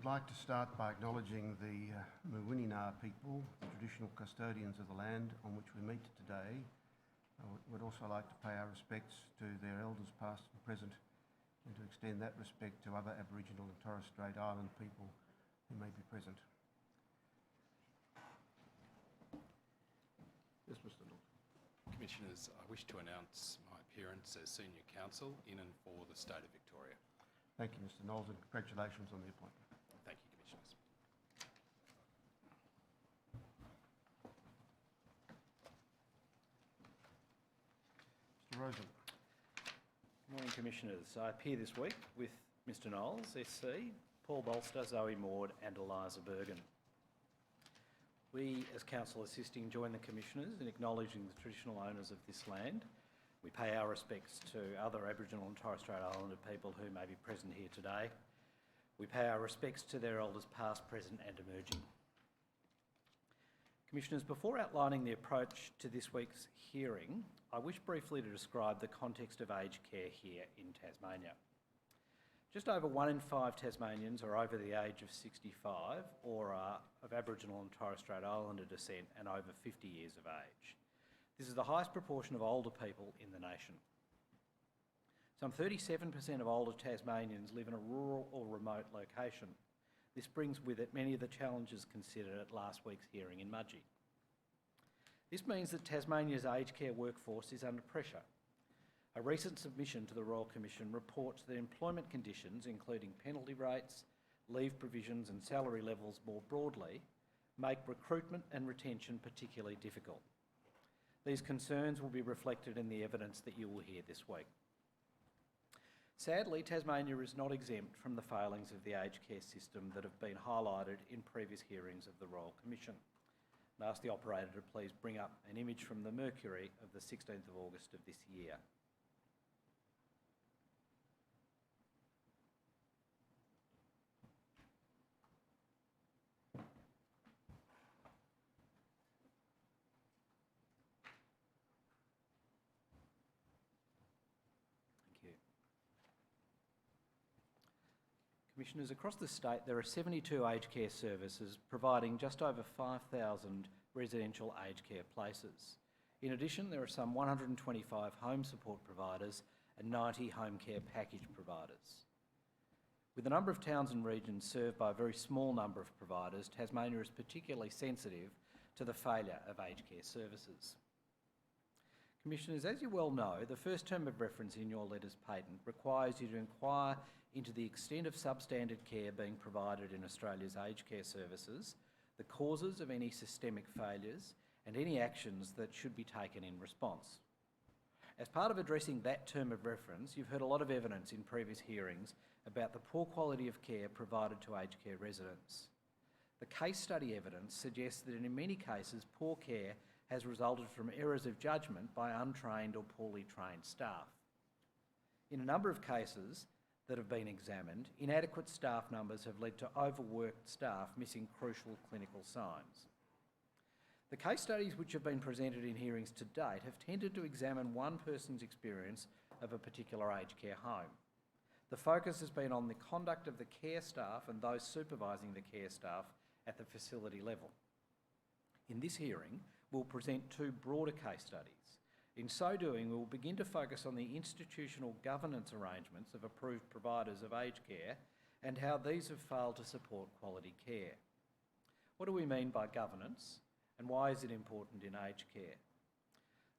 I'd like to start by acknowledging the Muwinina people, the traditional custodians of the land on which we meet today. I would also like to pay our respects to their elders past and present, and to extend that respect to other Aboriginal and Torres Strait Island people who may be present. Yes, Mr. Norton. Commissioners, I wish to announce my appearance as Senior Counsel in and for the State of Victoria. Thank you, Mr. Knowles, and congratulations on the appointment. Thank you, Commissioners. Mr. Rosen. Good morning, Commissioners. I appear this week with Mr Knowles, SC, Paul Bolster, Zoe Maud and Eliza Bergen. We, as Council Assisting, join the Commissioners in acknowledging the traditional owners of this land. We pay our respects to other Aboriginal and Torres Strait Islander people who may be present here today. We pay our respects to their elders past, present and emerging. Commissioners, before outlining the approach to this week's hearing, I wish briefly to describe the context of aged care here in Tasmania. Just over 1 in 5 Tasmanians are over the age of 65 or are of Aboriginal and Torres Strait Islander descent and over 50 years of age. This is the highest proportion of older people in the nation. Some 37% of older Tasmanians live in a rural or remote location. This brings with it many of the challenges considered at last week's hearing in Mudgee. This means that Tasmania's aged care workforce is under pressure. A recent submission to the Royal Commission reports that employment conditions, including penalty rates, leave provisions and salary levels more broadly, make recruitment and retention particularly difficult. These concerns will be reflected in the evidence that you will hear this week. Sadly, Tasmania is not exempt from the failings of the aged care system that have been highlighted in previous hearings of the Royal Commission. I ask the operator to please bring up an image from the Mercury of the 16th of August of this year. Commissioners, across the state there are 72 aged care services providing just over 5,000 residential aged care places. In addition, there are some 125 home support providers and 90 home care package providers. With a number of towns and regions served by a very small number of providers, Tasmania is particularly sensitive to the failure of aged care services. Commissioners, as you well know, the first term of reference in your letters patent requires you to inquire into the extent of substandard care being provided in Australia's aged care services, the causes of any systemic failures, and any actions that should be taken in response. As part of addressing that term of reference, you've heard a lot of evidence in previous hearings about the poor quality of care provided to aged care residents. The case study evidence suggests that in many cases, poor care has resulted from errors of judgment by untrained or poorly trained staff. In a number of cases that have been examined, inadequate staff numbers have led to overworked staff missing crucial clinical signs. The case studies which have been presented in hearings to date have tended to examine one person's experience of a particular aged care home. The focus has been on the conduct of the care staff and those supervising the care staff at the facility level. In this hearing, we'll present 2 broader case studies. In so doing, we will begin to focus on the institutional governance arrangements of approved providers of aged care and how these have failed to support quality care. What do we mean by governance, and why is it important in aged care?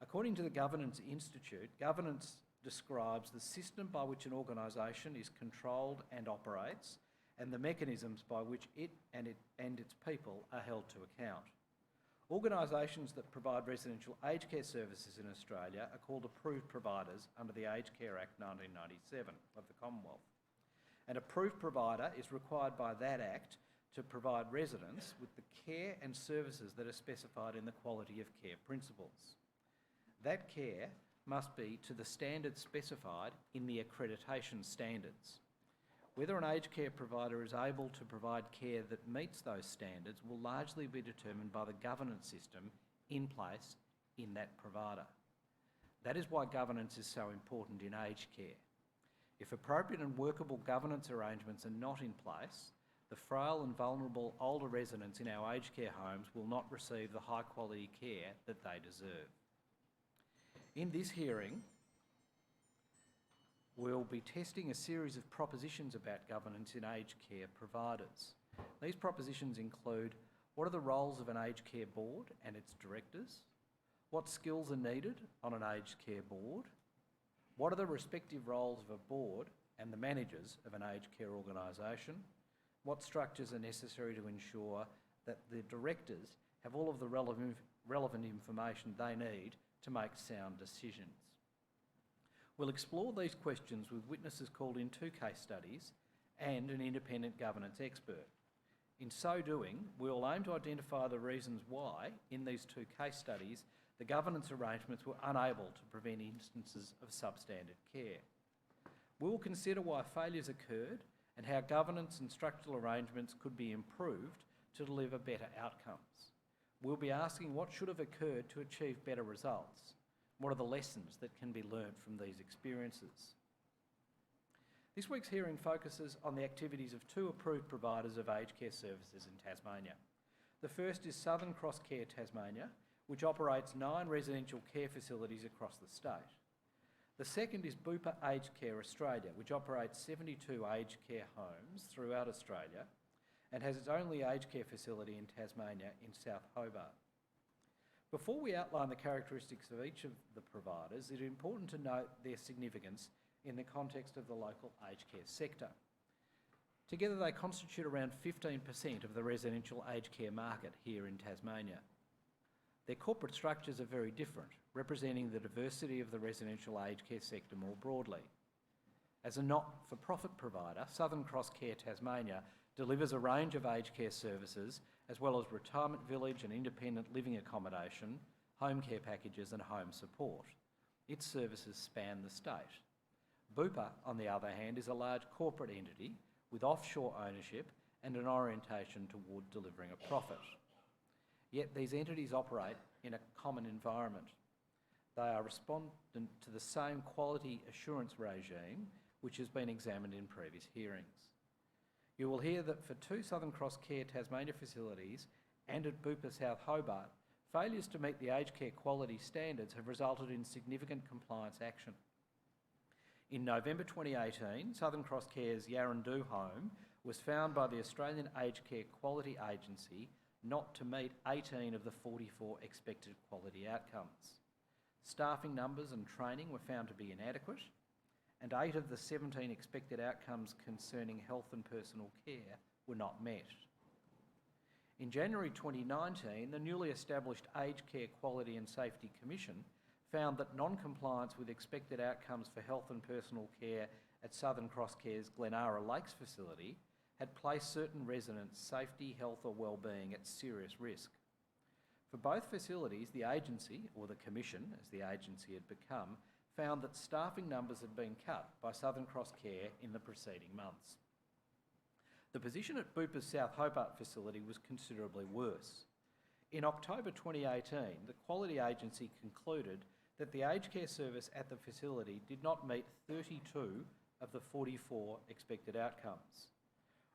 According to the Governance Institute, governance describes the system by which an organisation is controlled and operates, and the mechanisms by which it and its people are held to account. Organisations that provide residential aged care services in Australia are called approved providers under the Aged Care Act 1997 of the Commonwealth. An approved provider is required by that Act to provide residents with the care and services that are specified in the quality of care principles. That care must be to the standards specified in the accreditation standards. Whether an aged care provider is able to provide care that meets those standards will largely be determined by the governance system in place in that provider. That is why governance is so important in aged care. If appropriate and workable governance arrangements are not in place, the frail and vulnerable older residents in our aged care homes will not receive the high quality care that they deserve. In this hearing, we'll be testing a series of propositions about governance in aged care providers. These propositions include: what are the roles of an aged care board and its directors? What skills are needed on an aged care board? What are the respective roles of a board and the managers of an aged care organisation? What structures are necessary to ensure that the directors have all of the relevant information they need to make sound decisions? We'll explore these questions with witnesses called in 2 case studies and an independent governance expert. In so doing, we'll aim to identify the reasons why, in these 2 case studies, the governance arrangements were unable to prevent instances of substandard care. We will consider why failures occurred and how governance and structural arrangements could be improved to deliver better outcomes. We'll be asking what should have occurred to achieve better results. What are the lessons that can be learnt from these experiences? This week's hearing focuses on the activities of 2 approved providers of aged care services in Tasmania. The first is Southern Cross Care Tasmania, which operates 9 residential care facilities across the state. The second is Bupa Aged Care Australia, which operates 72 aged care homes throughout Australia and has its only aged care facility in Tasmania in South Hobart. Before we outline the characteristics of each of the providers, it is important to note their significance in the context of the local aged care sector. Together they constitute around 15% of the residential aged care market here in Tasmania. Their corporate structures are very different, representing the diversity of the residential aged care sector more broadly. As a not-for-profit provider, Southern Cross Care Tasmania delivers a range of aged care services as well as retirement village and independent living accommodation, home care packages and home support. Its services span the state. Bupa, on the other hand, is a large corporate entity with offshore ownership and an orientation toward delivering a profit. Yet these entities operate in a common environment. They are respondent to the same quality assurance regime which has been examined in previous hearings. You will hear that for 2 Southern Cross Care Tasmania facilities and at Bupa South Hobart, failures to meet the aged care quality standards have resulted in significant compliance action. In November 2018, Southern Cross Care's Yaraandoo home was found by the Australian Aged Care Quality Agency not to meet 18 of the 44 expected quality outcomes. Staffing numbers and training were found to be inadequate, and 8 of the 17 expected outcomes concerning health and personal care were not met. In January 2019, the newly established Aged Care Quality and Safety Commission found that non-compliance with expected outcomes for health and personal care at Southern Cross Care's Glenara Lakes facility had placed certain residents' safety, health or wellbeing at serious risk. For both facilities, the agency, or the commission as the agency had become, found that staffing numbers had been cut by Southern Cross Care in the preceding months. The position at Bupa's South Hobart facility was considerably worse. In October 2018, the Quality Agency concluded that the aged care service at the facility did not meet 32 of the 44 expected outcomes.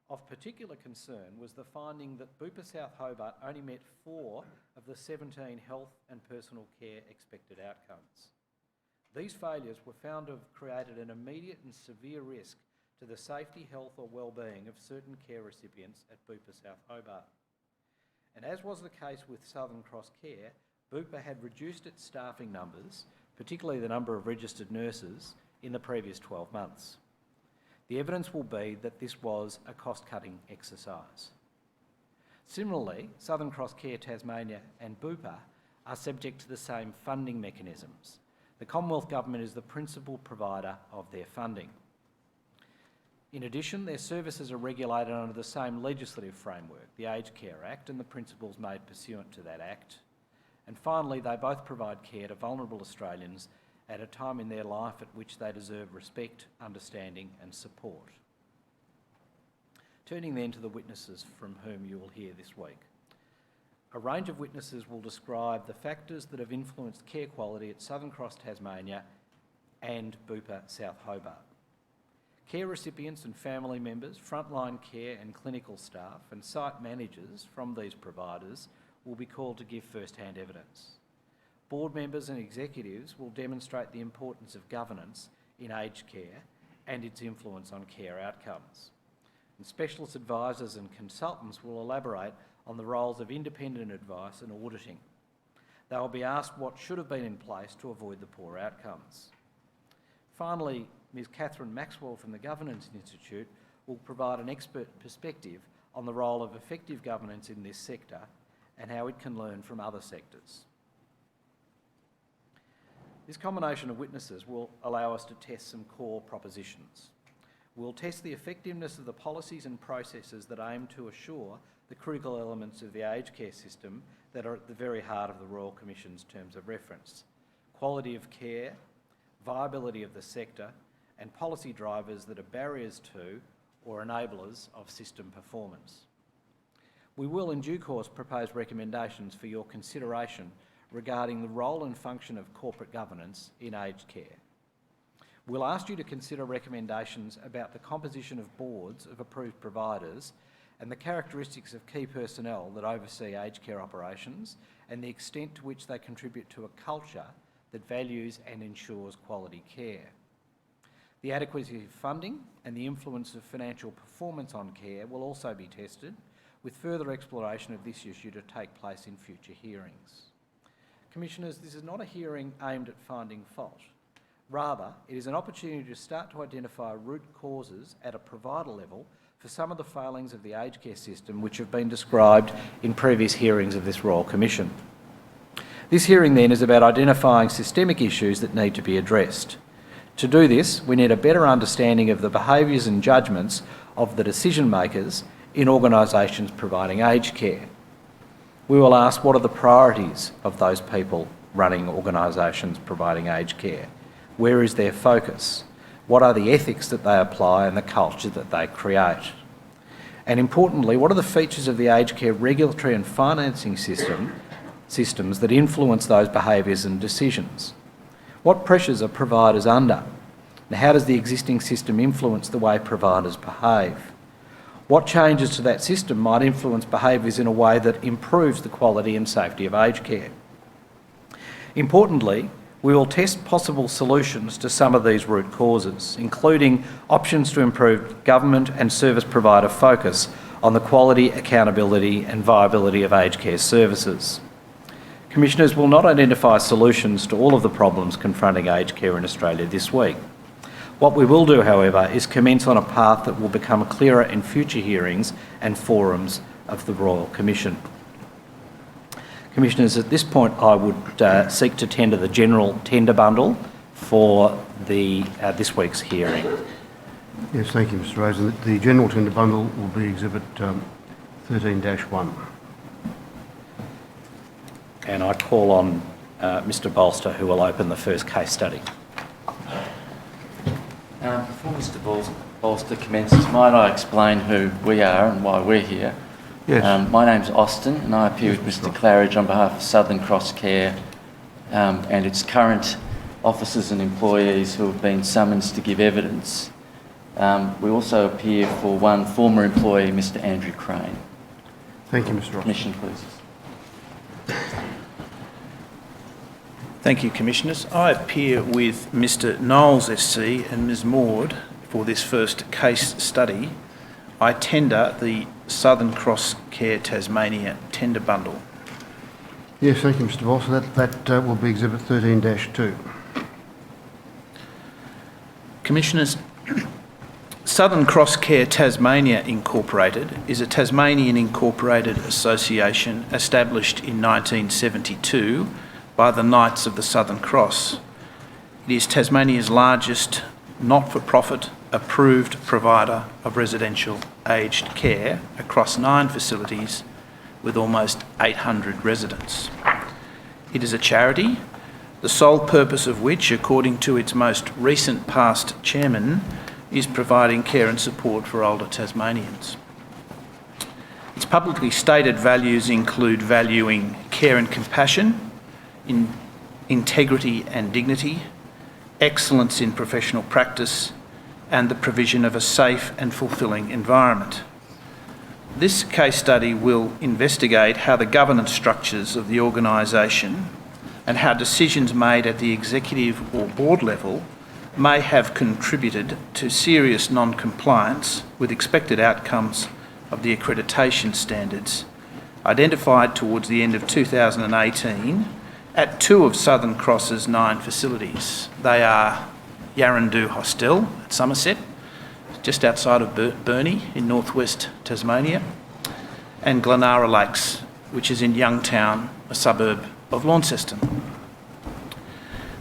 Of particular concern was the finding that Bupa South Hobart only met 4 of the 17 health and personal care expected outcomes. These failures were found to have created an immediate and severe risk to the safety, health or wellbeing of certain care recipients at Bupa South Hobart. And as was the case with Southern Cross Care, Bupa had reduced its staffing numbers, particularly the number of registered nurses, in the previous 12 months. The evidence will be that this was a cost-cutting exercise. Similarly, Southern Cross Care Tasmania and Bupa are subject to the same funding mechanisms. The Commonwealth Government is the principal provider of their funding. In addition, their services are regulated under the same legislative framework, the Aged Care Act, and the principles made pursuant to that Act. And finally, they both provide care to vulnerable Australians at a time in their life at which they deserve respect, understanding and support. Turning then to the witnesses from whom you will hear this week. A range of witnesses will describe the factors that have influenced care quality at Southern Cross Tasmania and Bupa South Hobart. Care recipients and family members, frontline care and clinical staff and site managers from these providers will be called to give first-hand evidence. Board members and executives will demonstrate the importance of governance in aged care and its influence on care outcomes. And specialist advisors and consultants will elaborate on the roles of independent advice and auditing. They will be asked what should have been in place to avoid the poor outcomes. Finally, Ms Catherine Maxwell from the Governance Institute will provide an expert perspective on the role of effective governance in this sector and how it can learn from other sectors. This combination of witnesses will allow us to test some core propositions. We'll test the effectiveness of the policies and processes that aim to assure the critical elements of the aged care system that are at the very heart of the Royal Commission's terms of reference: quality of care, viability of the sector, and policy drivers that are barriers to or enablers of system performance. We will in due course propose recommendations for your consideration regarding the role and function of corporate governance in aged care. We'll ask you to consider recommendations about the composition of boards of approved providers and the characteristics of key personnel that oversee aged care operations and the extent to which they contribute to a culture that values and ensures quality care. The adequacy of funding and the influence of financial performance on care will also be tested, with further exploration of this issue to take place in future hearings. Commissioners, this is not a hearing aimed at finding fault. Rather, it is an opportunity to start to identify root causes at a provider level for some of the failings of the aged care system which have been described in previous hearings of this Royal Commission. This hearing then is about identifying systemic issues that need to be addressed. To do this, we need a better understanding of the behaviours and judgments of the decision makers in organisations providing aged care. We will ask what are the priorities of those people running organisations providing aged care. Where is their focus? What are the ethics that they apply and the culture that they create? And importantly, what are the features of the aged care regulatory and financing systems that influence those behaviours and decisions? What pressures are providers under? And how does the existing system influence the way providers behave? What changes to that system might influence behaviours in a way that improves the quality and safety of aged care? Importantly, we will test possible solutions to some of these root causes, including options to improve government and service provider focus on the quality, accountability and viability of aged care services. Commissioners will not identify solutions to all of the problems confronting aged care in Australia this week. What we will do, however, is commence on a path that will become clearer in future hearings and forums of the Royal Commission. Commissioners, at this point I would seek to tender the general tender bundle for this week's hearing. Yes, thank you, Mr Rosen. The general tender bundle will be Exhibit 13-1. And I call on Mr Bolster, who will open the first case study. Before Mr Bolster commences, might I explain who we are and why we're here? Yes. My name's Austin and I appear with Mr Claridge on behalf of Southern Cross Care and its current officers and employees who have been summoned to give evidence. We also appear for one former employee, Mr Andrew Crane. Thank you, Mr Austin. Commission, please. Thank you, Commissioners. I appear with Mr Knowles SC and Ms Maud for this first case study. I tender the Southern Cross Care Tasmania tender bundle. Yes, thank you, Mr Bolster. That will be Exhibit 13-2. Commissioners, Southern Cross Care Tasmania Incorporated is a Tasmanian incorporated association established in 1972 by the Knights of the Southern Cross. It is Tasmania's largest not-for-profit approved provider of residential aged care across 9 facilities with almost 800 residents. It is a charity, the sole purpose of which, according to its most recent past chairman, is providing care and support for older Tasmanians. Its publicly stated values include valuing care and compassion, integrity and dignity, excellence in professional practice, and the provision of a safe and fulfilling environment. This case study will investigate how the governance structures of the organisation and how decisions made at the executive or board level may have contributed to serious non-compliance with expected outcomes of the accreditation standards identified towards the end of 2018 at 2 of Southern Cross's 9 facilities. They are Yaraandoo Hostel at Somerset, just outside of Burnie in northwest Tasmania, and Glenara Lakes, which is in Youngtown, a suburb of Launceston.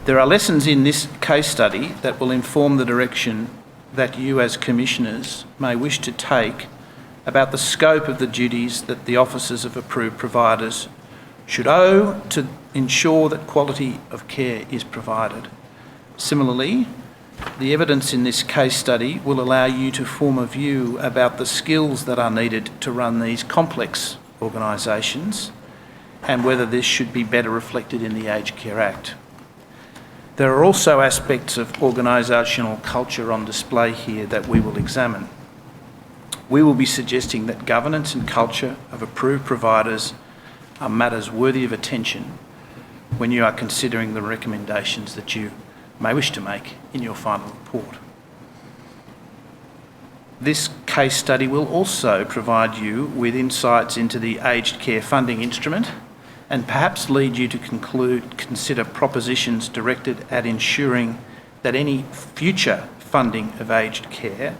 There are lessons in this case study that will inform the direction that you as commissioners may wish to take about the scope of the duties that the officers of approved providers should owe to ensure that quality of care is provided. Similarly, the evidence in this case study will allow you to form a view about the skills that are needed to run these complex organisations and whether this should be better reflected in the Aged Care Act. There are also aspects of organisational culture on display here that we will examine. We will be suggesting that governance and culture of approved providers are matters worthy of attention when you are considering the recommendations that you may wish to make in your final report. This case study will also provide you with insights into the aged care funding instrument and perhaps lead you to consider propositions directed at ensuring that any future funding of aged care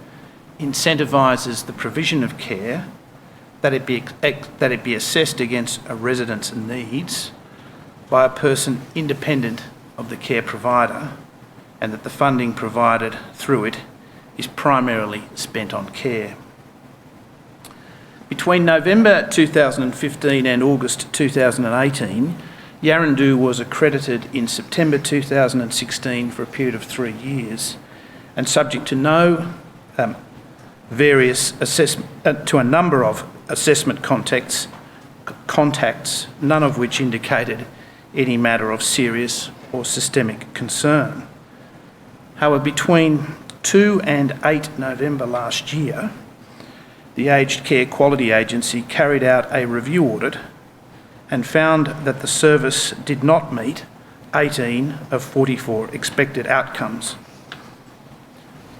incentivises the provision of care, that it be assessed against a resident's needs by a person independent of the care provider, and that the funding provided through it is primarily spent on care. Between November 2015 and August 2018, Yaraandoo was accredited in September 2016 for a period of 3 years, and subject to to a number of assessment contacts, none of which indicated any matter of serious or systemic concern. However, between 2 and 8 November last year, the Aged Care Quality Agency carried out a review audit and found that the service did not meet 18 of 44 expected outcomes.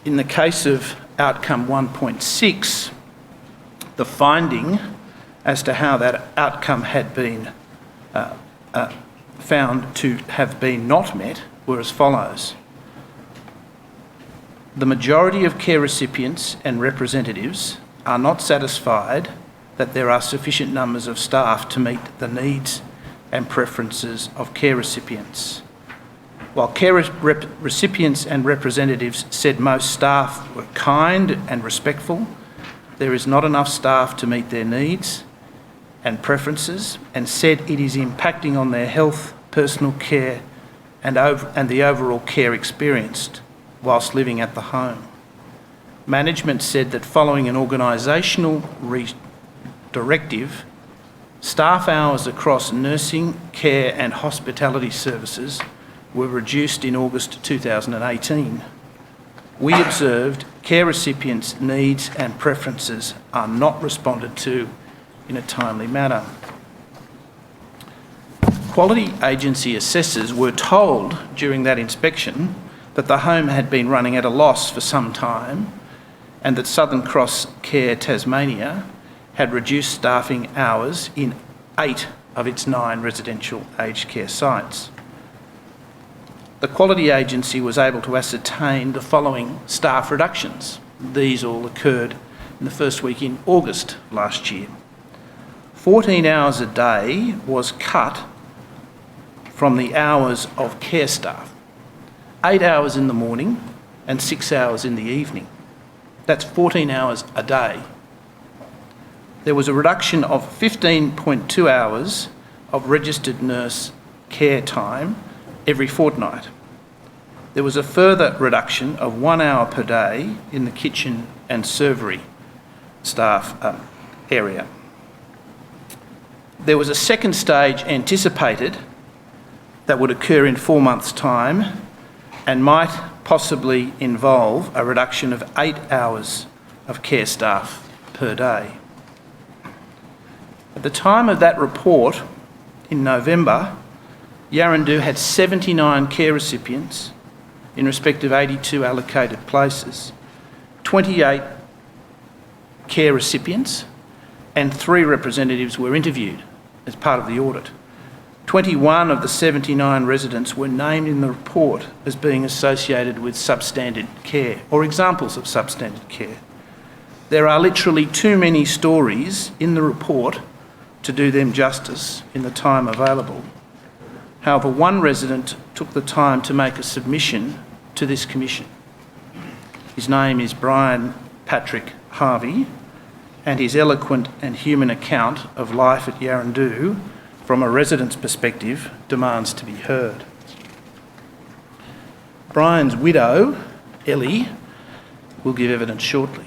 In the case of outcome 1.6, the finding as to how that outcome had been found to have been not met were as follows. The majority of care recipients and representatives are not satisfied that there are sufficient numbers of staff to meet the needs and preferences of care recipients. While care recipients and representatives said most staff were kind and respectful, there is not enough staff to meet their needs and preferences, and said it is impacting on their health, personal care and the overall care experienced whilst living at the home. Management said that following an organisational directive, staff hours across nursing, care and hospitality services were reduced in August 2018. We observed care recipients' needs and preferences are not responded to in a timely manner. Quality agency assessors were told during that inspection that the home had been running at a loss for some time and that Southern Cross Care Tasmania had reduced staffing hours in 8 of its 9 residential aged care sites. The Quality Agency was able to ascertain the following staff reductions. These all occurred in the first week in August last year. 14 hours a day was cut from the hours of care staff. 8 hours in the morning and 6 hours in the evening. That's 14 hours a day. There was a reduction of 15.2 hours of registered nurse care time every fortnight. There was a further reduction of 1 hour per day in the kitchen and servery staff area. There was a second stage anticipated that would occur in 4 months' time and might possibly involve a reduction of 8 hours of care staff per day. At the time of that report, in November, Yaraandoo had 79 care recipients in respect of 82 allocated places, 28 care recipients and 3 representatives were interviewed as part of the audit. 21 of the 79 residents were named in the report as being associated with substandard care or examples of substandard care. There are literally too many stories in the report to do them justice in the time available. However, one resident took the time to make a submission to this commission. His name is Brian Patrick Harvey, and his eloquent and human account of life at Yaraandoo from a resident's perspective demands to be heard. Brian's widow, Ellie, will give evidence shortly.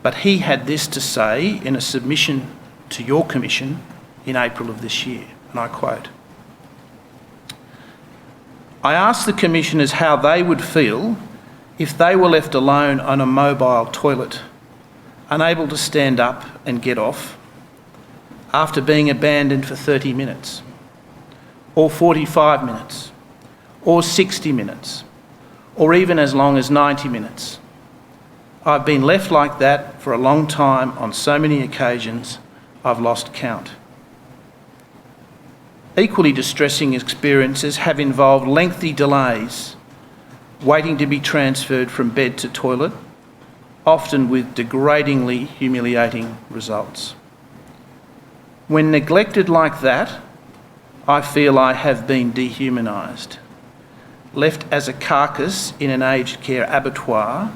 But he had this to say in a submission to your commission in April of this year, and I quote, "I asked the commissioners how they would feel if they were left alone on a mobile toilet, unable to stand up and get off, after being abandoned for 30 minutes, or 45 minutes, or 60 minutes, or even as long as 90 minutes. I've been left like that for a long time on so many occasions, I've lost count." Equally distressing experiences have involved lengthy delays, waiting to be transferred from bed to toilet, often with degradingly humiliating results. When neglected like that, I feel I have been dehumanised, left as a carcass in an aged care abattoir,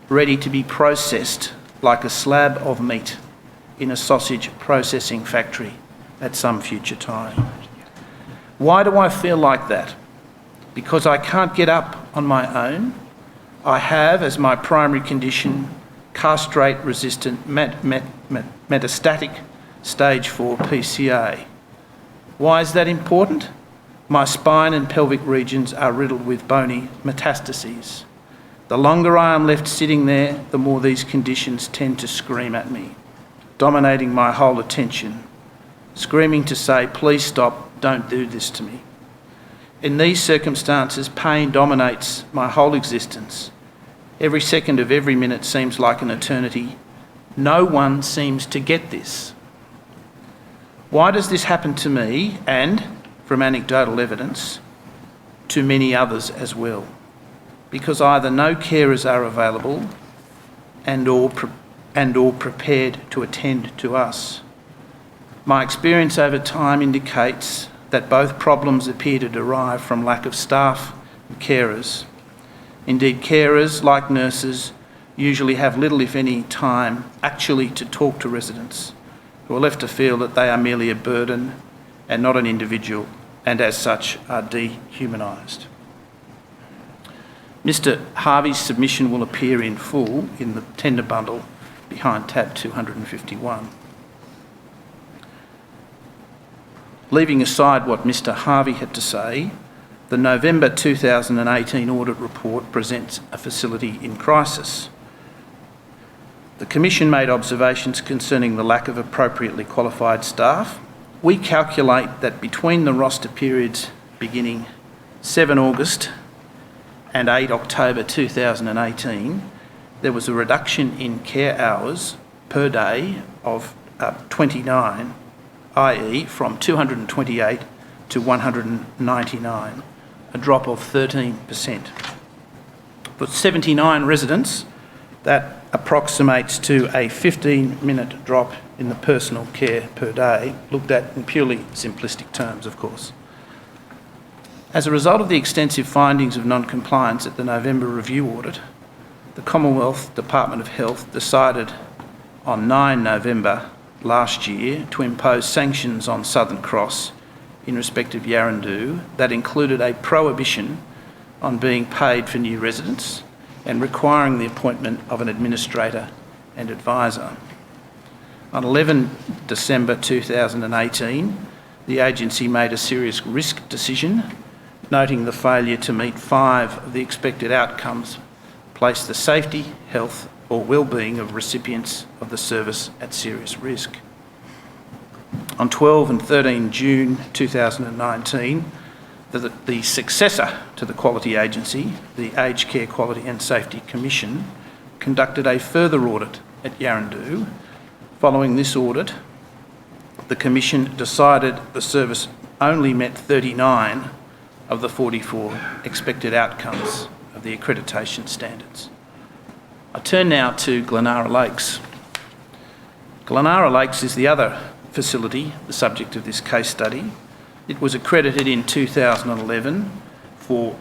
ready to be processed like a slab of meat in a sausage processing factory at some future time. Why do I feel like that? Because I can't get up on my own. I have, as my primary condition, castrate-resistant metastatic stage 4 PCA. Why is that important? My spine and pelvic regions are riddled with bony metastases. The longer I am left sitting there, the more these conditions tend to scream at me, dominating my whole attention, screaming to say, "Please stop, don't do this to me." In these circumstances, pain dominates my whole existence. Every second of every minute seems like an eternity. No one seems to get this. Why does this happen to me and, from anecdotal evidence, to many others as well? Because either no carers are available and or prepared to attend to us. My experience over time indicates that both problems appear to derive from lack of staff and carers. Indeed, carers, like nurses, usually have little, if any, time actually to talk to residents, who are left to feel that they are merely a burden and not an individual, and as such are dehumanised. Mr. Harvey's submission will appear in full in the tender bundle behind tab 251. Leaving aside what Mr. Harvey had to say, the November 2018 audit report presents a facility in crisis. The Commission made observations concerning the lack of appropriately qualified staff. We calculate that between the roster periods beginning 7 August and 8 October 2018, there was a reduction in care hours per day of 29, i.e. from 228 to 199, a drop of 13%. For 79 residents, that approximates to a 15-minute drop in the personal care per day, looked at in purely simplistic terms, of course. As a result of the extensive findings of non-compliance at the November review audit, the Commonwealth Department of Health decided on 9 November last year to impose sanctions on Southern Cross in respect of Yaraandoo that included a prohibition on being paid for new residents and requiring the appointment of an administrator and advisor. On 11 December 2018, the agency made a serious risk decision noting the failure to meet 5 of the expected outcomes placed the safety, health or well-being of recipients of the service at serious risk. On 12 and 13 June 2019, the successor to the Quality Agency, the Aged Care Quality and Safety Commission, conducted a further audit at Yaraandoo. Following this audit, the Commission decided the service only met 39 of the 44 expected outcomes of the accreditation standards. I turn now to Glenara Lakes. Glenara Lakes is the other facility, the subject of this case study. It was accredited in 2011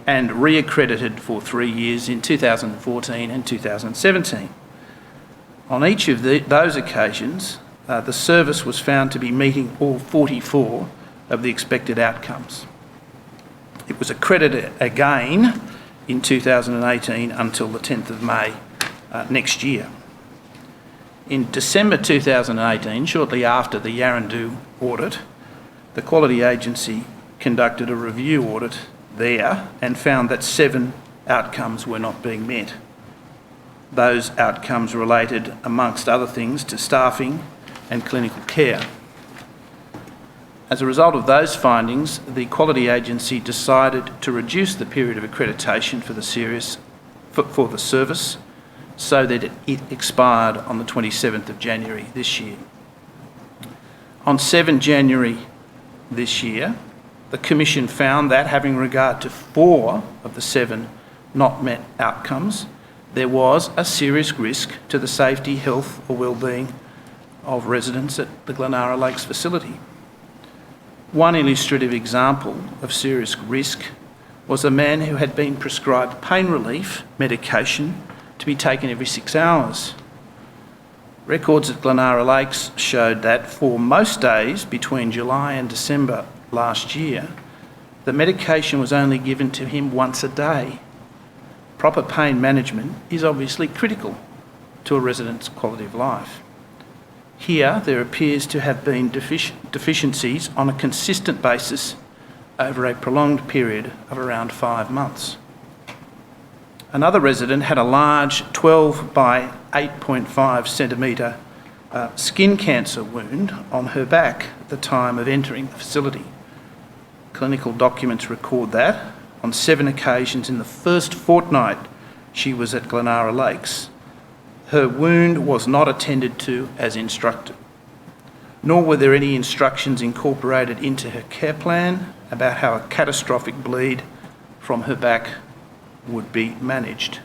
and re-accredited for 3 years in 2014 and 2017. On each of those occasions, the service was found to be meeting all 44 of the expected outcomes. It was accredited again in 2018 until the 10th of May next year. In December 2018, shortly after the Yaraandoo audit, the Quality Agency conducted a review audit there and found that 7 outcomes were not being met. Those outcomes related, amongst other things, to staffing and clinical care. As a result of those findings, the Quality Agency decided to reduce the period of accreditation for the service so that it expired on the 27th of January this year. On 7 January this year, the Commission found that, having regard to 4 of the 7 not met outcomes, there was a serious risk to the safety, health or well-being of residents at the Glenara Lakes facility. One illustrative example of serious risk was a man who had been prescribed pain relief medication to be taken every 6 hours. Records at Glenara Lakes showed that for most days between July and December last year, the medication was only given to him once a day. Proper pain management is obviously critical to a resident's quality of life. Here, there appears to have been deficiencies on a consistent basis over a prolonged period of around 5 months. Another resident had a large 12 by 8.5 centimetre skin cancer wound on her back at the time of entering the facility. Clinical documents record that on 7 occasions in the first fortnight she was at Glenara Lakes, her wound was not attended to as instructed, nor were there any instructions incorporated into her care plan about how a catastrophic bleed from her back would be managed.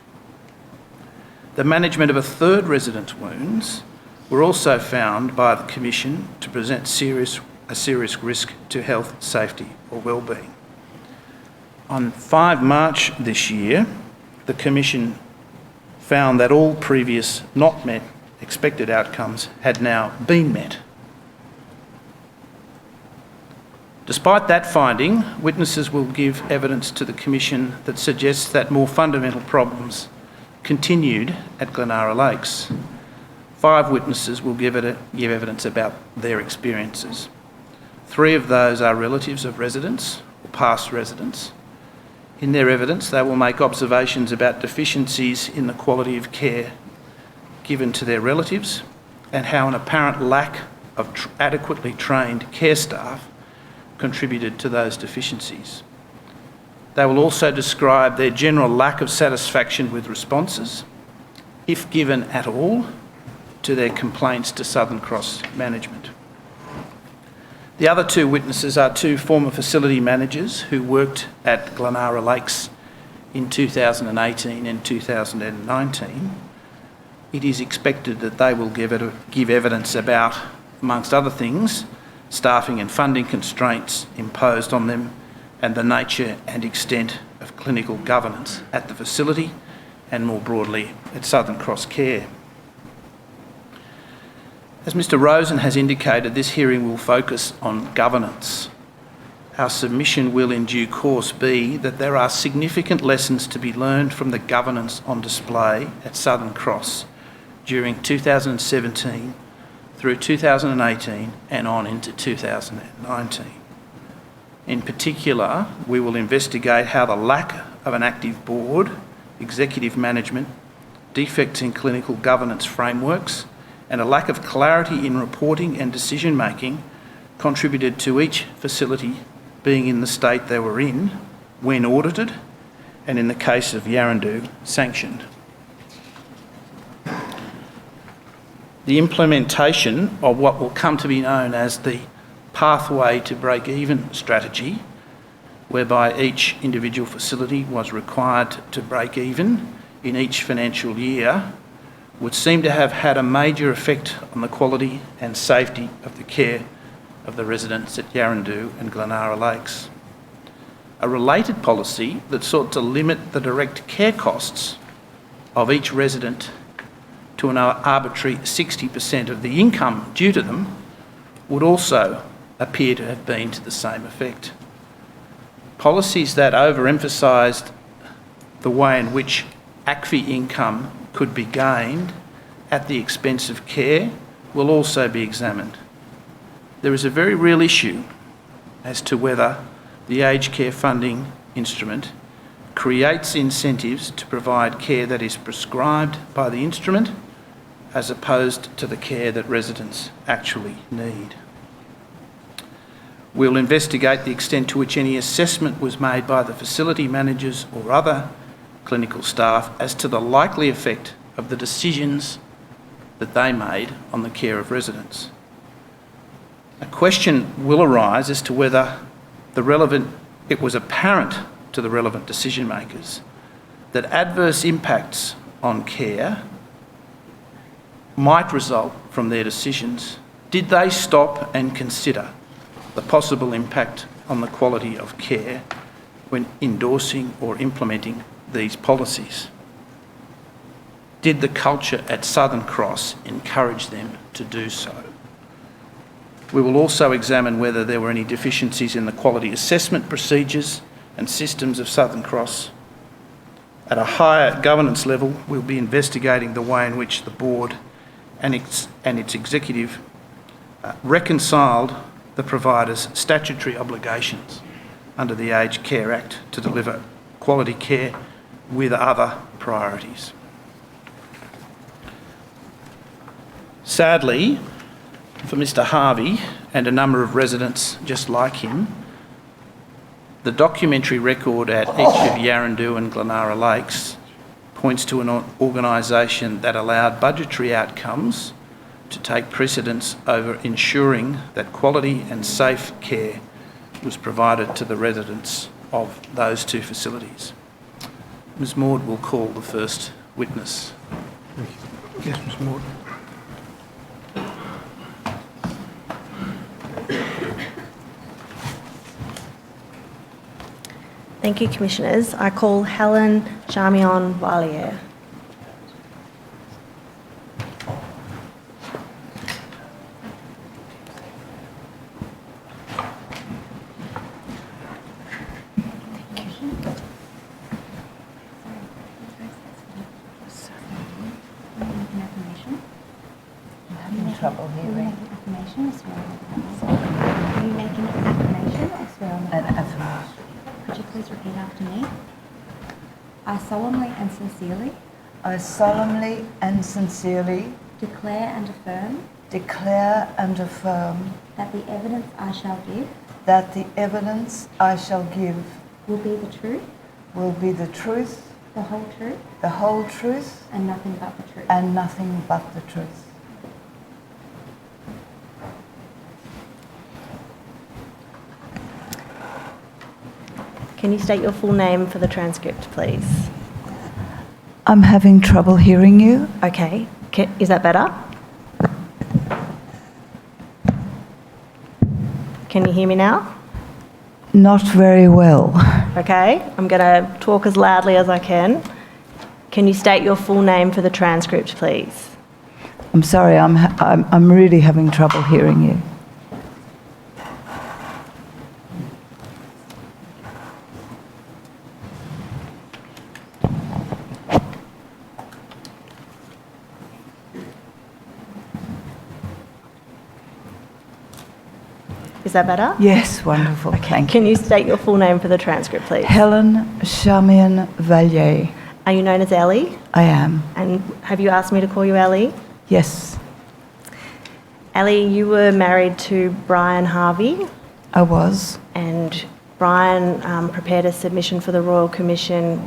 The management of a third resident's wounds were also found by the Commission to present a serious risk to health, safety or well-being. On 5 March this year, the Commission found that all previous not met expected outcomes had now been met. Despite that finding, witnesses will give evidence to the Commission that suggests that more fundamental problems continued at Glenara Lakes. 5 witnesses will give evidence about their experiences. 3 of those are relatives of residents or past residents. In their evidence, they will make observations about deficiencies in the quality of care given to their relatives and how an apparent lack of adequately trained care staff contributed to those deficiencies. They will also describe their general lack of satisfaction with responses, if given at all, to their complaints to Southern Cross management. The other 2 witnesses are 2 former facility managers who worked at Glenara Lakes in 2018 and 2019. It is expected that they will give evidence about, amongst other things, staffing and funding constraints imposed on them and the nature and extent of clinical governance at the facility and more broadly at Southern Cross Care. As Mr Rosen has indicated, this hearing will focus on governance. Our submission will in due course be that there are significant lessons to be learned from the governance on display at Southern Cross during 2017 through 2018 and on into 2019. In particular, we will investigate how the lack of an active board, executive management, defects in clinical governance frameworks, and a lack of clarity in reporting and decision-making contributed to each facility being in the state they were in when audited, and in the case of Yaraandoo, sanctioned. The implementation of what will come to be known as the pathway to break-even strategy, whereby each individual facility was required to break even in each financial year, would seem to have had a major effect on the quality and safety of the care of the residents at Yaraandoo and Glenara Lakes. A related policy that sought to limit the direct care costs of each resident to an arbitrary 60% of the income due to them would also appear to have been to the same effect. Policies that overemphasised the way in which ACFI income could be gained at the expense of care will also be examined. There is a very real issue as to whether the aged care funding instrument creates incentives to provide care that is prescribed by the instrument as opposed to the care that residents actually need. We'll investigate the extent to which any assessment was made by the facility managers or other clinical staff as to the likely effect of the decisions that they made on the care of residents. A question will arise as to whether it was apparent to the relevant decision makers that adverse impacts on care might result from their decisions. Did they stop and consider the possible impact on the quality of care when endorsing or implementing these policies? Did the culture at Southern Cross encourage them to do so? We will also examine whether there were any deficiencies in the quality assessment procedures and systems of Southern Cross. At a higher governance level, we'll be investigating the way in which the board and its executive reconciled the provider's statutory obligations under the Aged Care Act to deliver quality care with other priorities. Sadly, for Mr Harvey and a number of residents just like him, the documentary record at each of Yaraandoo and Glenara Lakes points to an organisation that allowed budgetary outcomes to take precedence over ensuring that quality and safe care was provided to the residents of those two facilities. Ms Maud will call the first witness. Thank you. Yes, Ms Maud. Thank you, Commissioners. I call Helen Charmion Valier. Trouble hearing. Are you making an affirmation or swear on the affirmation? Could you please repeat after me? I solemnly and sincerely declare and affirm that the evidence I shall give will be the truth, the whole truth, and nothing but the truth. Can you state your full name for the transcript, please? I'm having trouble hearing you. Okay. Is that better? Can you hear me now? Not very well. Okay. I'm going to talk as loudly as I can. Can you state your full name for the transcript, please? I'm sorry, I'm really having trouble hearing you. Is that better? Yes, wonderful. Thank you. Can you state your full name for the transcript, please? Helen Charmian Vallier. Are you known as Ellie? I am. And have you asked me to call you Ellie? Yes, Ellie, you were married to Brian Harvey, I was. and Brian prepared a submission for the Royal Commission,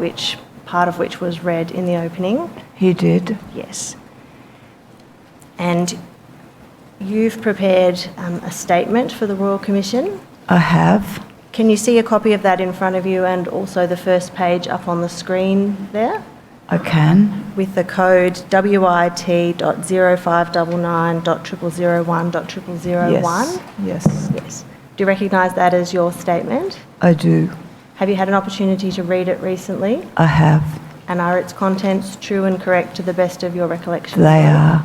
part of which was read in the opening. He did. Yes. And you've prepared a statement for the Royal Commission. I have. Can you see a copy of that in front of you, and also the first page up on the screen there? I can. With the code WIT.0599.0001.0001. Yes. Yes. Do you recognise that as your statement? I do. Have you had an opportunity to read it recently? I have. And are its contents true and correct to the best of your recollection? They are.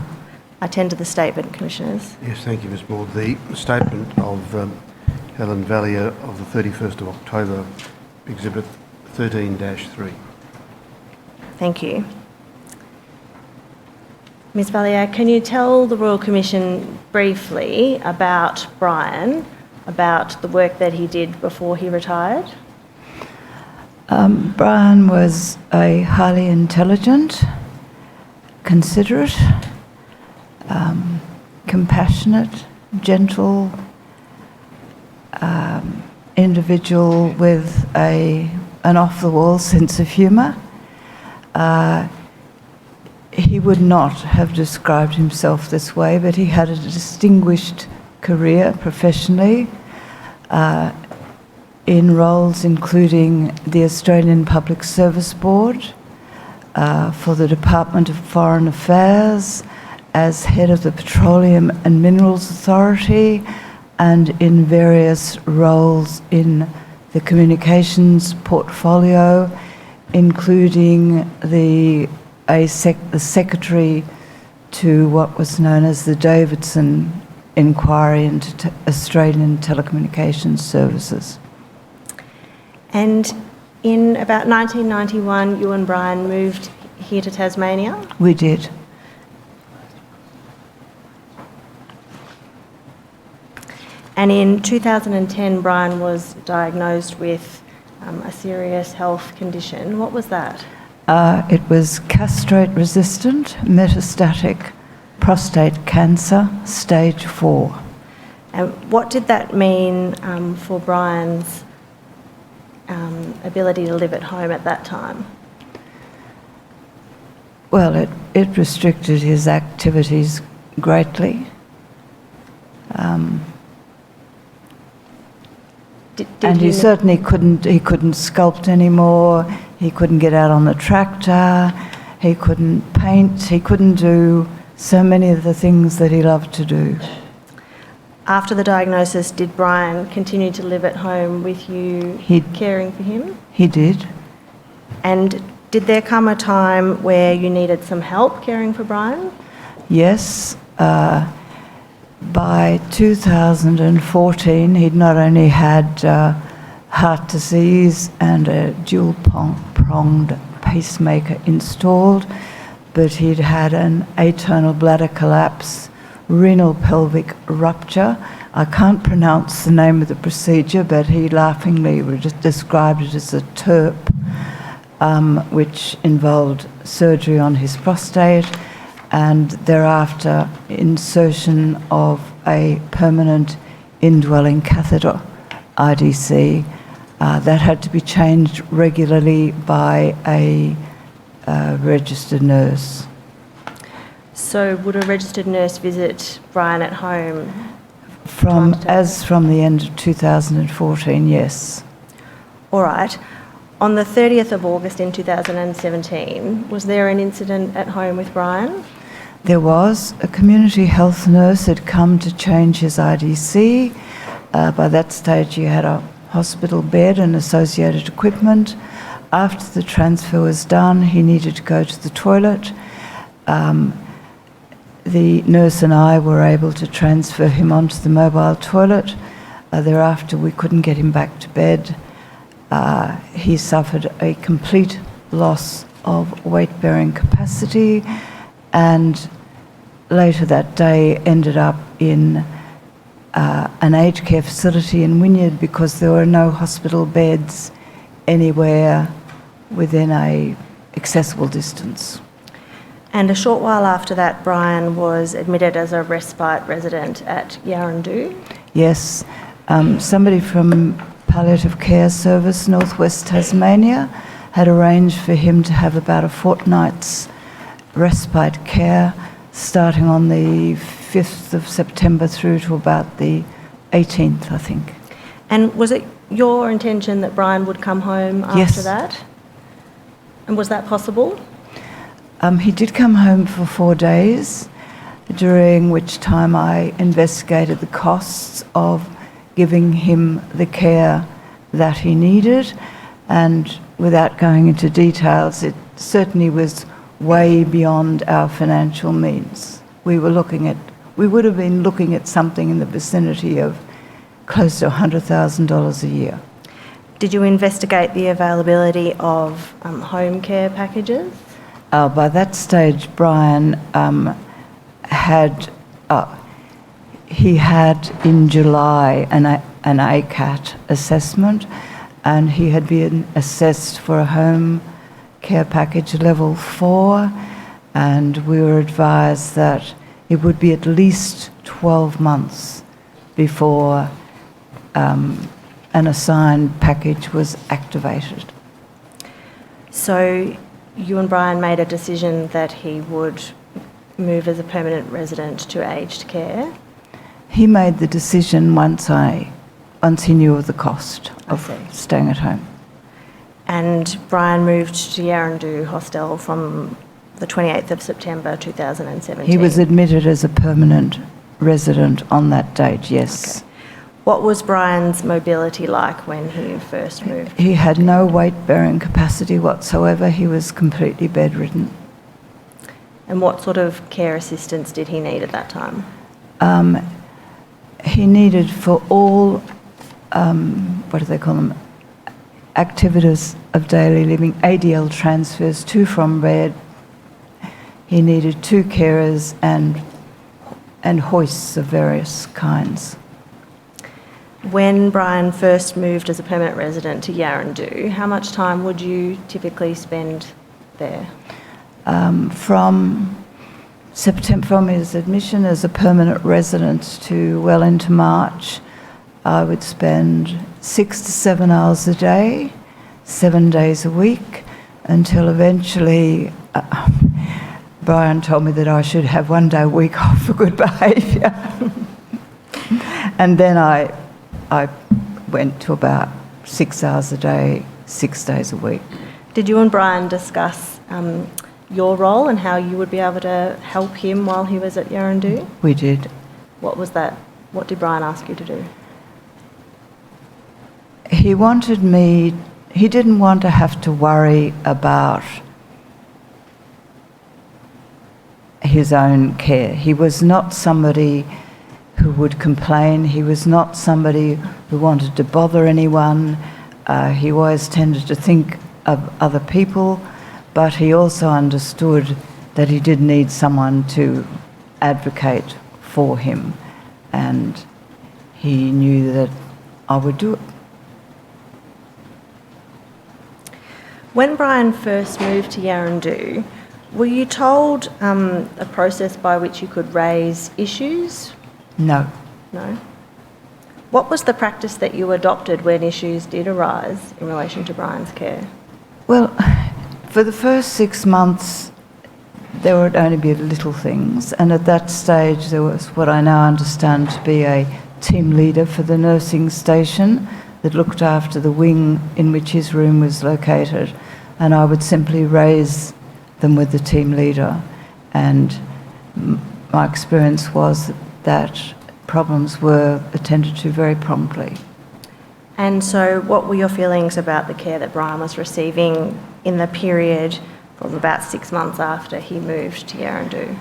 I tend to the statement, Commissioners. Yes, thank you, Ms Maud. The statement of Helen Vallier of the 31st of October, Exhibit 13-3. Thank you. Ms Vallier, can you tell the Royal Commission briefly about Brian, about the work that he did before he retired? Brian was a highly intelligent, considerate, compassionate, gentle individual with an off-the-wall sense of humour. He would not have described himself this way, but he had a distinguished career professionally in roles including the Australian Public Service Board, for the Department of Foreign Affairs, as head of the Petroleum and Minerals Authority, and in various roles in the communications portfolio, including the secretary to what was known as the Davidson inquiry into Australian telecommunications services. And in about 1991, you and Brian moved here to Tasmania? We did. And in 2010, Brian was diagnosed with a serious health condition. What was that? It was castrate-resistant metastatic prostate cancer, stage 4. And what did that mean for Brian's ability to live at home at that time? Well, it restricted his activities greatly. And he certainly couldn't sculpt anymore, he couldn't get out on the tractor, he couldn't paint, he couldn't do so many of the things that he loved to do. After the diagnosis, did Brian continue to live at home with you, caring for him? He did. And did there come a time where you needed some help caring for Brian? Yes. By 2014, he'd not only had heart disease and a dual-pronged pacemaker installed, but he'd had an atonal bladder collapse, renal pelvic rupture. I can't pronounce the name of the procedure, but he laughingly described it as a TERP, which involved surgery on his prostate, and thereafter insertion of a permanent indwelling catheter, IDC, that had to be changed regularly by a registered nurse. So would a registered nurse visit Brian at home? From the end of 2014, yes. All right. On the 30th of August in 2017, was there an incident at home with Brian? There was. A community health nurse had come to change his IDC. By that stage, he had a hospital bed and associated equipment. After the transfer was done, he needed to go to the toilet. The nurse and I were able to transfer him onto the mobile toilet. Thereafter, we couldn't get him back to bed. He suffered a complete loss of weight-bearing capacity, and later that day ended up in an aged care facility in Wynyard because there were no hospital beds anywhere within a accessible distance. And a short while after that, Brian was admitted as a respite resident at Yaraandoo. Yes, somebody from Palliative Care Service, Northwest Tasmania, had arranged for him to have about a fortnight's respite care starting on the 5th of September through to about the 18th, I think. And was it your intention that Brian would come home after Yes. that? And was that possible? He did come home for 4 days, during which time I investigated the costs of giving him the care that he needed, and without going into details, it certainly was way beyond our financial means. We would have been looking at something in the vicinity of close to $100,000 a year. Did you investigate the availability of home care packages? By that stage, Brian had in July an ACAT assessment, and he had been assessed for a home care package level 4, and we were advised that it would be at least 12 months before an assigned package was activated. So you and Brian made a decision that he would move as a permanent resident to aged care. He made the decision once he knew of the cost of staying at home. And Brian moved to Yaraandoo Hostel from the 28th of September 2017. He was admitted as a permanent resident on that date, yes. Okay. What was Brian's mobility like when he first moved? He had no weight-bearing capacity whatsoever. He was completely bedridden. And what sort of care assistance did he need at that time? He needed for all, what do they call them, activities of daily living, ADL transfers to from bed. He needed 2 carers and hoists of various kinds. When Brian first moved as a permanent resident to Yaraandoo, how much time would you typically spend there? From his admission as a permanent resident to well into March, I would spend 6 to 7 hours a day, 7 days a week, until eventually Brian told me that I should have 1 day a week off for good behaviour. And then I went to about 6 hours a day, 6 days a week. Did you and Brian discuss your role and how you would be able to help him while he was at Yaraandoo? We did. What was that? What did Brian ask you to do? He didn't want to have to worry about his own care. He was not somebody who would complain. He was not somebody who wanted to bother anyone. He always tended to think of other people, but he also understood that he did need someone to advocate for him, and he knew that I would do it. When Brian first moved to Yaraandoo, were you told a process by which you could raise issues? No. No? What was the practice that you adopted when issues did arise in relation to Brian's care? Well, for the first 6 months, there would only be little things, and at that stage there was what I now understand to be a team leader for the nursing station that looked after the wing in which his room was located, and I would simply raise them with the team leader, and my experience was that problems were attended to very promptly. And so what were your feelings about the care that Brian was receiving in the period from about 6 months after he moved to Yaraandoo?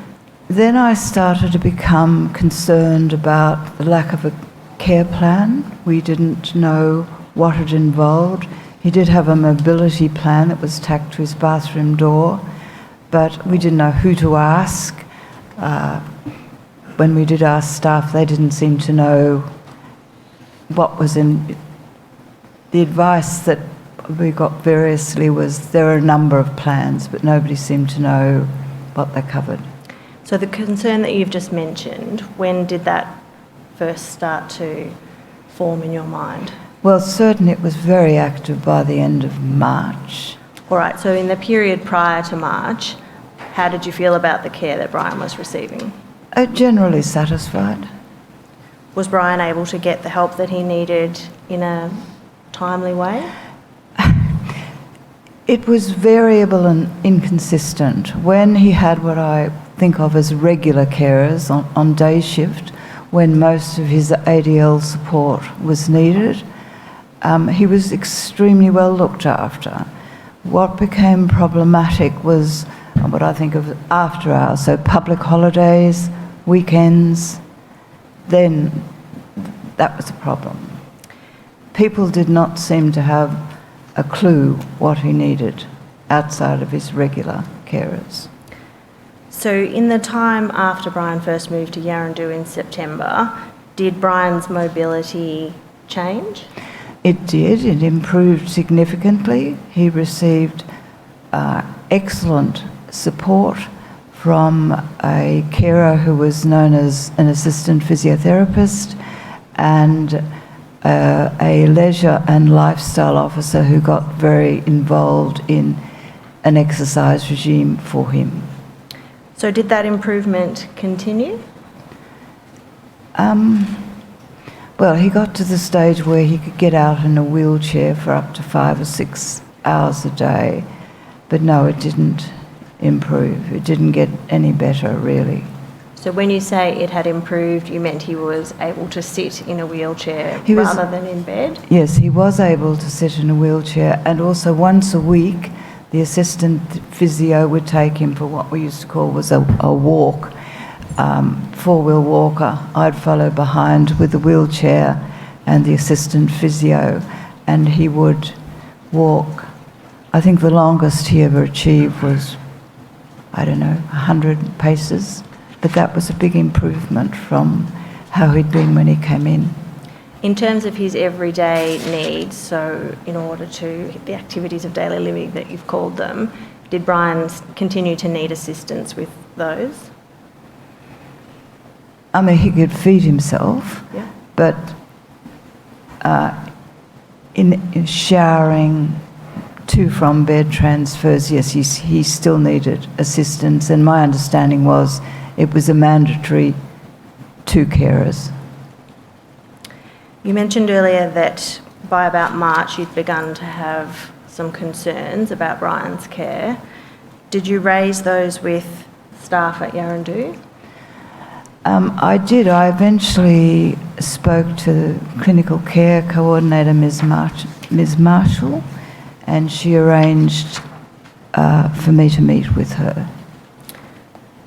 Then I started to become concerned about the lack of a care plan. We didn't know what it involved. He did have a mobility plan that was tacked to his bathroom door, but we didn't know who to ask when we did ask staff, they didn't seem to know what was in... The advice that we got variously was there are a number of plans, but nobody seemed to know what they covered. So the concern that you've just mentioned, when did that first start to form in your mind? Well, certainly it was very active by the end of March. All right, so in the period prior to March, how did you feel about the care that Brian was receiving? Generally satisfied. Was Brian able to get the help that he needed in a timely way? It was variable and inconsistent. When he had what I think of as regular carers on day shift, when most of his ADL support was needed, he was extremely well looked after. What became problematic was what I think of after hours, so public holidays, weekends, then that was a problem. People did not seem to have a clue what he needed outside of his regular carers. So in the time after Brian first moved to Yaraandoo in September, did Brian's mobility change? It did. It improved significantly. He received excellent support from a carer who was known as an assistant physiotherapist and a leisure and lifestyle officer who got very involved in an exercise regime for him. So did that improvement continue? Well, he got to the stage where he could get out in a wheelchair for up to 5 or 6 hours a day, but no, it didn't improve. It didn't get any better, really. So when you say it had improved, you meant he was able to sit in a wheelchair rather than in bed? Yes, he was able to sit in a wheelchair, and also once a week the assistant physio would take him for what we used to call was a walk, four-wheel walker. I'd follow behind with the wheelchair and the assistant physio, and he would walk. I think the longest he ever achieved was, I don't know, 100 paces. But that was a big improvement from how he'd been when he came in. In terms of his everyday needs, so in order to the activities of daily living that you've called them, did Brian continue to need assistance with those? I mean, he could feed himself, yeah. But in showering, to from bed transfers, yes, he still needed assistance, and my understanding was it was a mandatory 2 carers. You mentioned earlier that by about March you'd begun to have some concerns about Brian's care. Did you raise those with staff at Yaraandoo? I did. I eventually spoke to the clinical care coordinator, Ms. Marshall, and she arranged for me to meet with her.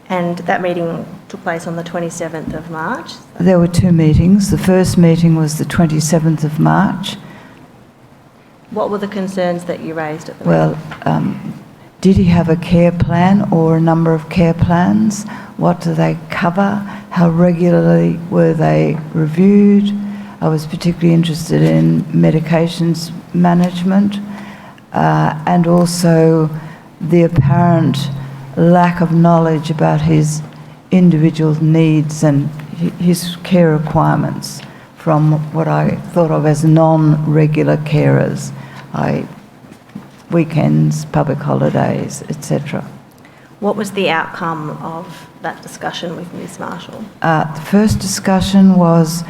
And that meeting took place on the 27th of March? There were 2 meetings. The first meeting was the 27th of March. What were the concerns that you raised at the meeting? Well, did he have a care plan or a number of care plans? What do they cover? How regularly were they reviewed? I was particularly interested in medications management and also the apparent lack of knowledge about his individual needs and his care requirements from what I thought of as non-regular carers, weekends, public holidays, etc. What was the outcome of that discussion with Ms. Marshall? The first discussion was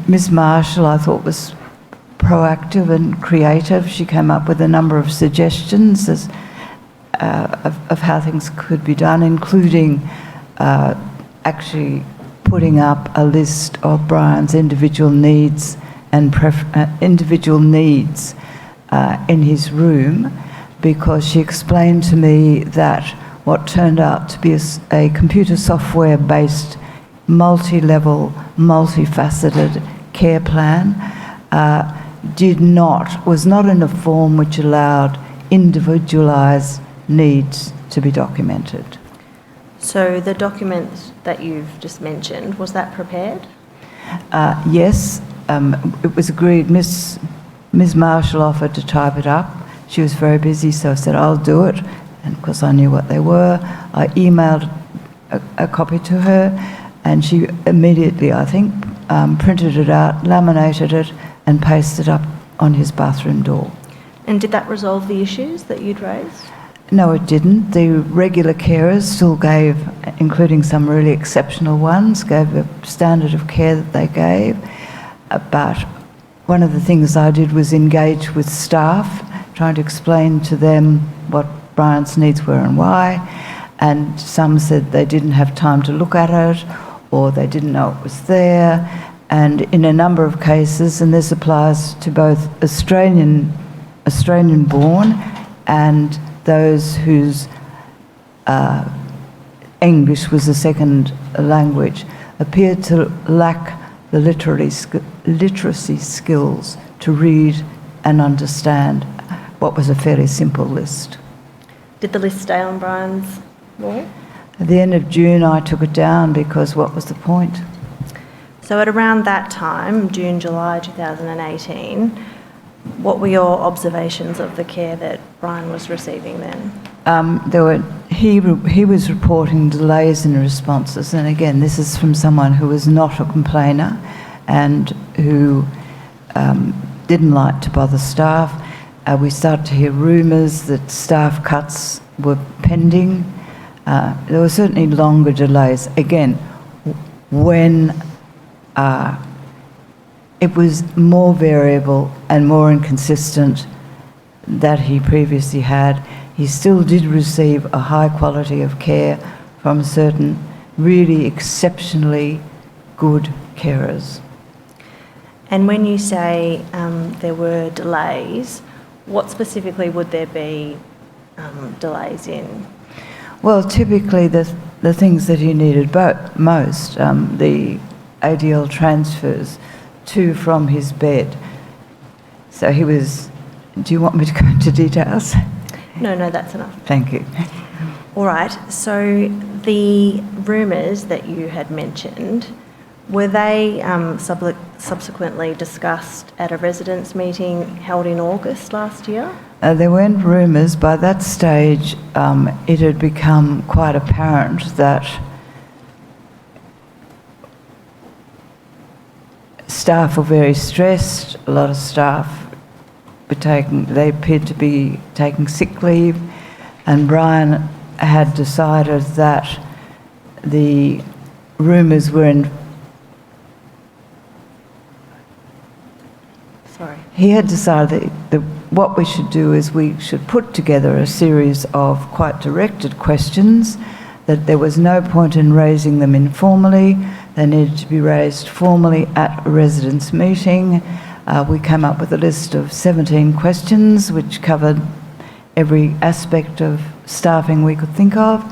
Ms. Marshall, I thought, was proactive and creative. She came up with a number of suggestions of how things could be done, including actually putting up a list of Brian's individual needs and in his room, because she explained to me that what turned out to be a computer software-based, multi-level, multifaceted care plan was not in a form which allowed individualised needs to be documented. So the document that you've just mentioned, was that prepared? Yes, it was agreed. Ms Marshall offered to type it up. She was very busy, so I said, I'll do it. And of course I knew what they were. I emailed a copy to her, and she immediately, I think, printed it out, laminated it, and pasted it up on his bathroom door. And did that resolve the issues that you'd raised? No, it didn't. The regular carers still gave, including some really exceptional ones, gave a standard of care that they gave. But one of the things I did was engage with staff, trying to explain to them what Brian's needs were and why. And some said they didn't have time to look at it, or they didn't know it was there. And in a number of cases, and this applies to both Australian-born and those whose English was a second language, appeared to lack the literacy skills to read and understand what was a fairly simple list. Did the list stay on Brian's wall? At the end of June, I took it down because what was the point? So at around that time, June, July 2018, what were your observations of the care that Brian was receiving then? He was reporting delays in responses, and again, this is from someone who was not a complainer and who didn't like to bother staff. We started to hear rumours that staff cuts were pending. There were certainly longer delays. Again, when it was more variable and more inconsistent that he previously had, he still did receive a high quality of care from certain really exceptionally good carers. And when you say there were delays, what specifically would there be delays in? Well, typically the things that he needed most, the ADL transfers to from his bed. So he was, do you want me to go into details? No, that's enough. Thank you. All right, so the rumours that you had mentioned, were they subsequently discussed at a residents' meeting held in August last year? There weren't rumours. By that stage, it had become quite apparent that staff were very stressed. A lot of staff they appeared to be taking sick leave, and Brian had decided that the rumours were He had decided that what we should do is we should put together a series of quite directed questions, that there was no point in raising them informally. They needed to be raised formally at a residents' meeting. We came up with a list of 17 questions which covered every aspect of staffing we could think of.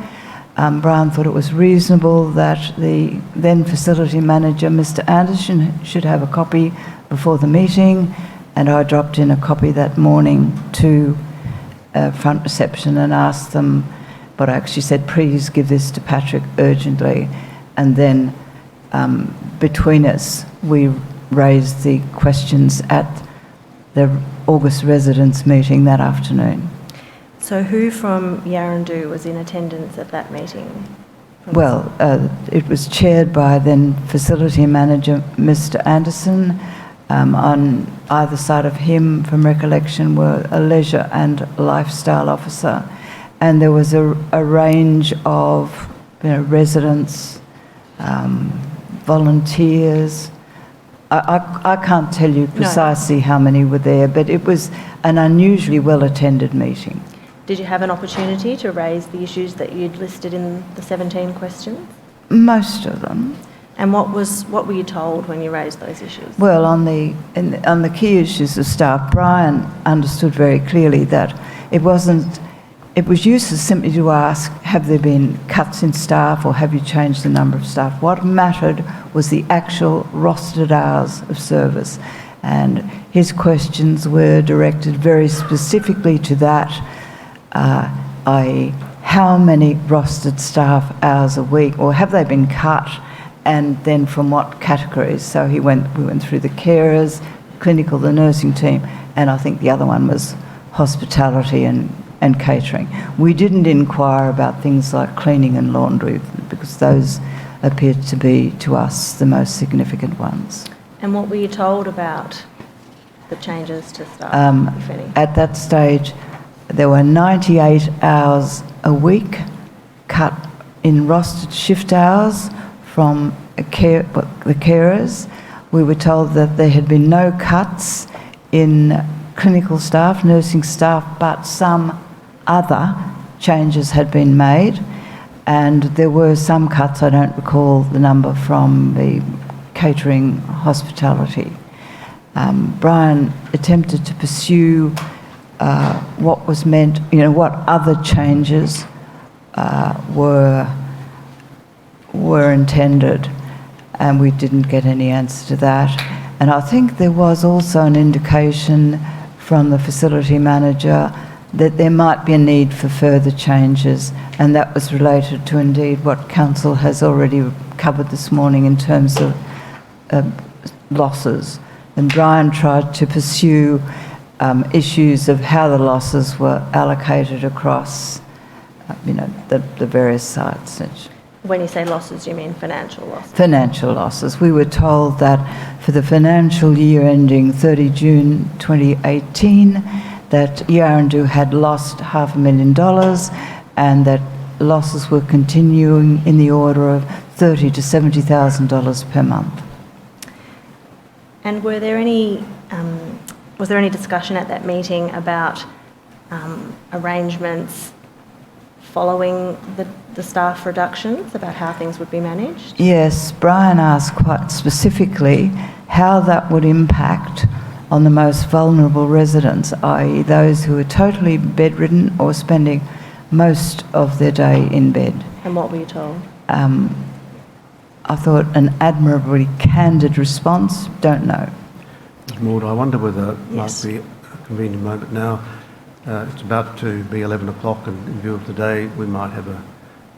Brian thought it was reasonable that the then facility manager, Mr. Anderson, should have a copy before the meeting, and I dropped in a copy that morning to front reception and asked them, but I actually said, please give this to Patrick urgently. And then between us, we raised the questions at the August residents' meeting that afternoon. So who from Yaraandoo was in attendance at that meeting? Well, it was chaired by then facility manager Mr. Anderson. On either side of him, from recollection, were a leisure and lifestyle officer. And there was a range of residents, volunteers. I can't tell you precisely how many were there, but it was an unusually well-attended meeting. Did you have an opportunity to raise the issues that you'd listed in the 17 questions? Most of them. And what were you told when you raised those issues? Well, on the key issues of staff, Brian understood very clearly that it was useless simply to ask, have there been cuts in staff or have you changed the number of staff? What mattered was the actual rostered hours of service. And his questions were directed very specifically to that, i.e. how many rostered staff hours a week, or have they been cut, and then from what categories? So we went through the carers, clinical, the nursing team, and I think the other one was hospitality and catering. We didn't inquire about things like cleaning and laundry because those appeared to be, to us, the most significant ones. And what were you told about the changes to staff, if any? At that stage, there were 98 hours a week cut in rostered shift hours from the carers. We were told that there had been no cuts in clinical staff, nursing staff, but some other changes had been made, and there were some cuts, I don't recall the number, from the catering, hospitality. Brian attempted to pursue what was meant, what other changes were intended, and we didn't get any answer to that. And I think there was also an indication from the facility manager that there might be a need for further changes, and that was related to indeed what Council has already covered this morning in terms of losses. And Brian tried to pursue issues of how the losses were allocated across, the various sites. When you say losses, you mean financial losses? Financial losses. We were told that for the financial year ending 30 June 2018, that Yaraandoo had lost $500,000 and that losses were continuing in the order of $30,000 to $70,000 per month. And were there any, was there any discussion at that meeting about arrangements following the staff reductions, about how things would be managed? Yes, Brian asked quite specifically how that would impact on the most vulnerable residents, i.e. those who are totally bedridden or spending most of their day in bed. And what were you told? I thought an admirably candid response, don't know. Ms. Maud, I wonder whether it Yes. might be a convenient moment now. It's about to be 11 o'clock, and in view of the day, we might have a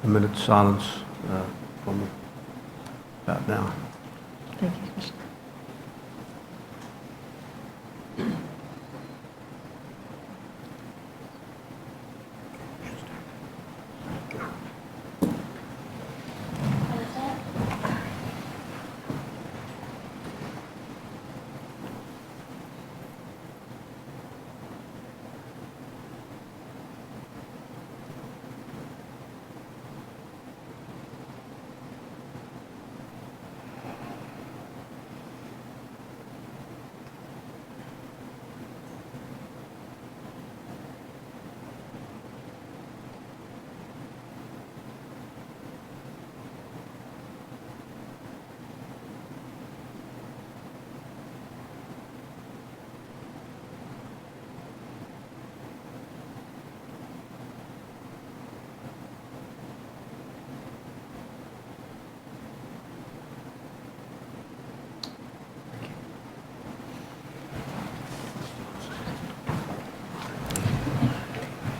minute's silence from about now. Thank you, Commissioner.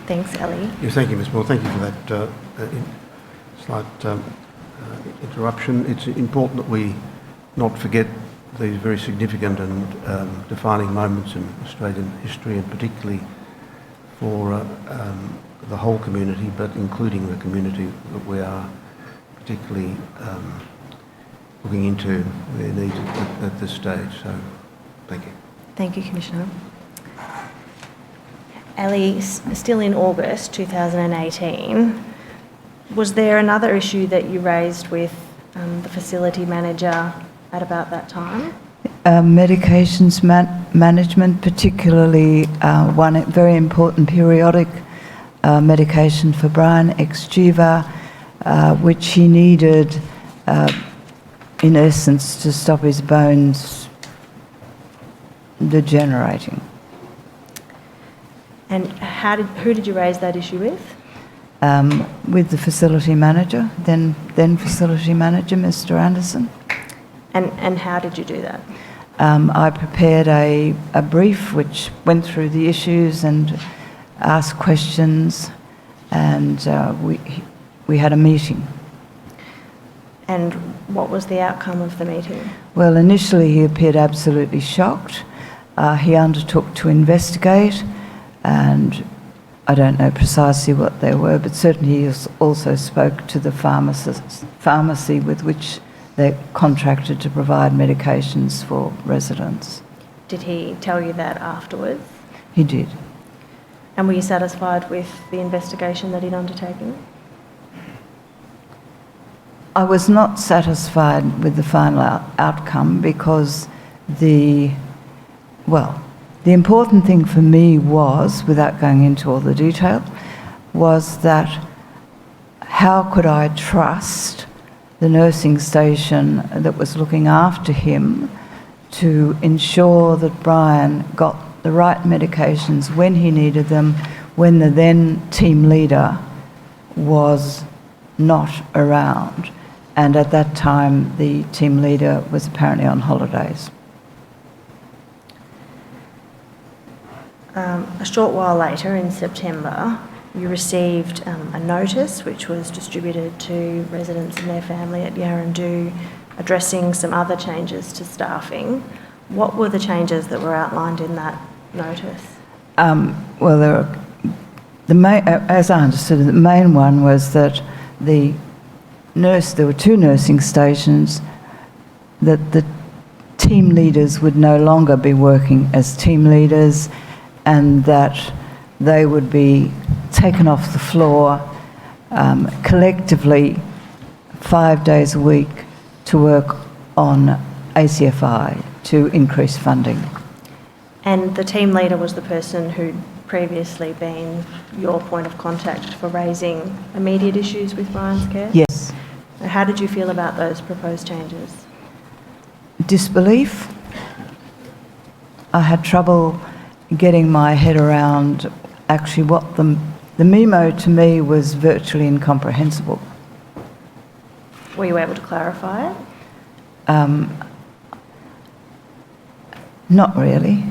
Thanks, Ellie. Yes, thank you, Ms. Moore. Thank you for that slight interruption. It's important that we not forget these very significant and defining moments in Australian history, and particularly for the whole community, but including the community that we are particularly looking into their needs at this stage. So, thank you. Thank you, Commissioner. Ellie, still in August 2018, was there another issue that you raised with the facility manager at about that time? Medications management, particularly one very important periodic medication for Brian, Exjuva, which he needed, in essence, to stop his bones degenerating. And who did you raise that issue with? With the facility manager, then facility manager, Mr. Anderson. And how did you do that? I prepared a brief which went through the issues and asked questions and we had a meeting. And what was the outcome of the meeting? Well, initially he appeared absolutely shocked. He undertook to investigate, and I don't know precisely what they were, but certainly he also spoke to the pharmacy with which they contracted to provide medications for residents. Did he tell you that afterwards? He did. And were you satisfied with the investigation that he'd undertaken? I was not satisfied with the final outcome because the important thing for me was, without going into all the detail, was that how could I trust the nursing station that was looking after him to ensure that Brian got the right medications when he needed them, when the then team leader was not around. And at that time, the team leader was apparently on holidays. A short while later, in September, you received a notice which was distributed to residents and their family at Yaraandoo addressing some other changes to staffing. What were the changes that were outlined in that notice? Well, as I understood it, the main one was that there were two nursing stations, that the team leaders would no longer be working as team leaders, and that they would be taken off the floor collectively 5 days a week to work on ACFI to increase funding. And the team leader was the person who'd previously been your point of contact for raising immediate issues with Brian's care? Yes. How did you feel about those proposed changes? Disbelief. I had trouble getting my head around actually what the memo to me was virtually incomprehensible. Were you able to clarify it? Not really.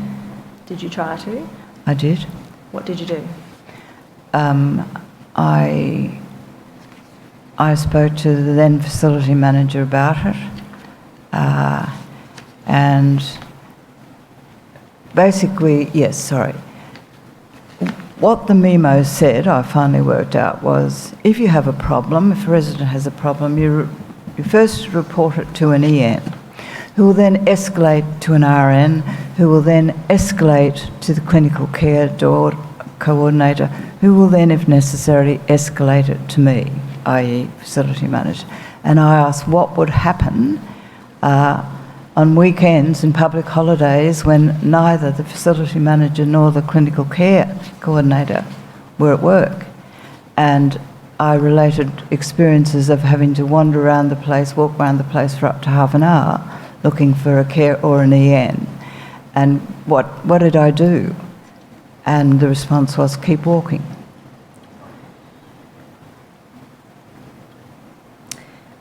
Did you try to? I did. What did you do? I spoke to the then facility manager about it, and basically, yes, sorry. What the memo said, I finally worked out, was if you have a problem, if a resident has a problem, you first report it to an EN, who will then escalate to an RN, who will then escalate to the clinical care coordinator, who will then, if necessary, escalate it to me, i.e. facility manager. And I asked what would happen on weekends and public holidays when neither the facility manager nor the clinical care coordinator were at work. And I related experiences of having to wander around the place, walk around the place for up to half an hour looking for a care or an EN. And what did I do? And the response was, keep walking.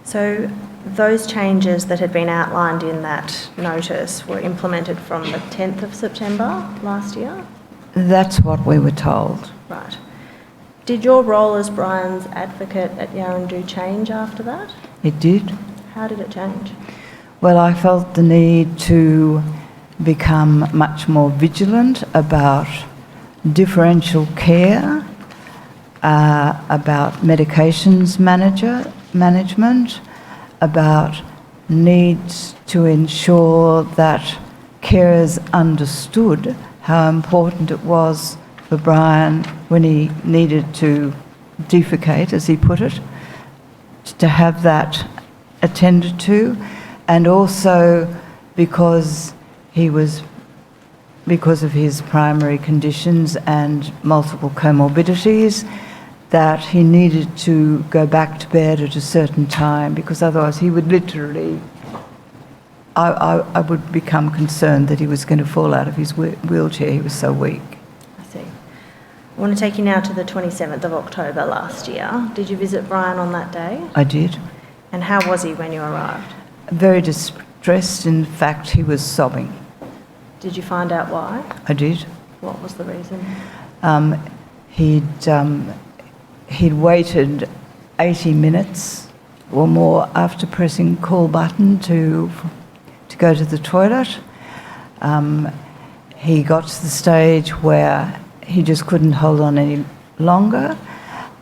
So those changes that had been outlined in that notice were implemented from the 10th of September last year? That's what we were told. Right. Did your role as Brian's advocate at Yaraandoo change after that? It did. How did it change? Well, I felt the need to become much more vigilant about differential care, about medications management, about needs to ensure that carers understood how important it was for Brian when he needed to defecate, as he put it, to have that attended to, and also because of his primary conditions and multiple comorbidities, that he needed to go back to bed at a certain time, because otherwise he would literally, I would become concerned that he was going to fall out of his wheelchair. He was so weak. I see. I want to take you now to the 27th of October last year. Did you visit Brian on that day? I did. And how was he when you arrived? Very distressed. In fact, he was sobbing. Did you find out he'd waited 80 minutes or more after pressing call button to go to the toilet. He got to the stage where he just couldn't hold on any longer.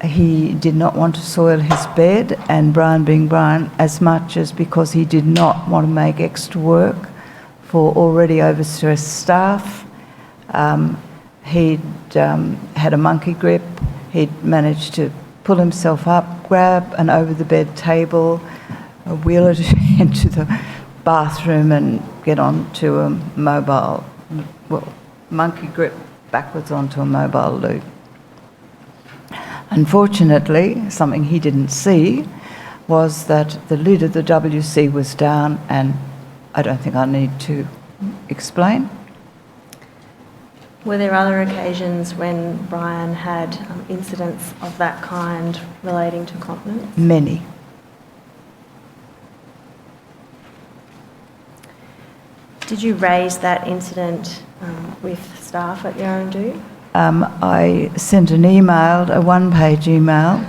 He did not want to soil his bed, and Brian being Brian, as much as because he did not want to make extra work for already overstressed staff. He'd had a monkey grip. He'd managed to pull himself up, grab an over-the-bed table, wheel it into the bathroom and get onto a mobile, monkey grip backwards onto a mobile loo. Unfortunately, something he didn't see was that the lid of the WC was down, and I don't think I need to explain. Were there other occasions when Brian had incidents of that kind relating to continence? Many. Did you raise that incident with staff at Yaraandoo? I sent an email, a one-page email,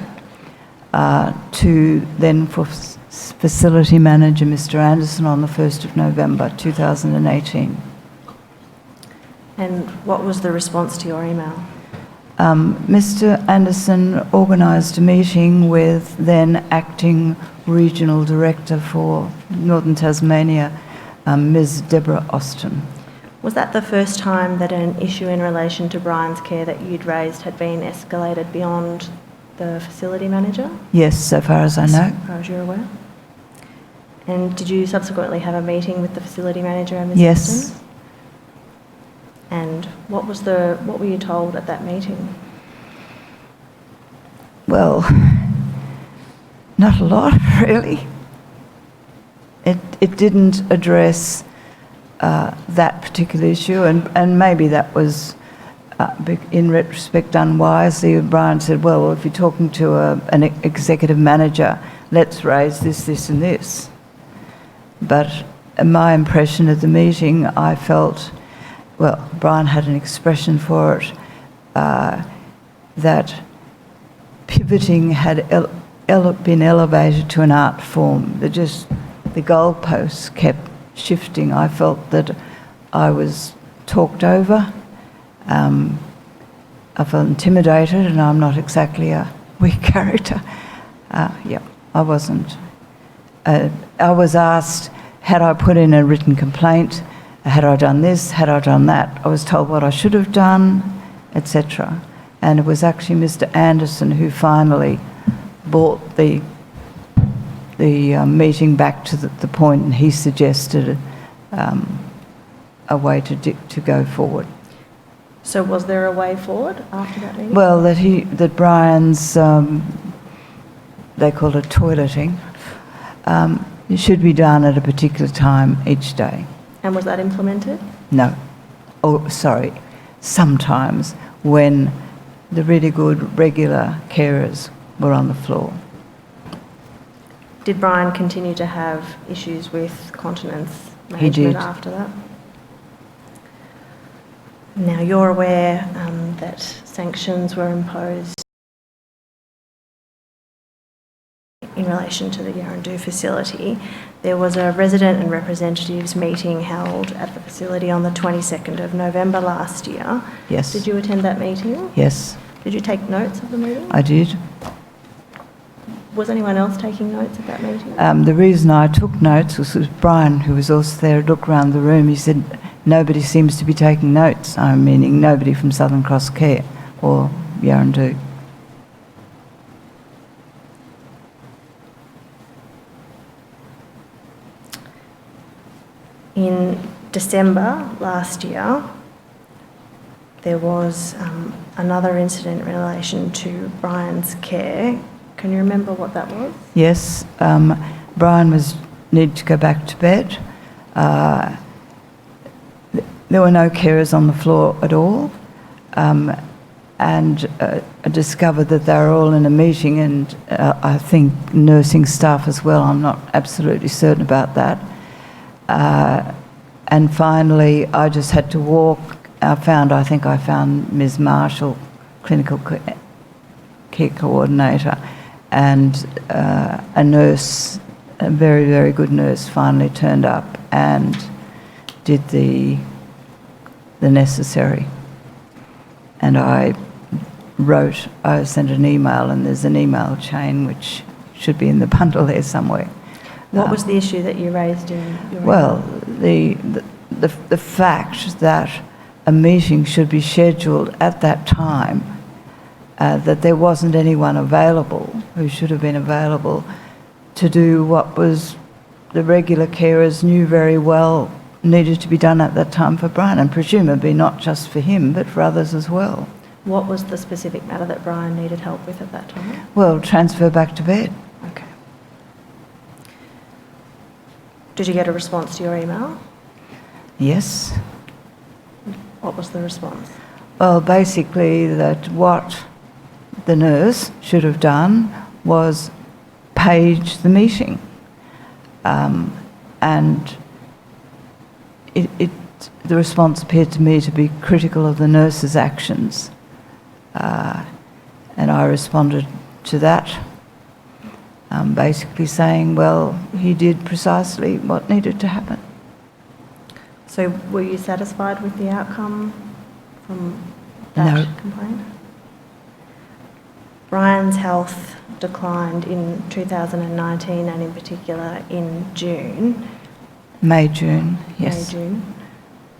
to then for facility manager Mr. Anderson on the 1st of November 2018. And what was the response to your email? Mr. Anderson organised a meeting with then acting regional director for Northern Tasmania, Ms. Deborah Austin. Was that the first time that an issue in relation to Brian's care that you'd raised had been escalated beyond the facility manager? Yes, so far as I know. As far as you're aware. And did you subsequently have a meeting with the facility manager and Ms. Yes. Austin? And what were you told at that meeting? Well, not a lot, really. It didn't address that particular issue, and maybe that was, in retrospect, unwisely. Brian said, well, if you're talking to an executive manager, let's raise this, this and this. But my impression at the meeting, I felt, well, Brian had an expression for it, that pivoting had been elevated to an art form. The goalposts kept shifting. I felt that I was talked over. I felt intimidated, and I'm not exactly a weak character. I wasn't. I was asked, had I put in a written complaint? Had I done this? Had I done that? I was told what I should have done, etc. And it was actually Mr. Anderson who finally brought the meeting back to the point, and he suggested a way to go forward. So was there a way forward after that meeting? Well, that Brian's, they call it toileting, it should be done at a particular time each day. And was that implemented? No. Oh, sorry. Sometimes when the really good regular carers were on the floor. Did Brian continue to have issues with continence He did. management after that? Now, you're aware that sanctions were imposed in relation to the Yaraandoo facility. There was a resident and representatives meeting held at the facility on the 22nd of November last year. Yes. Did you attend that meeting? Yes, Did you take notes of the meeting? I did. Was anyone else taking notes at that meeting? The reason I took notes was Brian, who was also there, looked around the room. He said, nobody seems to be taking notes. I'm meaning nobody from Southern Cross Care or Yaraandoo. In December last year, there was another incident in relation to Brian's care. Can you remember what that was? Yes, Brian needed to go back to bed. There were no carers on the floor at all, and I discovered that they were all in a meeting, and I think nursing staff as well. I'm not absolutely certain about that. And finally, I just had to walk. I think I found Ms. Marshall, clinical care coordinator, and a nurse, a very, very good nurse, finally turned up and did the necessary. And I sent an email, and there's an email chain which should be in the bundle there somewhere. What was the issue that you raised in your Well, the fact that a meeting should be scheduled at that time, that there wasn't anyone available who should have been available to do what was the regular carers knew very well needed to be done at that time for Brian, and presumably not just for him but for others as well. What was the specific matter that Brian needed help with at that time? Well, transfer back to bed. Okay. Did you get a response to your email? Yes. What was the response? Well, basically that what the nurse should have done was page the meeting. And the response appeared to me to be critical of the nurse's actions. And I responded to that, basically saying, well, he did precisely what needed to happen. So were you satisfied with the outcome from that No. complaint? Brian's health declined in 2019 and in particular in June. May, June, yes. May, June.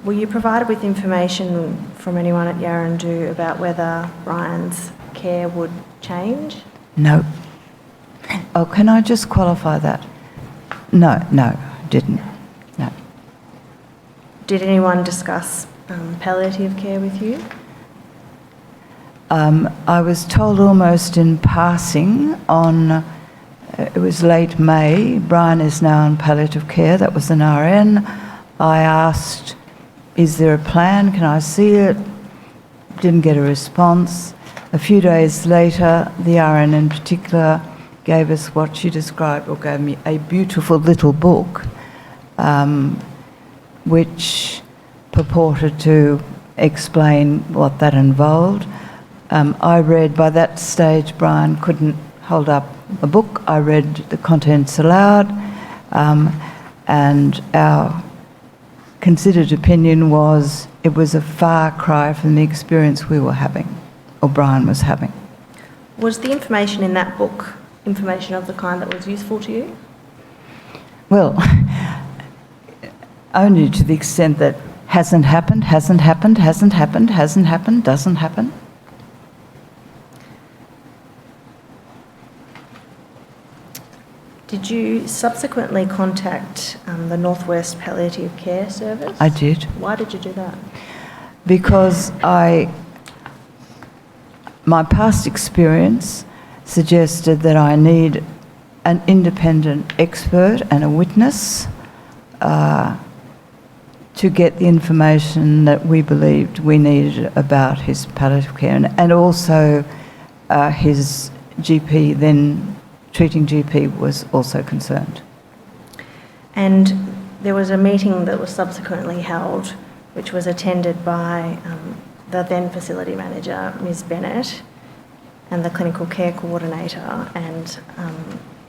Were you provided with information from anyone at Yaraandoo about whether Brian's care would change? No. Oh, can I just qualify that? No, didn't. No. Did anyone discuss palliative care with you? I was told almost in passing on, it was late May, Brian is now in palliative care, that was an RN. I asked, is there a plan, can I see it? Didn't get a response. A few days later, the RN in particular gave us what she described, or gave me a beautiful little book, which purported to explain what that involved. I read, by that stage, Brian couldn't hold up a book. I read the contents aloud, and our considered opinion was it was a far cry from the experience we were having, or Brian was having. Was the information in that book information of the kind that was useful to you? Well, only to the extent that hasn't happened, hasn't happened, hasn't happened, hasn't happened, doesn't happen. Did you subsequently contact the Northwest Palliative Care Service? I did. Why did you do that? Because my past experience suggested that I need an independent expert and a witness to get the information that we believed we needed about his palliative care, and also his GP, then treating GP, was also concerned. And there was a meeting that was subsequently held, which was attended by the then facility manager, Ms. Bennett, and the clinical care coordinator, and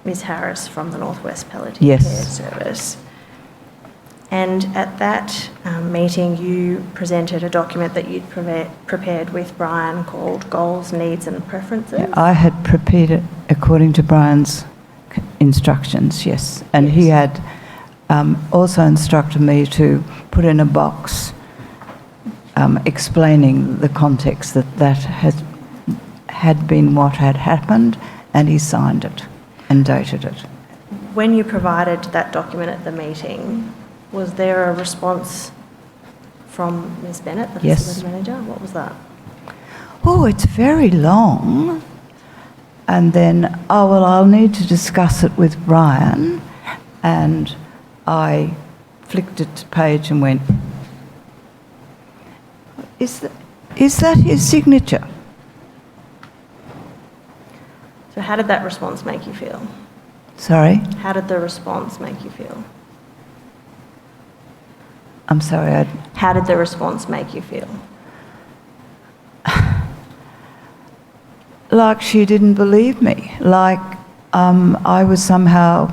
Ms. Harris from the Northwest Palliative Care Service. And at that meeting, you presented a document that you'd prepared with Brian called Goals, Needs and Preferences. I had prepared it according to Brian's instructions, yes. And Yes. he had also instructed me to put in a box explaining the context that had been what had happened, and he signed it and dated it. When you provided that document at the meeting, was there a response from Ms. Bennett, the Yes. facility manager? What was that? Oh, it's very long. And then, oh, well, I'll need to discuss it with Brian. And I flicked it to page and went, is that his signature? So how did that response make you feel? Sorry? How did the response make you feel? I'm sorry, How did the response make you feel? like she didn't believe me, like I was somehow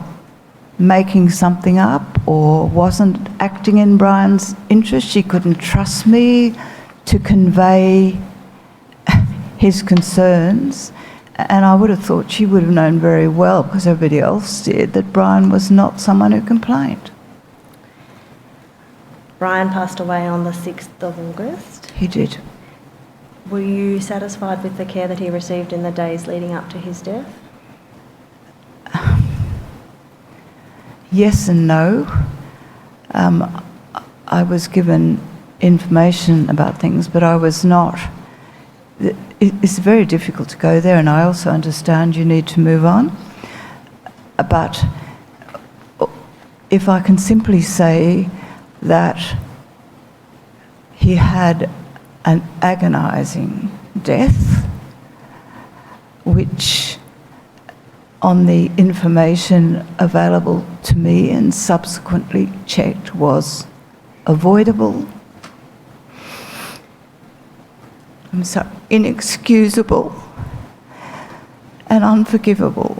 making something up or wasn't acting in Brian's interest. She couldn't trust me to convey his concerns. And I would have thought she would have known very well, because everybody else did, that Brian was not someone who complained. Brian passed away on the 6th of August. He did. Were you satisfied with the care that he received in the days leading up to his death? Yes and no. I was given information about things, but I was not. It's very difficult to go there, and I also understand you need to move on. But if I can simply say that he had an agonising death, which on the information available to me and subsequently checked was avoidable. I'm sorry, inexcusable and unforgivable.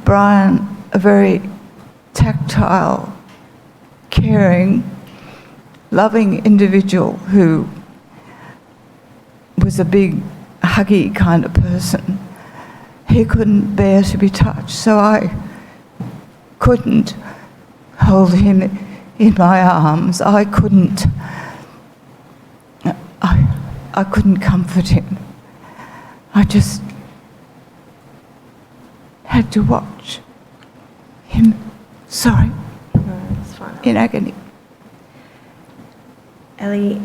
Brian, a very tactile, caring, loving individual who was a big, huggy kind of person. He couldn't bear to be touched, so I couldn't hold him in my arms. I couldn't comfort him. I just had to watch him, That's fine. in agony. Ellie,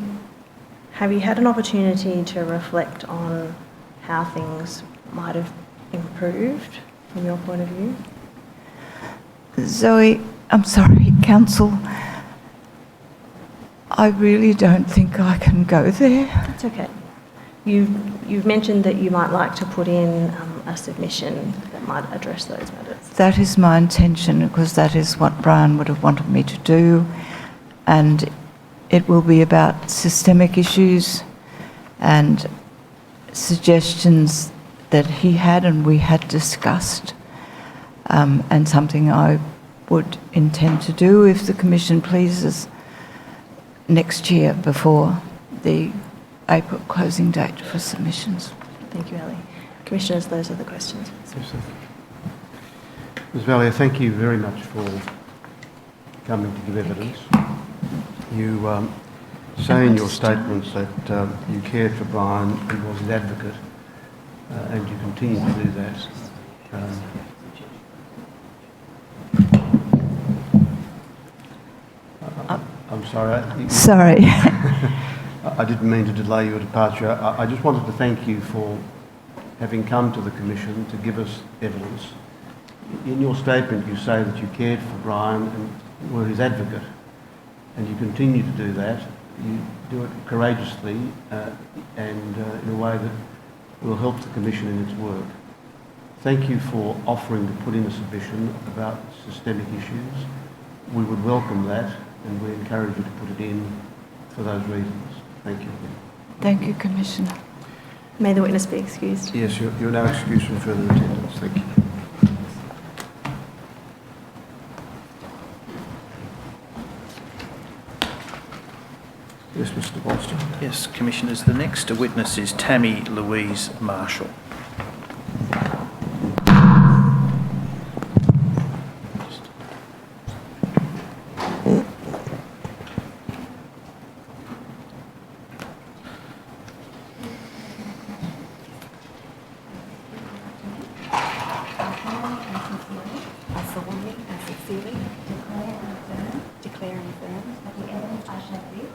have you had an opportunity to reflect on how things might have improved from your point of view? Zoe, I'm sorry, Council. I really don't think I can go there. That's okay. You've mentioned that you might like to put in a submission that might address those matters. That is my intention, because that is what Brian would have wanted me to do, and it will be about systemic issues and suggestions that he had and we had discussed, and something I would intend to do, if the Commission pleases, next year before the April closing date for submissions. Thank you, Ellie. Commissioners, those are the questions. Yes, sir. Ms. Valier, thank you very much for coming to give evidence. You say in your statements that you cared for Brian and was his advocate, and you continue to do that. I'm sorry. Sorry. I didn't mean to delay your departure. I just wanted to thank you for having come to the Commission to give us evidence. In your statement, you say that you cared for Brian and were his advocate, and you continue to do that. You do it courageously and in a way that will help the Commission in its work. Thank you for offering to put in a submission about systemic issues. We would welcome that, and we encourage you to put it in for those reasons. Thank you. Thank you, Commissioner. May the witness be excused. Yes, you're now excused from further attendance. Thank you. Yes, Mr. Bolster. Yes, Commissioners. The next witness is Tammy Louise Marshall.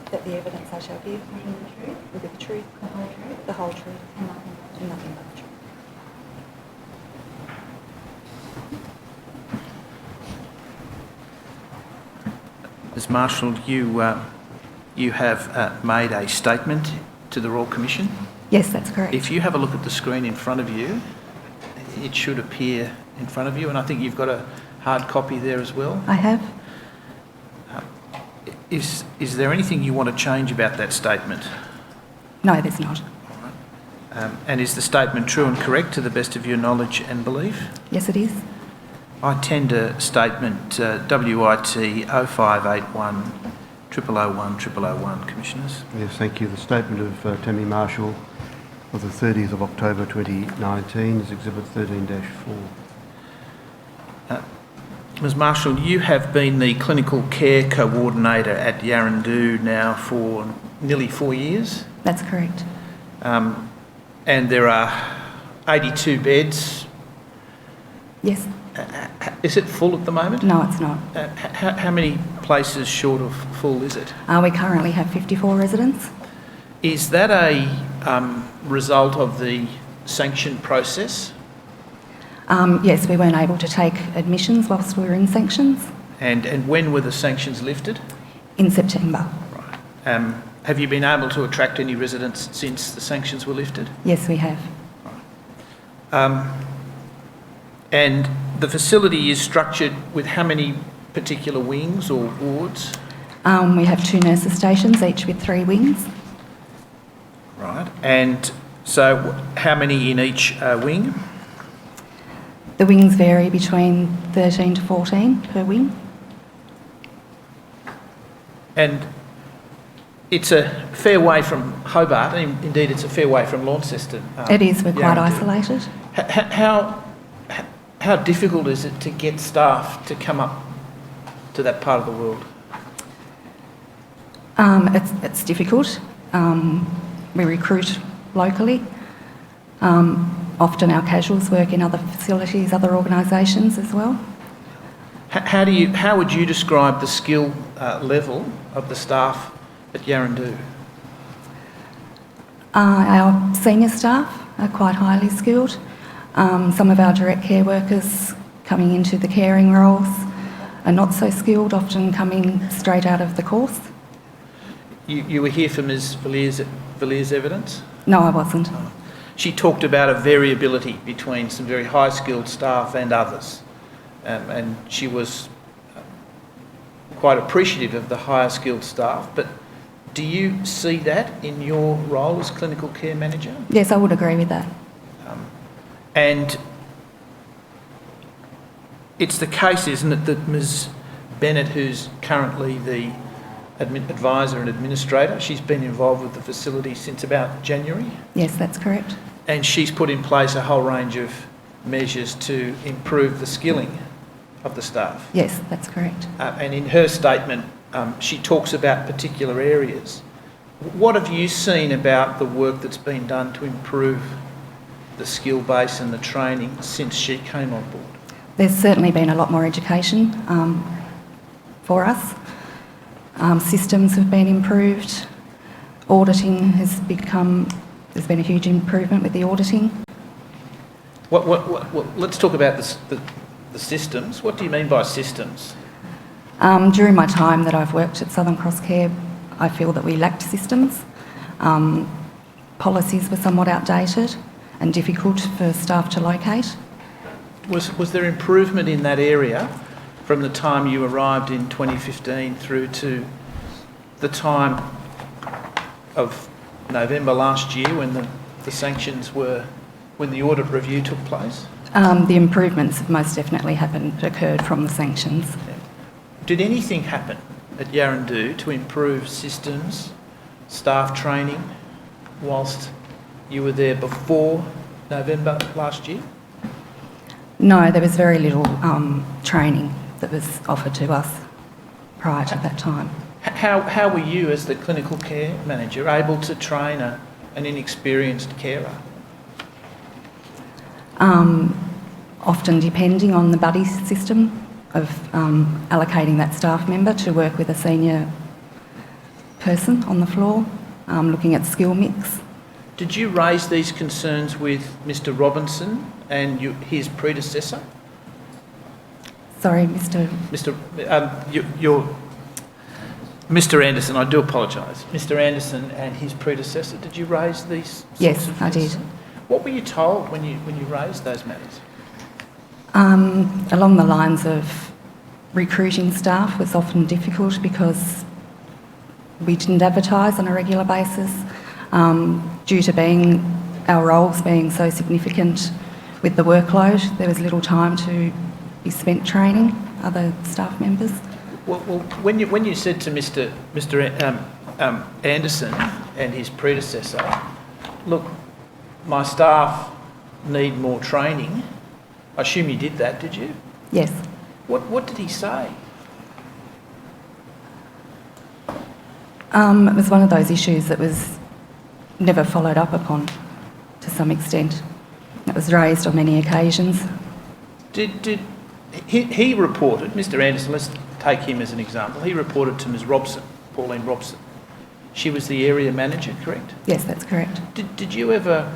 That the evidence I shall give will be the truth, the whole truth, and nothing but the truth. Ms Marshall, you have made a statement to the Royal Commission. Yes, that's correct. If you have a look at the screen in front of you, it should appear in front of you, and I think you've got a hard copy there as well. I have. Is there anything you want to change about that statement? No, there's not. And is the statement true and correct to the best of your knowledge and belief? Yes, it is. I tender statement WIT 0581 0001 Commissioners. Yes, thank you. The statement of Tammy Marshall of the 30th of October 2019 is Exhibit 13-4. Ms Marshall, you have been the clinical care coordinator at Yaraandoo now for nearly 4 years. That's correct. And there are 82 beds. Yes. Is it full at the moment? No, it's not. How many places short of full is it? We currently have 54 residents. Is that a result of the sanction process? Yes, we weren't able to take admissions whilst we were in sanctions. And when were the sanctions lifted? In September. Right. Have you been able to attract any residents since the sanctions were lifted? Yes, we have. And the facility is structured with how many particular wings or wards? We have 2 nurses stations, each with 3 wings. Right. And so how many in each wing? The wings vary between 13 to 14 per wing. And it's a fair way from Hobart, and indeed it's a fair way from Launceston. It is, we're quite Yaraandoo. isolated. How difficult is it to get staff to come up to that part of the world? It's difficult. We recruit locally. Often our casuals work in other facilities, other organisations as well. How would you describe the skill level of the staff at Yaraandoo? Our senior staff are quite highly skilled. Some of our direct care workers coming into the caring roles are not so skilled, often coming straight out of the course. You were here for Ms Villiers' evidence? No, I wasn't. She talked about a variability between some very high-skilled staff and others, and she was quite appreciative of the higher-skilled staff. But do you see that in your role as clinical care manager? Yes, I would agree with that. And it's the case, isn't it, that Ms Bennett, who's currently the advisor and administrator, she's been involved with the facility since about January? Yes, that's correct. And she's put in place a whole range of measures to improve the skilling of the staff. Yes, that's correct. And in her statement, she talks about particular areas. What have you seen about the work that's been done to improve the skill base and the training since she came on board? There's certainly been a lot more education for us. Systems have been improved. Auditing has become, there's been a huge improvement with the auditing. Let's talk about the systems. What do you mean by systems? During my time that I've worked at Southern Cross Care, I feel that we lacked systems. Policies were somewhat outdated and difficult for staff to locate. Was there improvement in that area from the time you arrived in 2015 through to the time of November last year when the sanctions were, when the audit review took place? The improvements have most definitely occurred from the sanctions. Did anything happen at Yaraandoo to improve systems, staff training, whilst you were there before November last year? No, there was very little training that was offered to us prior to that time. How were you, as the clinical care manager, able to train an inexperienced carer? Often depending on the buddy system of allocating that staff member to work with a senior person on the floor, looking at skill mix. Did you raise these concerns with Mr Robinson and his predecessor? Sorry, Mr Anderson, I do apologise. Mr Anderson and his predecessor, did you raise these Yes, sorts of I did. concerns? What were you told when you raised those matters? Along the lines of recruiting staff was often difficult because we didn't advertise on a regular basis due to being our roles being so significant with the workload, there was little time to be spent training other staff members. Well, when you said to Mr. Anderson and his predecessor, look, my staff need more training, I assume you did that, did you? Yes. What did he say? It was one of those issues that was never followed up upon to some extent. It was raised on many occasions. Did he reported, Mr. Anderson, let's take him as an example, he reported to Ms. Robson, Pauline Robson. She was the area manager, correct? Yes, that's correct. Did you ever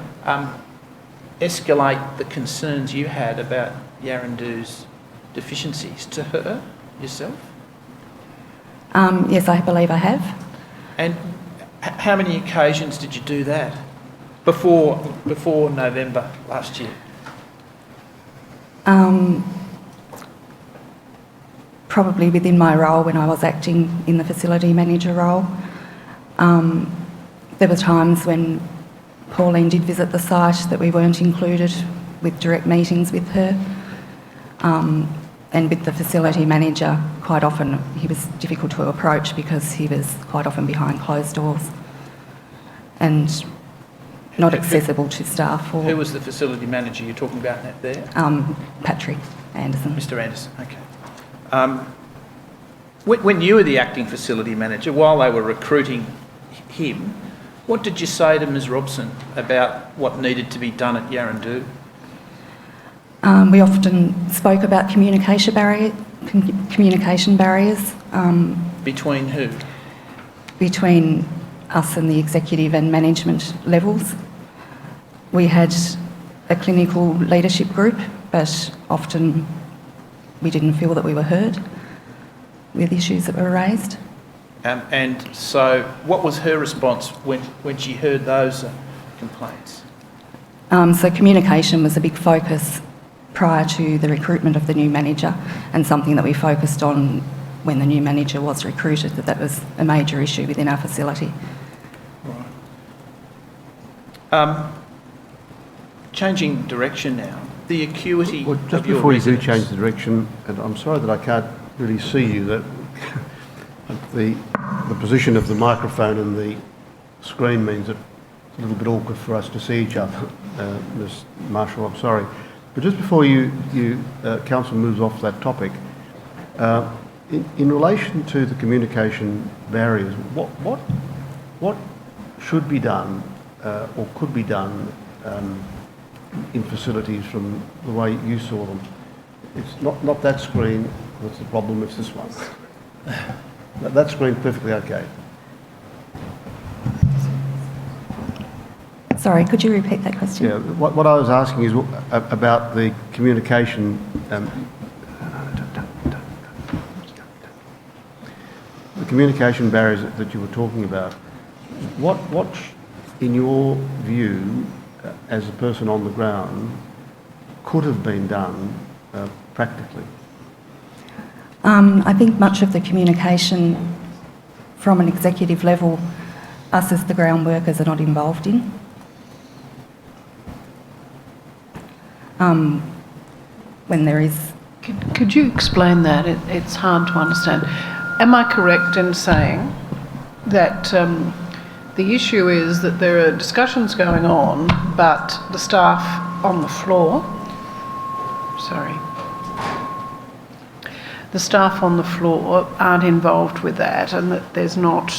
escalate the concerns you had about Yaraandoo's deficiencies to her yourself? Yes, I believe I have. And how many occasions did you do that before November last year? Probably within my role when I was acting in the facility manager role. There were times when Pauline did visit the site that we weren't included with direct meetings with her. And with the facility manager, quite often he was difficult to approach because he was quite often behind closed doors and not accessible to staff. Who was the facility manager you're talking about there? Patrick Anderson. Mr. Anderson, okay. When you were the acting facility manager, while they were recruiting him, what did you say to Ms. Robson about what needed to be done at Yaraandoo? We often spoke about communication barriers. Between who? Between us and the executive and management levels. We had a clinical leadership group, but often we didn't feel that we were heard with issues that were raised. And so what was her response when she heard those complaints? So communication was a big focus prior to the recruitment of the new manager, and something that we focused on when the new manager was recruited, that was a major issue within our facility. Right. Changing direction now, the acuity Well, just of your before you do residents. change the direction, and I'm sorry that I can't really see you, that the position of the microphone and the screen means that it's a little bit awkward for us to see each other. Ms. Marshall, I'm sorry. But just before Council moves off that topic, in relation to the communication barriers, what should be done or could be done in facilities from the way you saw them? It's not that screen that's the problem, it's this one. That screen's perfectly okay. Sorry, could you repeat that question? Yeah, what I was asking is about the communication. The communication barriers that you were talking about. What in your view, as a person on the ground, could have been done practically? I think much of the communication from an executive level, us as the ground workers are not involved in. When there is... Could you explain that? It's hard to understand. Am I correct in saying that the issue is that there are discussions going on, but the staff on the floor... Sorry. The staff on the floor aren't involved with that, and that there's not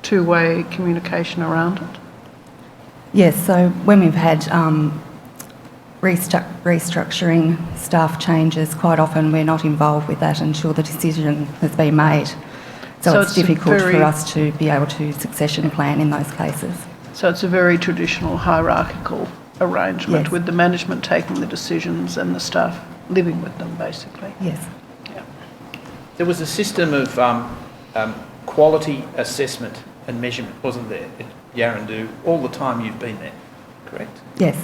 two-way communication around it? Yes, so when we've had restructuring, staff changes, quite often we're not involved with that until the decision has been made. So it's difficult for us to be able to succession plan in those cases. So it's a very traditional hierarchical arrangement, yes, with the management taking the decisions and the staff living with them, basically. Yes. There was a system of quality assessment and measurement, wasn't there, at Yaraandoo, all the time you've been there, correct? Yes.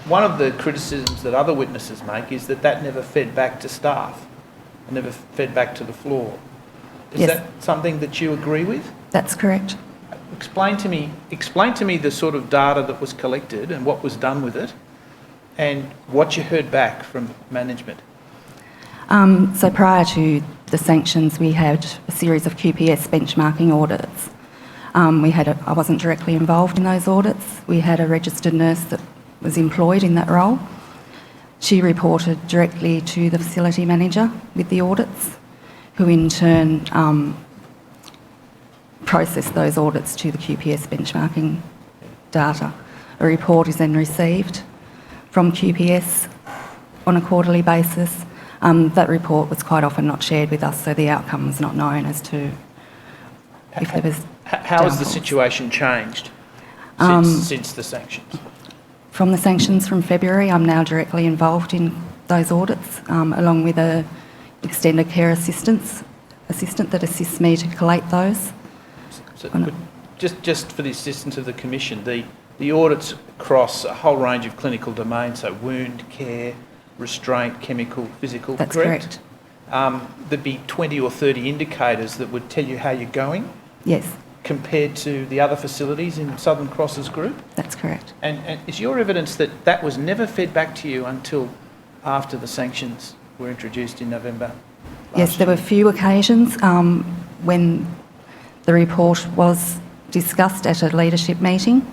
One of the criticisms that other witnesses make is that never fed back to staff, never fed back to the floor. Is Yes. that something that you agree with? That's correct. explain to me the sort of data that was collected and what was done with it, and what you heard back from management. So prior to the sanctions, we had a series of QPS benchmarking audits. I wasn't directly involved in those audits. We had a registered nurse that was employed in that role. She reported directly to the facility manager with the audits, who in turn processed those audits to the QPS benchmarking data. A report is then received from QPS on a quarterly basis. That report was quite often not shared with us, so the outcome was not known as to if there was. How has the downfalls. situation changed since the sanctions? From the sanctions from February, I'm now directly involved in those audits, along with a extended care assistant that assists me to collate those. So, just for the assistance of the Commission, the audits cross a whole range of clinical domains, so wound care, restraint, chemical, physical, That's correct? There'd be 20 or 30 indicators that would tell you how you're going? Yes, Compared to the other facilities in Southern Cross's group? that's correct. And is your evidence that that was never fed back to you until after the sanctions were introduced in November? Yes, there were few occasions when the report was discussed at a leadership meeting,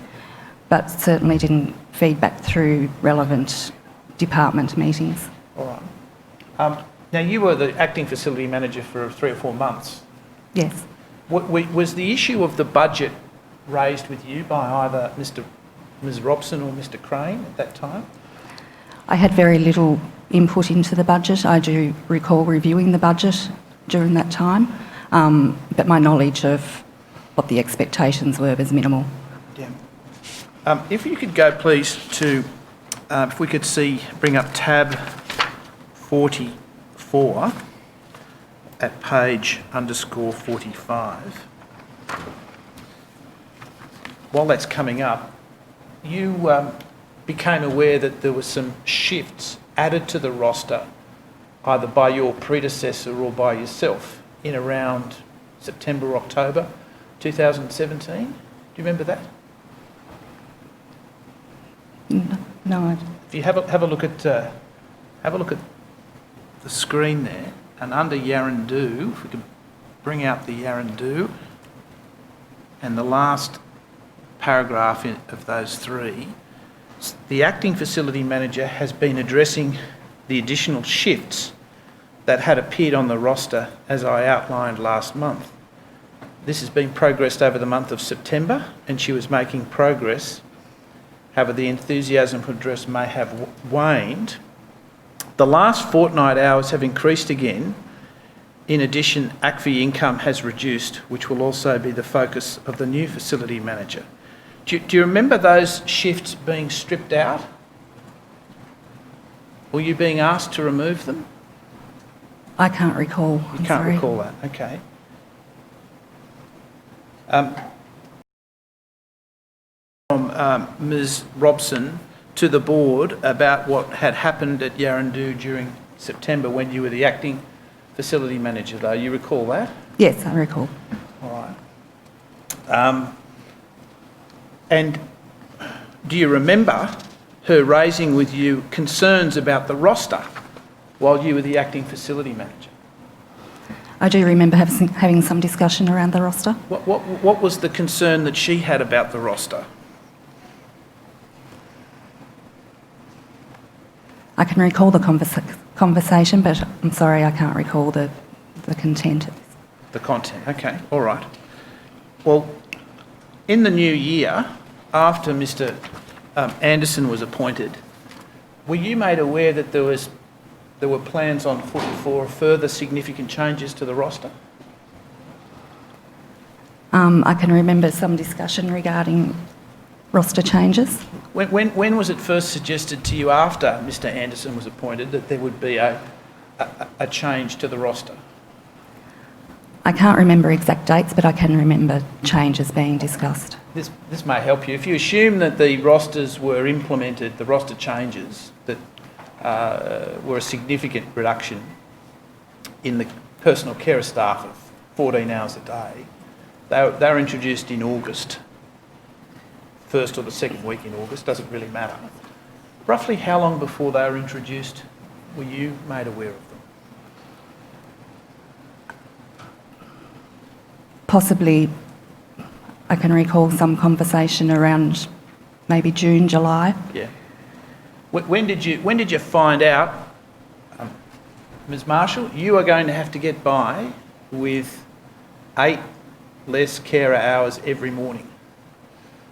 but certainly didn't feed back through relevant department meetings. All right. Now, you were the acting facility manager for 3 or 4 months. Yes. Was the issue of the budget raised with you by either Ms Robson or Mr Crane at that time? I had very little input into the budget. I do recall reviewing the budget during that time, but my knowledge of what the expectations were was minimal. Yeah. If you could go, please, to, if we could bring up tab 44 at page _45. While that's coming up, you became aware that there were some shifts added to the roster, either by your predecessor or by yourself, in around September or October 2017. Do you remember that? No. If you have a look at the screen there, and under Yaraandoo, if we could bring out the Yaraandoo, and the last paragraph of those 3, the acting facility manager has been addressing the additional shifts that had appeared on the roster as I outlined last month. This has been progressed over the month of September, and she was making progress. However, the enthusiasm for address may have waned. The last fortnight hours have increased again. In addition, ACFI income has reduced, which will also be the focus of the new facility manager. Do you remember those shifts being stripped out? Were you being asked to remove them? I can't recall. You can't recall that, okay. From Ms Robson to the board about what had happened at Yaraandoo during September when you were the acting facility manager, though. You recall that? Yes, I recall. All right. And do you remember her raising with you concerns about the roster while you were the acting facility manager? I do remember having some discussion around the roster. What was the concern that she had about the roster? I can recall the conversation, but I'm sorry, I can't recall the content. The content, okay, all right. Well, in the new year, after Mr Anderson was appointed, were you made aware that there were plans on foot for further significant changes to the roster? I can remember some discussion regarding roster changes. When was it first suggested to you after Mr Anderson was appointed that there would be a change to the roster? I can't remember exact dates, but I can remember changes being discussed. This may help you. If you assume that the rosters were implemented, the roster changes that were a significant reduction in the personal care staff of 14 hours a day, They were introduced in August, first or the second week in August, doesn't really matter. Roughly how long before they were introduced were you made aware of them? Possibly, I can recall some conversation around maybe June, July. Yeah. When did you find out, Ms. Marshall, you are going to have to get by with 8 less carer hours every morning,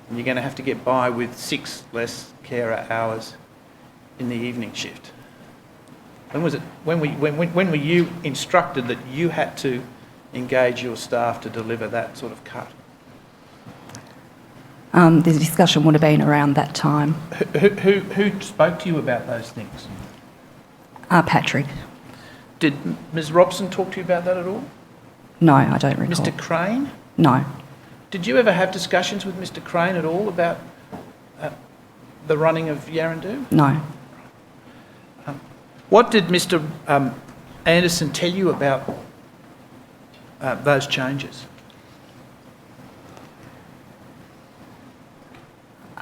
and you're going to have to get by with 6 less carer hours in the evening shift? When was it? When were you instructed that you had to engage your staff to deliver that sort of cut? The discussion would have been around that time. Who spoke to you about those things? Patrick. Did Ms. Robson talk to you about that at all? No, I don't recall. Mr. Crane? No. Did you ever have discussions with Mr. Crane at all about the running of Yaraandoo? No. What did Mr. Anderson tell you about those changes?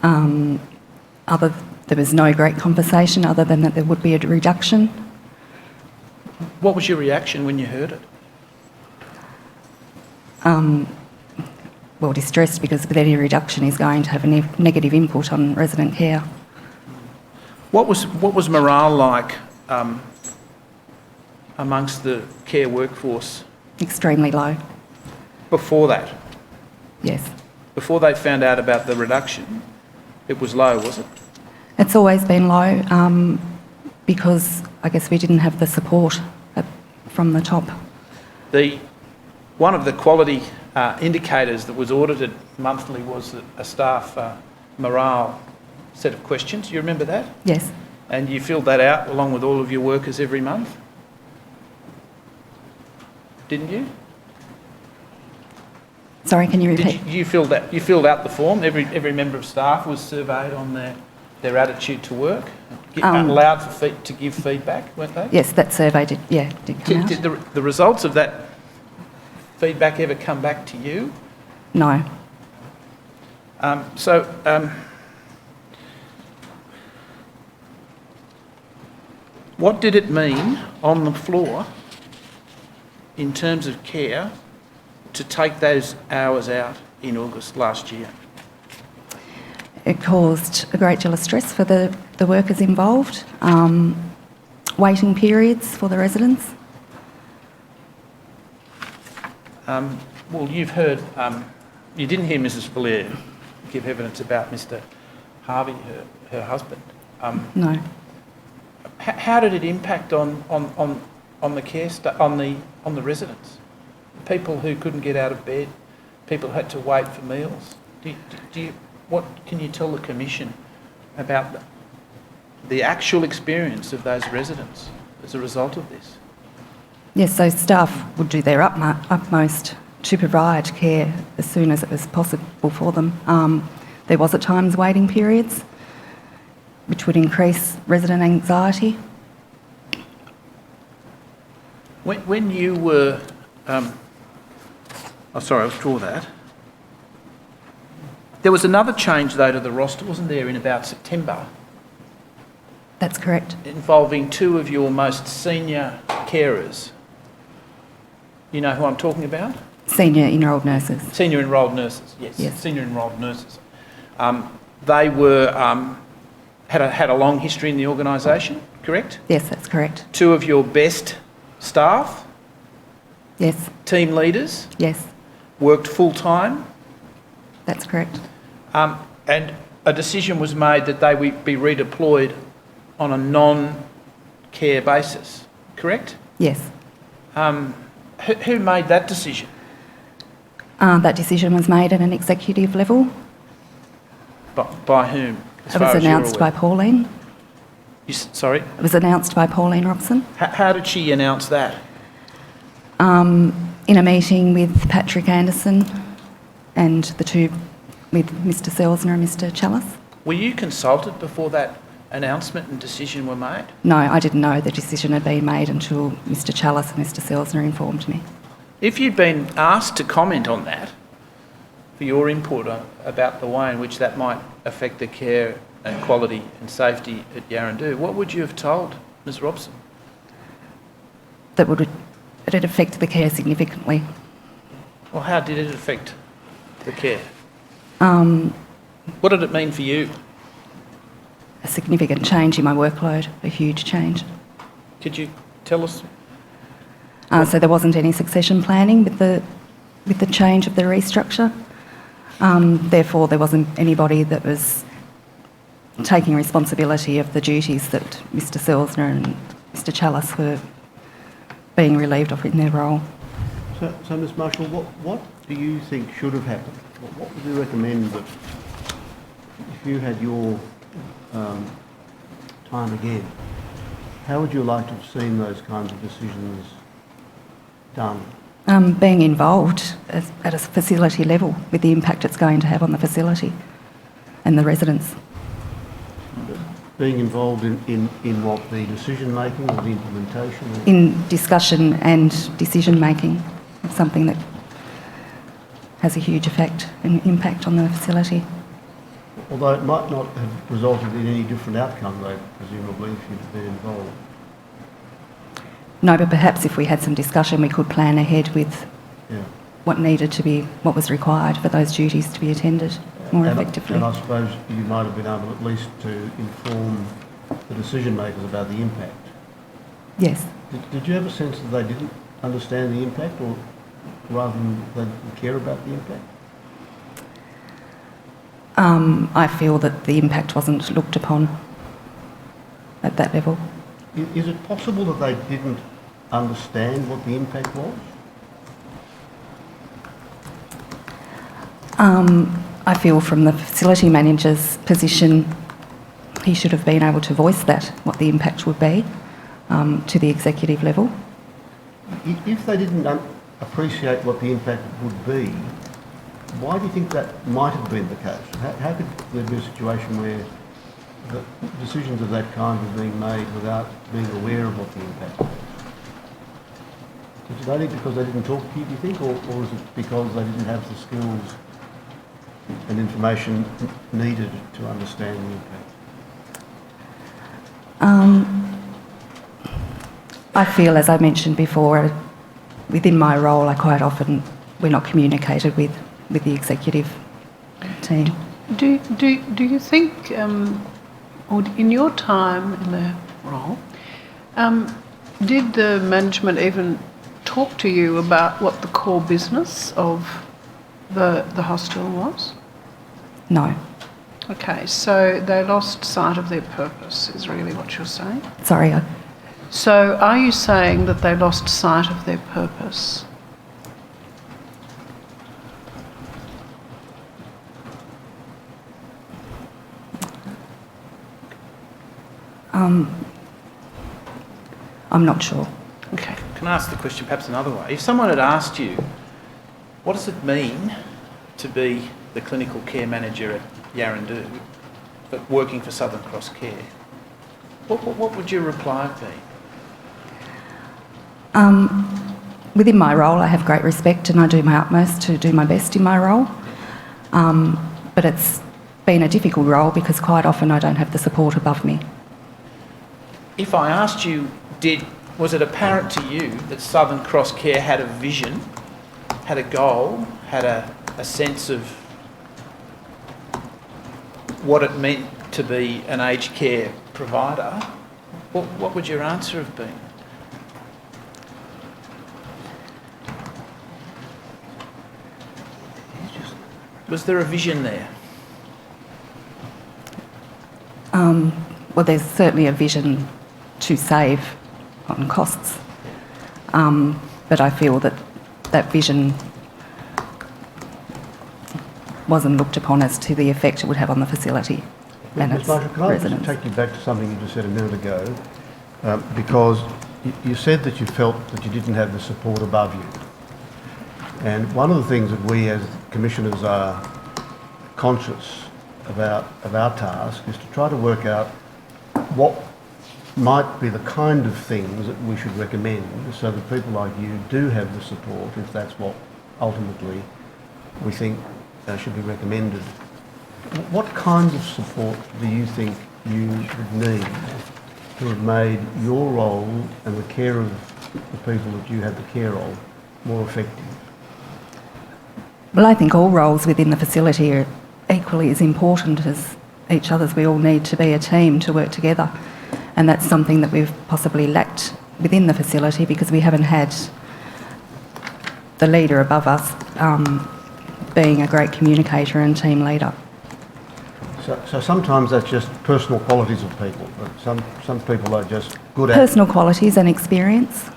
There was no great conversation other than that there would be a reduction. What was your reaction when you heard it? Well, distressed, because with any reduction is going to have a negative input on resident care. What was morale like amongst the care workforce Extremely low. before that? Yes. Before they found out about the reduction, it was low, was it? It's always been low because I guess we didn't have the support from the top. One of the quality indicators that was audited monthly was a staff morale set of questions. You remember that? Yes. And you filled that out along with all of your workers every month? Didn't you? Sorry, can you repeat? You filled out the form. Every member of staff was surveyed on their attitude to work, allowed to give feedback, weren't they? Yes, that survey did come out. Did the results of that feedback ever come back to you? No. What did it mean on the floor in terms of care to take those hours out in August last year? It caused a great deal of stress for the workers involved, waiting periods for the residents. Well, you've heard, you didn't hear Mrs. Fallier give evidence about Mr. Harvey, her husband. No. How did it impact on the care on the residents? People who couldn't get out of bed, people who had to wait for meals. What can you tell the Commission about the actual experience of those residents as a result of this? Yes, so staff would do their utmost to provide care as soon as it was possible for them. There was at times waiting periods, which would increase resident anxiety. When you were... I'll withdraw that. There was another change, though, to the roster, wasn't there, in about September? That's correct. Involving 2 of your most senior carers. You know who I'm talking about? Senior enrolled nurses. Senior enrolled nurses, yes. Senior enrolled nurses. They were had a long history in the organisation, correct? Yes, that's correct. 2 of your best staff? Yes. Team leaders? Yes. Worked full-time? That's correct. And a decision was made that they would be redeployed on a non-care basis, correct? Yes. Who made that decision? That decision was made at an executive level. By whom? It was announced by Pauline. Sorry? It was announced by Pauline Robson. How did she announce that? In a meeting with Patrick Anderson and the 2 with Mr. Selzner and Mr. Chalice. Were you consulted before that announcement and decision were made? No, I didn't know the decision had been made until Mr. Chalice and Mr. Selzner informed me. If you'd been asked to comment on that, for your input about the way in which that might affect the care and quality and safety at Yaraandoo. What would you have told Ms Robson? That it affected the care significantly. Well, how did it affect the care? Um, What did it mean for you? a significant change in my workload, a huge change. Could you tell us? So there wasn't any succession planning with the change of the restructure. Therefore, there wasn't anybody that was taking responsibility of the duties that Mr Selzner and Mr Chalice were being relieved of in their role. So Ms Marshall, what do you think should have happened? What would you recommend that if you had your time again, how would you like to have seen those kinds of decisions done? Being involved at a facility level with the impact it's going to have on the facility and the residents. Being involved in what, the decision making or the implementation? Or? In discussion and decision making, it's something that has a huge effect and impact on the facility. Although it might not have resulted in any different outcome, though, presumably, if you'd been involved. No, but perhaps if we had some discussion, we could plan ahead with what was required for those duties to be attended more effectively. And I suppose you might have been able at least to inform the decision makers about the impact. Yes. Did you have a sense that they didn't understand the impact, or rather than they didn't care about the impact? I feel that the impact wasn't looked upon at that level. Is it possible that they didn't understand what the impact was? I feel from the facility manager's position, he should have been able to voice that, what the impact would be, to the executive level. If they didn't appreciate what the impact would be, why do you think that might have been the case? How could there be a situation where the decisions of that kind were being made without being aware of what the impact was? Is it only because they didn't talk to you, do you think, or is it because they didn't have the skills and information needed to understand the impact? I feel, as I mentioned before, within my role, we're not communicated with the executive team. Do you think, or in your time in the role, did the management even talk to you about what the core business of the hostel was? No. Okay, so they lost sight of their purpose, is really what you're saying? Sorry. So are you saying that they lost sight of their purpose? I'm not sure. Okay. Can I ask the question perhaps another way? If someone had asked you, what does it mean to be the clinical care manager at Yaraandoo, but working for Southern Cross Care, what would your reply be? Within my role, I have great respect and I do my utmost to do my best in my role. But it's been a difficult role because quite often I don't have the support above me. If I asked you, was it apparent to you that Southern Cross Care had a vision, had a goal, had a sense of what it meant to be an aged care provider, what would your answer have been? Was there a vision there? Well, there's certainly a vision to save on costs, but I feel that that vision wasn't looked upon as to the effect it would have on the facility and its Marshall, can I residents. just take you back to something you just said a minute ago? Because you said that you felt that you didn't have the support above you. And one of the things that we as commissioners are conscious of our task is to try to work out what might be the kind of things that we should recommend so that people like you do have the support if that's what ultimately we think should be recommended. What kind of support do you think you would need to have made your role and the care of the people that you have the care of more effective? Well, I think all roles within the facility are equally as important as each other's. We all need to be a team to work together, and that's something that we've possibly lacked within the facility because we haven't had the leader above us being a great communicator and team leader. So sometimes that's just personal qualities of people, but some people are just good at... Personal qualities and experience.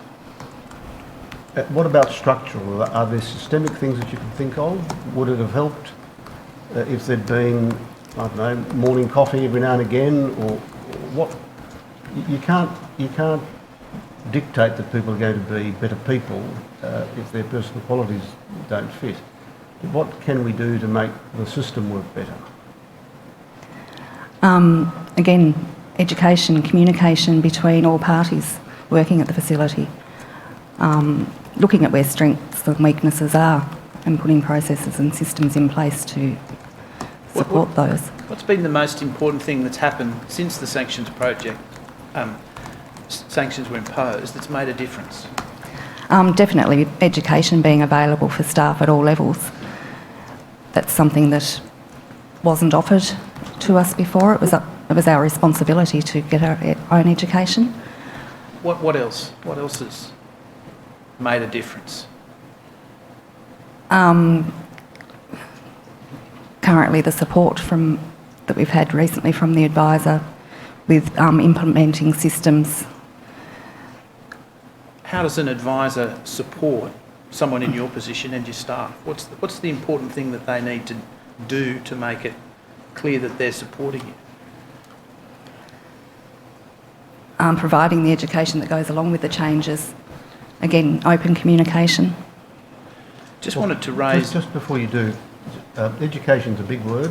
What about structural? Are there systemic things that you can think of? Would it have helped if there'd been, I don't know, morning coffee every now and again, or what? You can't dictate that people are going to be better people if their personal qualities don't fit. What can we do to make the system work better? Again, education, communication between all parties working at the facility. Looking at where strengths and weaknesses are and putting processes and systems in place to support those. What's been the most important thing that's happened since the sanctions project, sanctions were imposed, that's made a difference? Definitely education being available for staff at all levels. That's something that wasn't offered to us before. It was our responsibility to get our own education. What else? What else has made a difference? Currently, the support that we've had recently from the advisor with implementing systems. How does an advisor support someone in your position and your staff? What's the important thing that they need to do to make it clear that they're supporting you? Providing the education that goes along with the changes. Again, open communication. Just wanted to raise... Just before you do, education's a big word.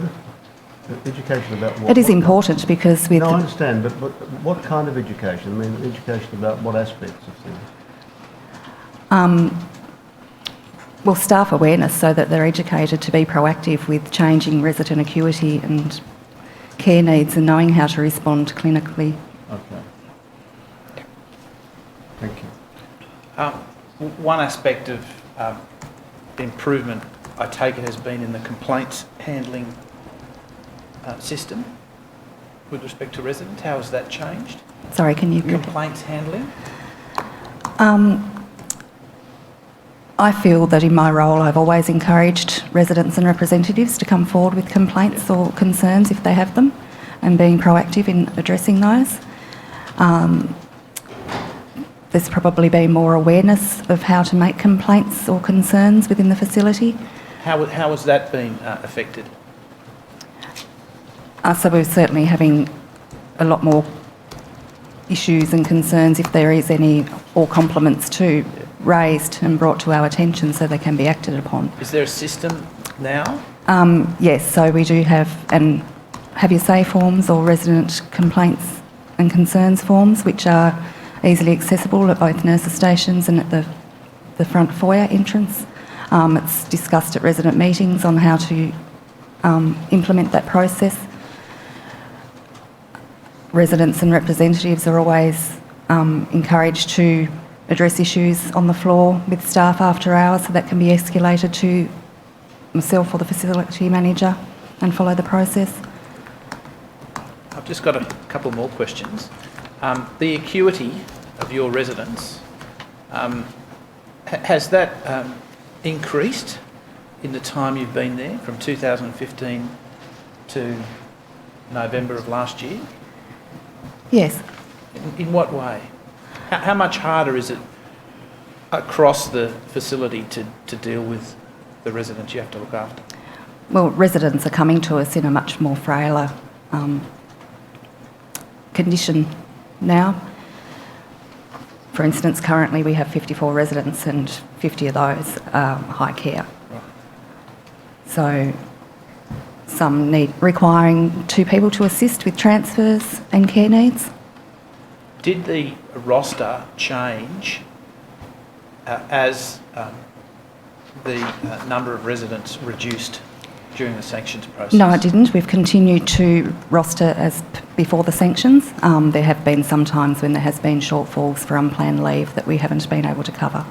Education about what? It is important because with... No, I understand, but what kind of education? I mean, education about what aspects of things? Well, staff awareness so that they're educated to be proactive with changing resident acuity and care needs and knowing how to respond clinically. Okay. Thank you. One aspect of improvement, I take it, has been in the complaints handling system with respect to residents. How has that changed? Sorry, can you... Complaints handling? I feel that in my role I've always encouraged residents and representatives to come forward with complaints or concerns if they have them and being proactive in addressing those. There's probably been more awareness of how to make complaints or concerns within the facility. How has that been affected? So we're certainly having a lot more issues and concerns, if there is any, or compliments too, raised and brought to our attention so they can be acted upon. Is there a system now? Yes, so we do have have your say forms or resident complaints and concerns forms, which are easily accessible at both nurses' stations and at the front foyer entrance. It's discussed at resident meetings on how to implement that process. Residents and representatives are always encouraged to address issues on the floor with staff after hours, so that can be escalated to myself or the facility manager and follow the process. I've just got a couple more questions. The acuity of your residents, has that increased in the time you've been there, from 2015 to November of last year? Yes. In what way? How much harder is it across the facility to deal with the residents you have to look after? Well, residents are coming to us in a much more frailer condition now. For instance, currently we have 54 residents and 50 of those are high care. Right. So some requiring 2 people to assist with transfers and care needs. Did the roster change as the number of residents reduced? during the sanctions process? No, it didn't. We've continued to roster as before the sanctions. There have been some times when there has been shortfalls for unplanned leave that we haven't been able to cover.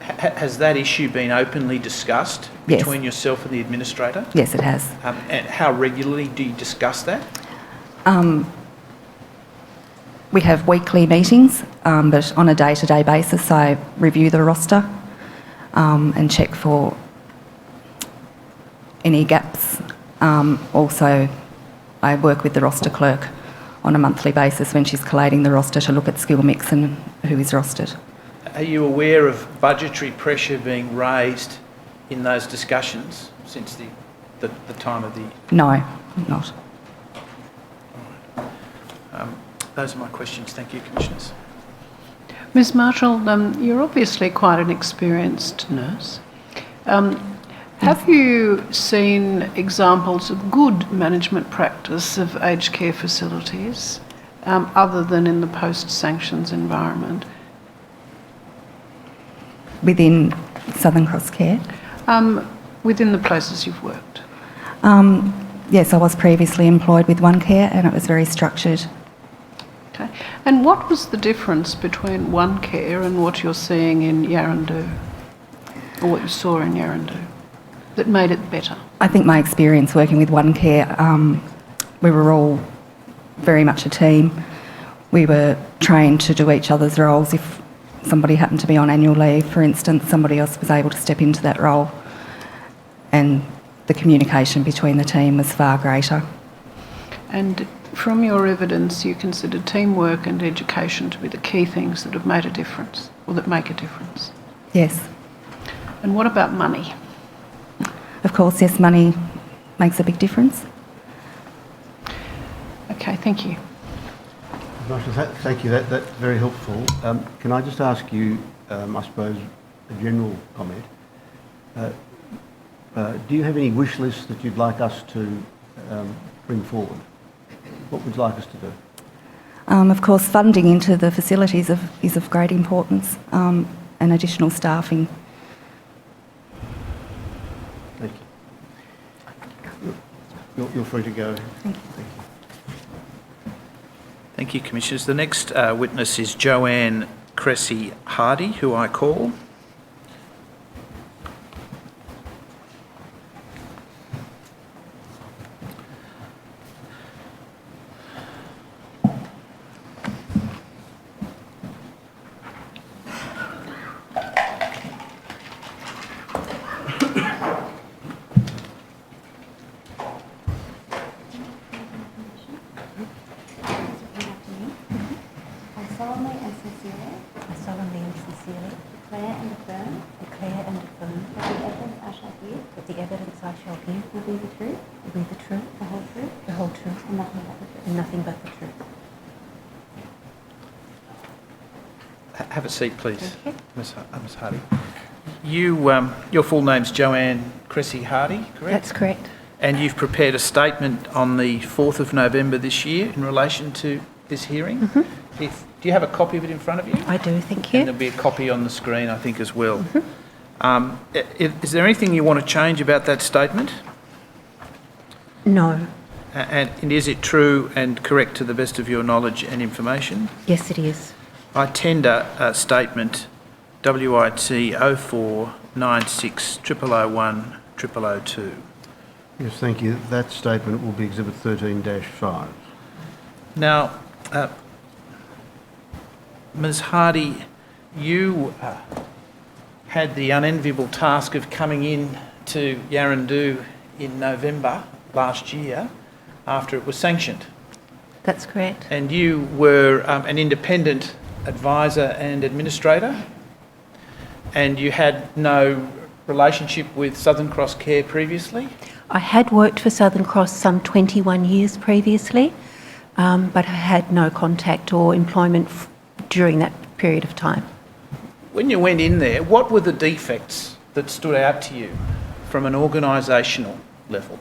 Has that issue been openly discussed Yes. between yourself and the administrator? Yes, it has. And how regularly do you discuss that? We have weekly meetings, but on a day-to-day basis I review the roster and check for any gaps. Also, I work with the roster clerk on a monthly basis when she's collating the roster to look at skill mix and who is rostered. Are you aware of budgetary pressure being raised in those discussions since the time of the... No, not. Those are my questions. Thank you, Commissioners. Ms Marshall, you're obviously quite an experienced nurse. Have you seen examples of good management practice of aged care facilities other than in the post-sanctions environment? Within Southern Cross Care? Within the places you've worked? Yes, I was previously employed with One Care and it was very structured. Okay. And what was the difference between One Care and what you're seeing in Yaraandoo, or what you saw in Yaraandoo, that made it better? I think my experience working with One Care, we were all very much a team. We were trained to do each other's roles. If somebody happened to be on annual leave, for instance, somebody else was able to step into that role, and the communication between the team was far greater. And from your evidence, you consider teamwork and education to be the key things that have made a difference, or that make a difference? Yes. And what about money? Of course, yes, money makes a big difference. Okay, thank you. Marshall, thank you. That's very helpful. Can I just ask you, I suppose, a general comment? Do you have any wish lists that you'd like us to bring forward? What would you like us to do? Of course, funding into the facilities is of great importance, and additional staffing. Thank you. You're free to go. Thank you. Thank you, Commissioners. The next witness is Joanne Cressy Hardy, who I call. Have a seat, please, Ms. Hardy. Your full name's Joanne Cressy Hardy, correct? That's correct. And you've prepared a statement on the 4th of November this year in relation to this hearing. Mm-hmm. Do you have a copy of it in front of you? I do, thank you. And there'll be a copy on the screen, I think, as well. Mm-hmm. Is there anything you want to change about that statement? No. And is it true and correct to the best of your knowledge and information? Yes, it is. I tender a statement WIT 0496 0001 0002. Yes, thank you. That statement will be Exhibit 13-5. Now, Ms Hardy, you had the unenviable task of coming in to Yaraandoo in November last year after it was sanctioned. That's correct. And you were an independent advisor and administrator, and you had no relationship with Southern Cross Care previously? I had worked for Southern Cross some 21 years previously, but I had no contact or employment during that period of time. When you went in there, what were the defects that stood out to you from an organisational level?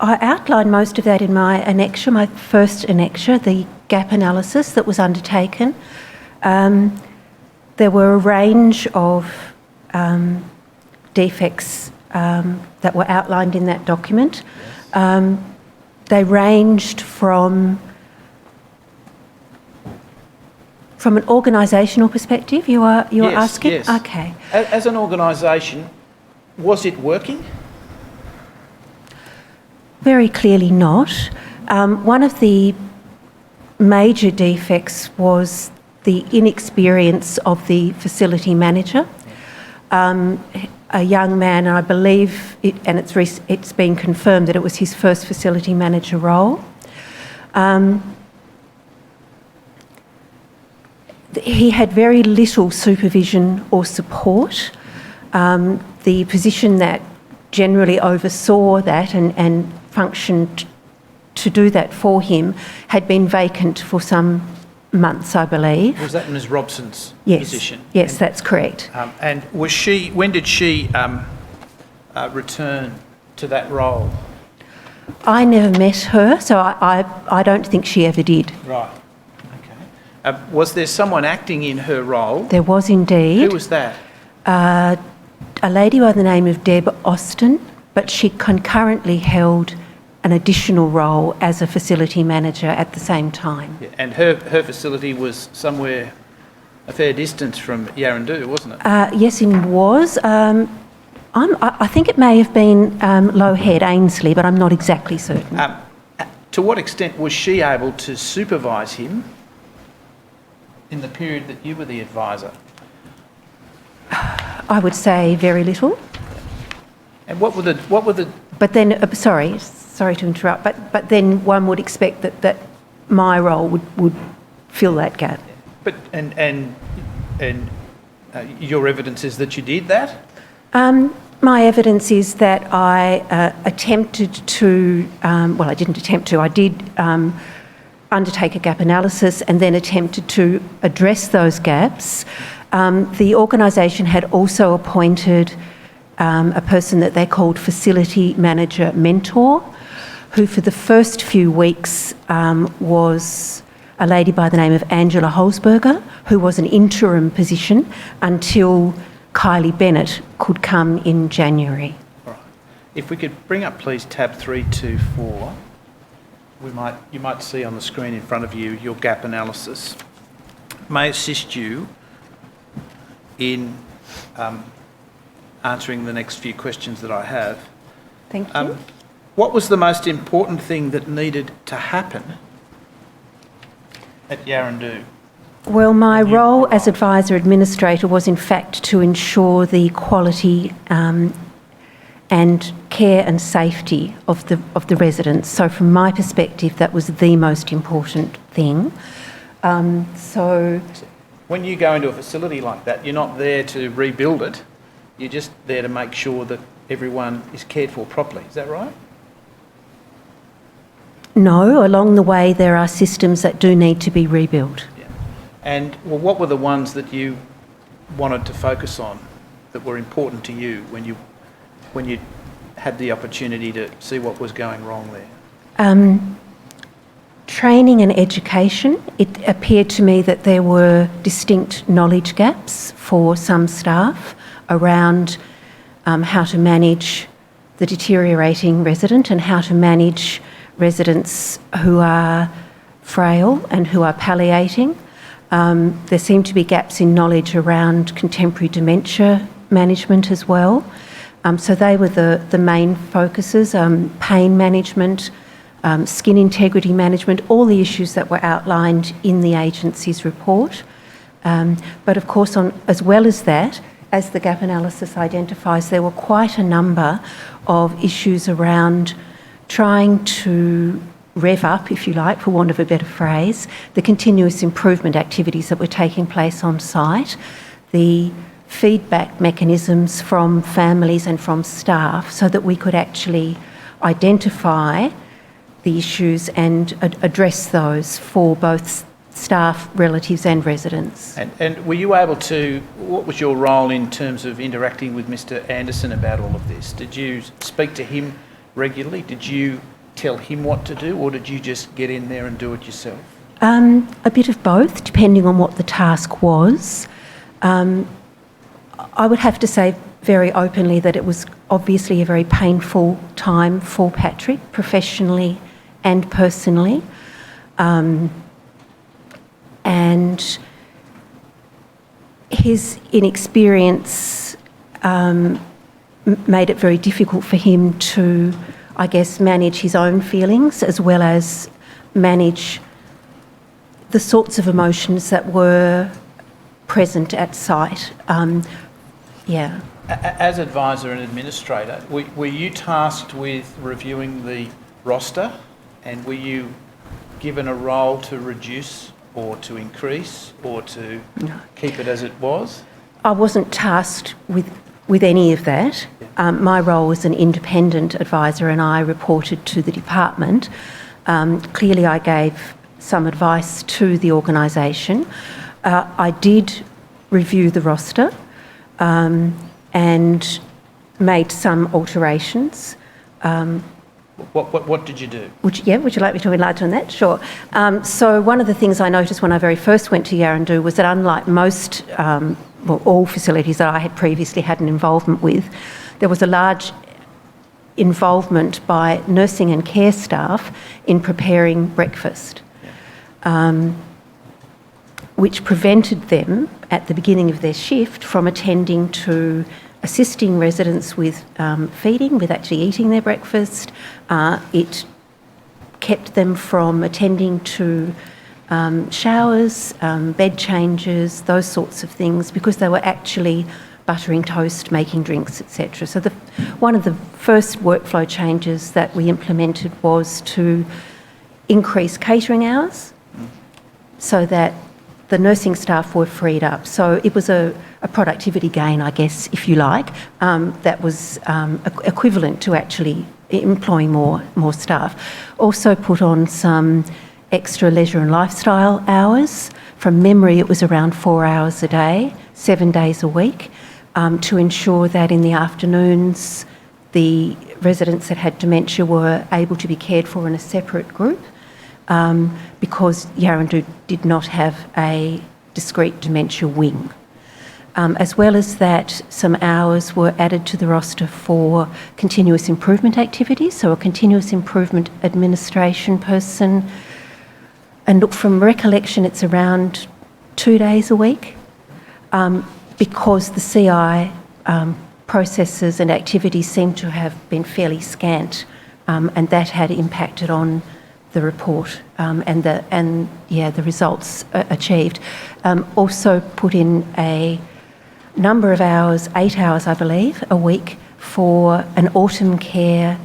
I outlined most of that in my annexure, my first annexure, the gap analysis that was undertaken. there were a range of defects that were outlined in that document. They ranged from an organisational perspective, you are asking? Yes. Okay. As an organisation, was it working? Very clearly not. One of the major defects was the inexperience of the facility manager. A young man, and I believe, it's been confirmed that it was his first facility manager role. He had very little supervision or support. The position that generally oversaw that and functioned to do that for him had been vacant for some months, I believe. Was that Ms Robson's Yes. position? Yes, that's correct. And when did she return to that role? I never met her, so I don't think she ever did. Right. Okay. Was there someone acting in her role? There was indeed. Who was that? A lady by the name of Deb Austin, but she concurrently held an additional role as a facility manager at the same time. Yeah, and her facility was somewhere a fair distance from Yaraandoo, wasn't it? Yes, it was. I think it may have been Low Head, Ainsley, but I'm not exactly certain. To what extent was she able to supervise him in the period that you were the advisor? I would say very little. And what were the? But then, sorry to interrupt, but then one would expect that my role would fill that gap. But and your evidence is that you did that? My evidence is that I attempted to, I didn't attempt to, I did undertake a gap analysis and then attempted to address those gaps. The organisation had also appointed a person that they called Facility Manager Mentor, who for the first few weeks was a lady by the name of Angela Holzberger, who was an interim position until Kylie Bennett could come in January. All right. If we could bring up, please, tab 324. You might see on the screen in front of you your gap analysis. May assist you in answering the next few questions that I have. Thank you. What was the most important thing that needed to happen at Yaraandoo? Well, my role as advisor administrator was in fact to ensure the quality and care and safety of the residents. So from my perspective, that was the most important thing. When you go into a facility like that, you're not there to rebuild it. You're just there to make sure that everyone is cared for properly. Is that right? No, along the way there are systems that do need to be rebuilt. Yeah. And what were the ones that you wanted to focus on that were important to you when you had the opportunity to see what was going wrong there? Training and education. It appeared to me that there were distinct knowledge gaps for some staff around how to manage the deteriorating resident and how to manage residents who are frail and who are palliating. There seem to be gaps in knowledge around contemporary dementia management as well. So they were the main focuses, pain management, skin integrity management, all the issues that were outlined in the agency's report. But of course, as well as that, as the gap analysis identifies, there were quite a number of issues around trying to rev up, if you like, for want of a better phrase, the continuous improvement activities that were taking place on site, the feedback mechanisms from families and from staff so that we could actually identify the issues and address those for both staff, relatives and residents. And were you able to, what was your role in terms of interacting with Mr Anderson about all of this? Did you speak to him regularly? Did you tell him what to do, or did you just get in there and do it yourself? A bit of both, depending on what the task was. I would have to say very openly that it was obviously a very painful time for Patrick, professionally and personally. And his inexperience made it very difficult for him to, I guess, manage his own feelings as well as manage the sorts of emotions that were present at site. Yeah. As advisor and administrator, were you tasked with reviewing the roster, and were you given a role to reduce or to increase or to keep it as it was? I wasn't tasked with any of that. My role was an independent advisor and I reported to the department. Clearly I gave some advice to the organisation. I did review the roster and made some alterations. What did you do? Would you like me to enlarge on that? Sure. So one of the things I noticed when I very first went to Yaraandoo was that unlike most, all facilities that I had previously had an involvement with, there was a large involvement by nursing and care staff in preparing breakfast, which prevented them at the beginning of their shift from attending to assisting residents with feeding, with actually eating their breakfast. It kept them from attending to showers, bed changes, those sorts of things, because they were actually buttering toast, making drinks, etc. So one of the first workflow changes that we implemented was to increase catering hours so that the nursing staff were freed up. So it was a productivity gain, I guess, if you like, that was equivalent to actually employing more staff. Also put on some extra leisure and lifestyle hours. From memory, it was around 4 hours a day, 7 days a week, to ensure that in the afternoons the residents that had dementia were able to be cared for in a separate group, because Yaraandoo did not have a discrete dementia wing. As well as that, some hours were added to the roster for continuous improvement activities, so a continuous improvement administration person. And look, from recollection, it's around 2 days a week, because the CI processes and activities seem to have been fairly scant, and that had impacted on the report and the results achieved. Also put in a number of hours, 8 hours I believe, a week for an autumn care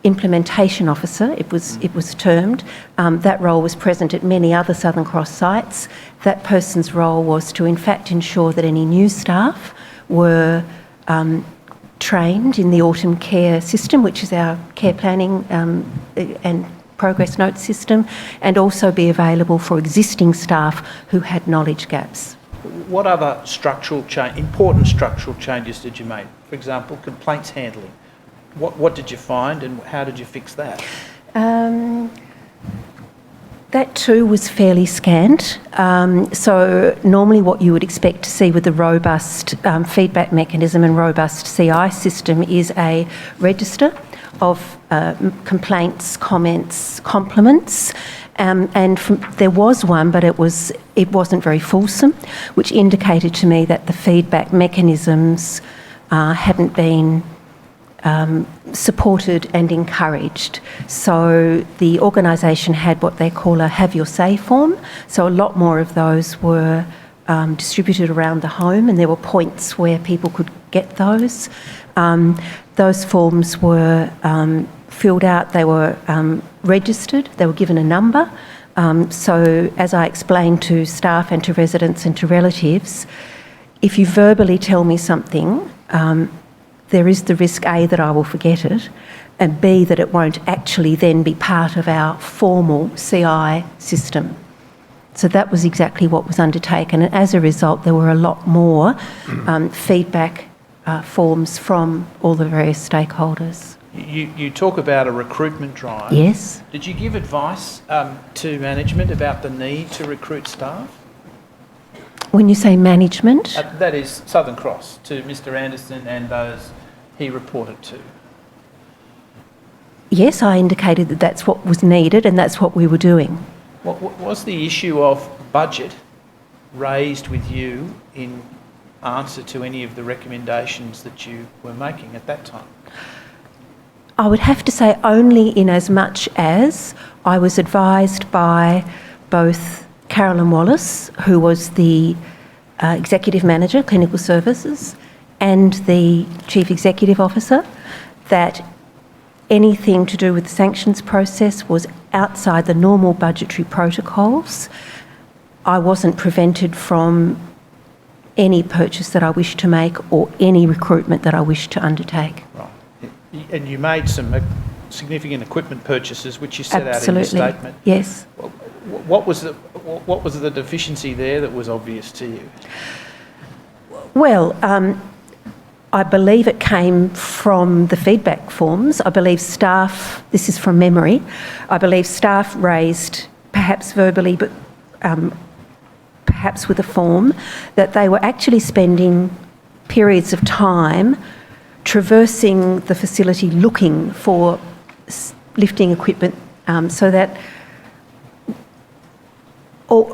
implementation officer, it was termed. That role was present at many other Southern Cross sites. That person's role was to in fact ensure that any new staff were trained in the autumn care system, which is our care planning and progress note system, and also be available for existing staff who had knowledge gaps. What other important structural changes did you make? For example, complaints handling. What did you find and how did you fix that? That too was fairly scant. So normally what you would expect to see with a robust feedback mechanism and robust CI system is a register of complaints, comments, compliments. There was one, but it wasn't very fulsome, which indicated to me that the feedback mechanisms hadn't been supported and encouraged. So the organisation had what they call a have your say form. So a lot more of those were distributed around the home, and there were points where people could get those. Those forms were filled out, they were registered, they were given a number. So as I explained to staff and to residents and to relatives, if you verbally tell me something, there is the risk, A, that I will forget it, and B, that it won't actually then be part of our formal CI system. So that was exactly what was undertaken, and as a result there were a lot more feedback forms from all the various stakeholders. You talk about a recruitment drive. Yes. Did you give advice to management about the need to recruit staff? When you say management, That is Southern Cross, to Mr Anderson and those he reported to. yes, I indicated that that's what was needed and that's what we were doing. Was the issue of budget raised with you in answer to any of the recommendations that you were making at that time? I would have to say only in as much as I was advised by both Carolyn Wallace, who was the Executive Manager, Clinical Services, and the Chief Executive Officer, that anything to do with the sanctions process was outside the normal budgetary protocols. I wasn't prevented from any purchase that I wished to make or any recruitment that I wished to undertake. Right. And you made some significant equipment purchases, which you set Absolutely. out in the statement. Yes. What was the deficiency there that was obvious to you? Well, I believe it came from the feedback forms. I believe staff, this is from memory, I believe staff raised, perhaps verbally, but perhaps with a form, that they were actually spending periods of time traversing the facility looking for lifting equipment, so that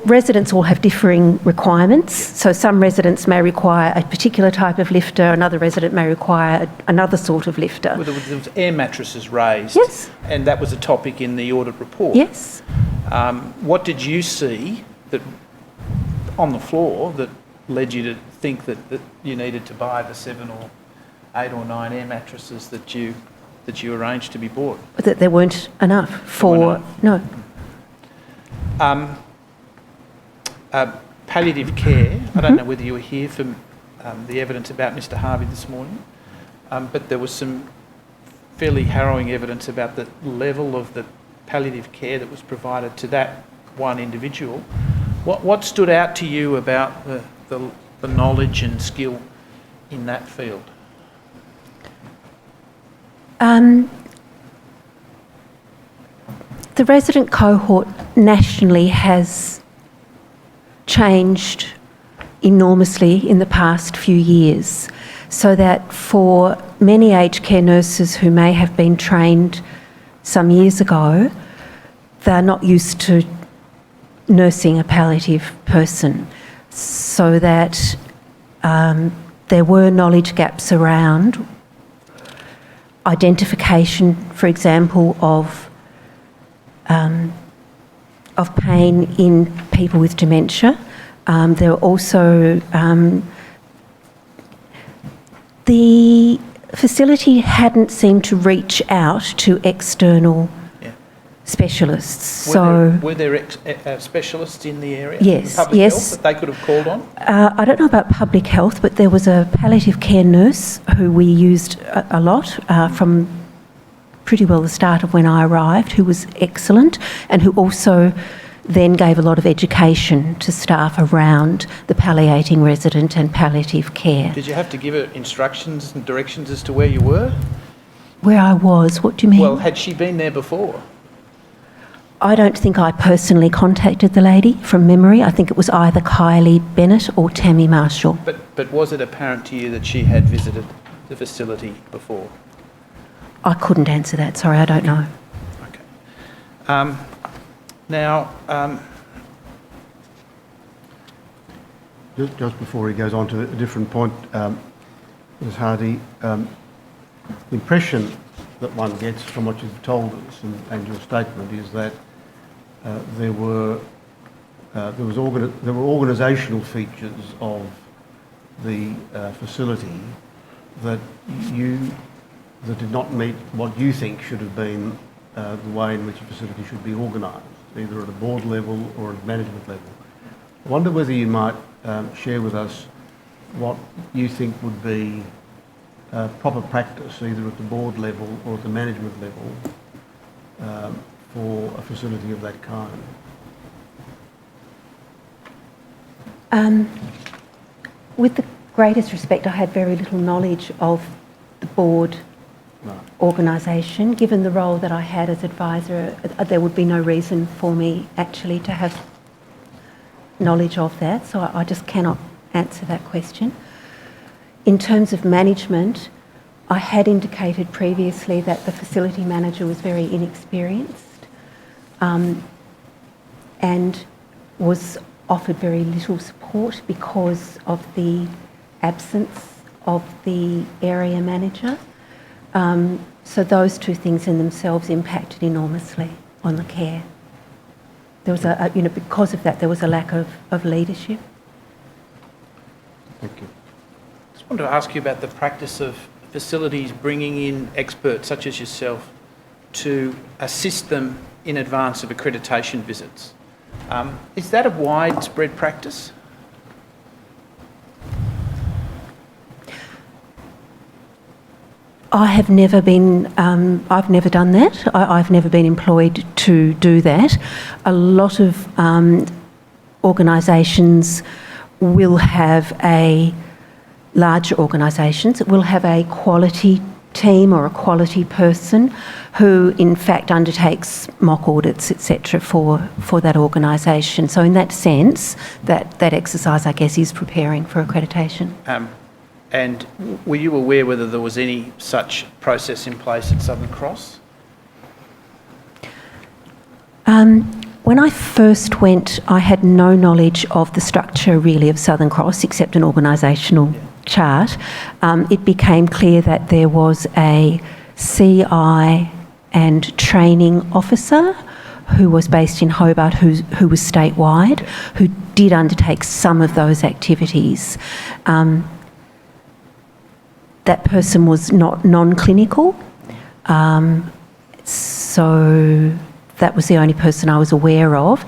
residents all have differing requirements. So some residents may require a particular type of lifter, another resident may require another sort of lifter. Well, there was air mattresses raised. Yes. And that was a topic in the audit report. Yes. What did you see that on the floor that led you to think that you needed to buy the 7 or 8 or 9 air mattresses that you arranged to be bought? That there weren't enough for... No. Palliative care, I don't know whether you were here for the evidence about Mr Harvey this morning, but there was some fairly harrowing evidence about the level of the palliative care that was provided to that one individual. What stood out to you about the knowledge and skill in that field? The resident cohort nationally has changed enormously in the past few years, so that for many aged care nurses who may have been trained some years ago, they're not used to nursing a palliative person, so that there were knowledge gaps around identification, for example, of pain in people with dementia. There were also the facility hadn't seemed to reach out to external specialists. Were there specialists in the area? Yes, Public yes. health that they could have called on? I don't know about public health, but there was a palliative care nurse who we used a lot from pretty well the start of when I arrived, who was excellent, and who also then gave a lot of education to staff around the palliating resident and palliative care. Did you have to give her instructions and directions as to where you were? Where I was, what do you mean? Well, had she been there before? I don't think I personally contacted the lady from memory. I think it was either Kylie Bennett or Tammy Marshall. But was it apparent to you that she had visited the facility before? I couldn't answer that, sorry, I don't know. Okay. Now, Just before he goes on to a different point, Ms Hardy, the impression that one gets from what you've told us and your statement is that there were organisational features of the facility that did not meet what you think should have been the way in which a facility should be organised, either at a board level or at a management level. I wonder whether you might share with us what you think would be proper practice, either at the board level or at the management level, for a facility of that kind? With the greatest respect, I had very little knowledge of the board organisation. Given the role that I had as advisor, there would be no reason for me actually to have knowledge of that, so I just cannot answer that question. In terms of management, I had indicated previously that the facility manager was very inexperienced and was offered very little support because of the absence of the area manager. So those two things in themselves impacted enormously on the care. There was because of that, there was a lack of leadership. Thank you. I just wanted to ask you about the practice of facilities bringing in experts such as yourself to assist them in advance of accreditation visits. Is that a widespread practice? I have never been, I've never done that. I've never been employed to do that. A lot of organisations will have larger organisations will have a quality team or a quality person who in fact undertakes mock audits, etc. for that organisation. So in that sense, that exercise, I guess, is preparing for accreditation. And were you aware whether there was any such process in place at Southern Cross? When I first went, I had no knowledge of the structure really of Southern Cross except an organisational chart. It became clear that there was a CI and training officer who was based in Hobart, who was statewide, who did undertake some of those activities. That person was not non-clinical, so that was the only person I was aware of.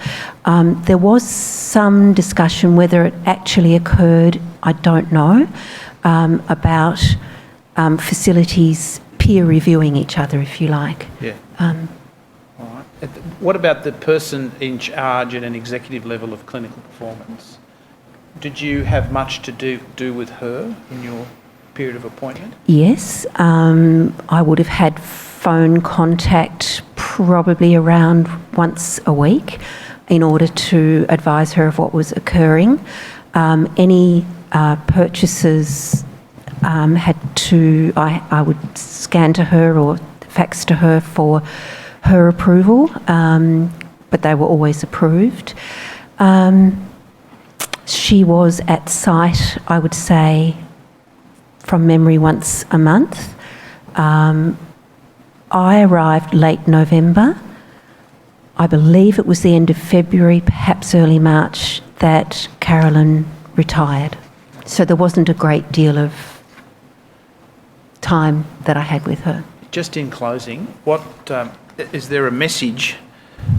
There was some discussion whether it actually occurred, I don't know, about facilities peer reviewing each other, if you like. Yeah. All right. What about the person in charge at an executive level of clinical performance? Did you have much to do with her in your period of appointment? Yes, I would have had phone contact probably around once a week in order to advise her of what was occurring. Any purchases I would scan to her or fax to her for her approval, but they were always approved. She was at site, I would say, from memory, once a month. I arrived late November. I believe it was the end of February, perhaps early March, that Carolyn retired. So there wasn't a great deal of time that I had with her. Just in closing, is there a message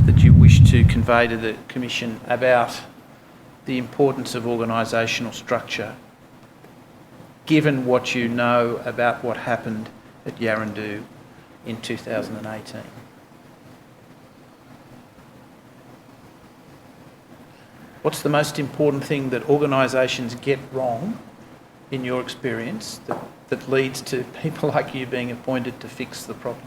that you wish to convey to the Commission about the importance of organisational structure, given what you know about what happened at Yaraandoo in 2018? What's the most important thing that organisations get wrong, in your experience, that leads to people like you being appointed to fix the problem?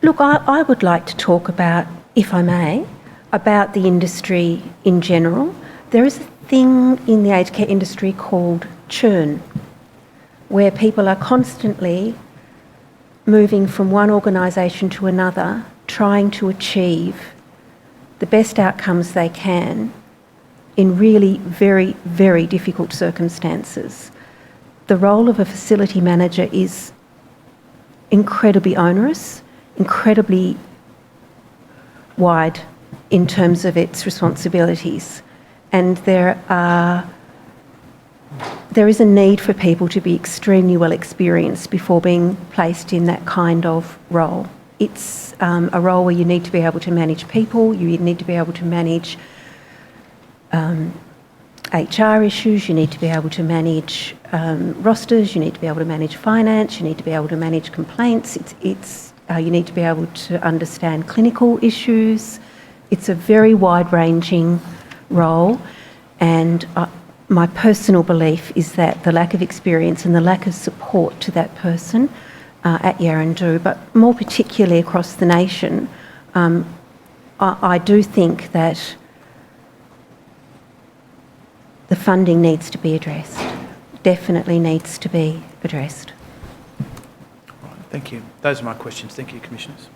Look, I would like to talk about, if I may, about the industry in general. There is a thing in the aged care industry called churn, where people are constantly moving from one organisation to another, trying to achieve the best outcomes they can in really very, very difficult circumstances. The role of a facility manager is incredibly onerous, incredibly wide in terms of its responsibilities. And there is a need for people to be extremely well experienced before being placed in that kind of role. It's a role where you need to be able to manage people, you need to be able to manage HR issues, you need to be able to manage rosters, you need to be able to manage finance, you need to be able to manage complaints, you need to be able to understand clinical issues. It's a very wide-ranging role, and my personal belief is that the lack of experience and the lack of support to that person at Yaraandoo, but more particularly across the nation, I do think that the funding needs to be addressed, definitely needs to be addressed. Right, thank you. Those are my questions. Thank you, Commissioners.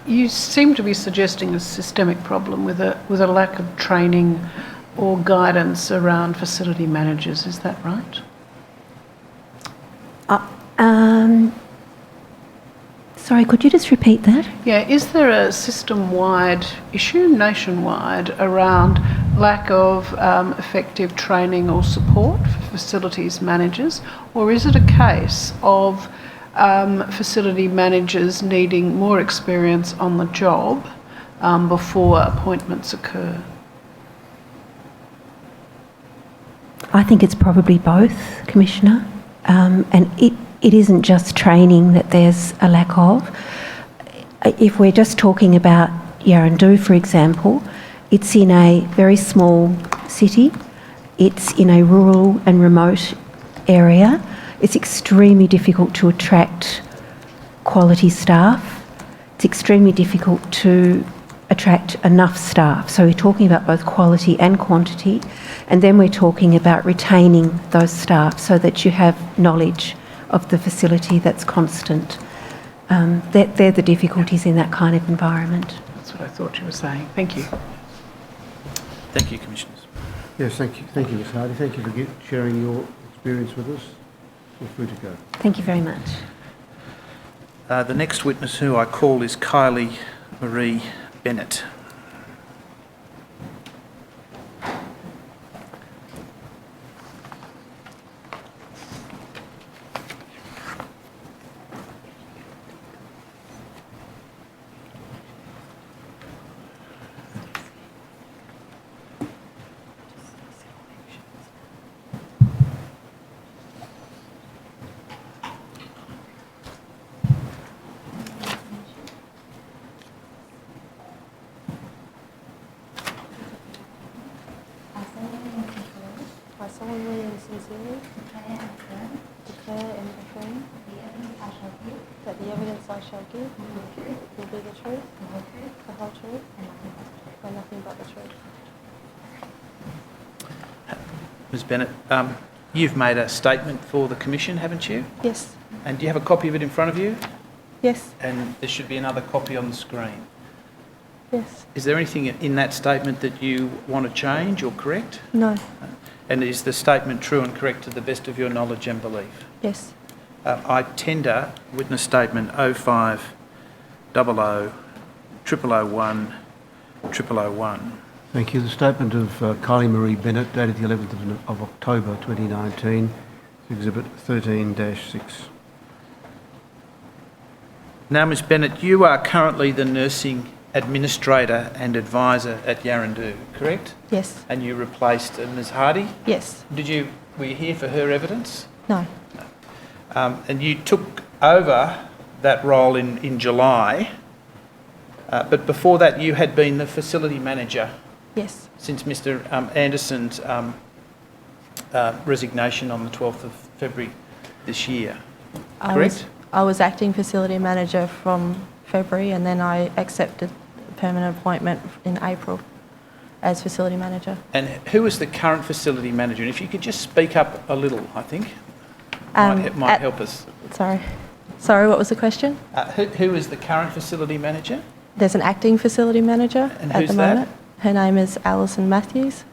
You seem to be suggesting a systemic problem with a lack of training or guidance around facility managers. Is that right? Sorry, could you just repeat that? Yeah, is there a system-wide issue, nationwide, around lack of effective training or support for facilities managers, or is it a case of facility managers needing more experience on the job before appointments occur? I think it's probably both, Commissioner. And it isn't just training that there's a lack of. If we're just talking about Yaraandoo, for example, it's in a very small city. It's in a rural and remote area. It's extremely difficult to attract quality staff. It's extremely difficult to attract enough staff. So we're talking about both quality and quantity. And then we're talking about retaining those staff so that you have knowledge of the facility that's constant. They're the difficulties in that kind of environment. That's what I thought you were saying. Thank you. Thank you, Commissioners. Yes, thank you, Ms Hardy. Thank you for sharing your experience with us. Feel free to go. Thank you very much. The next witness who I call is Kylie Marie Bennett. I solemnly and sincerely declare and affirm that the evidence I shall give will be the truth, the whole truth, and nothing but the truth. Ms Bennett, you've made a statement for the Commission, haven't you? Yes. And do you have a copy of it in front of you? Yes. And there should be another copy on the screen. Yes. Is there anything in that statement that you want to change or correct? No. And is the statement true and correct to the best of your knowledge and belief? Yes. I tender witness statement 0500 0001 0001. Thank you. The statement of Kylie Marie Bennett, dated the 11th of October 2019, Exhibit 13-6. Now, Ms Bennett, you are currently the nursing administrator and advisor at Yaraandoo, correct? Yes. And you replaced Ms Hardy? Yes. Were you here for her evidence? No. And you took over that role in July, but before that you had been the facility manager. Yes. Since Mr Anderson's resignation on the 12th of February this year, correct? I was acting facility manager from February, and then I accepted a permanent appointment in April as facility manager. And who is the current facility manager? And if you could just speak up a little, I think, might help us. Sorry, what was the question? Who is the current facility manager? There's an acting facility manager And at who's the moment. Her name is Alison Matthews.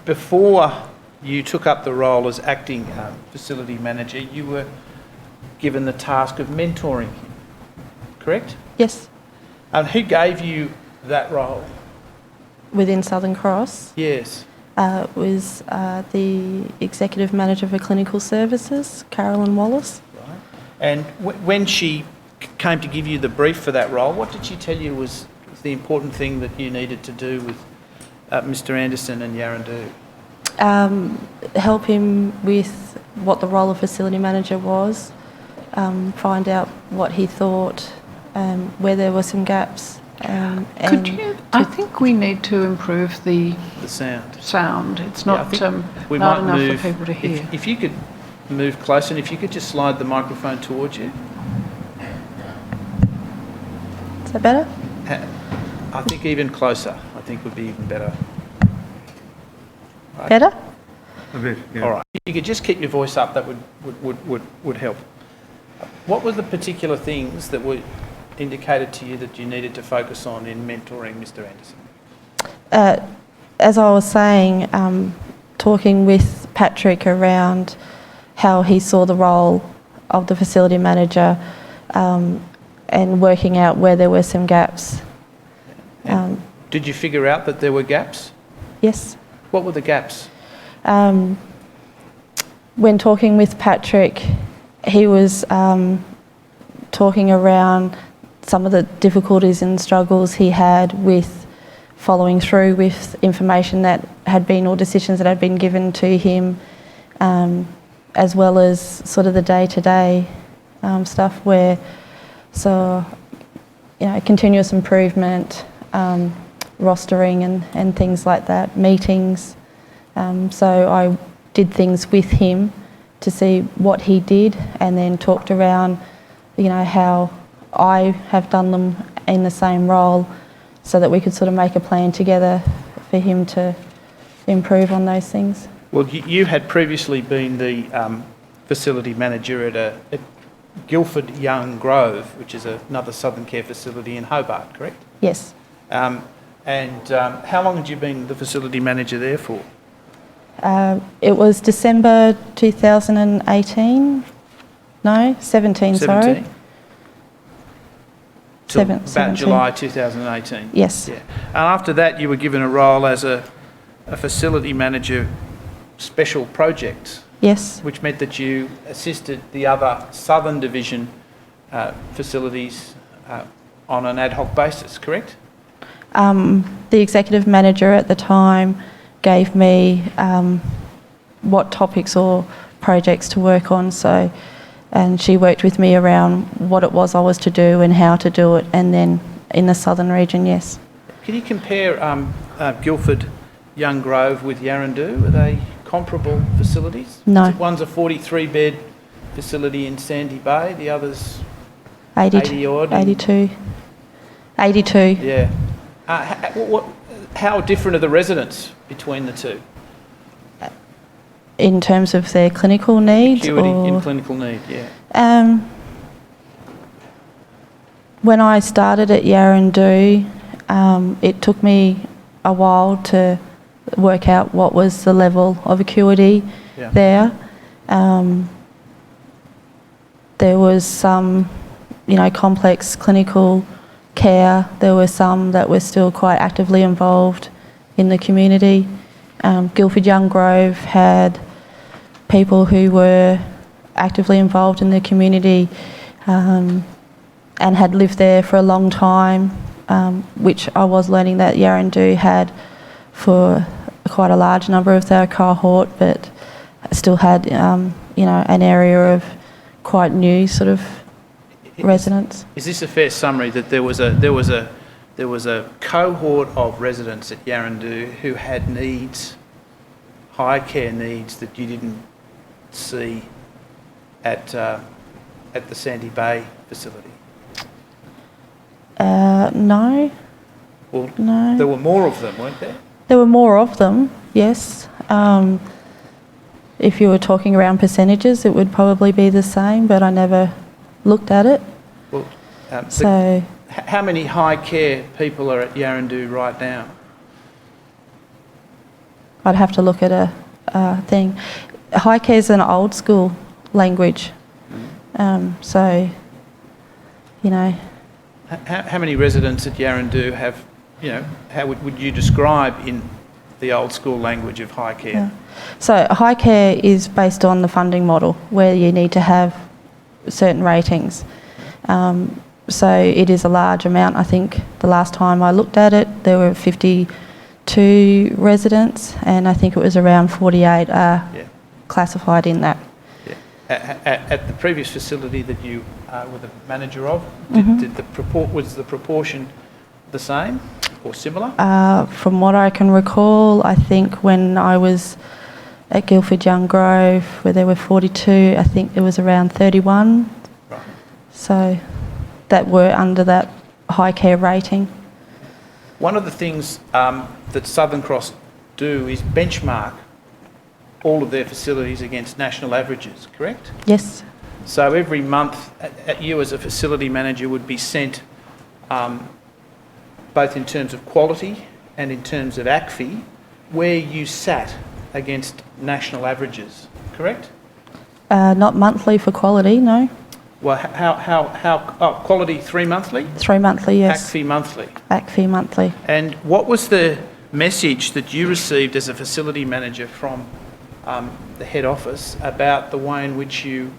Before you took up the role as acting facility manager, you were given the task of mentoring, correct? Yes. And who gave you that role? Within Southern Cross. Yes. Was the executive manager for clinical services, Carolyn Wallace. Right. And when she came to give you the brief for that role, what did she tell you was the important thing that you needed to do with Mr Anderson and Yaraandoo? Help him with what the role of facility manager was, find out what he thought, where there were some gaps. I think we need to improve the sound. It's not we loud might enough move, for people to hear. If you could move closer, and if you could just slide the microphone towards you. Is that better? I think even closer, I think would be even better. Right. Better? A bit, yeah. All right. If you could just keep your voice up, that would help. What were the particular things that were indicated to you that you needed to focus on in mentoring Mr. Anderson? As I was saying, talking with Patrick around how he saw the role of the facility manager and working out where there were some gaps. Did you figure out that there were gaps? Yes. What were the gaps? When talking with Patrick, he was talking around some of the difficulties and struggles he had with following through with information that had been, or decisions that had been given to him, as well as sort of the day-to-day stuff where, continuous improvement, rostering and things like that, meetings. So I did things with him to see what he did, and then talked around, how I have done them in the same role, so that we could sort of make a plan together for him to improve on those things. Well, you had previously been the facility manager at Guildford Young Grove, which is another Southern Care facility in Hobart, correct? Yes. And how long had you been the facility manager there for? It was December 2018. No, 17, sorry. Till About 17. July 2018? Yes. Yeah. And after that, you were given a role as a facility manager, special projects. Yes. Which meant that you assisted the other Southern Division facilities on an ad hoc basis, correct? The executive manager at the time gave me what topics or projects to work on, and she worked with me around what it was I was to do and how to do it, and then in the southern region, yes. Can you compare Guildford Young Grove with Yaraandoo? Are they comparable facilities? No. One's a 43-bed facility in Sandy Bay, the other's 80 odd. 82. 82. Yeah. How different are the residents between the two? In terms of their clinical needs? Acuity or in clinical need, yeah. When I started at Yaraandoo, it took me a while to work out what was the level of acuity there. There was some, complex clinical care. There were some that were still quite actively involved in the community. Guildford Young Grove had people who were actively involved in the community and had lived there for a long time, which I was learning that Yaraandoo had for quite a large number of their cohort, but still had, an area of quite new sort of residents. Is this a fair summary that there was a cohort of residents at Yaraandoo who had needs, high care needs, that you didn't see at the Sandy Bay facility? No. Well, no. There were more of them, weren't there? There were more of them, yes. If you were talking around percentages, it would probably be the same, but I never looked at it. Well, so, how many high care people are at Yaraandoo right now? I'd have to look at a thing. High care is an old school language, so, How many residents at Yaraandoo have, how would you describe in the old school language of high care? Yeah. So high care is based on the funding model, where you need to have certain ratings. So it is a large amount. I think the last time I looked at it, there were 52 residents, and I think it was around 48 classified in that. Yeah. At the previous facility that you were the manager of, was the proportion the same or similar? From what I can recall, I think when I was At Guildford Young Grove, where there were 42, I think there was around 31. Right. So that were under that high care rating. One of the things that Southern Cross do is benchmark all of their facilities against national averages, correct? Yes. So every month, you as a facility manager would be sent, both in terms of quality and in terms of ACFI, where you sat against national averages, correct? Not monthly for quality, no. Well, quality 3 monthly? 3 monthly, yes. ACFI monthly. ACFI monthly. And what was the message that you received as a facility manager from the head office about the way in which you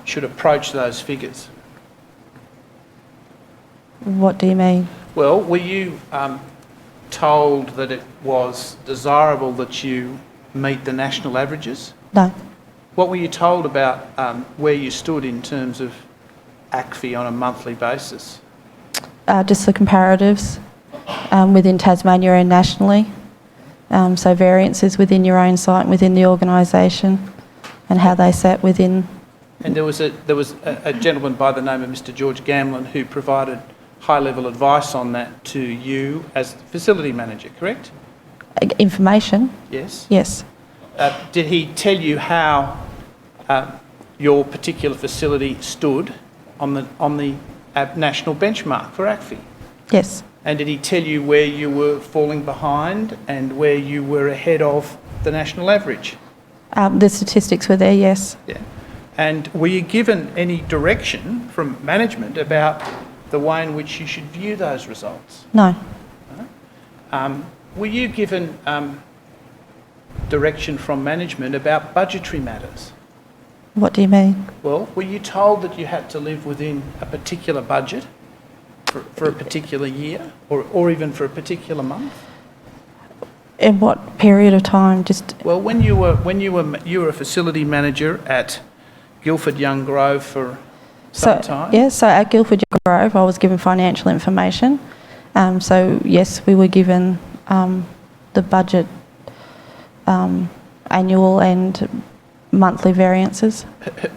should approach those figures? What do you mean? Well, were you told that it was desirable that you meet the national averages? No. What were you told about where you stood in terms of ACFI on a monthly basis? Just the comparatives within Tasmania and nationally. So variances within your own site and within the organisation and how they sat within. And there was a gentleman by the name of Mr. George Gamlin who provided high-level advice on that to you as facility manager, correct? Information? Yes. Yes. Did he tell you how your particular facility stood on the national benchmark for ACFI? Yes. And did he tell you where you were falling behind and where you were ahead of the national average? The statistics were there, yes. Yeah. And were you given any direction from management about the way in which you should view those results? No. Were you given direction from management about budgetary matters? What do you mean? Well, were you told that you had to live within a particular budget for a particular year or even for a particular month? In what period of time? Just well, when you were a facility manager at Guildford Young Grove for some time. Yeah, so at Guildford Young Grove I was given financial information. So yes, we were given the budget annual and monthly variances.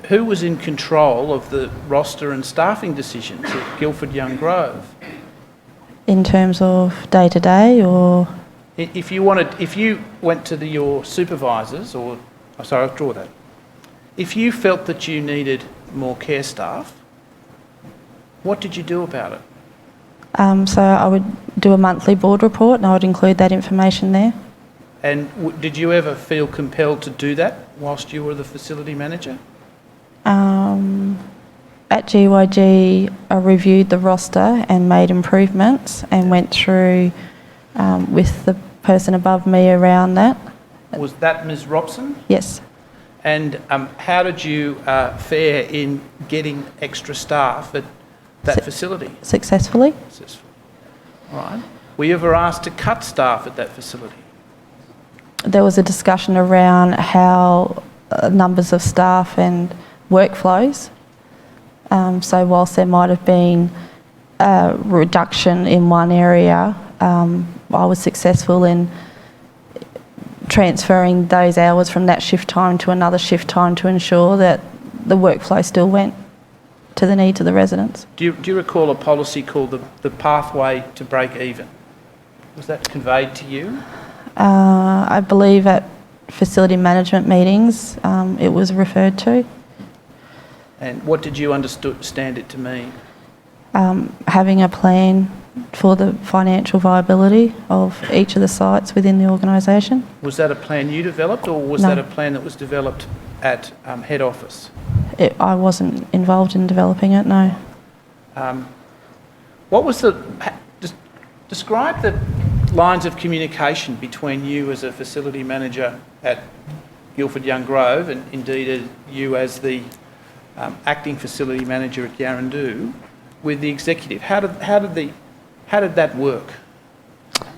Who was in control of the roster and staffing decisions at Guildford Young Grove? In terms of day to day, or if you went to your supervisors, or sorry, I'll draw that. If you felt that you needed more care staff, what did you do about it? So I would do a monthly board report and I would include that information there. And did you ever feel compelled to do that whilst you were the facility manager? At GYG, I reviewed the roster and made improvements and went through with the person above me around that. Was that Ms. Robson? Yes. And how did you fare in getting extra staff at that facility? Successfully. Successfully. All right. Were you ever asked to cut staff at that facility? There was a discussion around how numbers of staff and workflows. So whilst there might have been a reduction in one area, I was successful in transferring those hours from that shift time to another shift time to ensure that the workflow still went to the needs of the residents. Do you recall a policy called the pathway to break even? Was that conveyed to you? I believe at facility management meetings it was referred to. And what did you understand it to mean? Having a plan for the financial viability of each of the sites within the organisation. Was that a plan you developed, or was that a plan that was developed at head office? I wasn't involved in developing it, no. What was describe the lines of communication between you as a facility manager at Guildford Young Grove and indeed you as the acting facility manager at Yaraandoo with the executive. How did that work?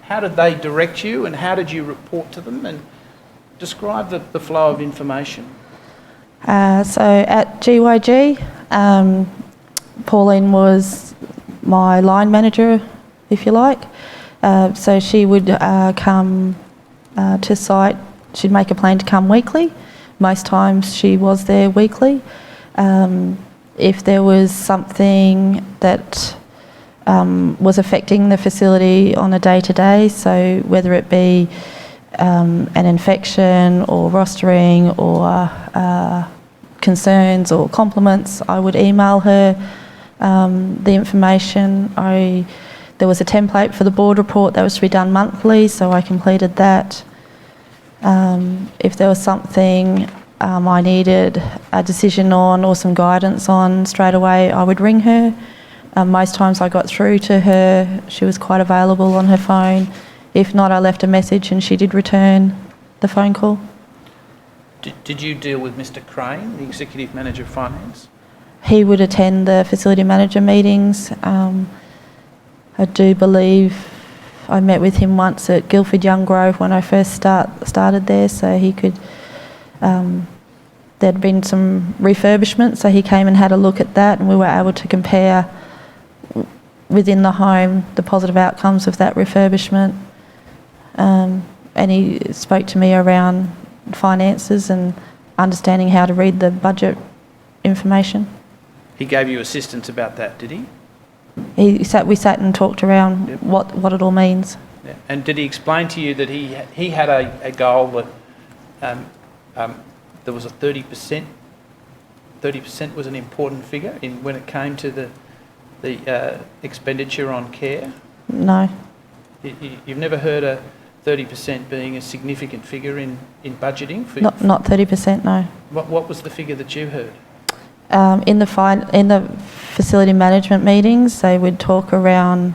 How did they direct you and how did you report to them? And describe the flow of information. So at GYG, Pauline was my line manager, if you like. So she would come to site she'd make a plan to come weekly. Most times she was there weekly. If there was something that was affecting the facility on a day-to-day, so whether it be an infection or rostering or concerns or compliments, I would email her the information. There was a template for the board report that was to be done monthly, so I completed that. If there was something I needed a decision on or some guidance on straight away, I would ring her. Most times I got through to her. She was quite available on her phone. If not, I left a message and she did return the phone call. Did you deal with Mr Crane, the Executive Manager of Finance? He would attend the facility manager meetings. I do believe I met with him once at Guildford Young Grove when I first started there, so he could... there'd been some refurbishment, so he came and had a look at that, and we were able to compare within the home the positive outcomes of that refurbishment. And he spoke to me around finances and understanding how to read the budget information. He gave you assistance about that, did he? We sat and talked around what it all means. Yeah. And did he explain to you that he had a goal that there was a 30%? 30% was an important figure when it came to the expenditure on care? No. You've never heard a 30% being a significant figure in budgeting? Not 30%, no. What was the figure that you heard? In the facility management meetings, they would talk around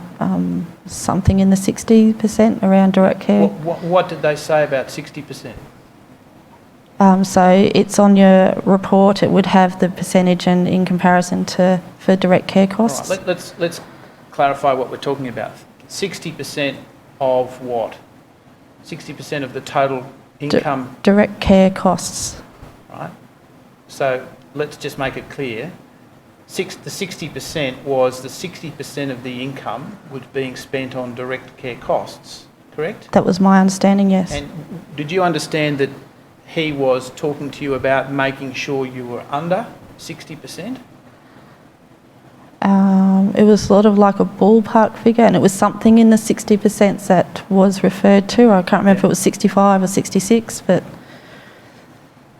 something in the 60% around direct care. What did they say about 60%? So it's on your report. It would have the percentage and in comparison for direct care costs. Right, let's clarify what we're talking about. 60% of what? 60% of the total income? Direct care costs. Right. So let's just make it clear. The 60% was the 60% of the income was being spent on direct care costs, correct? That was my understanding, yes. And did you understand that he was talking to you about making sure you were under 60%? It was sort of like a ballpark figure, and it was something in the 60% that was referred to. I can't remember if it was 65 or 66, but...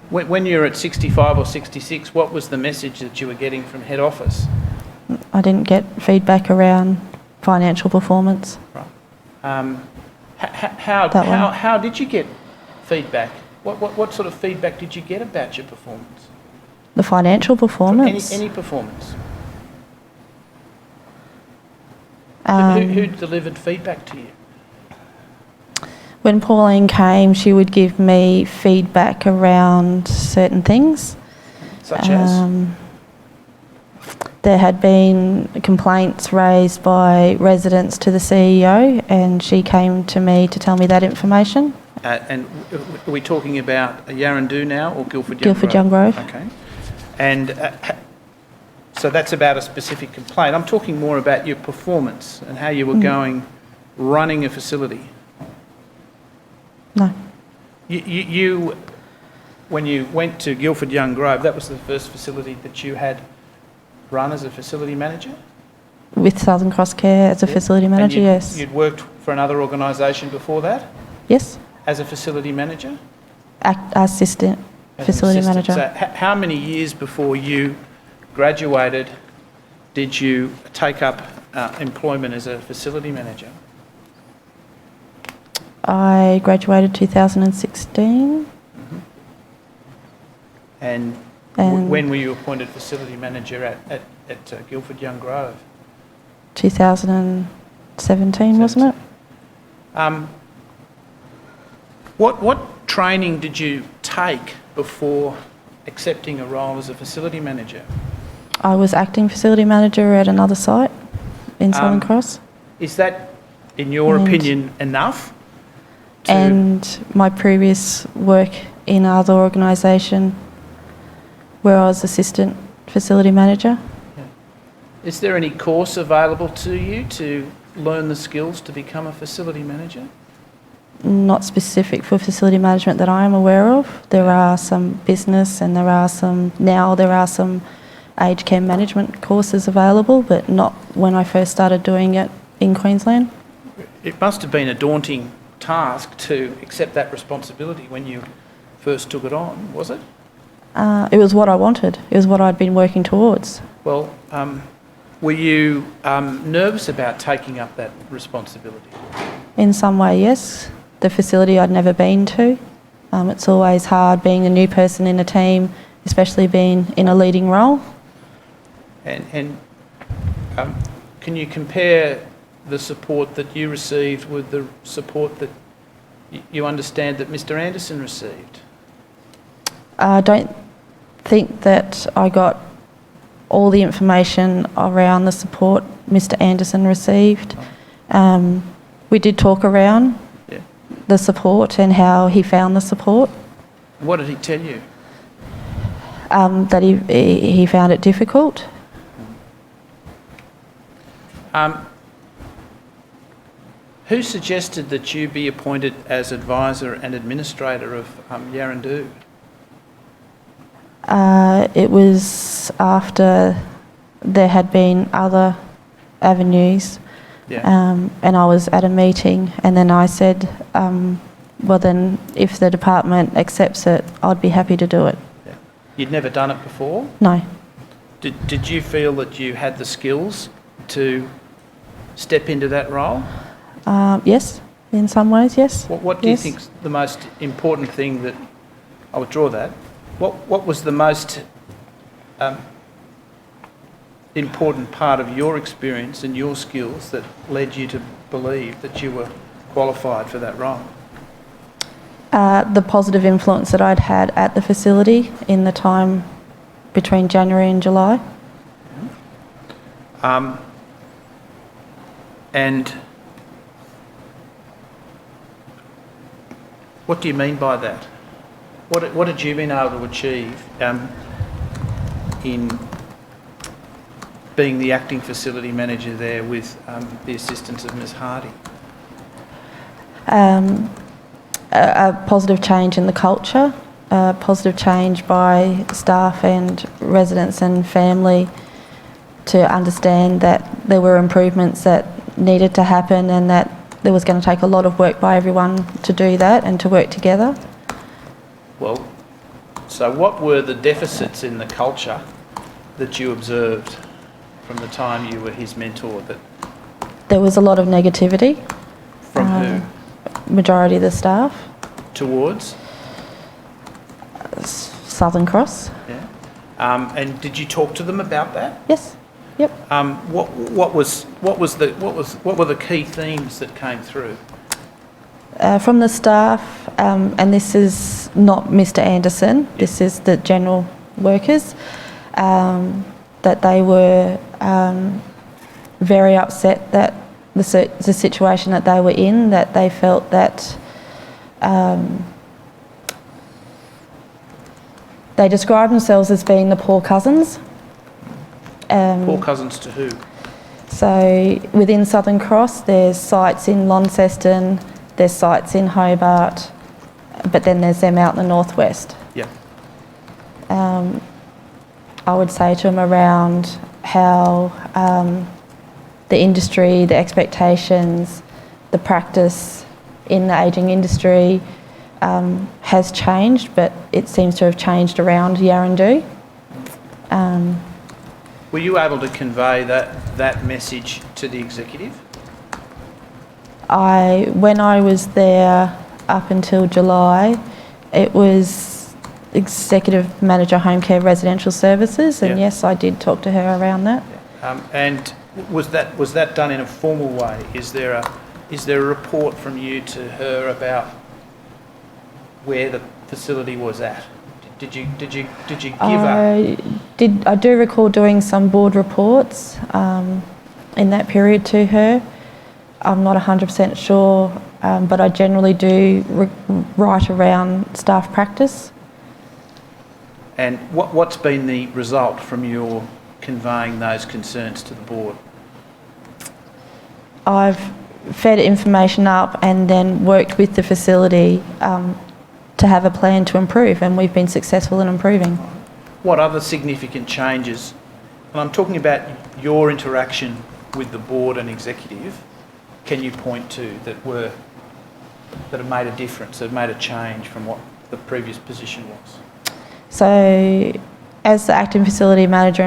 When you're at 65 or 66, what was the message that you were getting from head office? I didn't get feedback around financial performance. Right. How did you get feedback? What sort of feedback did you get about your performance? The financial performance? Any performance? Who delivered feedback to you? When Pauline came, she would give me feedback around certain things. Such as? There had been complaints raised by residents to the CEO, and she came to me to tell me that information. And are we talking about Yaraandoo now or Guildford Young Grove? Guildford Young Grove. Okay. And so that's about a specific complaint. I'm talking more about your performance and how you were going running a facility. No. You, when you went to Guildford Young Grove, that was the first facility that you had run as a facility manager? With Southern Cross Care as a facility manager, yes. You'd worked for another organisation before that? Yes. As a facility manager? Assistant facility manager. So how many years before you graduated did you take up employment as a facility manager? I graduated 2016. And when were you appointed facility manager at Guildford Young Grove? 2017, wasn't it? What training did you take before accepting a role as a facility manager? I was acting facility manager at another site in Southern Cross. Is that, in your opinion, enough? And my previous work in other organisation where I was assistant facility manager. Yeah. Is there any course available to you to learn the skills to become a facility manager? not specific for facility management that I am aware of. There are some business and there are some aged care management courses available, but not when I first started doing it in Queensland. It must have been a daunting task to accept that responsibility when you first took it on, was it? It was what I wanted. It was what I'd been working towards. Well, were you nervous about taking up that responsibility? In some way, yes. The facility I'd never been to. It's always hard being a new person in a team, especially being in a leading role. And can you compare the support that you received with the support that you understand that Mr. Anderson received? I don't think that I got all the information around the support Mr. Anderson received. We did talk around the support and how he found the support. What did he tell you? That he found it difficult. Who suggested that you be appointed as advisor and administrator of Yaraandoo? It was after there had been other avenues. And I was at a meeting and then I said, well then if the department accepts it, I'd be happy to do it. Yeah. You'd never done it before? No. Did you feel that you had the skills to step into that role? Yes, in some ways, yes. What do you think's the most important thing that, I would draw that, what was the most important part of your experience and your skills that led you to believe that you were qualified for that role? The positive influence that I'd had at the facility in the time between January and July. And what do you mean by that? What had you been able to achieve in being the acting facility manager there with the assistance of Ms. Hardy? A positive change in the culture, a positive change by staff and residents and family to understand that there were improvements that needed to happen and that there was going to take a lot of work by everyone to do that and to work together. Well, so what were the deficits in the culture that you observed from the time you were his mentor? There was a lot of negativity. From who? Majority of the staff. Towards? Southern Cross. Yeah. And did you talk to them about that? Yes. Yep. What were the key themes that came through? From the staff, and this is not Mr. Anderson, this is the general workers, that they were very upset that the situation that they were in, that they felt that they described themselves as being the poor cousins. Poor cousins to who? So within Southern Cross, there's sites in Launceston, there's sites in Hobart, but then there's them out in the northwest. Yeah. I would say to them around how the industry, the expectations, the practice in the ageing industry has changed, but it seems to have changed around Yaraandoo. Were you able to convey that message to the executive? When I was there up until July, it was Executive Manager Home Care Residential Services, and yes, I did talk to her around that. And was that done in a formal way? Is there a report from you to her about where the facility was at? Did you give her? I do recall doing some board reports in that period to her. I'm not 100% sure, but I generally do write around staff practice. And what's been the result from your conveying those concerns to the board? I've fed information up and then worked with the facility to have a plan to improve, and we've been successful in improving. What other significant changes, and I'm talking about your interaction with the board and executive, can you point to that have made a difference, that have made a change from what the previous position was? So, as the acting facility manager,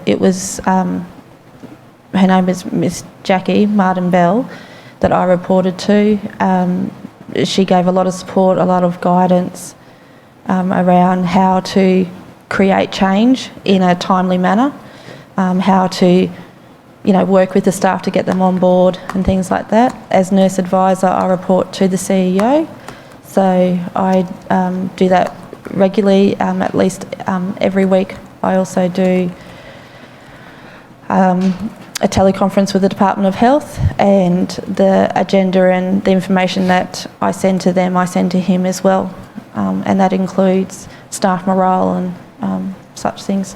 it was, her name is Miss Jackie Martin Bell, that I reported to. She gave a lot of support, a lot of guidance around how to create change in a timely manner, how to, work with the staff to get them on board and things like that. As nurse advisor, I report to the CEO, so I do that regularly, at least every week. I also do a teleconference with the Department of Health, and the agenda and the information that I send to them, I send to him as well, and that includes staff morale and such things.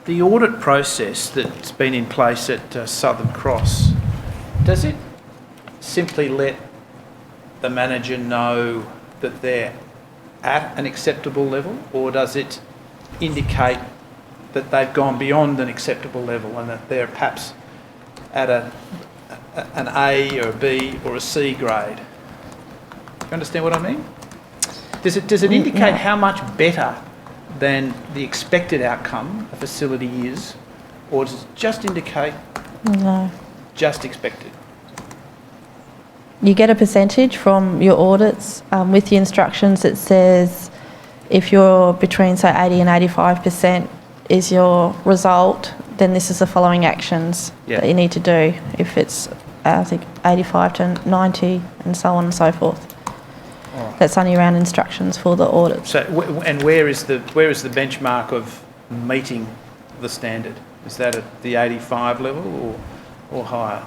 The audit process that's been in place at Southern Cross, does it simply let the manager know that they're at an acceptable level, or does it indicate that they've gone beyond an acceptable level and that they're perhaps at an A or a B or a C grade? Do you understand what I mean? Does it indicate how much better than the expected outcome a facility is, or does it just indicate just expected? You get a percentage from your audits. With the instructions, it says if you're between, say, 80 and 85% is your result, then this is the following actions that you need to do. If it's, I think, 85 to 90 and so on and so forth. Right. That's only around instructions for the audit. So, and where is the benchmark of meeting the standard? Is that at the 85 level or higher?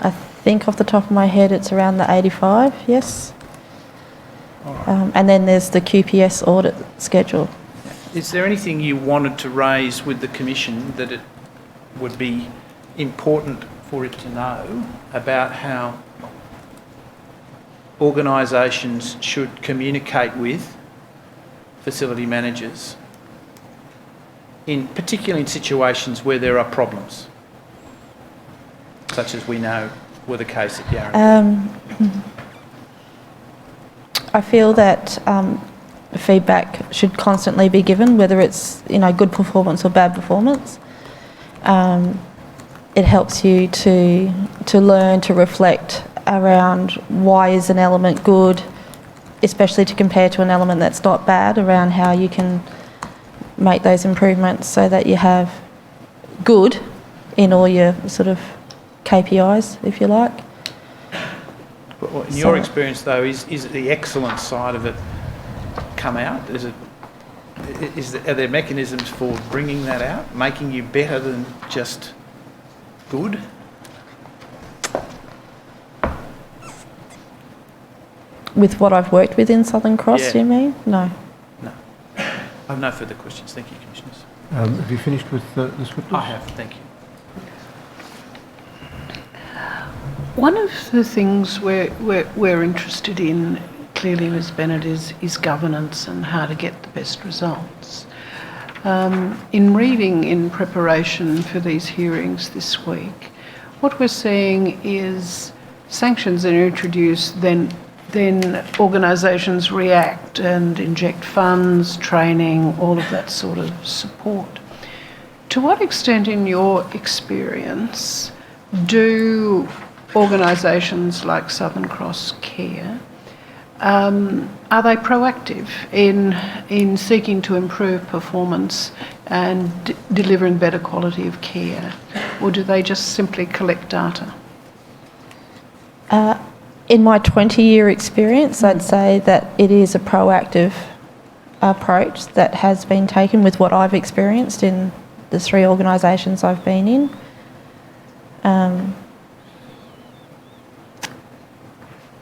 I think off the top of my head it's around the 85, yes. Right. And then there's the QPS audit schedule. Is there anything you wanted to raise with the Commission that it would be important for it to know about how organisations should communicate with facility managers, particularly in situations where there are problems, such as we know were the case at Yaraandoo? I feel that feedback should constantly be given, whether it's good performance or bad performance. It helps you to learn, to reflect around why is an element good, especially to compare to an element that's not bad, around how you can make those improvements so that you have good in all your sort of KPIs, if you like. In your experience, though, is the excellent side of it come out? Are there mechanisms for bringing that out, making you better than just good? With what I've worked with in Southern Cross, you mean? No. No. I have no further questions. Thank you, Commissioners. Have you finished with the script? I have, thank you. One of the things we're interested in, clearly, Ms Bennett, is governance and how to get the best results. In reading in preparation for these hearings this week, what we're seeing is sanctions are introduced, then organisations react and inject funds, training, all of that sort of support. To what extent, in your experience, do organisations like Southern Cross Care, are they proactive in seeking to improve performance and delivering better quality of care, or do they just simply collect data? In my 20-year experience, I'd say that it is a proactive approach that has been taken with what I've experienced in the 3 organisations I've been in.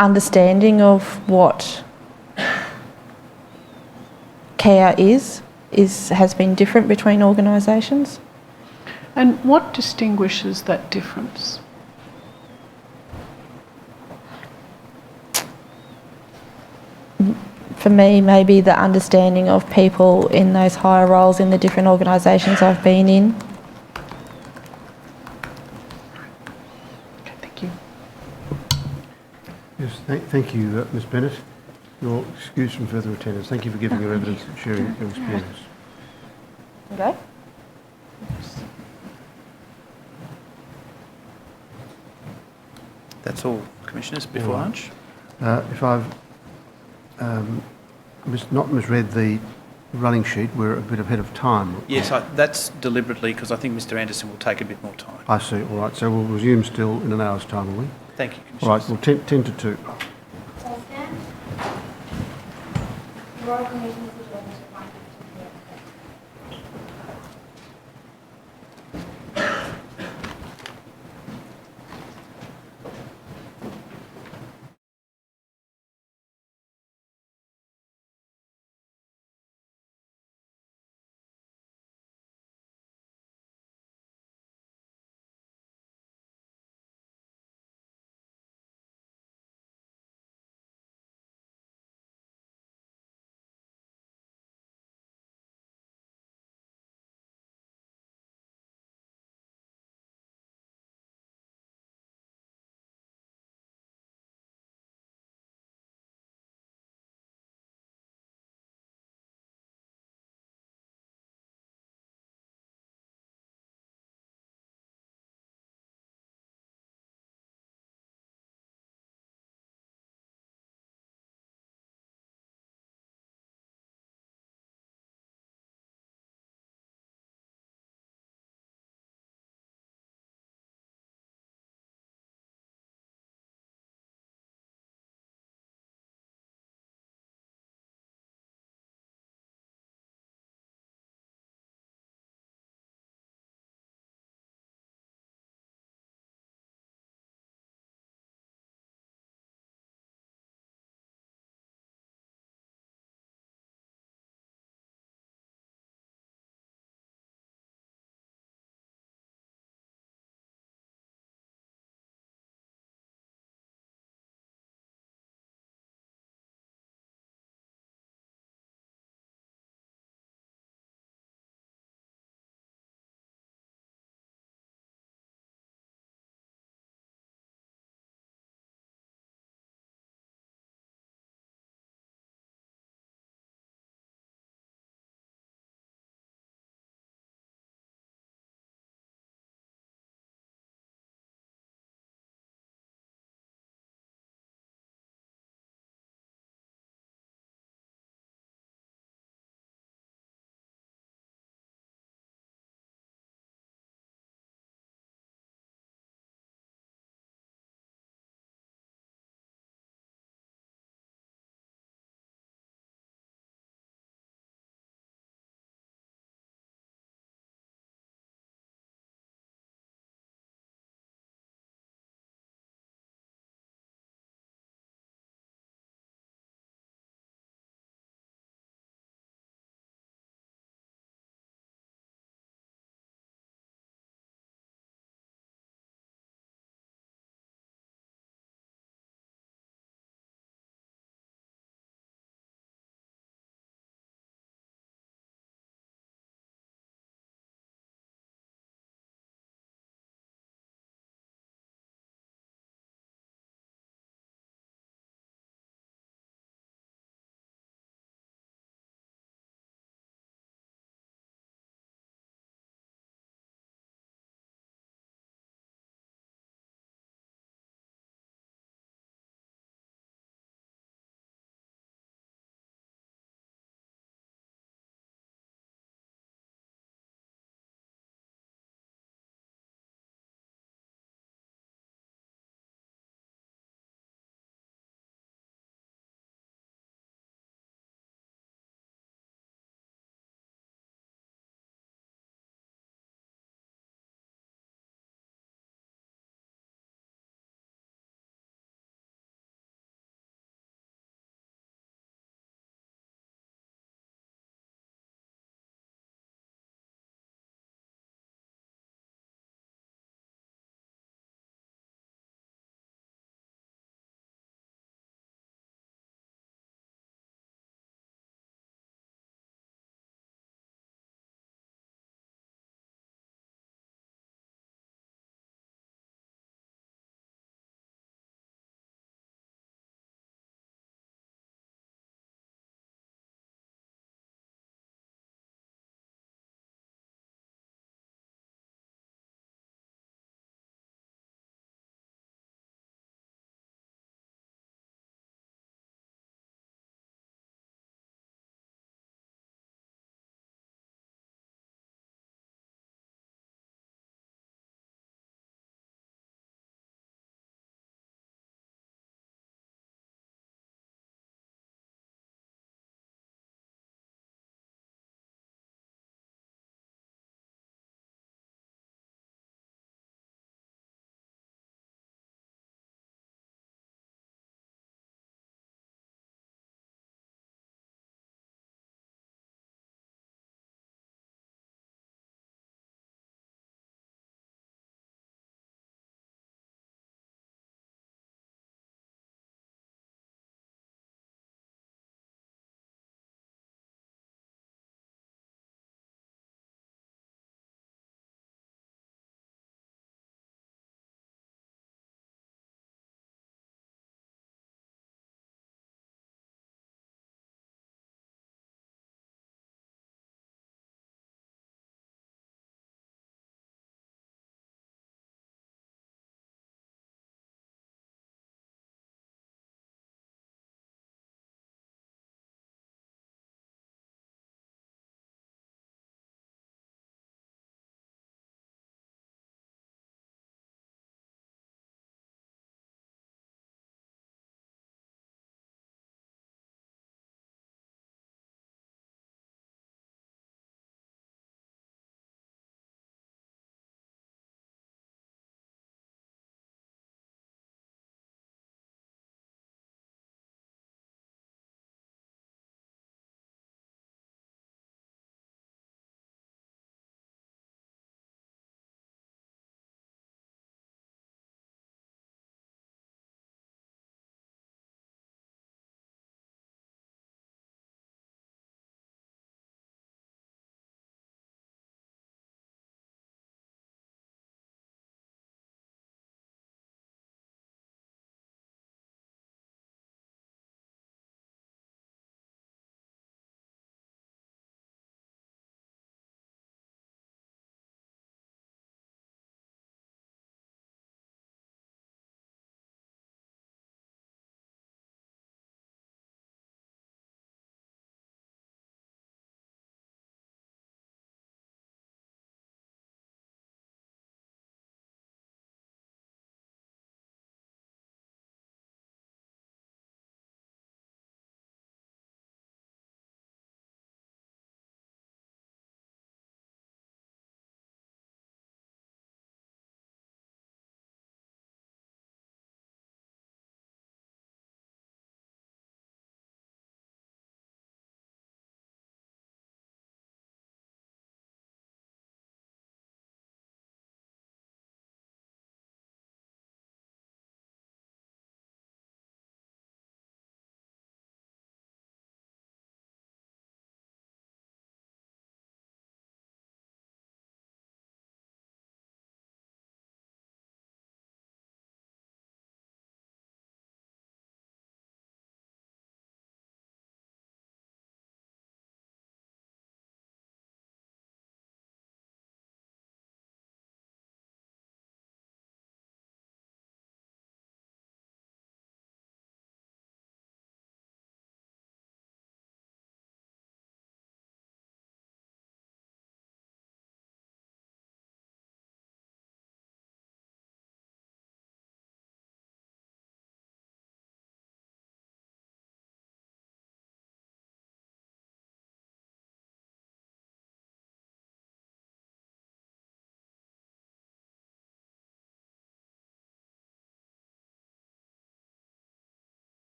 understanding of what care has been different between organisations. And what distinguishes that difference? For me, maybe the understanding of people in those higher roles in the different organisations I've been in. Okay, thank you. Yes, thank you, Ms Bennett. You're excused from further attendance. Thank you for giving your evidence and sharing your experience. Okay. That's all, Commissioners, before All right. lunch. If I've not misread the running sheet, we're a bit ahead of time. Yes, that's deliberately because I think Mr Anderson will take a bit more time. I see. All right. So we'll resume still in an hour's time, will we? Thank you, Commissioners. All right. Well, 10 to 2. Royal Commission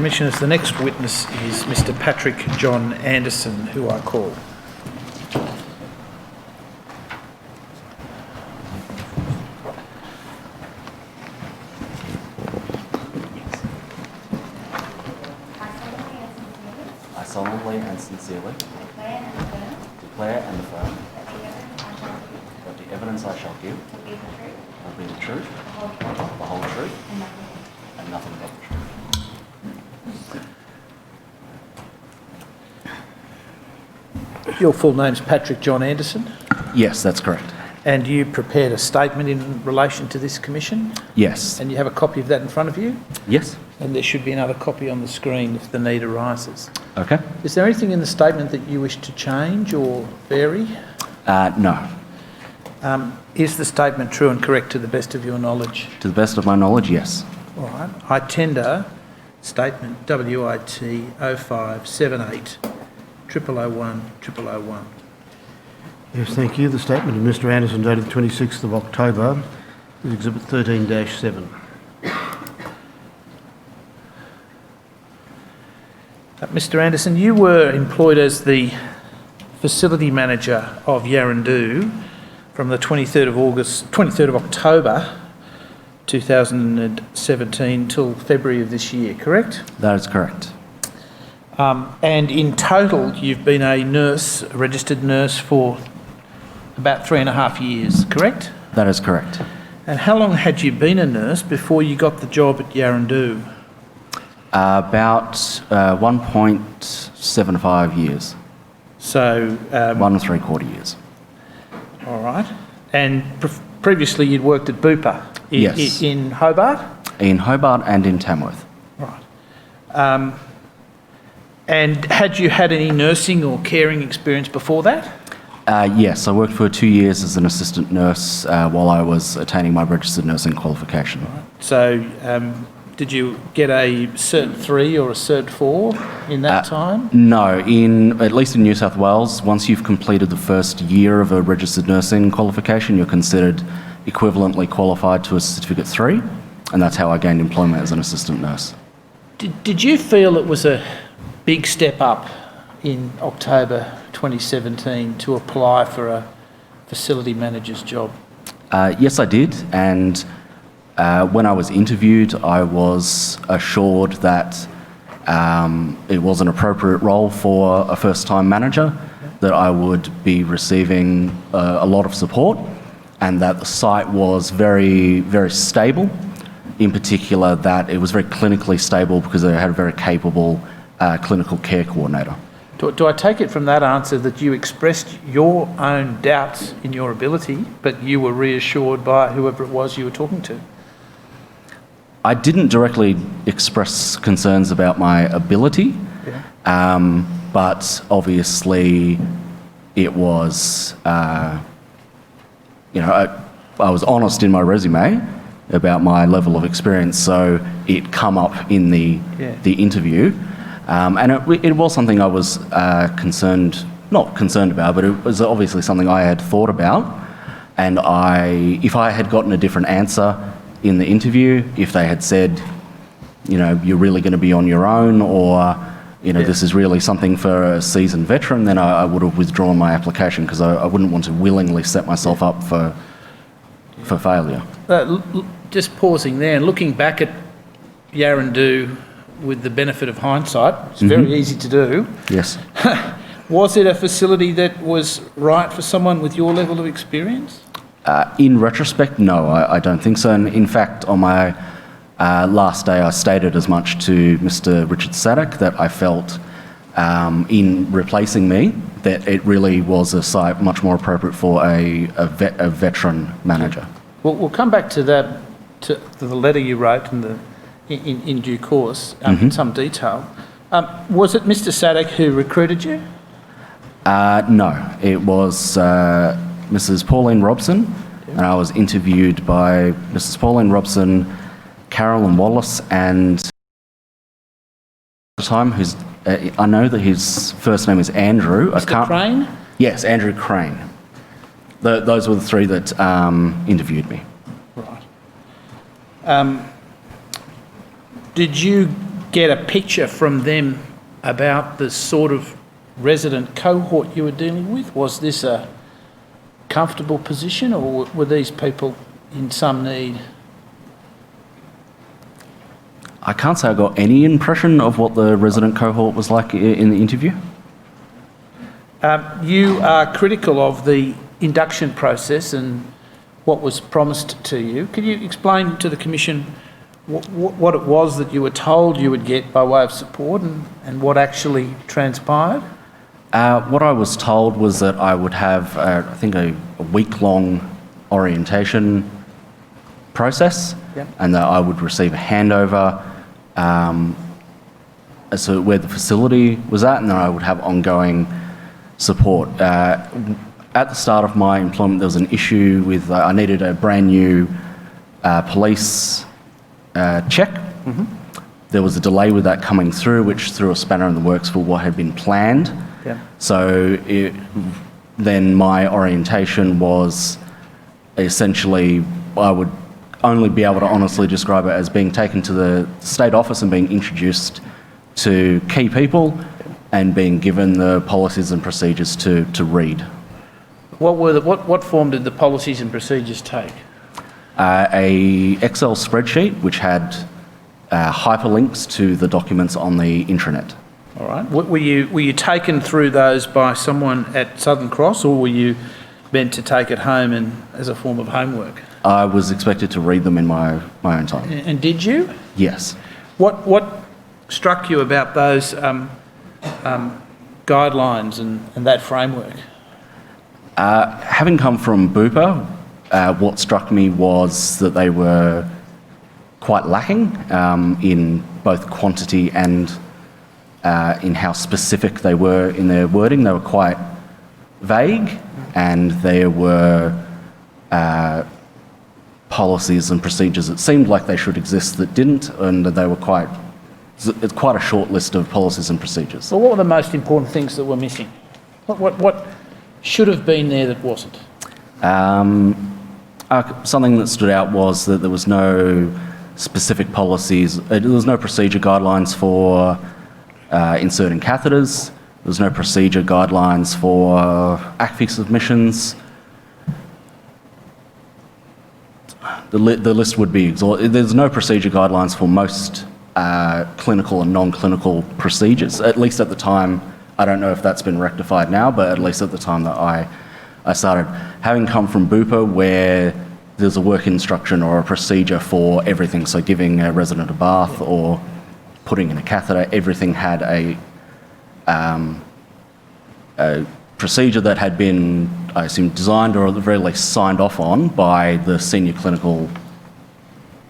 Commissioners, the next witness is Mr Patrick John Anderson, who I call. I solemnly and sincerely declare and affirm that the evidence I shall give will be the truth, the whole truth, and nothing but the truth. Your full name's Patrick John Anderson, Yes, that's correct. and you prepared a statement in relation to this commission, Yes. and you have a copy of that in front of you, Yes. and there should be another copy on the screen if the need arises. Okay. Is there anything in the statement that you wish to change or vary? No. Is the statement true and correct to the best of your knowledge? To the best of my knowledge, yes. All right. I tender statement WIT 0578 0001 0001. Yes, thank you. The statement of Mr Anderson dated the 26th of October is Exhibit 13-7. Mr Anderson, you were employed as the facility manager of Yaraandoo from the 23rd of October 2017 till February of this year, correct? That is correct. And in total, you've been a nurse, a registered nurse for about 3.5 years, correct? That is correct. And how long had you been a nurse before you got the job at Yaraandoo? About 1.75 years. So... 1 3/4 years. All right. And previously you'd worked at Bupa Yes. in Hobart? In Hobart and in Tamworth. Right. And had you had any nursing or caring experience before that? Yes, I worked for 2 years as an assistant nurse while I was attaining my registered nursing qualification. Right. So did you get a Cert 3 or a Cert 4 in that time? No, at least in New South Wales, once you've completed the first year of a registered nursing qualification, you're considered equivalently qualified to a Certificate 3, and that's how I gained employment as an assistant nurse. Did you feel it was a big step up in October 2017 to apply for a facility manager's job? Yes, I did, and when I was interviewed, I was assured that it was an appropriate role for a first-time manager, that I would be receiving a lot of support, and that the site was very, very stable. In particular, that it was very clinically stable because they had a very capable clinical care coordinator. Do I take it from that answer that you expressed your own doubts in your ability, but you were reassured by whoever it was you were talking to? I didn't directly express concerns about my ability, but obviously it was, I was honest in my resume about my level of experience, so it come up in the interview. And it was something I was not concerned about, but it was obviously something I had thought about. And if I had gotten a different answer in the interview, if they had said, you're really going to be on your own, or, this is really something for a seasoned veteran, then I would have withdrawn my application because I wouldn't want to willingly set myself up for failure. Just pausing there and looking back at Yaraandoo with the benefit of hindsight, it's very easy to do. Yes. Was it a facility that was right for someone with your level of experience? In retrospect, no, I don't think so. And in fact, on my last day, I stated as much to Mr. Richard Sadek that I felt in replacing me that it really was a site much more appropriate for a veteran manager. Well, we'll come back to that, to the letter you wrote in due course, in some detail. Was it Mr. Sadek who recruited you? No, it was Mrs. Pauline Robson, and I was interviewed by Mrs. Pauline Robson, Carolyn Wallace, and at the time, I know that his first name is Andrew. Mr. Crane? Yes, Andrew Crane. Those were the three that interviewed me. Right. Did you get a picture from them about the sort of resident cohort you were dealing with? Was this a comfortable position, or were these people in some need? I can't say I got any impression of what the resident cohort was like in the interview. You are critical of the induction process and what was promised to you. Could you explain to the Commission what it was that you were told you would get by way of support and what actually transpired? What I was told was that I would have, I think, a week-long orientation process, yep, and that I would receive a handover as to where the facility was at, and then I would have ongoing support. At the start of my employment, there was an issue with I needed a brand new police check. Mm-hmm. There was a delay with that coming through, which threw a spanner in the works for what had been planned. Yeah. So then my orientation was essentially, I would only be able to honestly describe it as being taken to the state office and being introduced to key people and being given the policies and procedures to read. What form did the policies and procedures take? A Excel spreadsheet which had hyperlinks to the documents on the intranet. All right. Were you taken through those by someone at Southern Cross, or were you meant to take it home and as a form of homework? I was expected to read them in my own time. And did you? Yes. What struck you about those guidelines and that framework? Having come from Bupa, what struck me was that they were quite lacking in both quantity and in how specific they were in their wording. They were quite vague, and there were policies and procedures that seemed like they should exist that didn't, and they were quite a short list of policies and procedures. Well, what were the most important things that were missing? What should have been there that wasn't? Something that stood out was that there was no specific policies, there was no procedure guidelines for inserting catheters, there was no procedure guidelines for ACFI submissions. The list would be exhaustive. There's no procedure guidelines for most clinical and non-clinical procedures, at least at the time. I don't know if that's been rectified now, but at least at the time that I started. Having come from Bupa, where there's a work instruction or a procedure for everything, so giving a resident a bath or putting in a catheter, everything had a procedure that had been, I assume, designed or at the very least signed off on by the senior clinical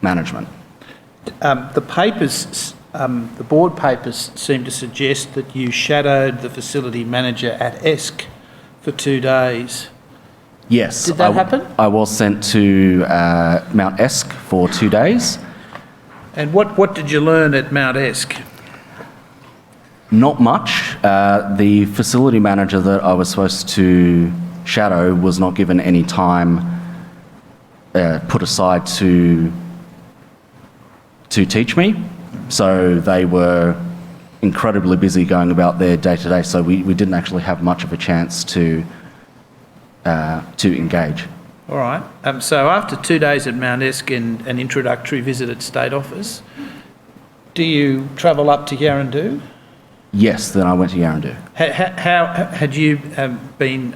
management. The papers, the board papers seem to suggest that you shadowed the facility manager at ESC for 2 days. Yes. Did that happen? I was sent to Mount Esk for 2 days. And what did you learn at Mount Esk? Not much. The facility manager that I was supposed to shadow was not given any time put aside to teach me. So they were incredibly busy going about their day-to-day, so we didn't actually have much of a chance to engage. All right. So after 2 days at Mount Esk and an introductory visit at State Office, do you travel up to Yaraandoo? Yes, then I went to Yaraandoo. How had you been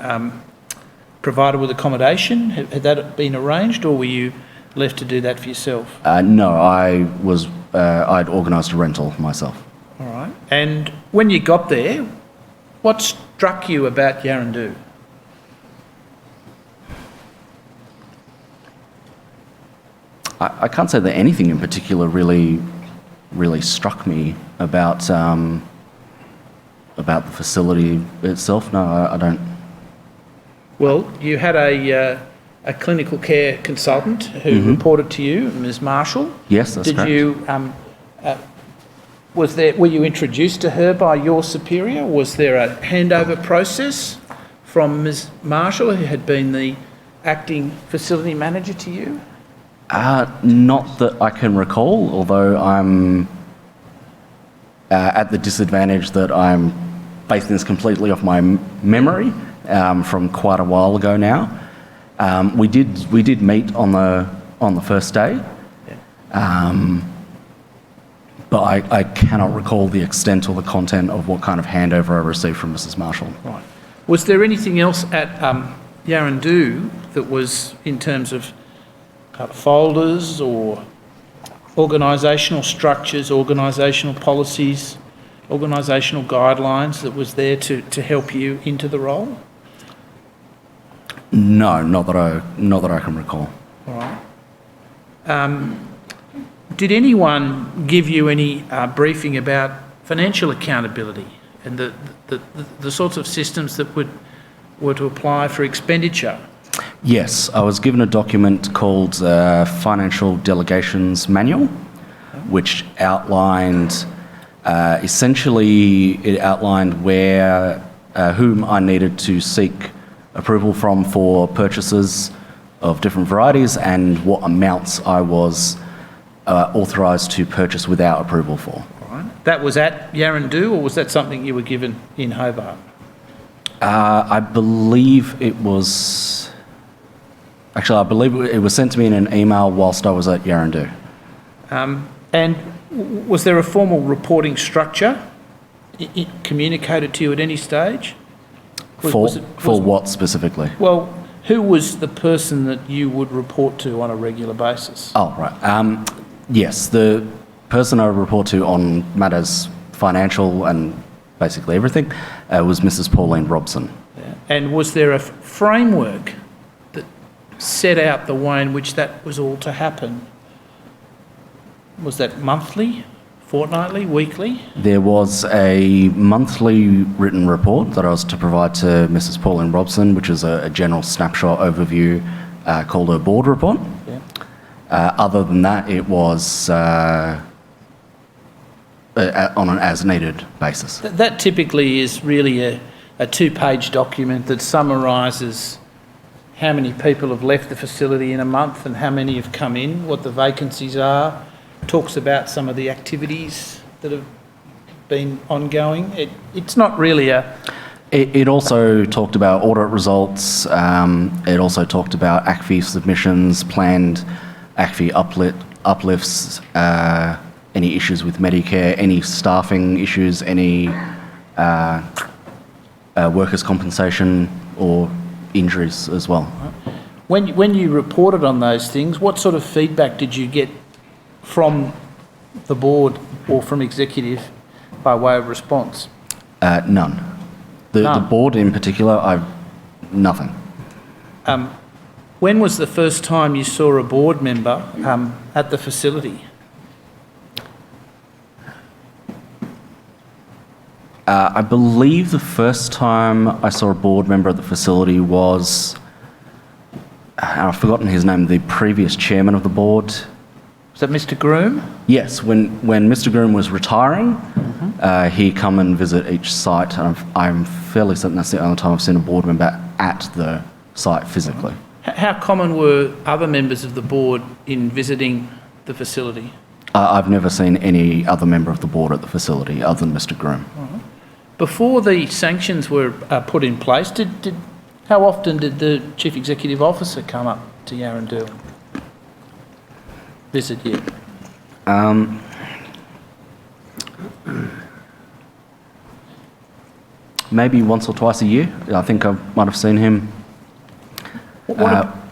provided with accommodation? Had that been arranged, or were you left to do that for yourself? No, I'd organised a rental myself. All right. And when you got there, what struck you about Yaraandoo? I can't say that anything in particular really struck me about the facility itself. No, I don't. Well, you had a clinical care consultant who reported to you, Ms. Marshall. Yes, that's correct. Were you introduced to her by your superior? Was there a handover process from Ms. Marshall, who had been the acting facility manager, to you? Not that I can recall, although I'm at the disadvantage that I'm basing this completely off my memory from quite a while ago now. We did meet on the first day, but I cannot recall the extent or the content of what kind of handover I received from Mrs. Marshall. Right. Was there anything else at Yaraandoo that was in terms of folders or organisational structures, organisational policies, organisational guidelines that was there to help you into the role? No, not that I can recall. All right. Did anyone give you any briefing about financial accountability and the sorts of systems that were to apply for expenditure? Yes, I was given a document called Financial Delegations Manual, which outlined, essentially it outlined whom I needed to seek approval from for purchases of different varieties and what amounts I was authorised to purchase without approval for. Right. That was at Yaraandoo, or was that something you were given in Hobart? I believe it was... Actually, I believe it was sent to me in an email whilst I was at Yaraandoo. And was there a formal reporting structure communicated to you at any stage? For what specifically? Well, who was the person that you would report to on a regular basis? Oh, right. Yes, the person I would report to on matters financial and basically everything was Mrs. Pauline Robson. Yeah. And was there a framework that set out the way in which that was all to happen? Was that monthly, fortnightly, weekly? There was a monthly written report that I was to provide to Mrs. Pauline Robson, which is a general snapshot overview called her board report. Yeah. Other than that, it was on an as-needed basis. That typically is really a two-page document that summarises how many people have left the facility in a month and how many have come in, what the vacancies are, talks about some of the activities that have been ongoing. It's not really a... It also talked about audit results. It also talked about ACFI submissions, planned ACFI uplifts, any issues with Medicare, any staffing issues, any workers' compensation or injuries as well. When you reported on those things, what sort of feedback did you get from the board or from executive by way of response? None. The board in particular, nothing. When was the first time you saw a board member at the facility? I believe the first time I saw a board member at the facility was, I've forgotten his name, the previous chairman of the board. Was that Mr. Groom? Yes, when Mr. Groom was retiring, he come and visit each site. And I'm fairly certain that's the only time I've seen a board member at the site physically. How common were other members of the board in visiting the facility? I've never seen any other member of the board at the facility other than Mr. Groom. Before the sanctions were put in place, how often did the Chief Executive Officer come up to Yaraandoo and visit you? Maybe once or twice a year. I think I might have seen him.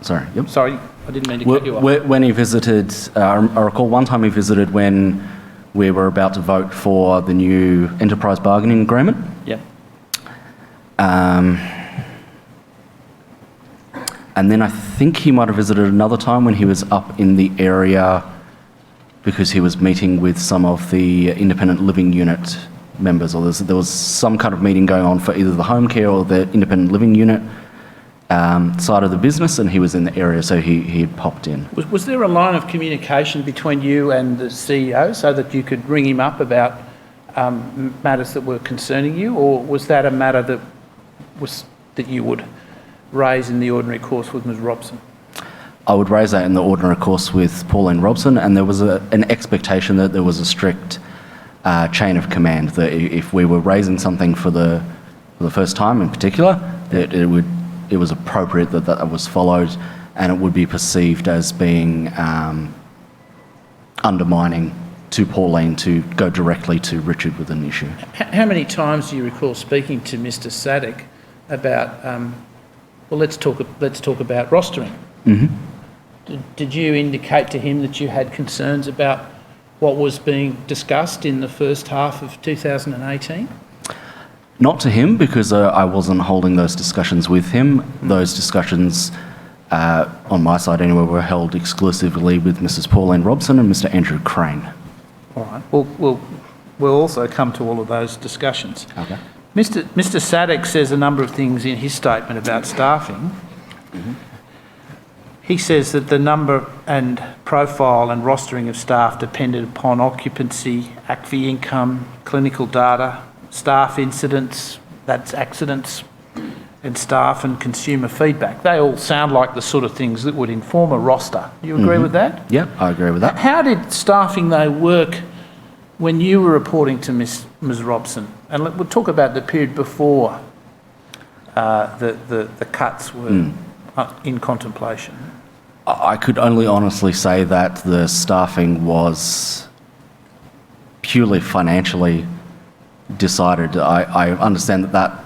Sorry, yep. Sorry, I didn't mean to cut you off. When he visited, I recall one time he visited when we were about to vote for the new enterprise bargaining agreement. Yep. And then I think he might have visited another time when he was up in the area because he was meeting with some of the independent living unit members, or there was some kind of meeting going on for either the home care or the independent living unit side of the business, and he was in the area, so he had popped in. Was there a line of communication between you and the CEO so that you could ring him up about matters that were concerning you, or was that a matter that you would raise in the ordinary course with Ms. Robson? I would raise that in the ordinary course with Pauline Robson, and there was an expectation that there was a strict chain of command, that if we were raising something for the first time in particular, that it was appropriate that that was followed, and it would be perceived as being undermining to Pauline to go directly to Richard with an issue. How many times do you recall speaking to Mr. Sadek about, well, let's talk about rostering? Mm-hmm. Did you indicate to him that you had concerns about what was being discussed in the first half of 2018? Not to him, because I wasn't holding those discussions with him. Those discussions, on my side anyway, were held exclusively with Mrs. Pauline Robson and Mr. Andrew Crane. All right. We'll also come to all of those discussions. Okay. Mr. Sadek says a number of things in his statement about staffing. Mm-hmm. He says that the number and profile and rostering of staff depended upon occupancy, ACFI income, clinical data, staff incidents, that's accidents, and staff and consumer feedback. They all sound like the sort of things that would inform a roster. Do you agree with that? Yeah, I agree with that. How did staffing, though, work when you were reporting to Ms. Robson? And we'll talk about the period before the cuts were in contemplation. I could only honestly say that the staffing was purely financially decided. I understand that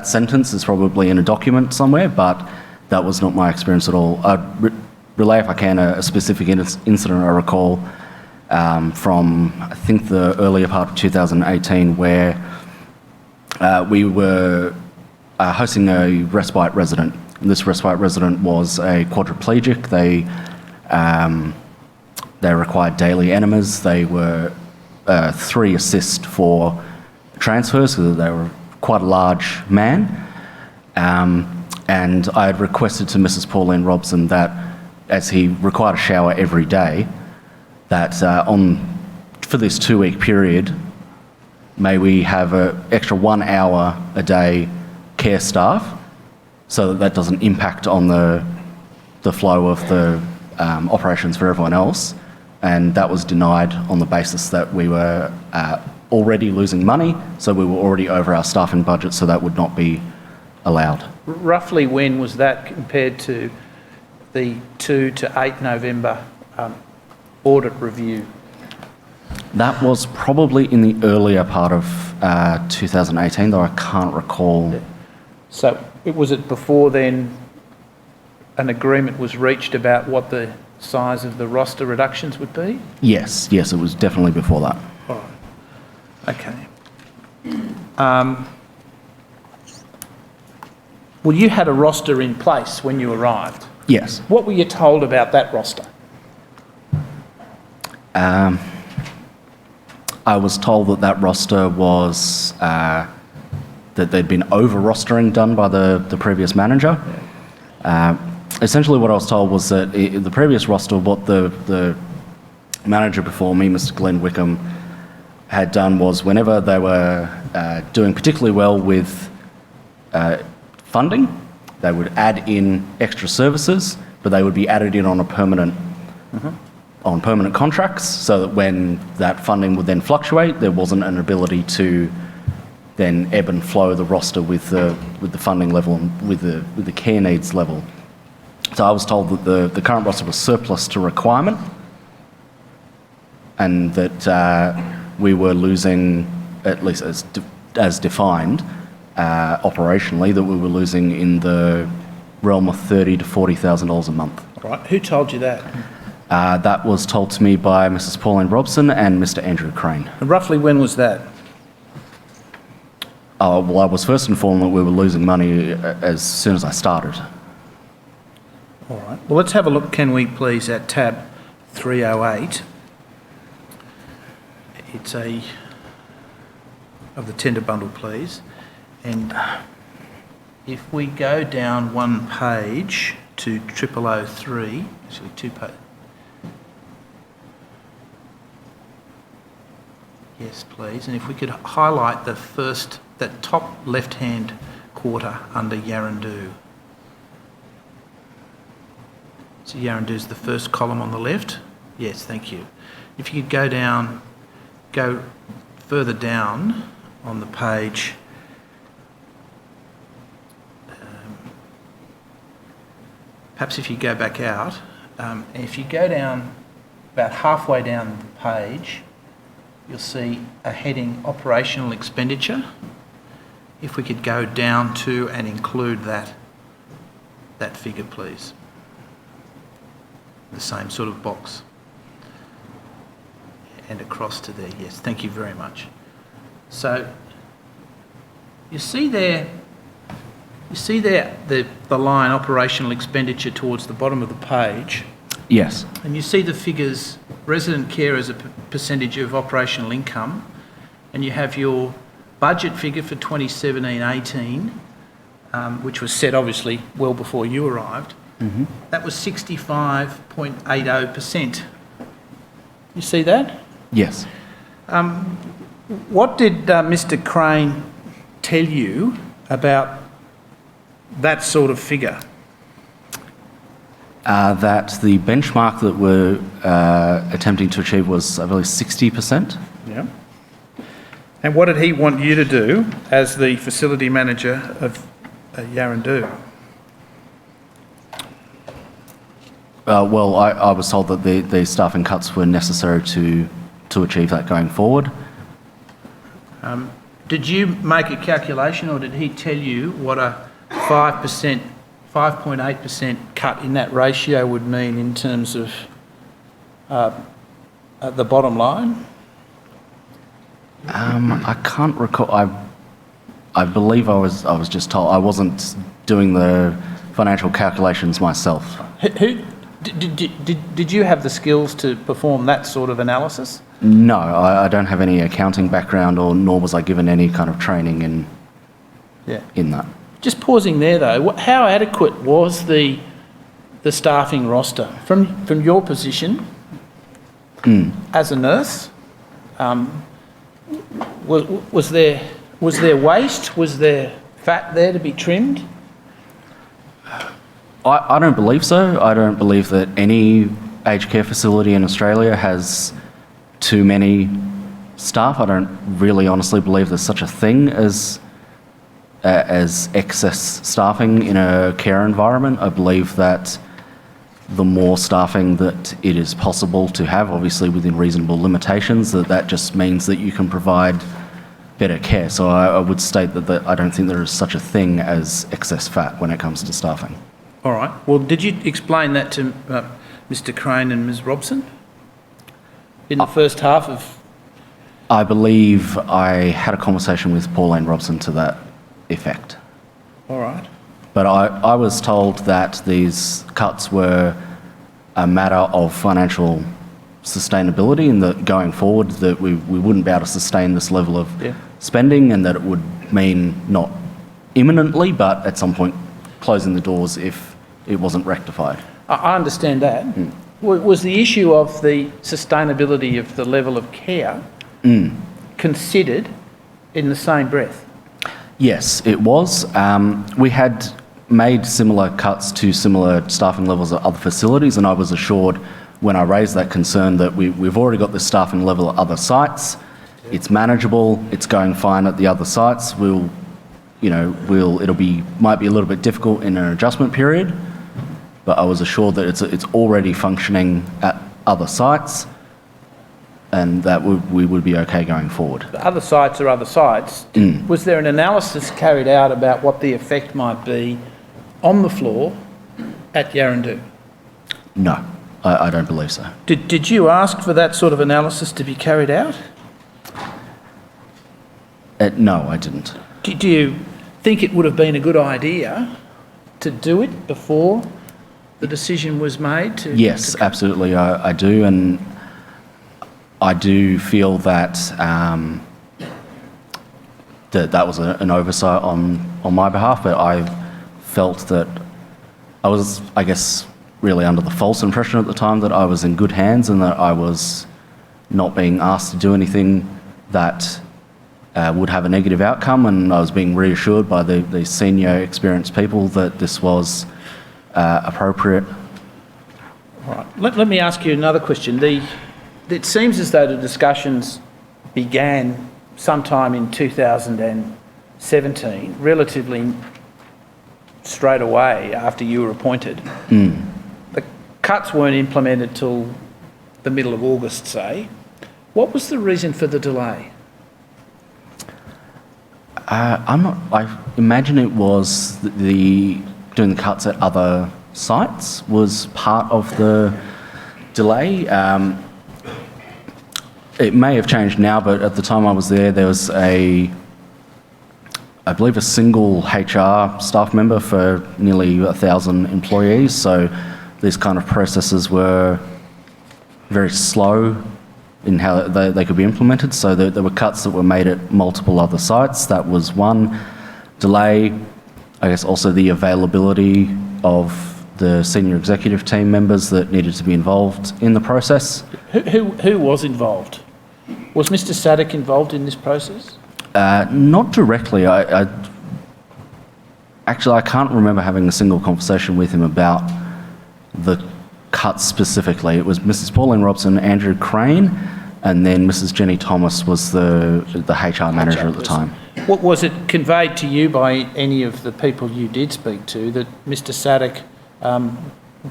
sentence is probably in a document somewhere, but that was not my experience at all. I'd relay, if I can, a specific incident I recall from, I think, the earlier part of 2018, where we were hosting a respite resident. This respite resident was a quadriplegic. They required daily enemas. They were 3 assist for transfers, because they were quite a large man. And I had requested to Mrs. Pauline Robson that, as he required a shower every day, that for this 2-week period, may we have an extra 1 hour a day care staff, so that doesn't impact on the flow of the operations for everyone else. And that was denied on the basis that we were already losing money, so we were already over our staffing budget, so that would not be allowed. Roughly when was that compared to the 2 to 8 November audit review? That was probably in the earlier part of 2018, though I can't recall. So was it before then an agreement was reached about what the size of the roster reductions would be? Yes, it was definitely before that. All right. Okay. Well, you had a roster in place when you arrived. Yes. What were you told about that roster? I was told that roster was that there'd been over-rostering done by the previous manager. Essentially what I was told was that the previous roster, what the manager before me, Mr. Glenn Wickham, had done was whenever they were doing particularly well with funding, they would add in extra services, but they would be added in on a permanent on permanent contracts, so that when that funding would then fluctuate, there wasn't an ability to then ebb and flow the roster with the funding level and with the care needs level. So I was told that the current roster was surplus to requirement, and that we were losing, at least as defined operationally, that we were losing in the realm of $30,000 to $40,000 a month. Right. Who told you that? That was told to me by Mrs. Pauline Robson and Mr. Andrew Crane. And roughly when was that? Well, I was first informed that we were losing money as soon as I started. All right. Well, let's have a look, can we please, at tab 308. It's of the tender bundle, please. And if we go down one page to 0003, actually 2 pages. Yes, please. And if we could highlight that top left-hand quarter under Yaraandoo. So Yaraandoo's the first column on the left. Yes, thank you. If you could go down go further down on the page, perhaps if you go back out, if you go down about halfway down the page, you'll see a heading operational expenditure. If we could go down to and include that figure, please. The same sort of box. And across to there, yes, thank you very much. So, you see there the line operational expenditure towards the bottom of the page? Yes. And you see the figures, resident care as a percentage of operational income, and you have your budget figure for 2017-18, which was set obviously well before you arrived. Mm-hmm. That was 65.80%. You see that? Yes. What did Mr. Crane tell you about that sort of figure? That the benchmark that we're attempting to achieve was, I believe, 60%. Yeah. And what did he want you to do as the facility manager of Yaraandoo? Well, I was told that the staffing cuts were necessary to achieve that going forward. Did you make a calculation, or did he tell you what a 5.8% cut in that ratio would mean in terms of the bottom line? I can't recall. I believe I was just told. I wasn't doing the financial calculations myself. Did you have the skills to perform that sort of analysis? No, I don't have any accounting background, nor was I given any kind of training in that. Just pausing there though, how adequate was the staffing roster from your position as a nurse? Was there waste? Was there fat there to be trimmed? I don't believe so. I don't believe that any aged care facility in Australia has too many staff. I don't really honestly believe there's such a thing as excess staffing in a care environment. I believe that the more staffing that it is possible to have, obviously within reasonable limitations, that just means that you can provide better care. So I would state that I don't think there is such a thing as excess fat when it comes to staffing. All right. Well, did you explain that to Mr. Crane and Ms. Robson in the first half of? I believe I had a conversation with Pauline Robson to that effect. All right. But I was told that these cuts were a matter of financial sustainability, and that going forward that we wouldn't be able to sustain this level of spending, and that it would mean not imminently, but at some point closing the doors if it wasn't rectified. I understand that. Was the issue of the sustainability of the level of care considered in the same breath? Yes, it was. We had made similar cuts to similar staffing levels at other facilities, and I was assured when I raised that concern that we've already got this staffing level at other sites. It's manageable. It's going fine at the other sites. Might be a little bit difficult in an adjustment period, but I was assured that it's already functioning at other sites, and that we would be okay going forward. The other sites are other sites. Was there an analysis carried out about what the effect might be on the floor at Yaraandoo? No, I don't believe so. Did you ask for that sort of analysis to be carried out? No, I didn't. Do you think it would have been a good idea to do it before the decision was made? Yes, absolutely, I do, and I do feel that that was an oversight on my behalf, but I felt that I was, I guess, really under the false impression at the time that I was in good hands and that I was not being asked to do anything that would have a negative outcome, and I was being reassured by the senior experienced people that this was appropriate. All right. Let me ask you another question. It seems as though the discussions began sometime in 2017, relatively straight away after you were appointed. The cuts weren't implemented till the middle of August, say. What was the reason for the delay? I imagine it was doing the cuts at other sites was part of the delay. It may have changed now, but at the time I was there was I believe a single HR staff member for nearly 1,000 employees. So these kind of processes were very slow in how they could be implemented. So there were cuts that were made at multiple other sites. That was one delay. I guess also the availability of the senior executive team members that needed to be involved in the process. Who was involved? Was Mr. Sadek involved in this process? Not directly. Actually, I can't remember having a single conversation with him about the cuts specifically. It was Mrs. Pauline Robson, Andrew Crane, and then Mrs. Jenny Thomas was the HR manager at the time. What was it conveyed to you by any of the people you did speak to that Mr. Sadek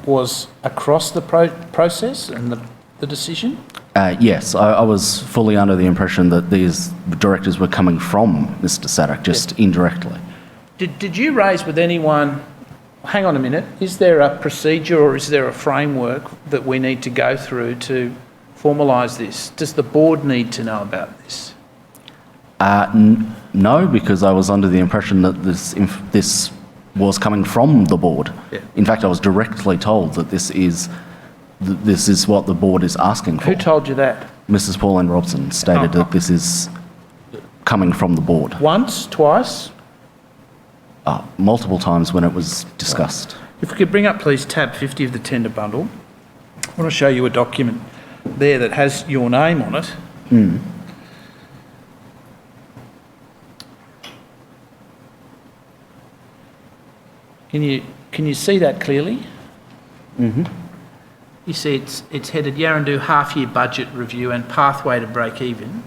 was across the process and the decision? Yes, I was fully under the impression that these directives were coming from Mr. Sadek, just indirectly. Did you raise with anyone, hang on a minute, is there a procedure or is there a framework that we need to go through to formalise this? Does the board need to know about this? No, because I was under the impression that this was coming from the board. Yeah. In fact, I was directly told that this is what the board is asking for. Who told you that? Mrs. Pauline Robson stated that this is coming from the board. Once, twice? Multiple times when it was discussed. If we could bring up, please, tab 50 of the tender bundle. I want to show you a document there that has your name on it. Can you see that clearly? Mm-hmm. You see it's headed Yaraandoo half-year budget review and pathway to break even.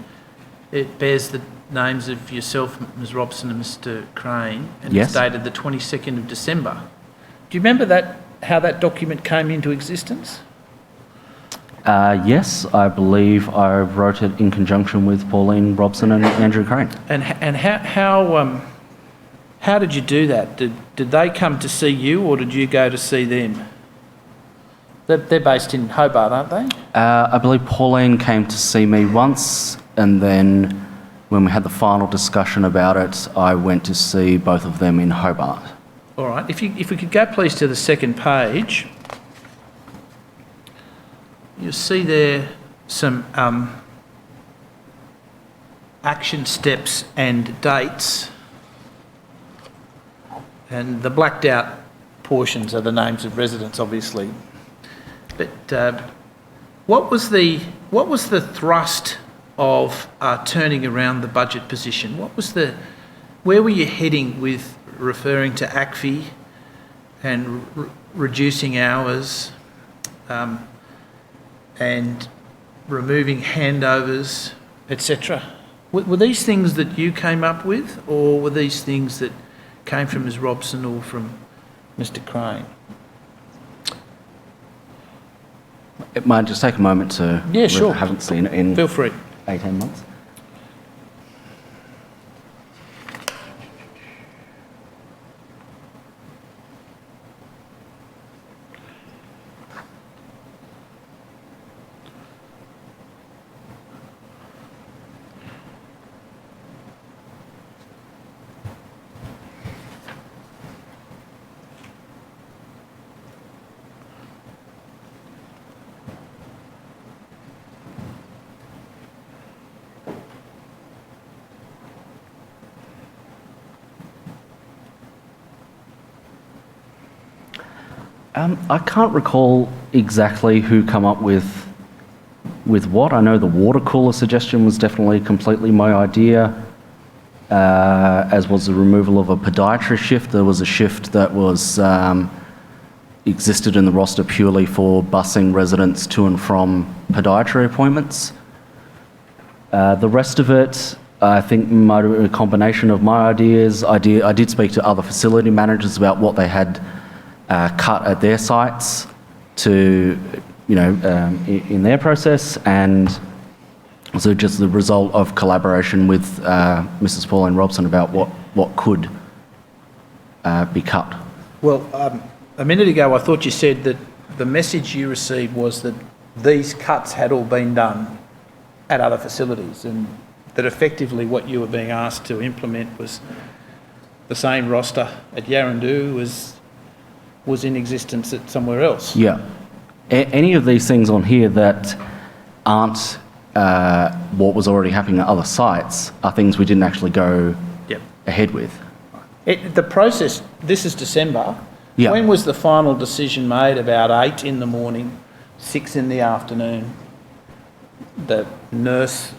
It bears the names of yourself, Ms. Robson, and Mr. Crane, and Yes. it's dated the 22nd of December. Do you remember how that document came into existence? Yes, I believe I wrote it in conjunction with Pauline Robson and Andrew Crane. And how did you do that? Did they come to see you or did you go to see them? They're based in Hobart, aren't they? I believe Pauline came to see me once, and then when we had the final discussion about it, I went to see both of them in Hobart. All right. If we could go, please, to the second page. You'll see there some action steps and dates. And the blacked out portions are the names of residents, obviously. But what was the thrust of turning around the budget position? Where were you heading with referring to ACFI and reducing hours and removing handovers, etc.? Were these things that you came up with, or were these things that came from Ms. Robson or from Mr. Crane? It might just take a moment to... Yeah, sure. I haven't seen it in... Feel free. 18 months. I can't recall exactly who come up with what. I know the water cooler suggestion was definitely completely my idea, as was the removal of a podiatry shift. There was a shift that was existed in the roster purely for busing residents to and from podiatry appointments. The rest of it, I think, might have been a combination of my ideas. I did speak to other facility managers about what they had cut at their sites to, in their process, and so just the result of collaboration with Mrs. Pauline Robson about what could be cut. Well, a minute ago I thought you said that the message you received was that these cuts had all been done at other facilities, and that effectively what you were being asked to implement was the same roster at Yaraandoo was in existence at somewhere else. Yeah. Any of these things on here that aren't what was already happening at other sites are things we didn't actually go ahead with. The process, this is December. Yeah. When was the final decision made? About 8 in the morning, 6 in the afternoon? The nurse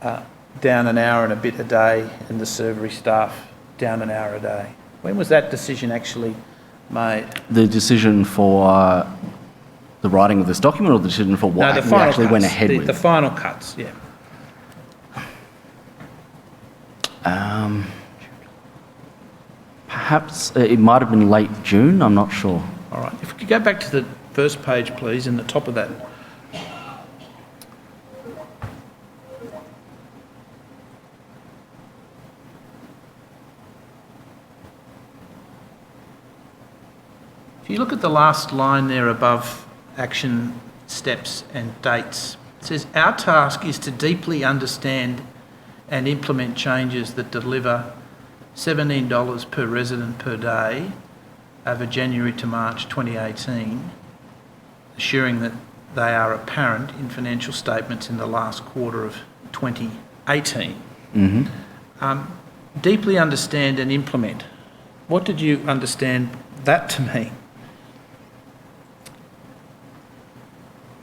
down an hour and a bit a day, and the surgery staff down an hour a day. When was that decision actually made? The decision for the writing of this document, or the decision for what we actually went ahead with? The final cuts, yeah. Perhaps it might have been late June, I'm not sure. All right, if we could go back to the first page, please, in the top of that. If you look at the last line there above action steps and dates, it says, our task is to deeply understand and implement changes that deliver $17 per resident per day over January to March 2018, assuring that they are apparent in financial statements in the last quarter of 2018. Mm-hmm. Deeply understand and implement. What did you understand that to mean?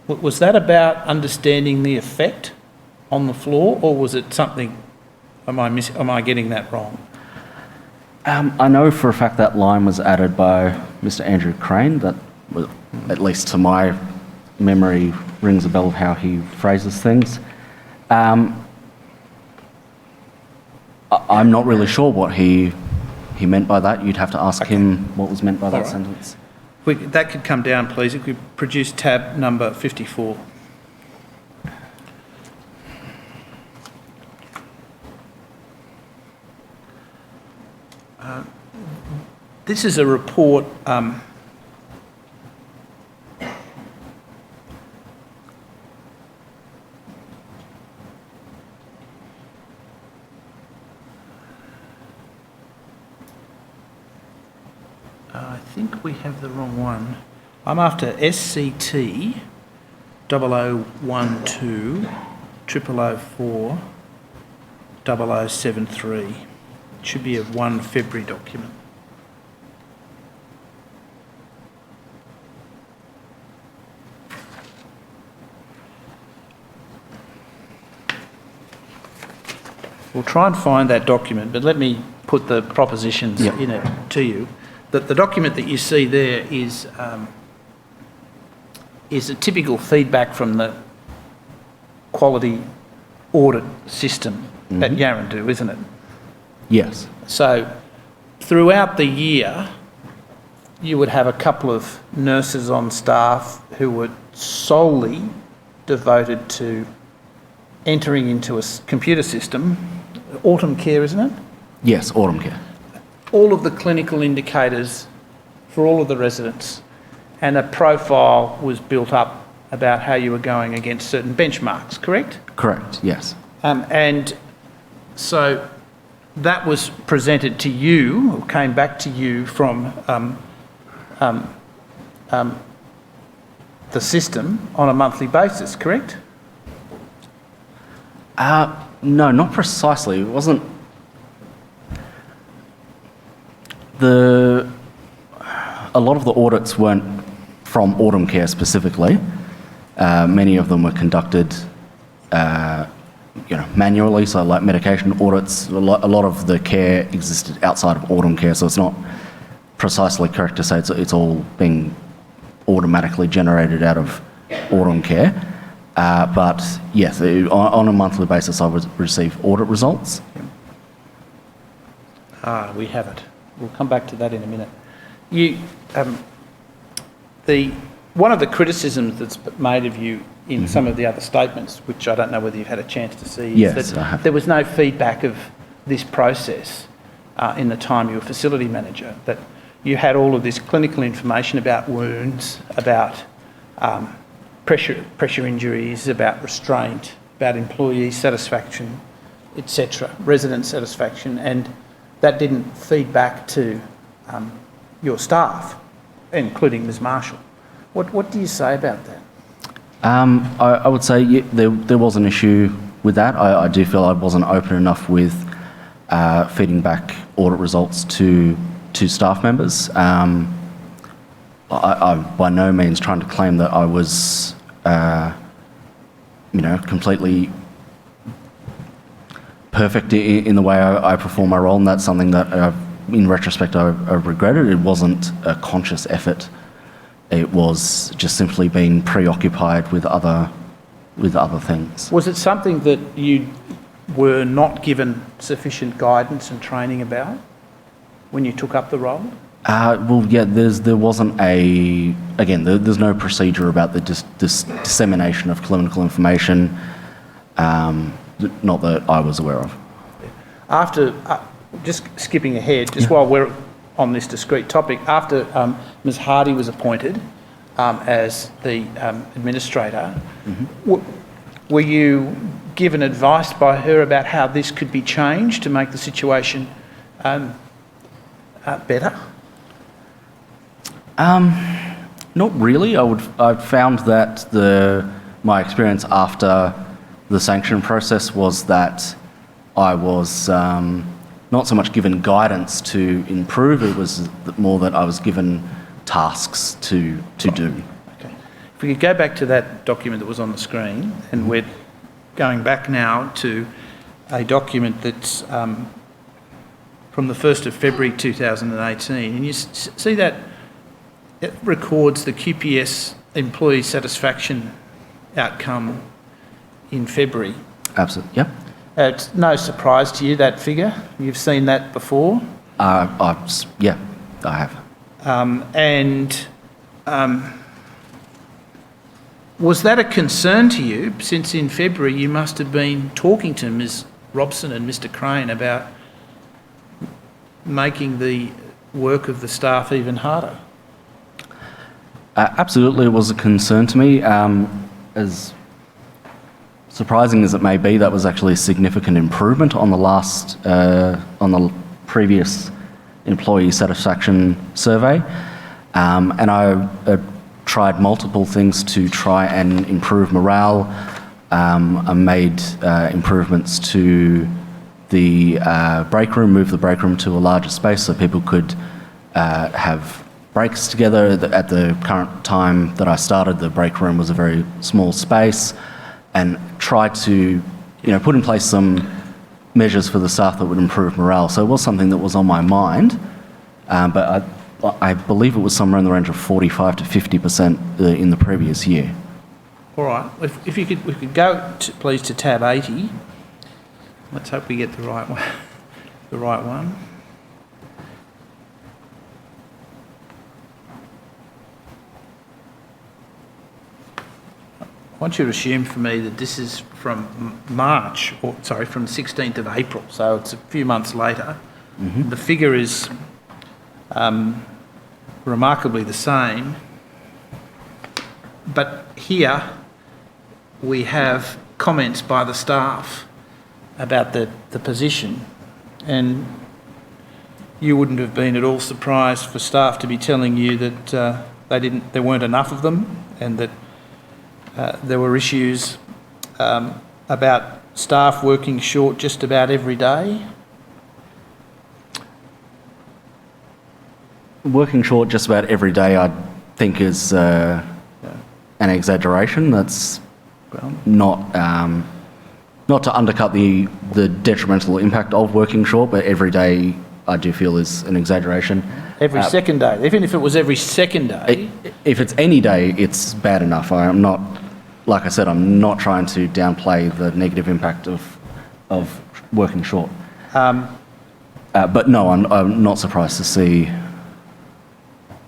Was that about understanding the effect on the floor, or was it something, am I getting that wrong? I know for a fact that line was added by Mr. Andrew Crane. That, was, at least to my memory, rings a bell of how he phrases things. I'm not really sure what he meant by that. You'd have to ask him what was meant by that sentence. That could come down, please. If we produce tab number 54. This is a report I think we have the wrong one. I'm after SCT 0012 0004 0073. It should be a 1 February document. We'll try and find that document, but let me put the propositions in it to you. That the document that you see there is a typical feedback from the quality audit system at Yaraandoo, isn't it? Yes. So throughout the year, you would have a couple of nurses on staff who were solely devoted to entering into a computer system, autumn care, isn't it? Yes, autumn care. All of the clinical indicators for all of the residents, and a profile was built up about how you were going against certain benchmarks, correct? Correct, yes. And so that was presented to you, or came back to you from the system on a monthly basis, correct? No, not precisely. It wasn't. A lot of the audits weren't from autumn care specifically. Many of them were conducted, manually. So, like medication audits, a lot of the care existed outside of autumn care. So it's not precisely correct to say it's all being automatically generated out of autumn care. But yes, on a monthly basis, I would receive audit results. We have it. We'll come back to that in a minute. One of the criticisms that's made of you in some of the other statements, which I don't know whether you've had a chance to see, Yes, is I that have. there was no feedback of this process in the time you were facility manager, that you had all of this clinical information about wounds, about pressure injuries, about restraint, about employee satisfaction, etc., resident satisfaction, and that didn't feed back to your staff, including Ms Marshall. What do you say about that? I would say there was an issue with that. I do feel I wasn't open enough with feeding back audit results to staff members. I'm by no means trying to claim that I was, completely perfect in the way I perform my role, and that's something that, in retrospect, I've regretted. It wasn't a conscious effort. It was just simply being preoccupied with other things. Was it something that you were not given sufficient guidance and training about when you took up the role? There wasn't there's no procedure about the dissemination of clinical information, not that I was aware of. After, just skipping ahead, while we're on this discrete topic, after Ms Hardy was appointed as the administrator, were you given advice by her about how this could be changed to make the situation better? Not really. I found that my experience after the sanction process was that I was not so much given guidance to improve, it was more that I was given tasks to do. Okay. If we could go back to that document that was on the screen, and we're going back now to a document that's from the 1st of February 2018, and you see that it records the QPS employee satisfaction outcome in February. Absolutely, yep. It's no surprise to you, that figure? You've seen that before? I have. Was that a concern to you, since in February you must have been talking to Ms Robson and Mr Crane about making the work of the staff even harder? Absolutely, it was a concern to me. As surprising as it may be, that was actually a significant improvement on the previous employee satisfaction survey. And I tried multiple things to try and improve morale. I made improvements to the break room, moved the break room to a larger space so people could have breaks together. At the current time that I started, the break room was a very small space, and tried to put in place some measures for the staff that would improve morale. So it was something that was on my mind, but I believe it was somewhere in the range of 45 to 50% in the previous year. All right. If we could go please to tab 80. Let's hope we get the right one. The right one. I want you to assume for me that this is from from the 16th of April, so it's a few months later. Mm-hmm. The figure is remarkably the same, but here we have comments by the staff about the position, and you wouldn't have been at all surprised for staff to be telling you that there weren't enough of them, and that there were issues about staff working short just about every day. Working short just about every day, I think, is an exaggeration. That's not to undercut the detrimental impact of working short, but every day I do feel is an exaggeration. Every second day, even if it was every second day. If it's any day, it's bad enough. I'm not like I said, I'm not trying to downplay the negative impact of working short. But no, I'm not surprised to see.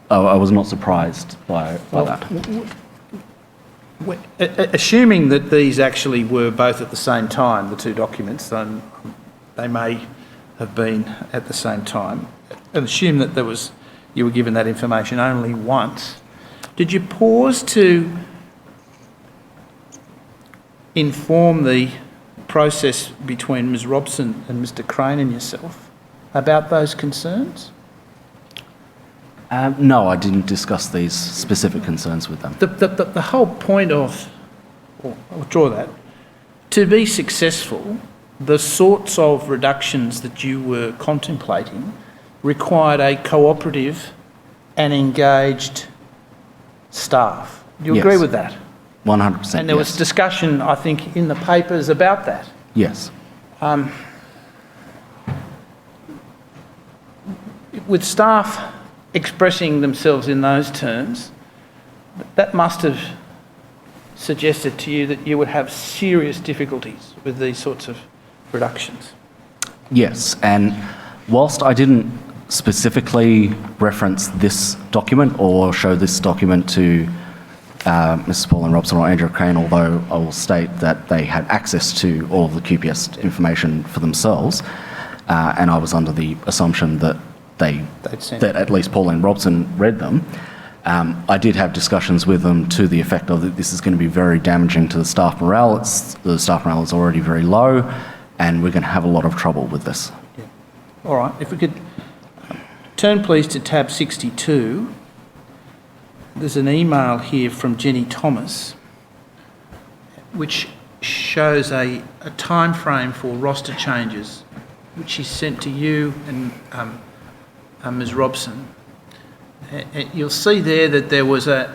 I was not surprised by that. Assuming that these actually were both at the same time, the two documents, then they may have been at the same time, and assume that you were given that information only once. Did you pause to inform the process between Ms Robson and Mr Crane and yourself about those concerns? No, I didn't discuss these specific concerns with them. The whole point of, I'll draw that, to be successful, the sorts of reductions that you were contemplating required a cooperative and engaged staff. Do you agree with that? 100%. And there was discussion, I think, in the papers about that. Yes. With staff expressing themselves in those terms, that must have suggested to you that you would have serious difficulties with these sorts of reductions. Yes, and whilst I didn't specifically reference this document or show this document to Mrs Pauline Robson or Andrew Crane, although I will state that they had access to all of the QPS information for themselves, and I was under the assumption that that at least Pauline Robson read them. I did have discussions with them to the effect of that this is going to be very damaging to the staff morale. The staff morale is already very low, and we're going to have a lot of trouble with this. Yeah. All right, if we could turn please to tab 62. There's an email here from Jenny Thomas which shows a time frame for roster changes which she sent to you and Ms Robson. You'll see there that there was an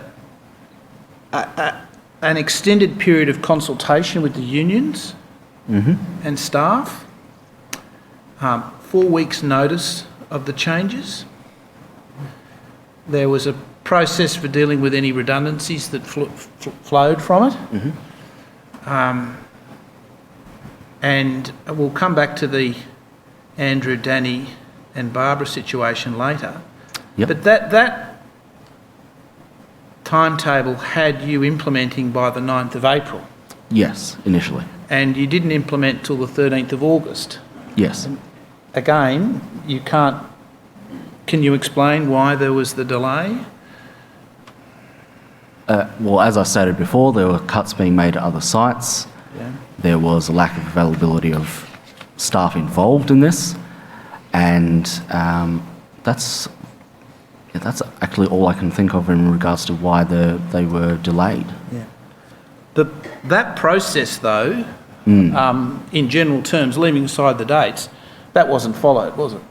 extended period of consultation with the unions and staff, 4 weeks notice of the changes. There was a process for dealing with any redundancies that flowed from it. And we'll come back to the Andrew, Danny and Barbara situation later. Yep. But that timetable had you implementing by the 9th of April. Yes, initially. And you didn't implement till the 13th of August. Yes. Again, you can't... Can you explain why there was the delay? Well, as I stated before, there were cuts being made at other sites. Yeah. There was a lack of availability of staff involved in this, and that's actually all I can think of in regards to why they were delayed. Yeah. That process, though, in general terms, leaving aside the dates, that wasn't followed, was it?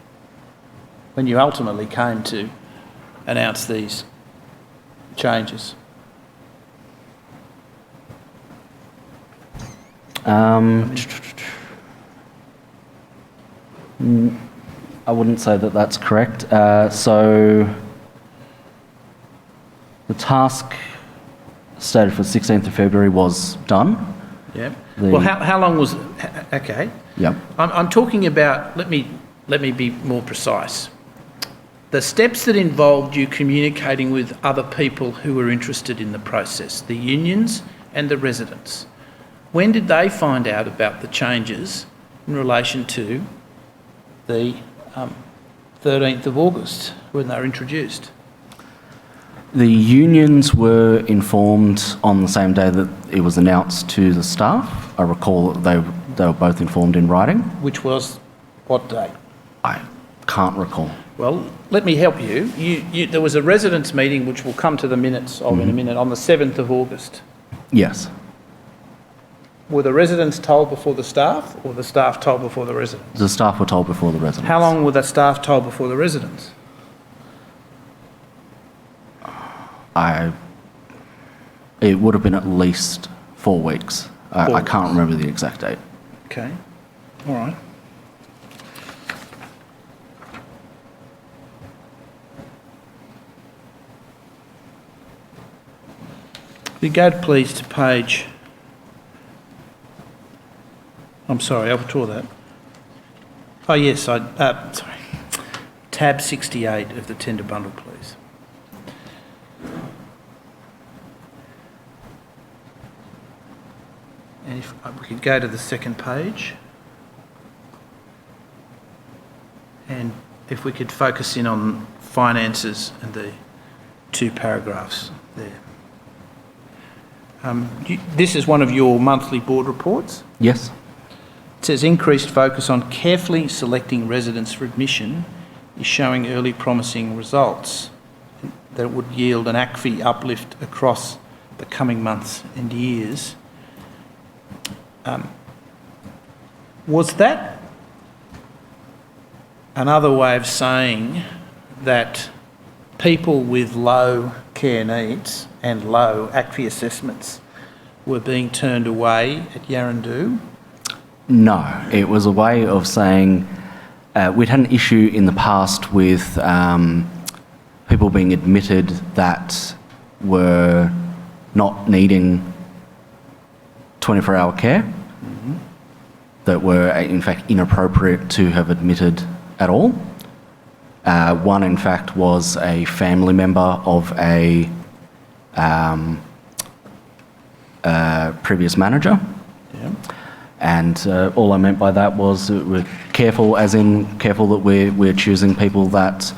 When you ultimately came to announce these changes. I wouldn't say that that's correct. So the task stated for the 16th of February was done. Yeah. Well, how long was... Okay. Yeah. I'm talking about... Let me be more precise. The steps that involved you communicating with other people who were interested in the process, the unions and the residents. When did they find out about the changes in relation to the 13th of August when they were introduced? The unions were informed on the same day that it was announced to the staff. I recall that they were both informed in writing. Which was what date? I can't recall. Well, let me help you. There was a residents' meeting, which we'll come to the minutes of in a minute, on the 7th of August. Yes. Were the residents told before the staff, or the staff told before the residents? The staff were told before the residents. How long were the staff told before the residents? It would have been at least 4 weeks. I can't remember the exact date. Okay. All right. We go please to page... I'm sorry, I withdraw that. Oh yes, sorry. Tab 68 of the tender bundle, please. And if we could go to the second page. And if we could focus in on finances and the 2 paragraphs there. This is one of your monthly board reports. Yes. It says increased focus on carefully selecting residents for admission is showing early promising results that would yield an ACFI uplift across the coming months and years. Was that another way of saying that people with low care needs and low ACFI assessments were being turned away at Yaraandoo? No, it was a way of saying we'd had an issue in the past with people being admitted that were not needing 24-hour care, that were in fact inappropriate to have admitted at all. One, in fact, was a family member of a previous manager. Yeah. And all I meant by that was that we're careful, as in careful that we're choosing people that,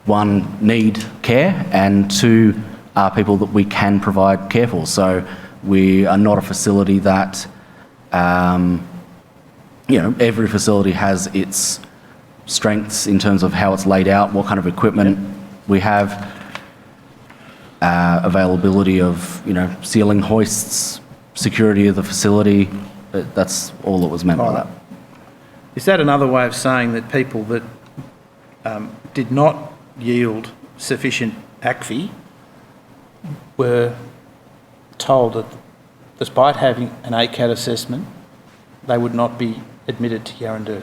one, need care, and two, are people that we can provide care for. So we are not a facility that, every facility has its strengths in terms of how it's laid out, what kind of equipment we have, availability of, ceiling hoists, security of the facility. That's all that was meant by that. Is that another way of saying that people that did not yield sufficient ACFI were told that despite having an ACAT assessment, they would not be admitted to Yaraandoo?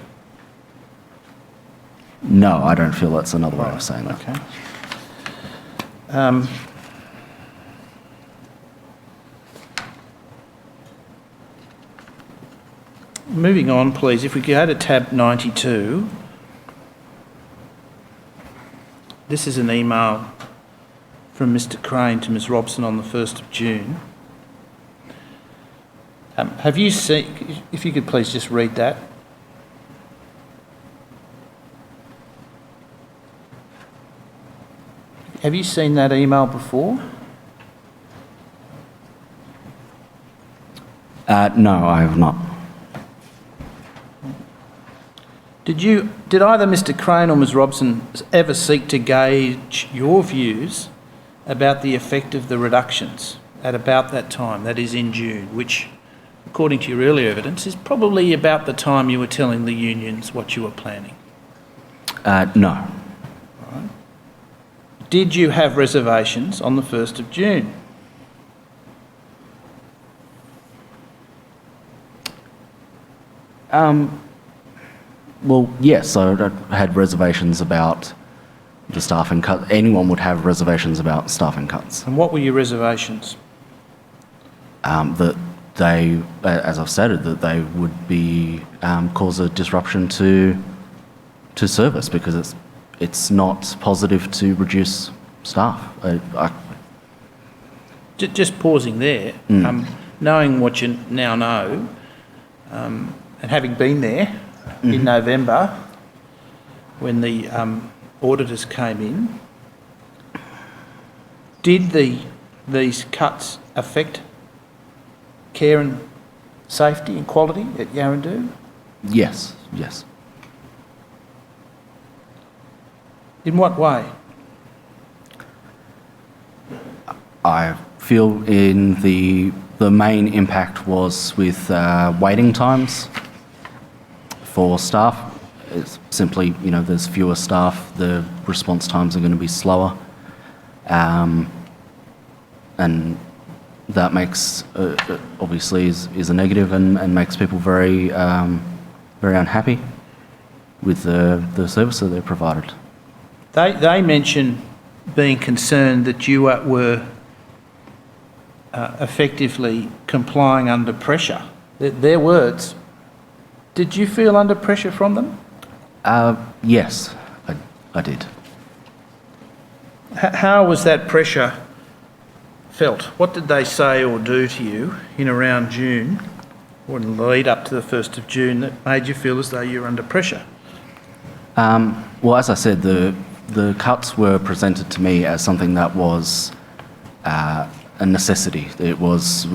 No, I don't feel that's another way of saying that. Okay. Moving on, please, if we go to tab 92, this is an email from Mr Crane to Ms Robson on the 1st of June. Have you seen, if you could please just read that. Have you seen that email before? No, I have not. Did either Mr Crane or Ms Robson ever seek to gauge your views about the effect of the reductions at about that time, that is in June, which, according to your earlier evidence, is probably about the time you were telling the unions what you were planning? No. Right. Did you have reservations on the 1st of June? Well, yes, I had reservations about the staffing cut. Anyone would have reservations about staffing cuts. And what were your reservations? That they, as I've stated, that they would be cause a disruption to service, because it's not positive to reduce staff. Just pausing there, knowing what you now know, and having been there in November when the auditors came in, did these cuts affect care and safety and quality at Yaraandoo? Yes, yes. In what way? I feel in the main impact was with waiting times for staff. It's simply, there's fewer staff, the response times are going to be slower, and that makes, obviously, is a negative and makes people very, very unhappy with the service that they're provided. They mention being concerned that you were effectively complying under pressure. Their words. Did you feel under pressure from them? Yes, I did. How was that pressure felt? What did they say or do to you in around June, or in the lead up to the 1st of June, that made you feel as though you were under pressure? Well, as I said, the cuts were presented to me as something that was a necessity. It was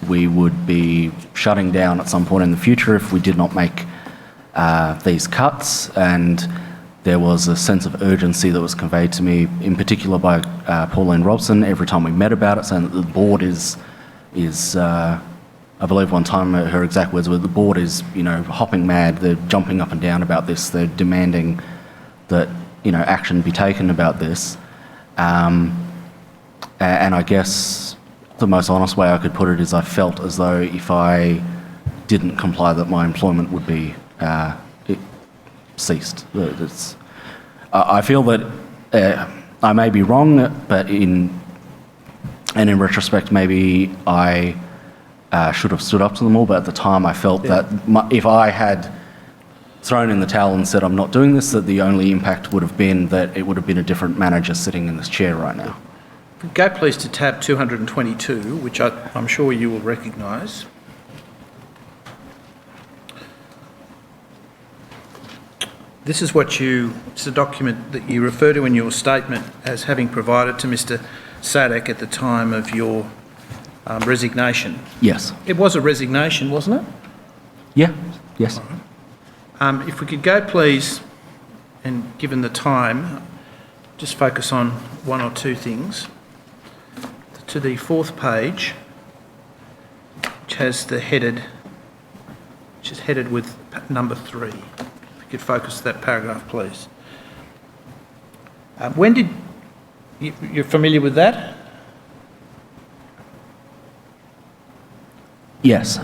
we would be shutting down at some point in the future if we did not make these cuts, and there was a sense of urgency that was conveyed to me, in particular by Pauline Robson, every time we met about it, saying that the board is I believe one time her exact words were, the board is, hopping mad, they're jumping up and down about this, they're demanding that, action be taken about this. And I guess the most honest way I could put it is I felt as though if I didn't comply that my employment would be ceased. I feel that I may be wrong, but in retrospect, maybe I should have stood up to them all. But at the time, I felt that if I had thrown in the towel and said I'm not doing this, that the only impact would have been that it would have been a different manager sitting in this chair right now. Go please to tab 222, which I'm sure you will recognise. This is it's a document that you refer to in your statement as having provided to Mr Sadek at the time of your resignation. Yes. It was a resignation, wasn't it? Yeah, yes. If we could go please, and given the time, just focus on one or two things. To the 4th page, which is headed with number 3. If you could focus that paragraph, please. When did you're familiar with that? Yes.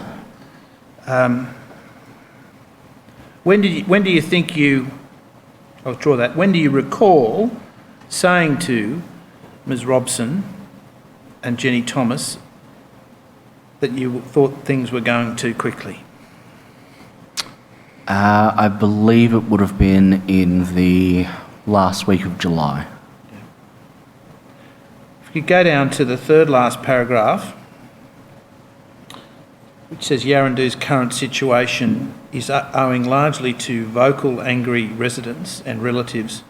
When do you think I'll draw that. When do you recall saying to Ms Robson and Jenny Thomas that you thought things were going too quickly? I believe it would have been in the last week of July. If you go down to the 3rd last paragraph, which says Yaraandoo's current situation is owing largely to vocal, angry residents and relatives,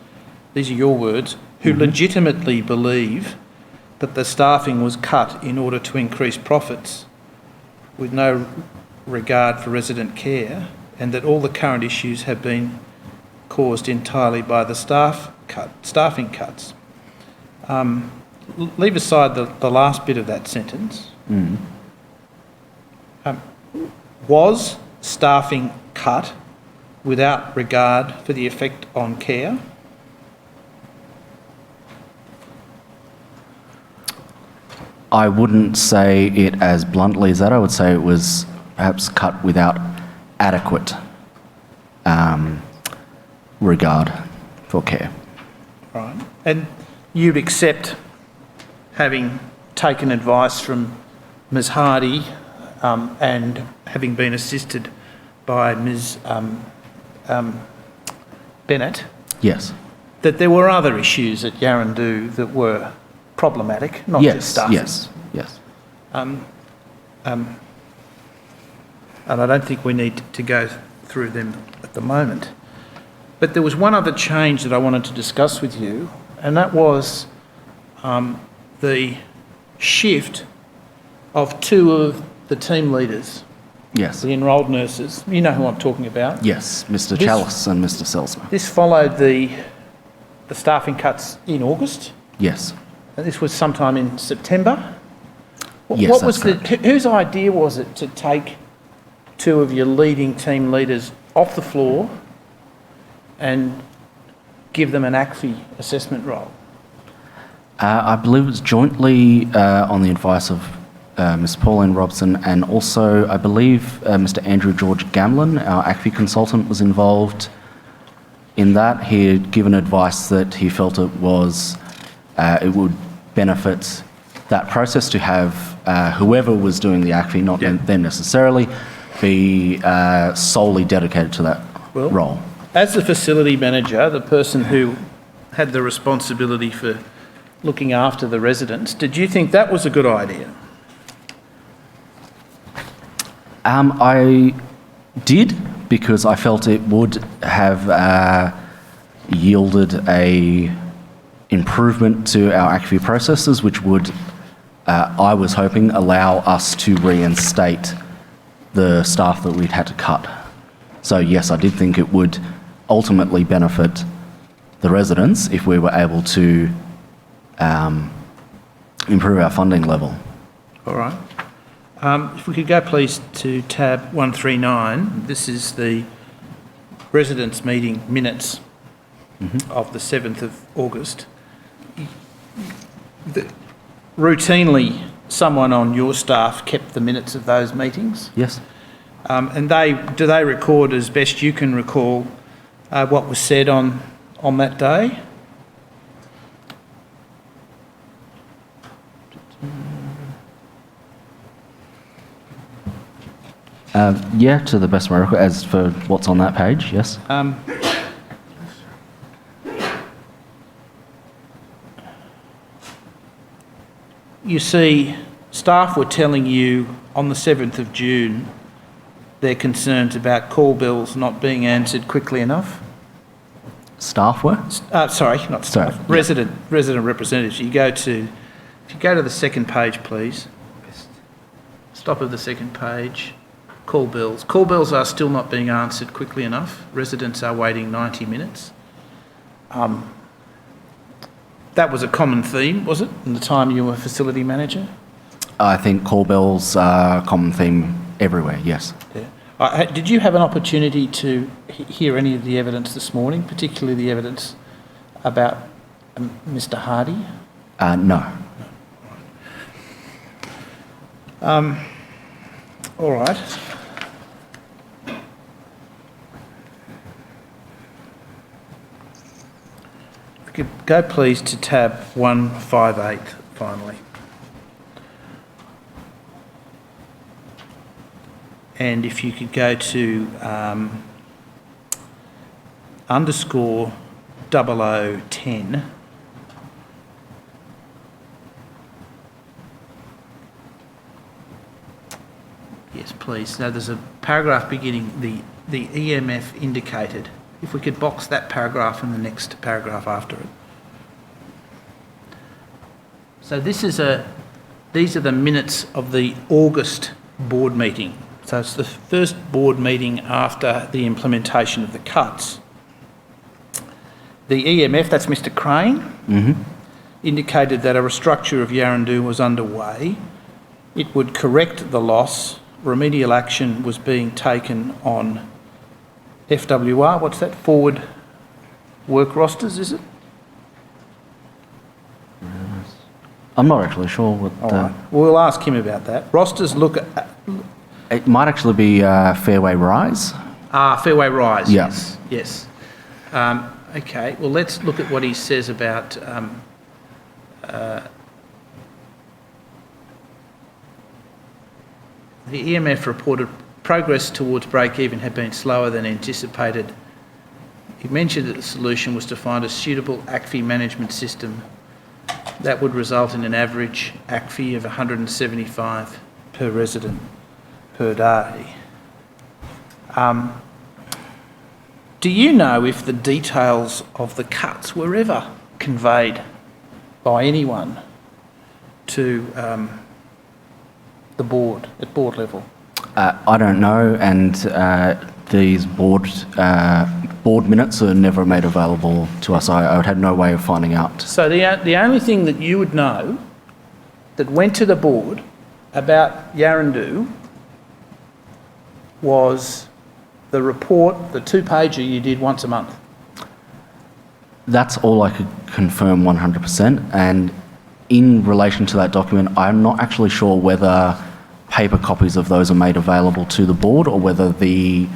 these are your words, who legitimately believe that the staffing was cut in order to increase profits with no regard for resident care, and that all the current issues have been caused entirely by the staffing cuts. Leave aside the last bit of that sentence. Was staffing cut without regard for the effect on care? I wouldn't say it as bluntly as that. I would say it was perhaps cut without adequate regard for care. Right. And you'd accept, having taken advice from Ms Hardy and having been assisted by Ms Bennett, Yes. that there were other issues at Yaraandoo that were problematic, not just staffing. Yes. And I don't think we need to go through them at the moment. But there was one other change that I wanted to discuss with you, and that was the shift of 2 of the team leaders, Yes. the enrolled nurses. You know who I'm talking about. Yes, Mr Chalice and Mr Selzner. This followed the staffing cuts in August. Yes. And this was sometime in September. Yes, what that's was correct. whose idea was it to take 2 of your leading team leaders off the floor and give them an ACFI assessment role? I believe it was jointly on the advice of Ms Pauline Robson, and also I believe Mr Andrew George Gamlin, our ACFI consultant, was involved in that. He had given advice that he felt it would benefit that process to have whoever was doing the ACFI, not them necessarily, be solely dedicated to that role. As the facility manager, the person who had the responsibility for looking after the residents, did you think that was a good idea? I did, because I felt it would have yielded a improvement to our ACFI processes, which would, I was hoping, allow us to reinstate the staff that we'd had to cut. So yes, I did think it would ultimately benefit the residents if we were able to improve our funding level. All right. If we could go please to tab 139. This is the residents' meeting minutes of the 7th of August. Routinely, someone on your staff kept the minutes of those meetings? Yes. And do they record, as best you can recall, what was said on that day? Yeah, to the best of my record, as for what's on that page, yes. You see, staff were telling you on the 7th of June their concerns about call bills not being answered quickly enough. Staff were? Sorry, not staff. Sorry. Resident representatives. If you go to the second page, please. Top of the second page. Call bills. Call bills are still not being answered quickly enough. Residents are waiting 90 minutes. That was a common theme, was it, in the time you were facility manager? I think call bells are a common theme everywhere, yes. Yeah. Did you have an opportunity to hear any of the evidence this morning, particularly the evidence about Mr. Hardy? No. All right. If we could go please to tab 158 finally. And if you could go to _0010. Yes, please. Now there's a paragraph beginning, the EMF indicated. If we could box that paragraph and the next paragraph after it. So these are the minutes of the August board meeting. So it's the first board meeting after the implementation of the cuts. The EMF, that's Mr. Crane, indicated that a restructure of Yaraandoo was underway. It would correct the loss. Remedial action was being taken on FWR. What's that? Forward work rosters, is it? I'm not actually sure what... Right. We'll ask him about that. Rosters look at... It might actually be Fairway Rise. Fairway Rise, yeah. yes. Okay, well, let's look at what he says about... the EMF reported progress towards break-even had been slower than anticipated. He mentioned that the solution was to find a suitable ACFI management system that would result in an average ACFI of 175 per resident per day. Do you know if the details of the cuts were ever conveyed by anyone to the board, at board level? I don't know, and these board minutes are never made available to us. I would have no way of finding out. So the only thing that you would know that went to the board about Yaraandoo was the report, the two-pager you did once a month. That's all I could confirm 100%, and in relation to that document, I'm not actually sure whether paper copies of those are made available to the board or whether the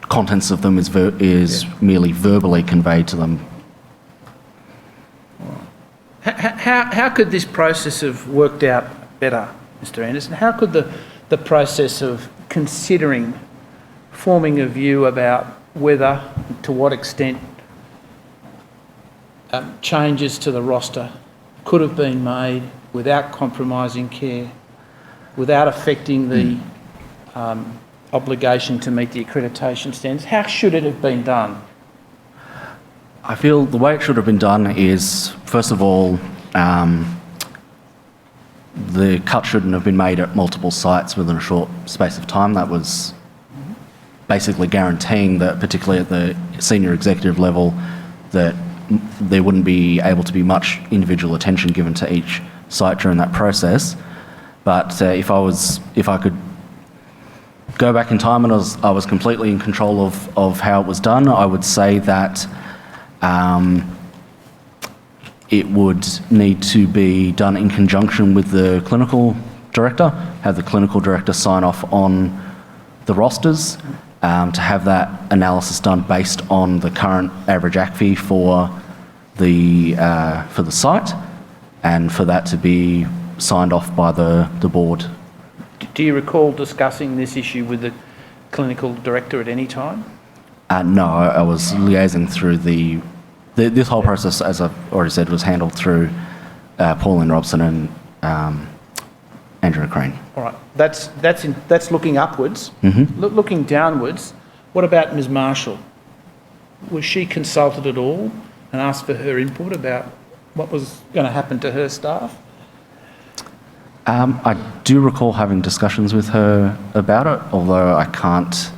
contents of them is merely verbally conveyed to them. How could this process have worked out better, Mr Anderson? How could the process of considering forming a view about whether, to what extent, changes to the roster could have been made without compromising care, without affecting the obligation to meet the accreditation standards? How should it have been done? I feel the way it should have been done is, first of all, the cut shouldn't have been made at multiple sites within a short space of time. That was basically guaranteeing that, particularly at the senior executive level, that there wouldn't be able to be much individual attention given to each site during that process. But if I could go back in time and I was completely in control of how it was done, I would say that it would need to be done in conjunction with the clinical director, have the clinical director sign off on the rosters, to have that analysis done based on the current average ACFI for the site, and for that to be signed off by the board. Do you recall discussing this issue with the clinical director at any time? No, I was liaising through this whole process, as I've already said, was handled through Pauline Robson and Andrew Crane. All right, that's looking upwards. Looking downwards, what about Ms Marshall? Was she consulted at all and asked for her input about what was going to happen to her staff? I do recall having discussions with her about it, although I can't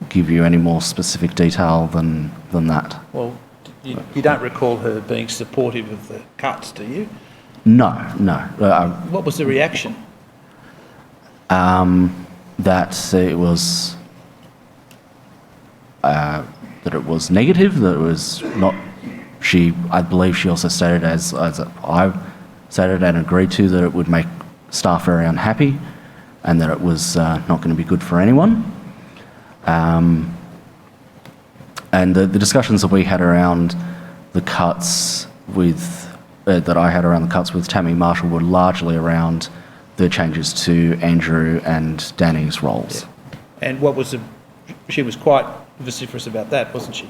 give you any more specific detail than that. Well, you don't recall her being supportive of the cuts, do you? No. What was the reaction? That it was negative. That it was not. I believe she also stated, as I stated and agreed to, that it would make staff very unhappy, and that it was not going to be good for anyone. And the discussions that we had around the cuts that I had around the cuts with Tammy Marshall were largely around the changes to Andrew and Danny's roles. Yeah. And she was quite vociferous about that, wasn't she?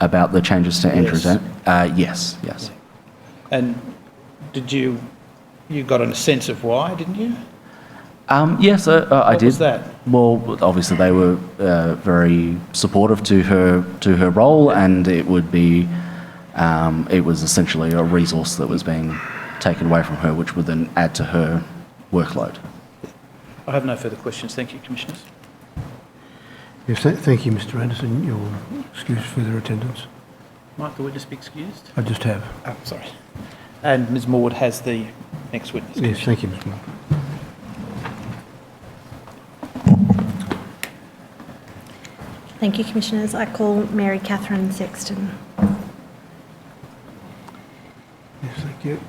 About the changes to Andrew and Danny? Yes. And did you got a sense of why, didn't you? Yes, I did. What was that? Well, obviously they were very supportive to her role, and it would be it was essentially a resource that was being taken away from her, which would then add to her workload. I have no further questions. Thank you, Commissioners. Yes, thank you, Mr Anderson. You'll excuse further attendance. Might the witness be excused? I just have. Oh, sorry. And Ms Maud has the next witness. Yes, thank you, Ms Moore. Thank you, Commissioners. I call Mary Catherine Sexton. Yes, thank you.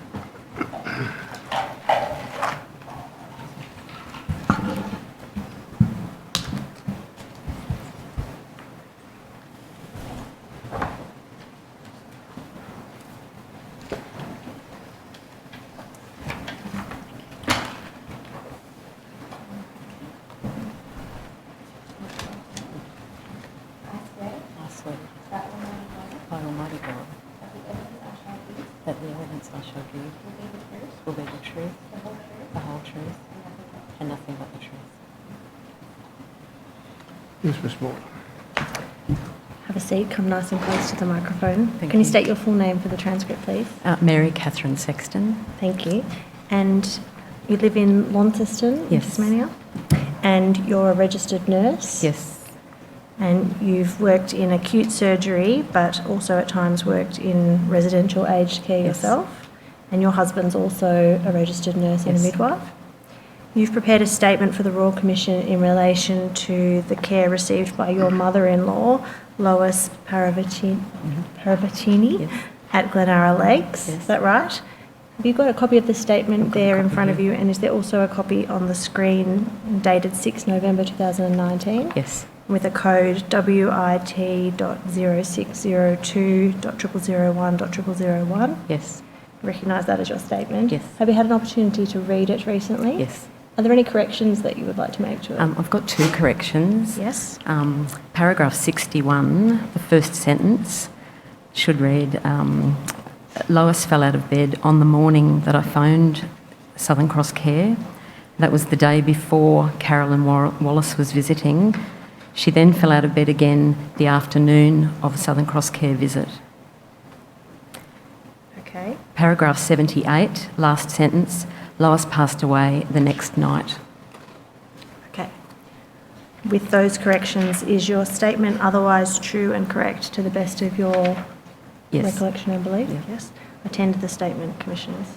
That the evidence I shall give will be the truth, the whole truth, and nothing but the truth. Yes, Ms Moore. Have a seat. Come nice and close to the microphone. Thank Can you you. state your full name for the transcript, please? Mary Catherine Sexton. Thank you. And you live in Launceston, in Yes. Tasmania? And you're a registered nurse? Yes. And you've worked in acute surgery, but also at times worked in residential aged care Yes. yourself. And your husband's also a registered nurse and a Yes. midwife. You've prepared a statement for the Royal Commission in relation to the care received by your mother-in-law, Lois Paravatini, Yes. at Glenara Lakes. Yes. Is that right? Have you got a copy of the statement there in front of you? And is there also a copy on the screen dated 6 November 2019? Yes. With a code WIT.0602.0001.0001. Yes. recognise that as your statement. Yes. Have you had an opportunity to read it recently? Yes. Are there any corrections that you would like to make to it? I've got two corrections. Yes. Paragraph 61, the first sentence should read, Lois fell out of bed on the morning that I phoned Southern Cross Care. That was the day before Carolyn Wallace was visiting. She then fell out of bed again the afternoon of a Southern Cross Care visit. Okay. Paragraph 78, last sentence, Lois passed away the next night. Okay. With those corrections, is your statement otherwise true and correct to the best of your Yes. recollection and belief? Yeah. Yes. Attend to the statement, Commissioners.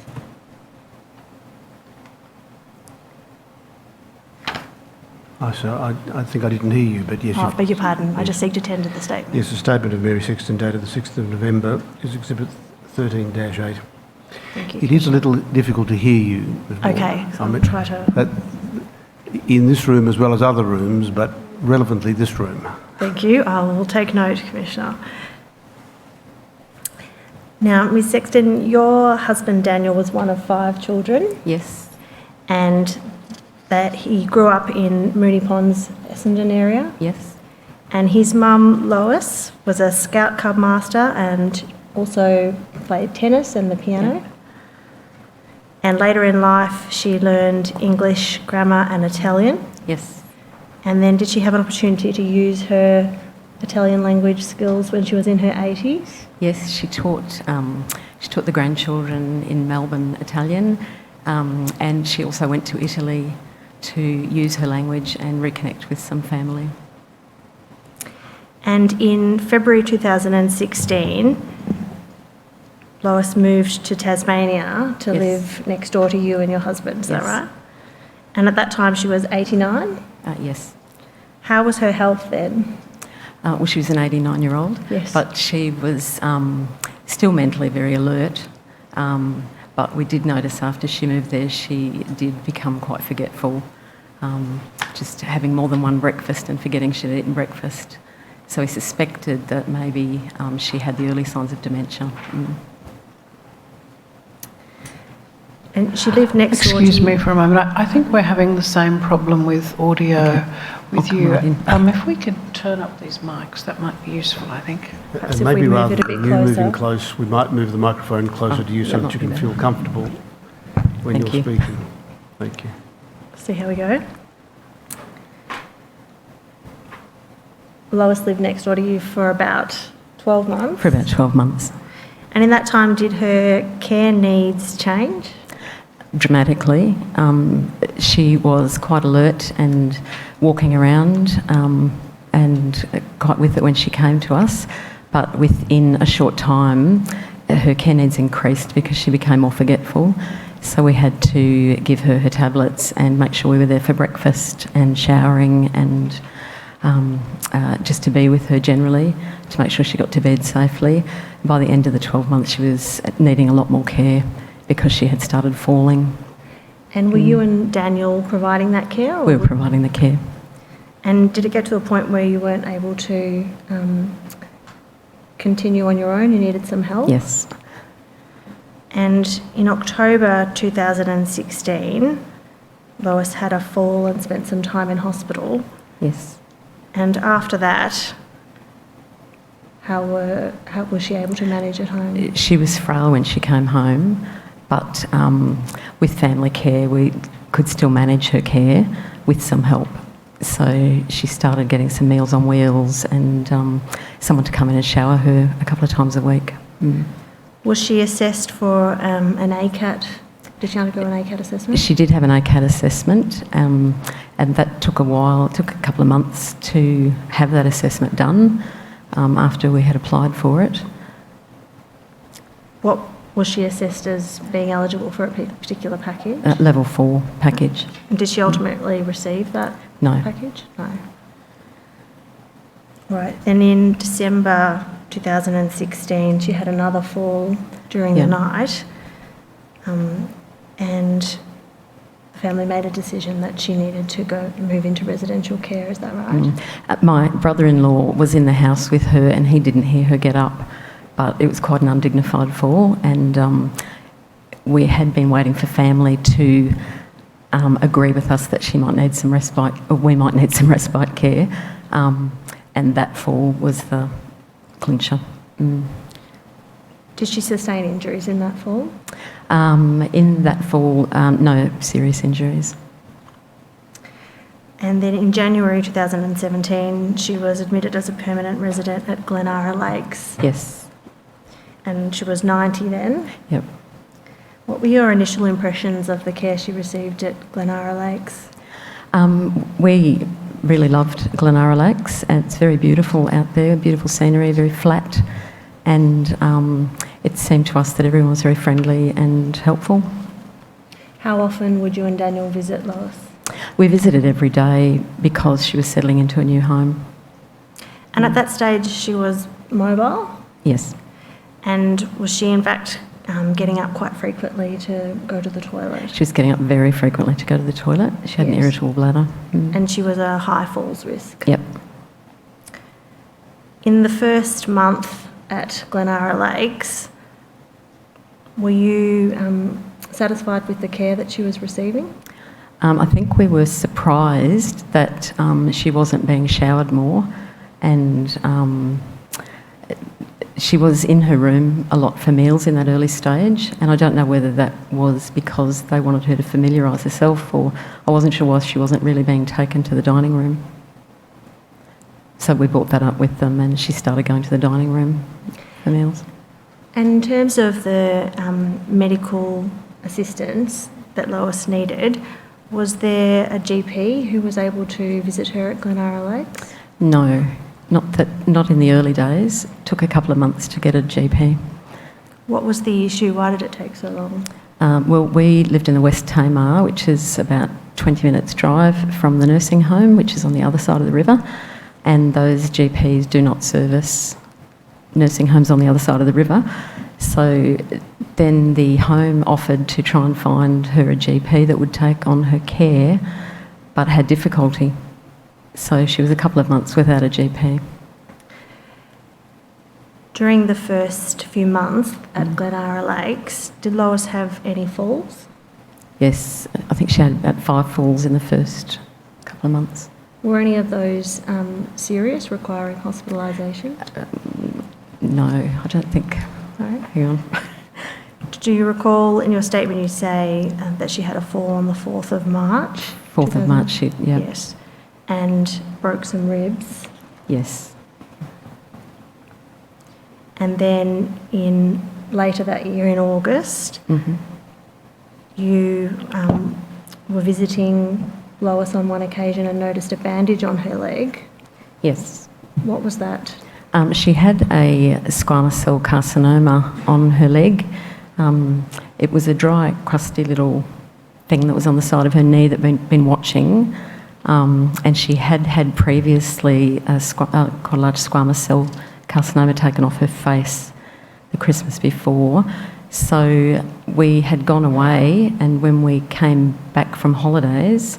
I think I didn't hear you, but yes. Oh, beg your pardon. I just seek to attend to the statement. Yes, the statement of Mary Sexton dated the 6th of November is Exhibit 13-8. Thank you. It is a little difficult to hear you. Ms. Moore. Okay, so I I'll mean, try to... that- in this room as well as other rooms, but relevantly this room. Thank you. I will take note, Commissioner. Now, Ms Sexton, your husband Daniel was one of 5 children, Yes. and that he grew up in Moonee Ponds, Essendon area, Yes. and his mum Lois was a Scout Club master and also played tennis and the piano. Yeah. And later in life, she learned English, grammar, and Italian. Yes. And then did she have an opportunity to use her Italian language skills when she was in her 80s? Yes, she taught the grandchildren in Melbourne Italian, and she also went to Italy to use her language and reconnect with some family. And in February 2016, Lois moved to Tasmania to Yes. live next door to you and your husband, is that Yes. right? And at that time she was 89? Yes. How was her health then? Well, she was an 89-year-old, Yes. but she was still mentally very alert. But we did notice after she moved there, she did become quite forgetful, just having more than one breakfast and forgetting she'd eaten breakfast. So we suspected that maybe she had the early signs of dementia. And she lived next door to Excuse you. me for a moment. I think we're having the same problem with audio with I'll you. come right in. If we could turn up these mics, that might be useful, I think. Perhaps And if we maybe move rather it a than bit you moving closer. close, we might move the microphone closer to you so that that you might be can feel better. comfortable when Thank you're you. speaking. Thank you. See how we go? Lois lived next door to you for about 12 months. For about 12 months. And in that time, did her care needs change? Dramatically. She was quite alert and walking around and quite with it when she came to us, but within a short time her care needs increased because she became more forgetful. So we had to give her her tablets and make sure we were there for breakfast and showering and just to be with her generally, to make sure she got to bed safely. By the end of the 12 months she was needing a lot more care because she had started falling. And were you and Daniel providing that care? Or We were providing the care. And did it get to a point where you weren't able to continue on your own? You needed some help? Yes. And in October 2016, Lois had a fall and spent some time in hospital. Yes. And after that, how was she able to manage at home? She was frail when she came home, but with family care we could still manage her care with some help. So she started getting some meals on wheels and someone to come in and shower her a couple of times a week. Was she assessed for an ACAT? Did she undergo an ACAT assessment? She did have an ACAT assessment and that took a while, it took a couple of months to have that assessment done after we had applied for it. What was she assessed as being eligible for a particular package? Level 4 package. And did she ultimately receive that No. package? No. Right. Then in December 2016, she had another fall during Yeah. the night, and the family made a decision that she needed to move into residential care. Is that right? My brother-in-law was in the house with her and he didn't hear her get up, but it was quite an undignified fall and we had been waiting for family to agree with us that she might need some respite, or we might need some respite care, and that fall was the clincher. Did she sustain injuries in that fall? In that fall, no serious injuries. And then in January 2017, she was admitted as a permanent resident at Glenara Lakes. Yes. And she was 90 then. Yep. What were your initial impressions of the care she received at Glenara Lakes? We really loved Glenara Lakes, and it's very beautiful out there, beautiful scenery, very flat, and it seemed to us that everyone was very friendly and helpful. How often would you and Daniel visit Lois? We visited every day because she was settling into a new home. And at that stage, she was mobile? Yes. And was she, in fact, getting up quite frequently to go to the toilet? She was getting up very frequently to go to the toilet. She had an irritable bladder. And she was a high falls risk? Yep. In the first month at Glenara Lakes, were you satisfied with the care that she was receiving? I think we were surprised that she wasn't being showered more, and she was in her room a lot for meals in that early stage, and I don't know whether that was because they wanted her to familiarise herself, or I wasn't sure why she wasn't really being taken to the dining room. So we brought that up with them, and she started going to the dining room for meals. And in terms of the medical assistance that Lois needed, was there a GP who was able to visit her at Glenara Lakes? No, not in the early days. It took a couple of months to get a GP. What was the issue? Why did it take so long? Well, we lived in the West Tamar, which is about 20 minutes drive from the nursing home, which is on the other side of the river, and those GPs do not service nursing homes on the other side of the river. So then the home offered to try and find her a GP that would take on her care, but had difficulty. So she was a couple of months without a GP. During the first few months at Glenara Lakes, did Lois have any falls? Yes, I think she had about 5 falls in the first couple of months. Were any of those serious, requiring hospitalisation? No, I don't think. Right. Hang on. Do you recall in your statement you say that she had a fall on the 4th of March? 4th of March, yeah. Yes. And broke some ribs? Yes. And then later that year in August, you were visiting Lois on one occasion and noticed a bandage on her leg. Yes. What was that? She had a squamous cell carcinoma on her leg. It was a dry, crusty little thing that was on the side of her knee that we'd been watching, and she had previously quite a large squamous cell carcinoma taken off her face the Christmas before. So we had gone away, and when we came back from holidays,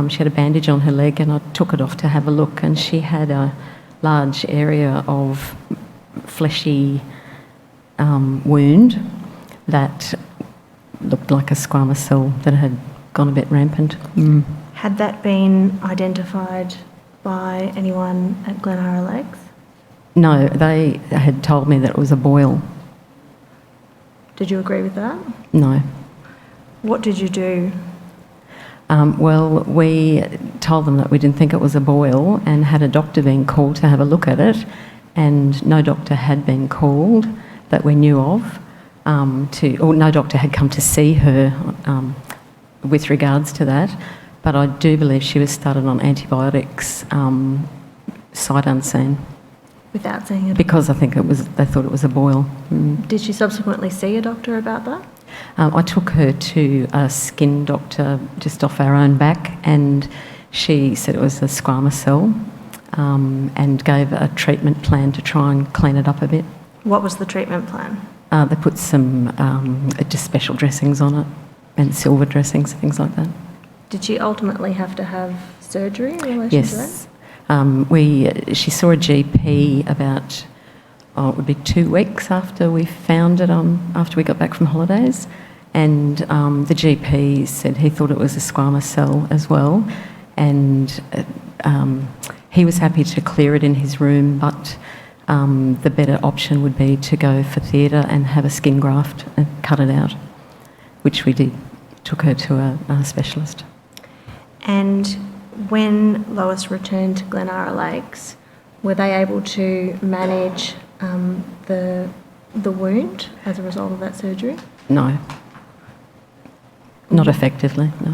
she had a bandage on her leg, and I took it off to have a look, and she had a large area of fleshy wound that looked like a squamous cell that had gone a bit rampant. Had that been identified by anyone at Glenara Lakes? No, they had told me that it was a boil. Did you agree with that? No. What did you do? Well, we told them that we didn't think it was a boil and had a doctor being called to have a look at it, and no doctor had been called that we knew of, or no doctor had come to see her with regards to that, but I do believe she was started on antibiotics sight unseen. Without seeing it? Because I think they thought it was a boil. Did she subsequently see a doctor about that? I took her to a skin doctor just off our own back, and she said it was a squamous cell, and gave a treatment plan to try and clean it up a bit. What was the treatment plan? They put some just special dressings on it, and silver dressings, things like that. Did she ultimately have to have surgery in relation to that? She saw a GP about, it would be 2 weeks after we found it, after we got back from holidays, And the GP said he thought it was a squamous cell as well, and he was happy to clear it in his room, but the better option would be to go for theatre and have a skin graft and cut it out, which we did. Took her to a specialist. And when Lois returned to Glenara Lakes, were they able to manage the wound as a result of that surgery? No. Not effectively, no.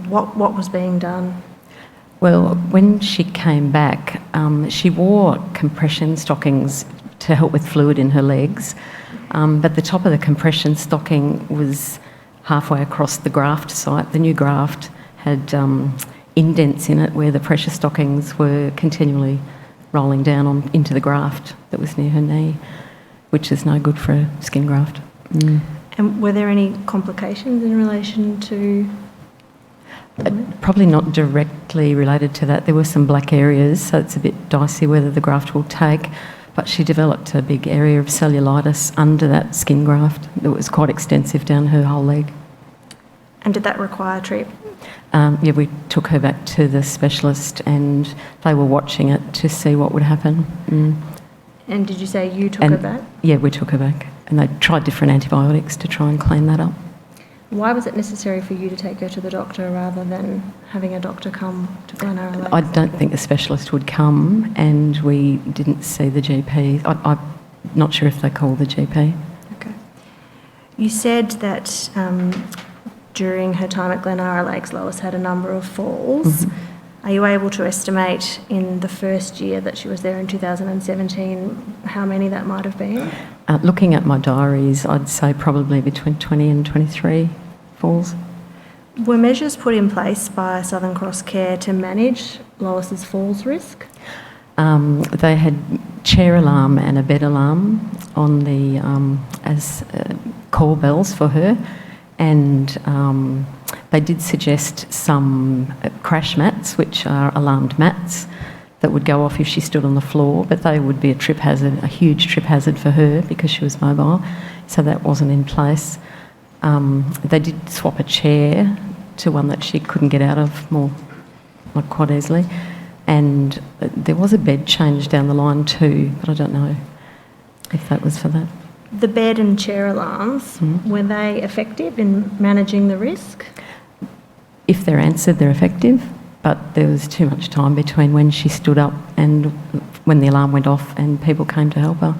What was being done? Well, when she came back, she wore compression stockings to help with fluid in her legs, but the top of the compression stocking was halfway across the graft site. The new graft had indents in it where the pressure stockings were continually rolling down into the graft that was near her knee, which is no good for a skin graft. And were there any complications in relation to... Probably not directly related to that. There were some black areas, so it's a bit dicey whether the graft will take, but she developed a big area of cellulitis under that skin graft that was quite extensive down her whole leg. And did that require treatment? Yeah, we took her back to the specialist and they were watching it to see what would happen. And did you say you took her back? Yeah, we took her back, and they tried different antibiotics to try and clean that up. Why was it necessary for you to take her to the doctor rather than having a doctor come to Glenara Lakes? I don't think the specialist would come, and we didn't see the GP. I'm not sure if they called the GP. Okay. You said that during her time at Glenara Lakes, Lois had a number of falls. Are you able to estimate in the first year that she was there in 2017 how many that might have been? Looking at my diaries, I'd say probably between 20 and 23 falls. Were measures put in place by Southern Cross Care to manage Lois's falls risk? They had chair alarm and a bed alarm on the as call bells for her, and they did suggest some crash mats, which are alarmed mats, that would go off if she stood on the floor, but they would be a trip hazard, a huge trip hazard for her because she was mobile, so that wasn't in place. They did swap a chair to one that she couldn't get out of like quite easily, and there was a bed change down the line too, but I don't know if that was for that. The bed and chair alarms, were they effective in managing the risk? If they're answered, they're effective, but there was too much time between when she stood up and when the alarm went off and people came to help her.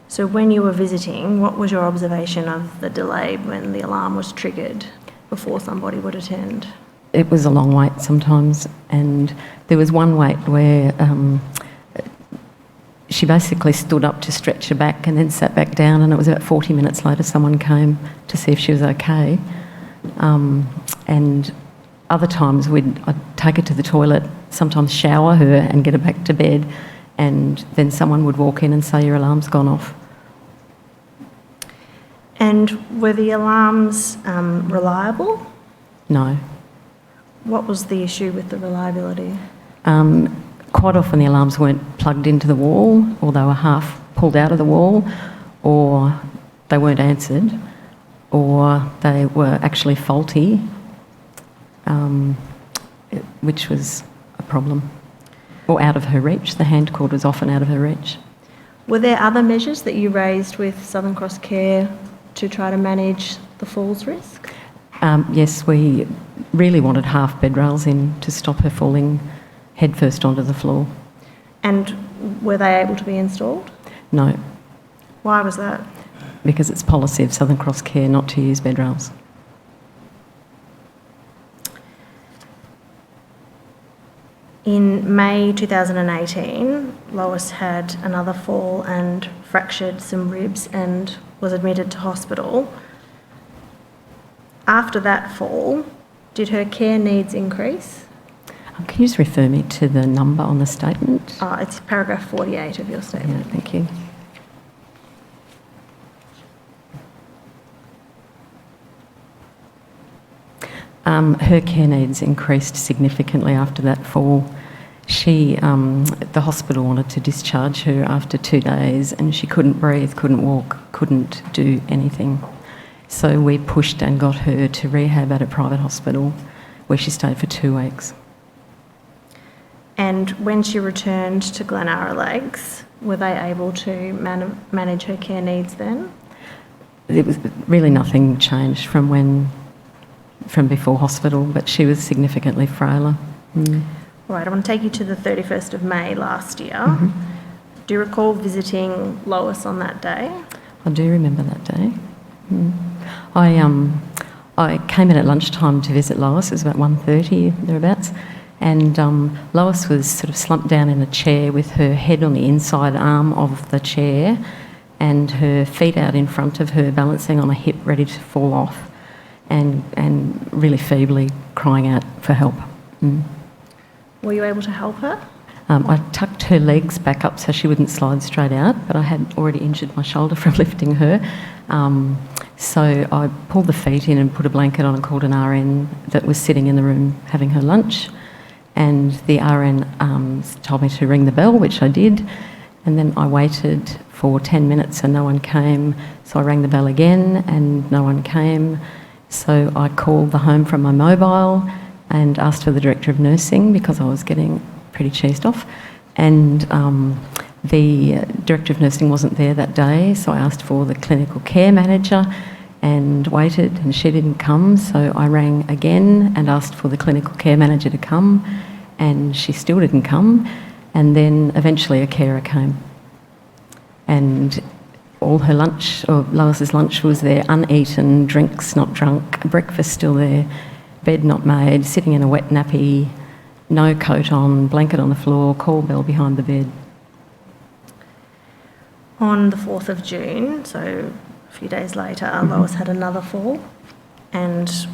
So when you were visiting, what was your observation of the delay when the alarm was triggered before somebody would attend? It was a long wait sometimes, and there was one wait where she basically stood up to stretch her back and then sat back down, and it was about 40 minutes later someone came to see if she was okay. And other times I'd take her to the toilet, sometimes shower her and get her back to bed, and then someone would walk in and say, your alarm's gone off. And were the alarms reliable? No. What was the issue with the reliability? Quite often the alarms weren't plugged into the wall, or they were half pulled out of the wall, or they weren't answered, or they were actually faulty, which was a problem. Or out of her reach. The hand cord was often out of her reach. Were there other measures that you raised with Southern Cross Care to try to manage the falls risk? Yes, we really wanted half bed rails in to stop her falling headfirst onto the floor. And were they able to be installed? No. Why was that? Because it's policy of Southern Cross Care not to use bed rails. In May 2018, Lois had another fall and fractured some ribs and was admitted to hospital. After that fall, did her care needs increase? Can you just refer me to the number on the statement? It's paragraph 48 of your statement. Yeah, thank you. Her care needs increased significantly after that fall. The hospital wanted to discharge her after 2 days, and she couldn't breathe, couldn't walk, couldn't do anything. So we pushed and got her to rehab at a private hospital where she stayed for 2 weeks. And when she returned to Glenara Lakes, were they able to manage her care needs then? It was really nothing changed from before hospital, but she was significantly frailer. Right, I want to take you to the 31st of May last year. Mm-hmm. Do you recall visiting Lois on that day? I do remember that day. I came in at lunchtime to visit Lois. It was about 1:30, thereabouts. And Lois was sort of slumped down in a chair with her head on the inside arm of the chair and her feet out in front of her, balancing on a hip, ready to fall off, and really feebly crying out for help. Were you able to help her? I tucked her legs back up so she wouldn't slide straight out, but I had already injured my shoulder from lifting her. So I pulled the feet in and put a blanket on and called an RN that was sitting in the room having her lunch. And the RN told me to ring the bell, which I did. And then I waited for 10 minutes and no one came. So I rang the bell again and no one came. So I called the home from my mobile and asked for the Director of Nursing because I was getting pretty cheesed off. And the Director of Nursing wasn't there that day, so I asked for the clinical care manager and waited, and she didn't come. So I rang again and asked for the clinical care manager to come, and she still didn't come. And then eventually a carer came. And all her lunch, or Lois's lunch, was there, uneaten, drinks not drunk, breakfast still there, bed not made, sitting in a wet nappy, no coat on, blanket on the floor, call bell behind the bed. On the 4th of June, so a few days later, Lois had another fall and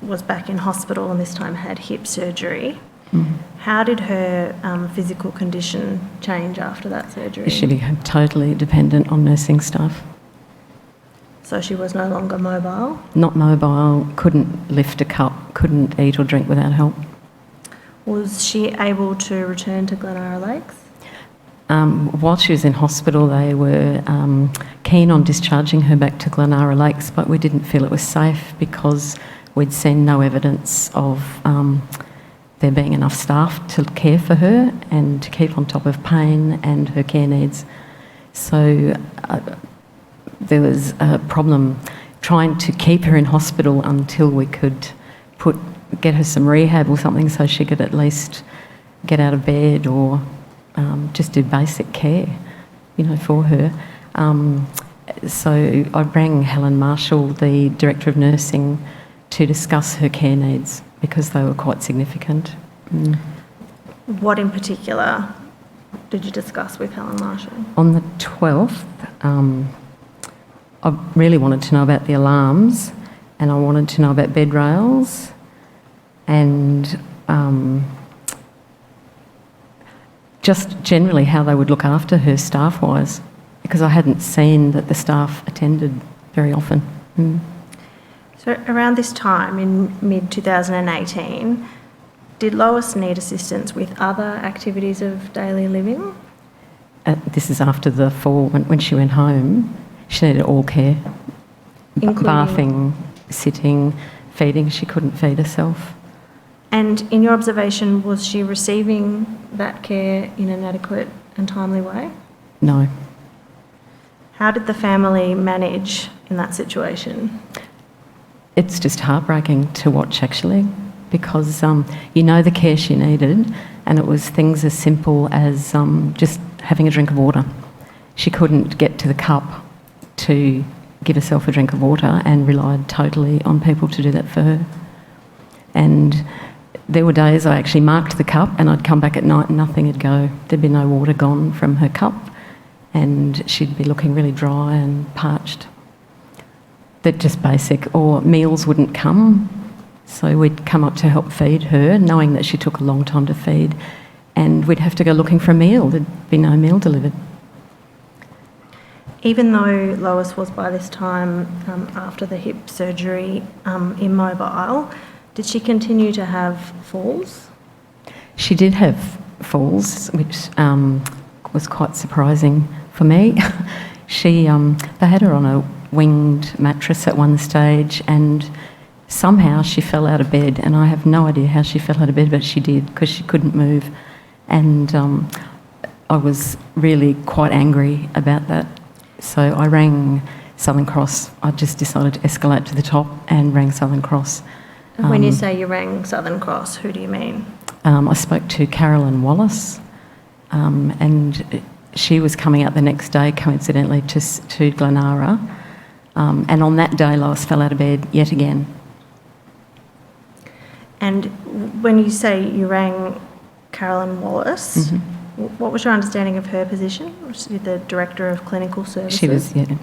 was back in hospital, and this time had hip surgery. How did her physical condition change after that surgery? She became totally dependent on nursing staff. So she was no longer mobile? Not mobile, couldn't lift a cup, couldn't eat or drink without help. Was she able to return to Glenara Lakes? While she was in hospital, they were keen on discharging her back to Glenara Lakes, but we didn't feel it was safe because we'd seen no evidence of there being enough staff to care for her and to keep on top of pain and her care needs. So there was a problem trying to keep her in hospital until we could get her some rehab or something so she could at least get out of bed or just do basic care, for her. So I rang Helen Marshall, the Director of Nursing, to discuss her care needs because they were quite significant. What in particular did you discuss with Helen Marshall? On the 12th, I really wanted to know about the alarms, and I wanted to know about bed rails and just generally how they would look after her staff-wise, because I hadn't seen that the staff attended very often. So around this time, in mid-2018, did Lois need assistance with other activities of daily living? This is after the fall, when she went home. She needed all care, Including bathing, sitting, feeding. She couldn't feed herself. And in your observation, was she receiving that care in an adequate and timely way? No. How did the family manage in that situation? It's just heartbreaking to watch, actually, because the care she needed, and it was things as simple as just having a drink of water. She couldn't get to the cup to give herself a drink of water and relied totally on people to do that for her. And there were days I actually marked the cup and I'd come back at night and nothing would go. There'd be no water gone from her cup and she'd be looking really dry and parched. They're just basic. Or meals wouldn't come, so we'd come up to help feed her, knowing that she took a long time to feed, and we'd have to go looking for a meal. There'd be no meal delivered. Even though Lois was by this time, after the hip surgery, immobile, did she continue to have falls? She did have falls, which was quite surprising for me. They had her on winged mattress at one stage, and somehow she fell out of bed, and I have no idea how she fell out of bed, but she did, because she couldn't move. And I was really quite angry about that. So I rang Southern Cross. I just decided to escalate to the top and rang Southern Cross. When you say you rang Southern Cross, who do you mean? I spoke to Carolyn Wallace, and she was coming out the next day, coincidentally, to Glenara. And on that day, Lois fell out of bed yet again. And when you say you rang Carolyn Wallace, what was your understanding of her position? Was she the Director of Clinical Services? She was, yeah.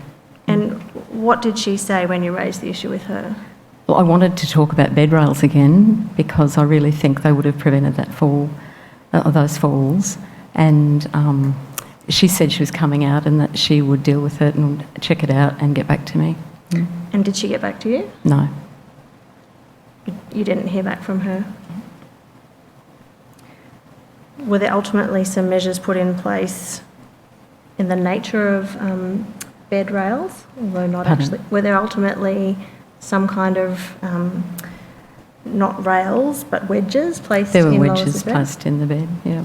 And what did she say when you raised the issue with her? Well, I wanted to talk about bed rails again, because I really think they would have prevented that fall, those falls. And she said she was coming out and that she would deal with it and check it out and get back to me. And did she get back to you? No. You didn't hear back from her? Were there ultimately some measures put in place in the nature of bed rails, although not actually? Were there ultimately some kind of, not rails, but wedges placed in Lois's bed? There were wedges placed in the bed, yeah.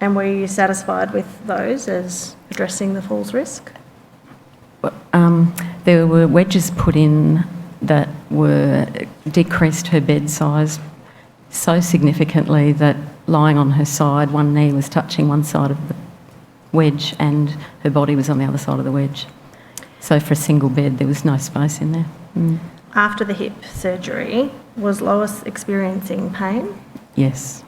And were you satisfied with those as addressing the falls risk? There were wedges put in that decreased her bed size so significantly that lying on her side, one knee was touching one side of the wedge and her body was on the other side of the wedge. So for a single bed, there was no space in there. After the hip surgery, was Lois experiencing pain? Yes.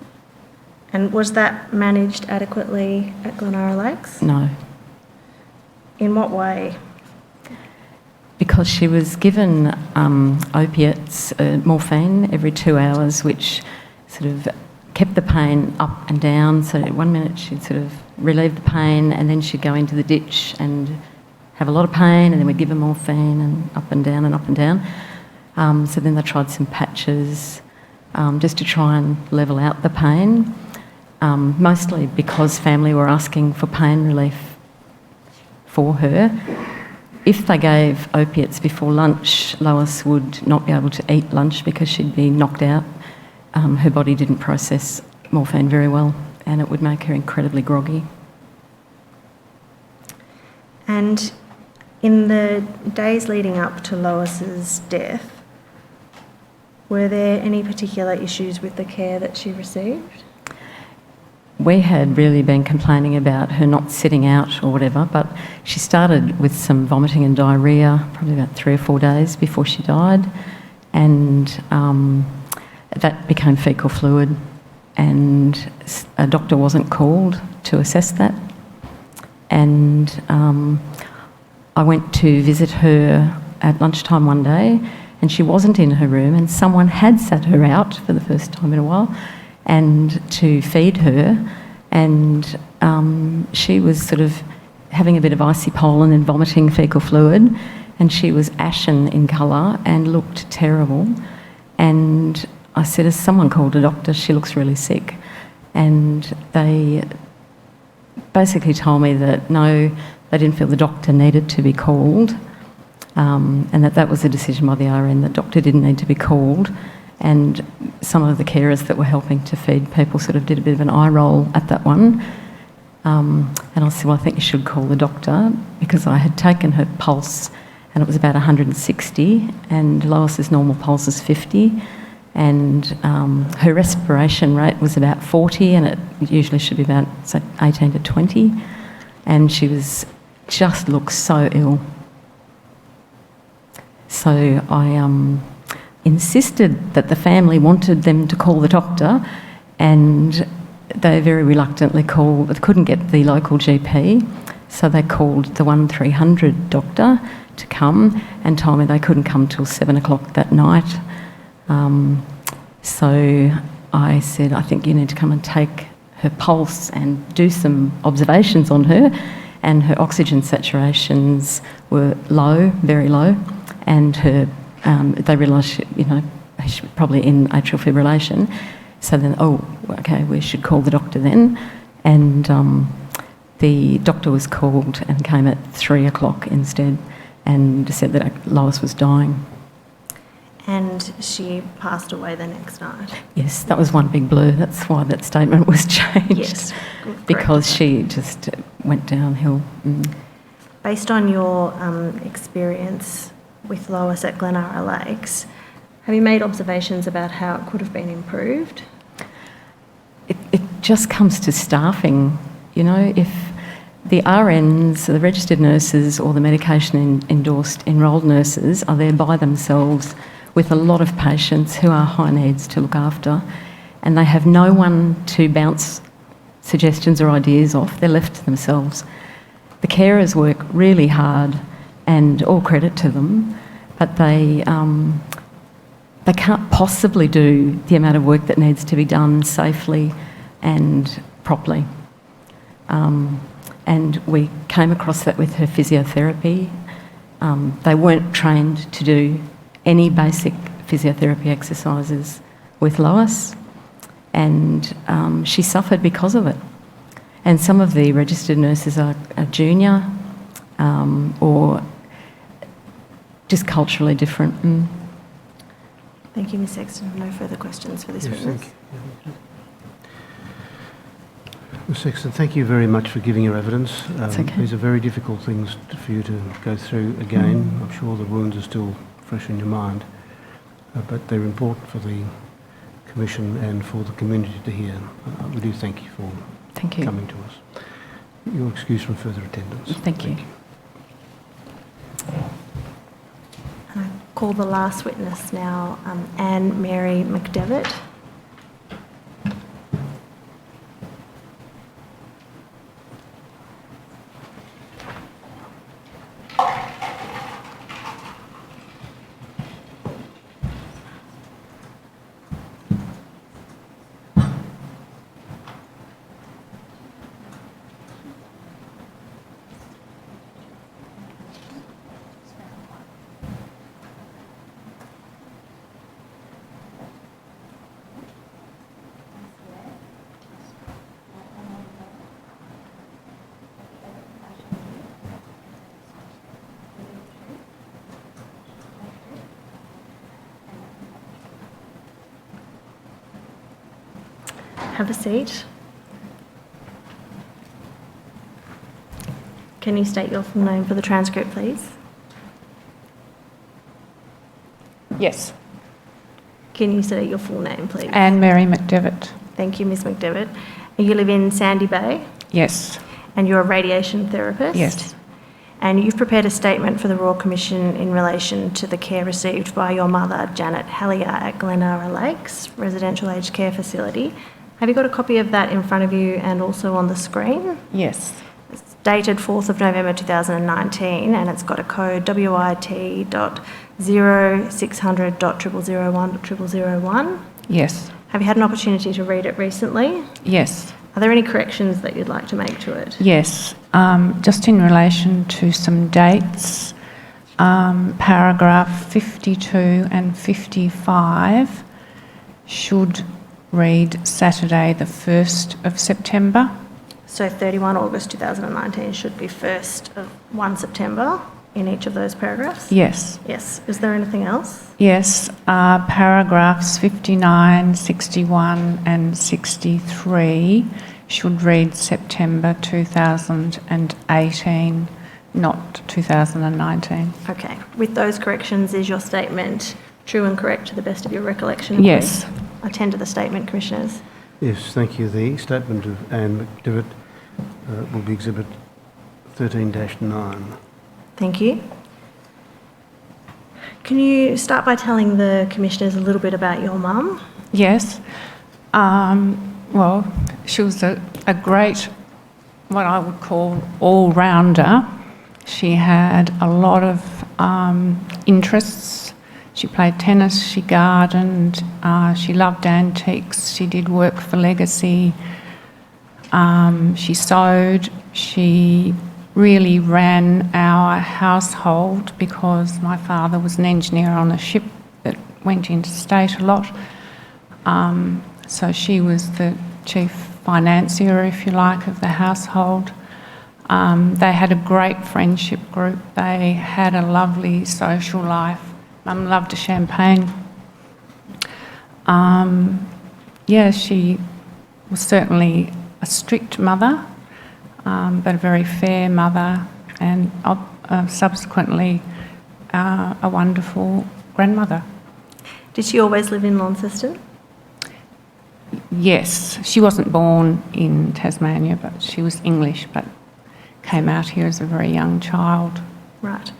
And was that managed adequately at Glenara Lakes? No. In what way? Because she was given opiates, morphine, every 2 hours, which sort of kept the pain up and down. So 1 minute she'd sort of relieve the pain and then she'd go into the ditch and have a lot of pain, and then we'd give her morphine and up and down and up and down. So then they tried some patches just to try and level out the pain, mostly because family were asking for pain relief for her. If they gave opiates before lunch, Lois would not be able to eat lunch because she'd be knocked out. Her body didn't process morphine very well, and it would make her incredibly groggy. And in the days leading up to Lois's death, were there any particular issues with the care that she received? We had really been complaining about her not sitting out or whatever, but she started with some vomiting and diarrhoea probably about 3 or 4 days before she died, and that became faecal fluid, and a doctor wasn't called to assess that. And I went to visit her at lunchtime one day, and she wasn't in her room, and someone had sat her out for the first time in a while and to feed her, and she was sort of having a bit of icy pollen and vomiting faecal fluid, and she was ashen in colour and looked terrible. And I said, has someone called a doctor? She looks really sick. And they basically told me that no, they didn't feel the doctor needed to be called, and that was a decision by the RN. The doctor didn't need to be called, and some of the carers that were helping to feed people sort of did a bit of an eye roll at that one. And I said, well, I think you should call the doctor, because I had taken her pulse and it was about 160, and Lois's normal pulse is 50, and her respiration rate was about 40, and it usually should be about, say, 18 to 20, and she was just looked so ill. So I insisted that the family wanted them to call the doctor, and they very reluctantly couldn't get the local GP, so they called the 1300 doctor to come and told me they couldn't come till 7 o'clock that night. So I said, I think you need to come and take her pulse and do some observations on her, and her oxygen saturations were low, very low, and her they realised she was probably in atrial fibrillation. So then, okay, we should call the doctor then. And the doctor was called and came at 3 o'clock instead. and said that Lois was dying. And she passed away the next night. Yes, that was one big blur. That's why that statement was changed. Yes, because she just went downhill. Based on your experience with Lois at Glenara Lakes, have you made observations about how it could have been improved? It just comes to staffing. You know, if the RNs, the registered nurses or the medication endorsed enrolled nurses are there by themselves with a lot of patients who are high needs to look after, and they have no one to bounce suggestions or ideas off, they're left to themselves. The carers work really hard, and all credit to them, but they can't possibly do the amount of work that needs to be done safely and properly. And we came across that with her physiotherapy. They weren't trained to do any basic physiotherapy exercises with Lois, and she suffered because of it. And some of the registered nurses are junior or just culturally different. Thank you, Ms Sexton. No further questions for this witness. Thank you. Ms Sexton, thank you very much for giving your evidence. Okay. These are very difficult things for you to go through again. I'm sure the wounds are still fresh in your mind, but they're important for the Commission and for the community to hear. We do thank you for coming to us. You're excused from further attendance. Thank you. I call the last witness now, Anne Mary McDevitt. Have a seat. Can you state your full name for the transcript, please? Yes. Can you state your full name, please? Anne Mary McDevitt. Thank you, Ms McDevitt. And you live in Sandy Bay? Yes. And you're a radiation therapist? Yes. And you've prepared a statement for the Royal Commission in relation to the care received by your mother, Janet Hallier, at Glenara Lakes Residential Aged Care Facility. Have you got a copy of that in front of you and also on the screen? Yes. It's dated 4th of November 2019 and it's got a code WIT.0600.001.001. Yes. Have you had an opportunity to read it recently? Yes. Are there any corrections that you'd like to make to it? Yes. Just in relation to some dates, paragraph 52 and 55 should read Saturday the 1st of September. So 31 August 2019 should be 1st of 1 September in each of those paragraphs? Yes. Yes. Is there anything else? Yes. Paragraphs 59, 61 and 63 should read September 2018, not 2019. Okay. With those corrections, is your statement true and correct to the best of your recollection? Yes. I tender the statement, Commissioners. Yes, thank you. The statement of Anne McDevitt will be Exhibit 13-9. Thank you. Can you start by telling the Commissioners a little bit about your mum? Yes. Well, she was a great, what I would call, all-rounder. She had a lot of interests. She played tennis, she gardened, she loved antiques, she did work for Legacy, she sewed, she really ran our household because my father was an engineer on a ship that went interstate a lot. So she was the chief financier, if you like, of the household. They had a great friendship group. They had a lovely social life. Mum loved a champagne. She was certainly a strict mother, but a very fair mother, and subsequently a wonderful grandmother. Did she always live in Launceston? Yes, she wasn't born in Tasmania, but she was English, but came out here as a very young child. Right.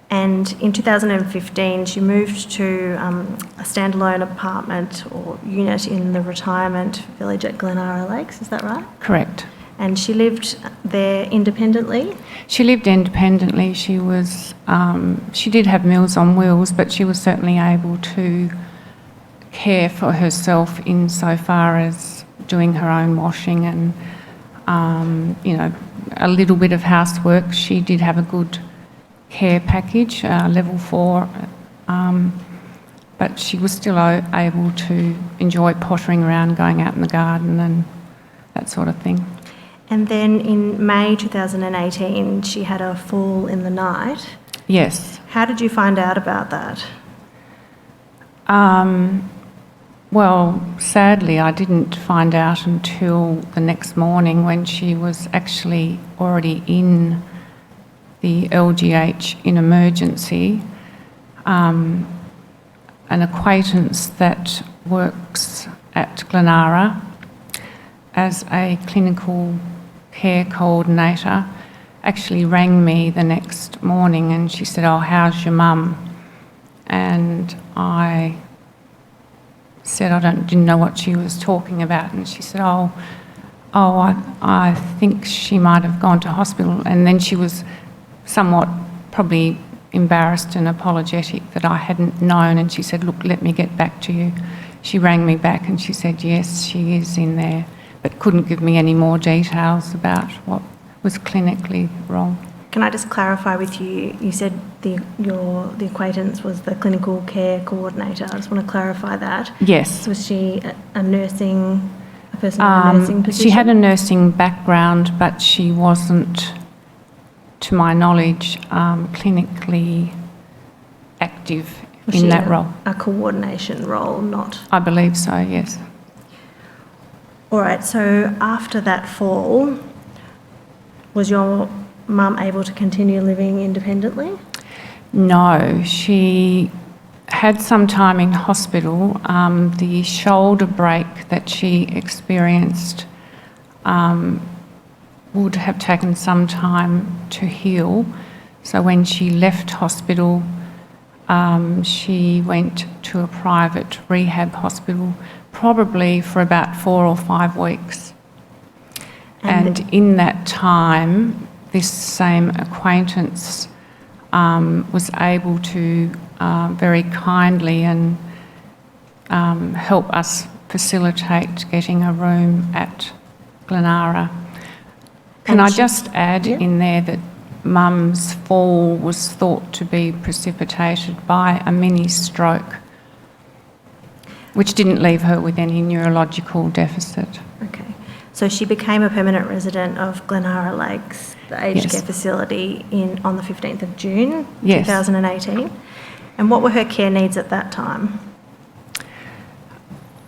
And in 2015, she moved to a standalone apartment or unit in the retirement village at Glenara Lakes, is that right? Correct. And she lived there independently? She lived independently. She was, she did have Meals on Wheels, but she was certainly able to care for herself insofar as doing her own washing and, a little bit of housework. She did have a good care package, level 4, but she was still able to enjoy pottering around, going out in the garden and that sort of thing. And then in May 2018, she had a fall in the night. Yes. How did you find out about that? Well, sadly, I didn't find out until the next morning when she was actually already in the LGH in emergency. An acquaintance that works at Glenara as a clinical care coordinator actually rang me the next morning and she said, "Oh, how's your mum?" And I said I didn't know what she was talking about, and she said, I think she might have gone to hospital. And then she was somewhat probably embarrassed and apologetic that I hadn't known, and she said, "Look, let me get back to you." She rang me back and she said, "Yes, she is in there," but couldn't give me any more details about what was clinically wrong. Can I just clarify with you, you said the acquaintance was the clinical care coordinator. I just want to clarify that. Yes. Was she a person in a nursing position? She had a nursing background, but she wasn't, to my knowledge, clinically active in that role. A coordination role, not? I believe so, yes. All right, so after that fall, was your mum able to continue living independently? No, she had some time in hospital. The shoulder break that she experienced would have taken some time to heal. So when she left hospital, she went to a private rehab hospital, probably for about 4 or 5 weeks. And in that time, this same acquaintance was able to very kindly and help us facilitate getting a room at Glenara. Can I just add in there that Mum's fall was thought to be precipitated by a mini stroke, which didn't leave her with any neurological deficit. Okay. So she became a permanent resident of Glenara Lakes, the aged care facility, on the 15th of June 2018. And what were her care needs at that time?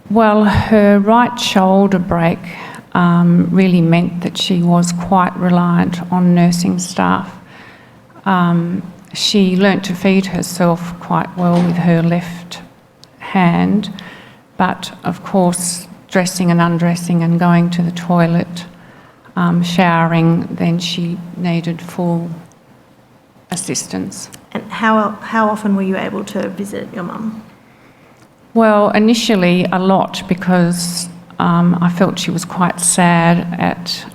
Well, her right shoulder break really meant that she was quite reliant on nursing staff. She learnt to feed herself quite well with her left hand, but of course dressing and undressing and going to the toilet, showering, then she needed full assistance. And how often were you able to visit your mum? Well, initially a lot, because I felt she was quite sad at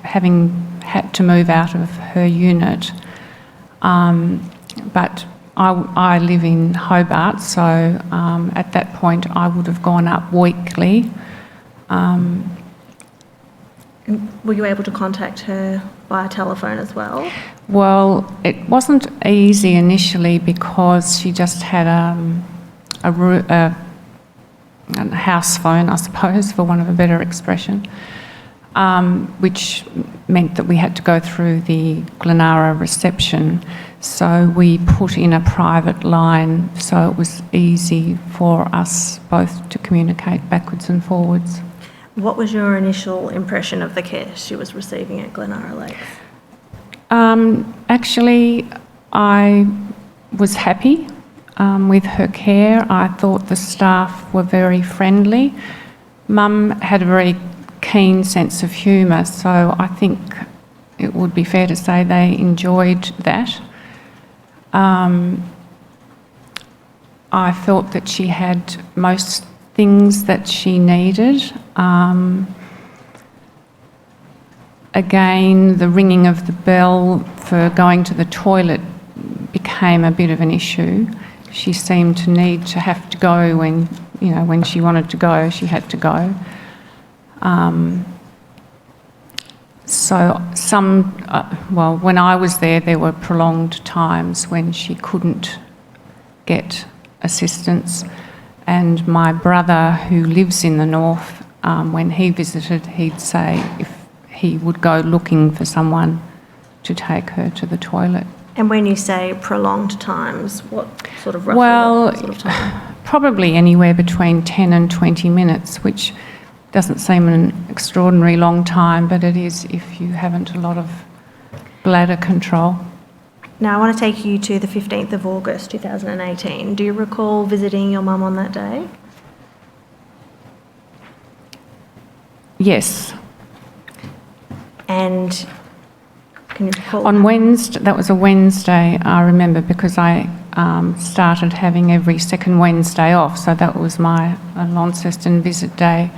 having had to move out of her unit. But I live in Hobart, so at that point I would have gone up weekly. Were you able to contact her via telephone as well? Well, it wasn't easy initially because she just had a house phone, I suppose, for want of a better expression, which meant that we had to go through the Glenara reception. So we put in a private line so it was easy for us both to communicate backwards and forwards. What was your initial impression of the care she was receiving at Glenara Lakes? Actually, I was happy with her care. I thought the staff were very friendly. Mum had a very keen sense of humour, so I think it would be fair to say they enjoyed that. I felt that she had most things that she needed. Again, the ringing of the bell for going to the toilet became a bit of an issue. She seemed to need to have to go when, you know, when she wanted to go, she had to go. Well, when I was there were prolonged times when she couldn't get assistance. And my brother, who lives in the north, when he visited, he'd say if he would go looking for someone to take her to the toilet. And when you say prolonged times, what sort of roughly sort of time? Probably anywhere between 10 and 20 minutes, which doesn't seem an extraordinary long time, but it is if you haven't a lot of bladder control. Now, I want to take you to the 15th of August 2018. Do you recall visiting your mum on that day? Yes. And can you recall? On Wednesday, that was a Wednesday, I remember, because I started having every second Wednesday off, so that was my Launceston visit day.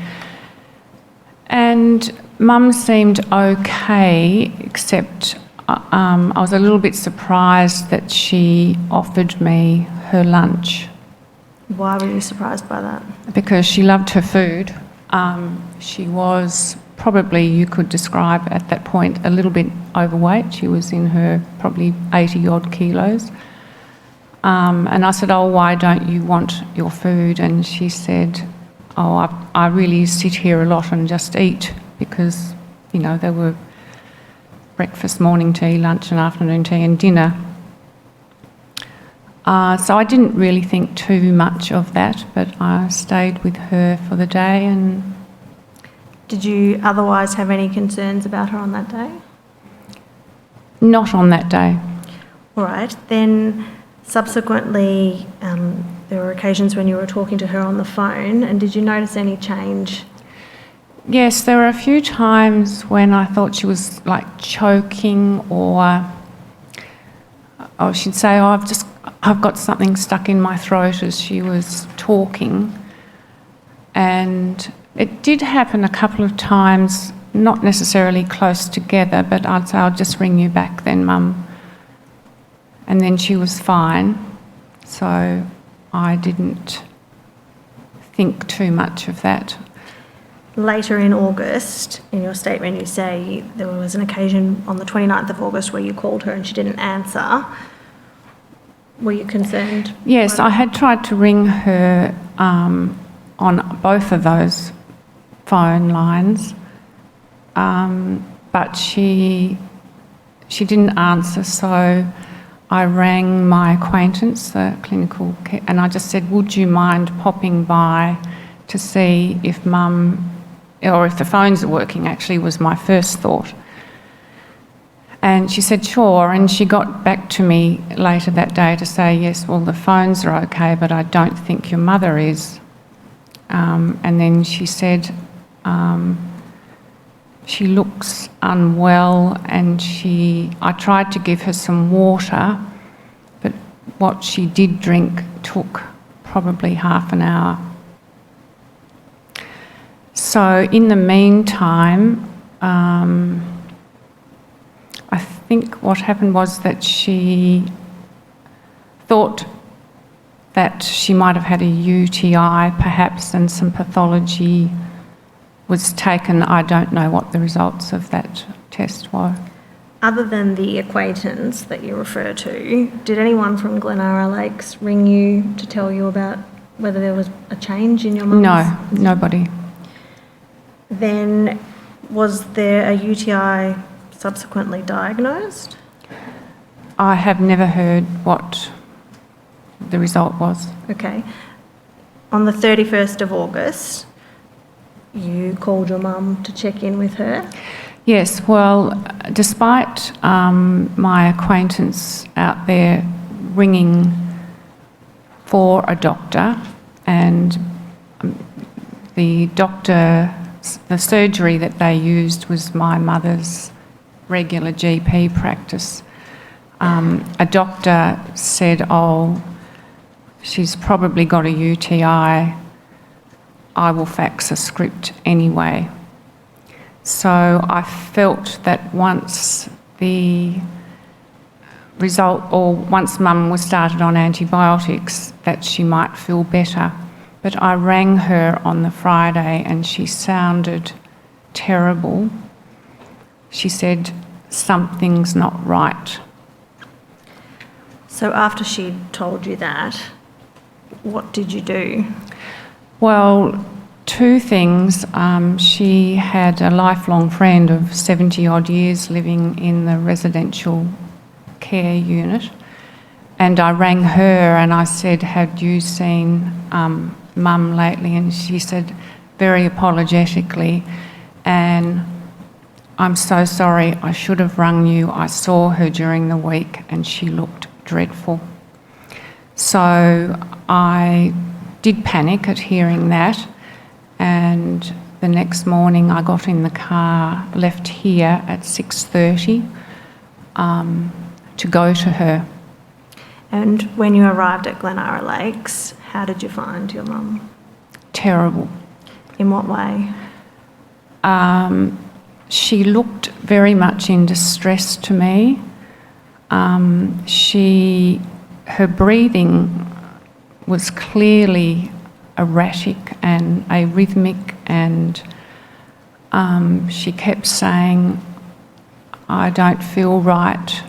And Mum seemed okay, except I was a little bit surprised that she offered me her lunch. Why were you surprised by that? Because she loved her food. She was probably, you could describe at that point, a little bit overweight. She was in her probably 80 odd kilos. And I said, oh, why don't you want your food? And she said, oh, I really sit here a lot and just eat, because, you know, there were breakfast, morning tea, lunch and afternoon tea and dinner. So I didn't really think too much of that, but I stayed with her for the day. And did you otherwise have any concerns about her on that day? Not on that day. All right. Then subsequently, there were occasions when you were talking to her on the phone, and did you notice any change? Yes, there were a few times when I thought she was like choking, or she'd say, oh, I've got something stuck in my throat as she was talking. And it did happen a couple of times, not necessarily close together, but I'd say, I'll just ring you back then, Mum. And then she was fine. So I didn't think too much of that. Later in August, in your statement, you say there was an occasion on the 29th of August where you called her and she didn't answer. Were you concerned? Yes, I had tried to ring her on both of those phone lines, but she didn't answer, so I rang my acquaintance, the clinical care, and I just said, would you mind popping by to see if Mum, or if the phones are working, actually, was my first thought. And she said, sure, and she got back to me later that day to say, yes, well, the phones are okay, but I don't think your mother is. And then she said, she looks unwell, and I tried to give her some water, but what she did drink took probably half an hour. So in the meantime, I think what happened was that she thought that she might have had a UTI perhaps, and some pathology was taken. I don't know what the results of that test were. Other than the acquaintance that you refer to, did anyone from Glenara Lakes ring you to tell you about whether there was a change in your mum's? No, nobody. Then was there a UTI subsequently diagnosed? I have never heard what the result was. Okay. On the 31st of August, you called your mum to check in with her? Yes, well, despite my acquaintance out there ringing for a doctor, and the surgery that they used was my mother's regular GP practice. A doctor said, "Oh, she's probably got a UTI. I will fax a script anyway." So I felt that once once Mum was started on antibiotics, that she might feel better. But I rang her on the Friday and she sounded terrible. She said, "Something's not right." So after she told you that, what did you do? Well, two things. She had a lifelong friend of 70 odd years living in the residential care unit, and I rang her and I said, "Had you seen Mum lately?" And she said very apologetically, "And I'm so sorry, I should have rung you. I saw her during the week and she looked dreadful." So I did panic at hearing that, and the next morning I got in the car, left here at 6:30 to go to her. And when you arrived at Glenara Lakes, how did you find your mum? Terrible. In what way? She looked very much in distress to me. Her breathing was clearly erratic and arrhythmic, and she kept saying, "I don't feel right.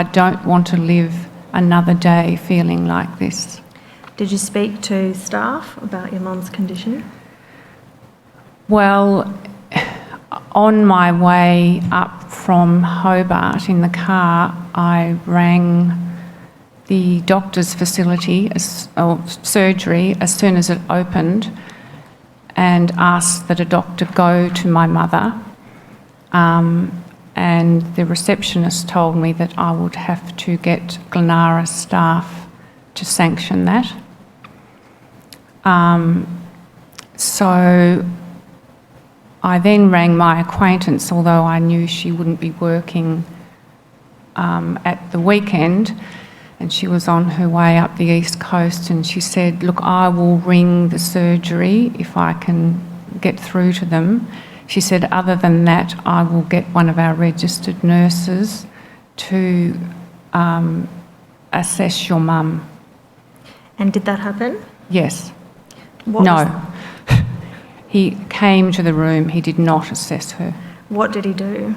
I don't want to live another day feeling like this." Did you speak to staff about your mum's condition? Well, on my way up from Hobart in the car, I rang the doctor's facility, or surgery, as soon as it opened, and asked that a doctor go to my mother. And the receptionist told me that I would have to get Glenara staff to sanction that. So I then rang my acquaintance, although I knew she wouldn't be working at the weekend, and she was on her way up the East Coast, and she said, "Look, I will ring the surgery if I can get through to them." She said, "Other than that, I will get one of our registered nurses to assess your mum." And did that happen? Yes. What no. was- He came to the room. He did not assess her. What did he do?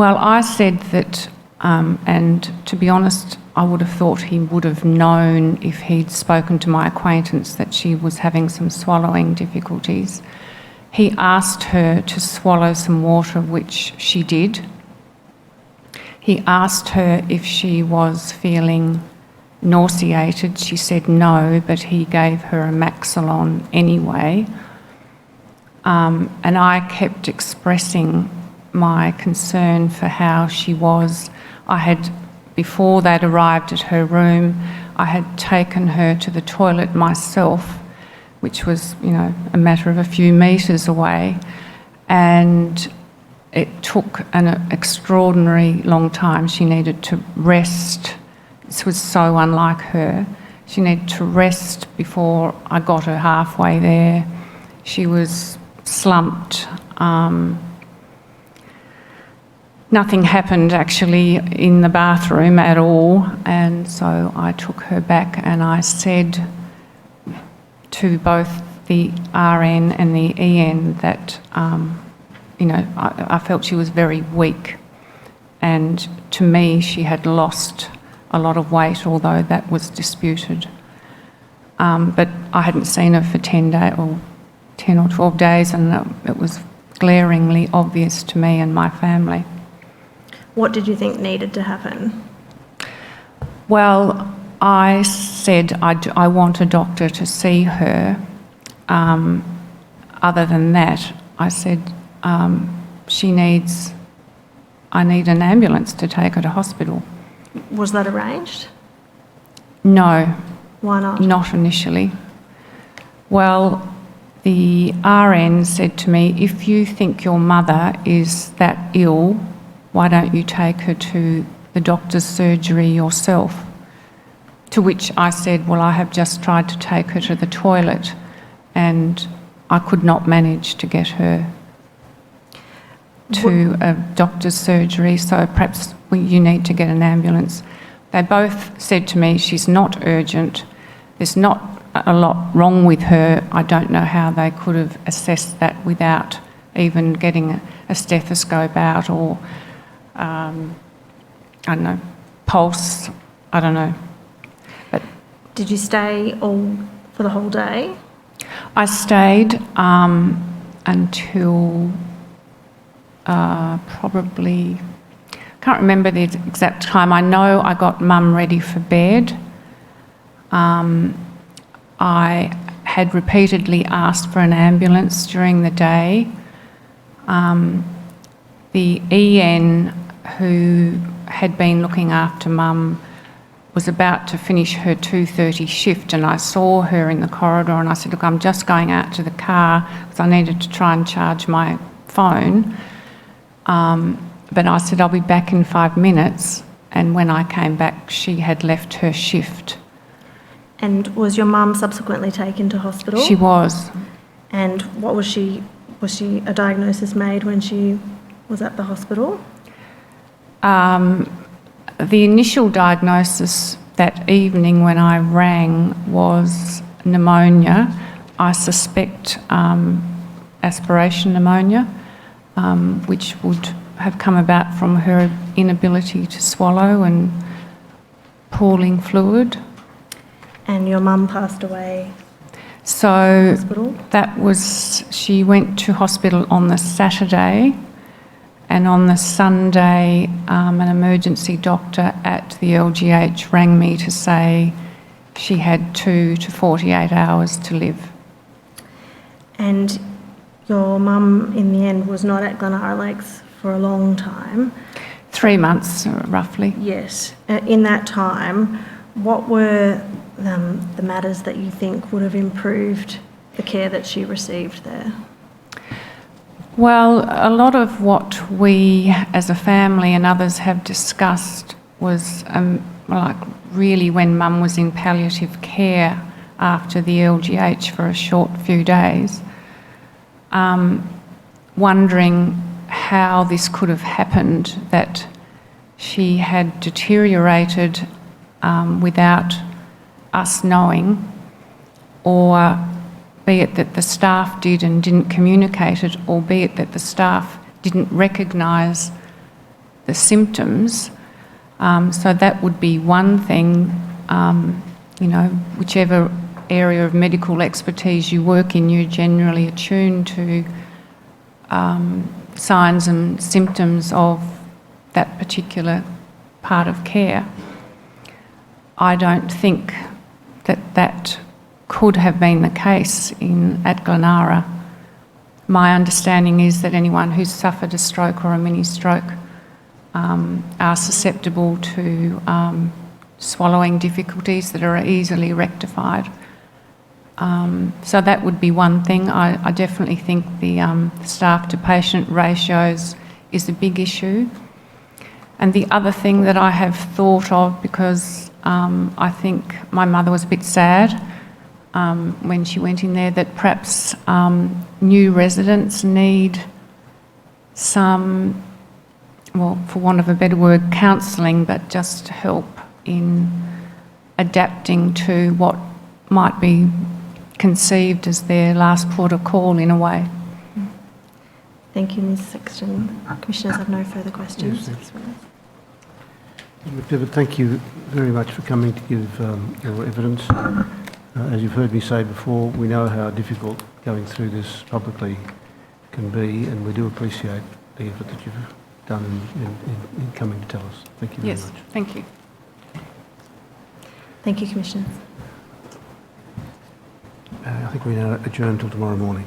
Well, I said that, and to be honest, I would have thought he would have known if he'd spoken to my acquaintance that she was having some swallowing difficulties. He asked her to swallow some water, which she did. He asked her if she was feeling nauseated. She said no, but he gave her a Maxilon anyway. And I kept expressing my concern for how she was. I had, before they'd arrived at her room, I had taken her to the toilet myself, which was, a matter of a few metres away, and it took an extraordinary long time. She needed to rest. This was so unlike her. She needed to rest before I got her halfway there. She was slumped. Nothing happened actually in the bathroom at all, and so I took her back and I said to both the RN and the EN that, I felt she was very weak, and to me she had lost a lot of weight, although that was disputed. But I hadn't seen her for 10 or 12 days, and it was glaringly obvious to me and my family. What did you think needed to happen? Well, I said I want a doctor to see her. Other than that, I said I need an ambulance to take her to hospital. Was that arranged? No. Why not? Not initially. Well, the RN said to me, if you think your mother is that ill, why don't you take her to the doctor's surgery yourself? To which I said, well, I have just tried to take her to the toilet and I could not manage to get her to a doctor's surgery, so perhaps you need to get an ambulance. They both said to me, she's not urgent, there's not a lot wrong with her. I don't know how they could have assessed that without even getting a stethoscope out or, I don't know, pulse, I don't know. But did you stay for the whole day? I stayed until probably, can't remember the exact time. I know I got Mum ready for bed. I had repeatedly asked for an ambulance during the day. The EN who had been looking after Mum was about to finish her 2:30 shift, and I saw her in the corridor and I said, look, I'm just going out to the car because I needed to try and charge my phone. But I said, I'll be back in 5 minutes. And when I came back, she had left her shift. And was your mum subsequently taken to hospital? She was. And what was she a diagnosis made when she was at the hospital? The initial diagnosis that evening when I rang was pneumonia. I suspect aspiration pneumonia, which would have come about from her inability to swallow and pooling fluid. And your mum passed away? So hospital? That was, she went to hospital on the Saturday, and on the Sunday an emergency doctor at the LGH rang me to say she had 2 to 48 hours to live. And your mum in the end was not at Glenara Lakes for a long time? 3 months roughly. Yes. In that time, what were the matters that you think would have improved the care that she received there? Well, a lot of what we as a family and others have discussed was like really when Mum was in palliative care after the LGH for a short few days, wondering how this could have happened, that she had deteriorated without us knowing, or be it that the staff did and didn't communicate it, or be it that the staff didn't recognise the symptoms. So that would be one thing, you know, whichever area of medical expertise you work in, you're generally attuned to signs and symptoms of that particular part of care. I don't think that that could have been the case at Glenara. My understanding is that anyone who's suffered a stroke or a mini stroke are susceptible to swallowing difficulties that are easily rectified. So that would be one thing. I definitely think the staff to patient ratios is a big issue. And the other thing that I have thought of, because I think my mother was a bit sad when she went in there, that perhaps new residents need some, well, for want of a better word, counselling, but just help in adapting to what might be conceived as their last port of call in a way. Thank you, Ms Sexton. Commissioners have no further questions. Yes, David, thank you very much for coming to give your evidence. As you've heard me say before, we know how difficult going through this publicly can be, and we do appreciate the effort that you've done in coming to tell us. Thank you very Yes, much. thank you. Thank you, Commissioners. I think we now adjourn till tomorrow morning.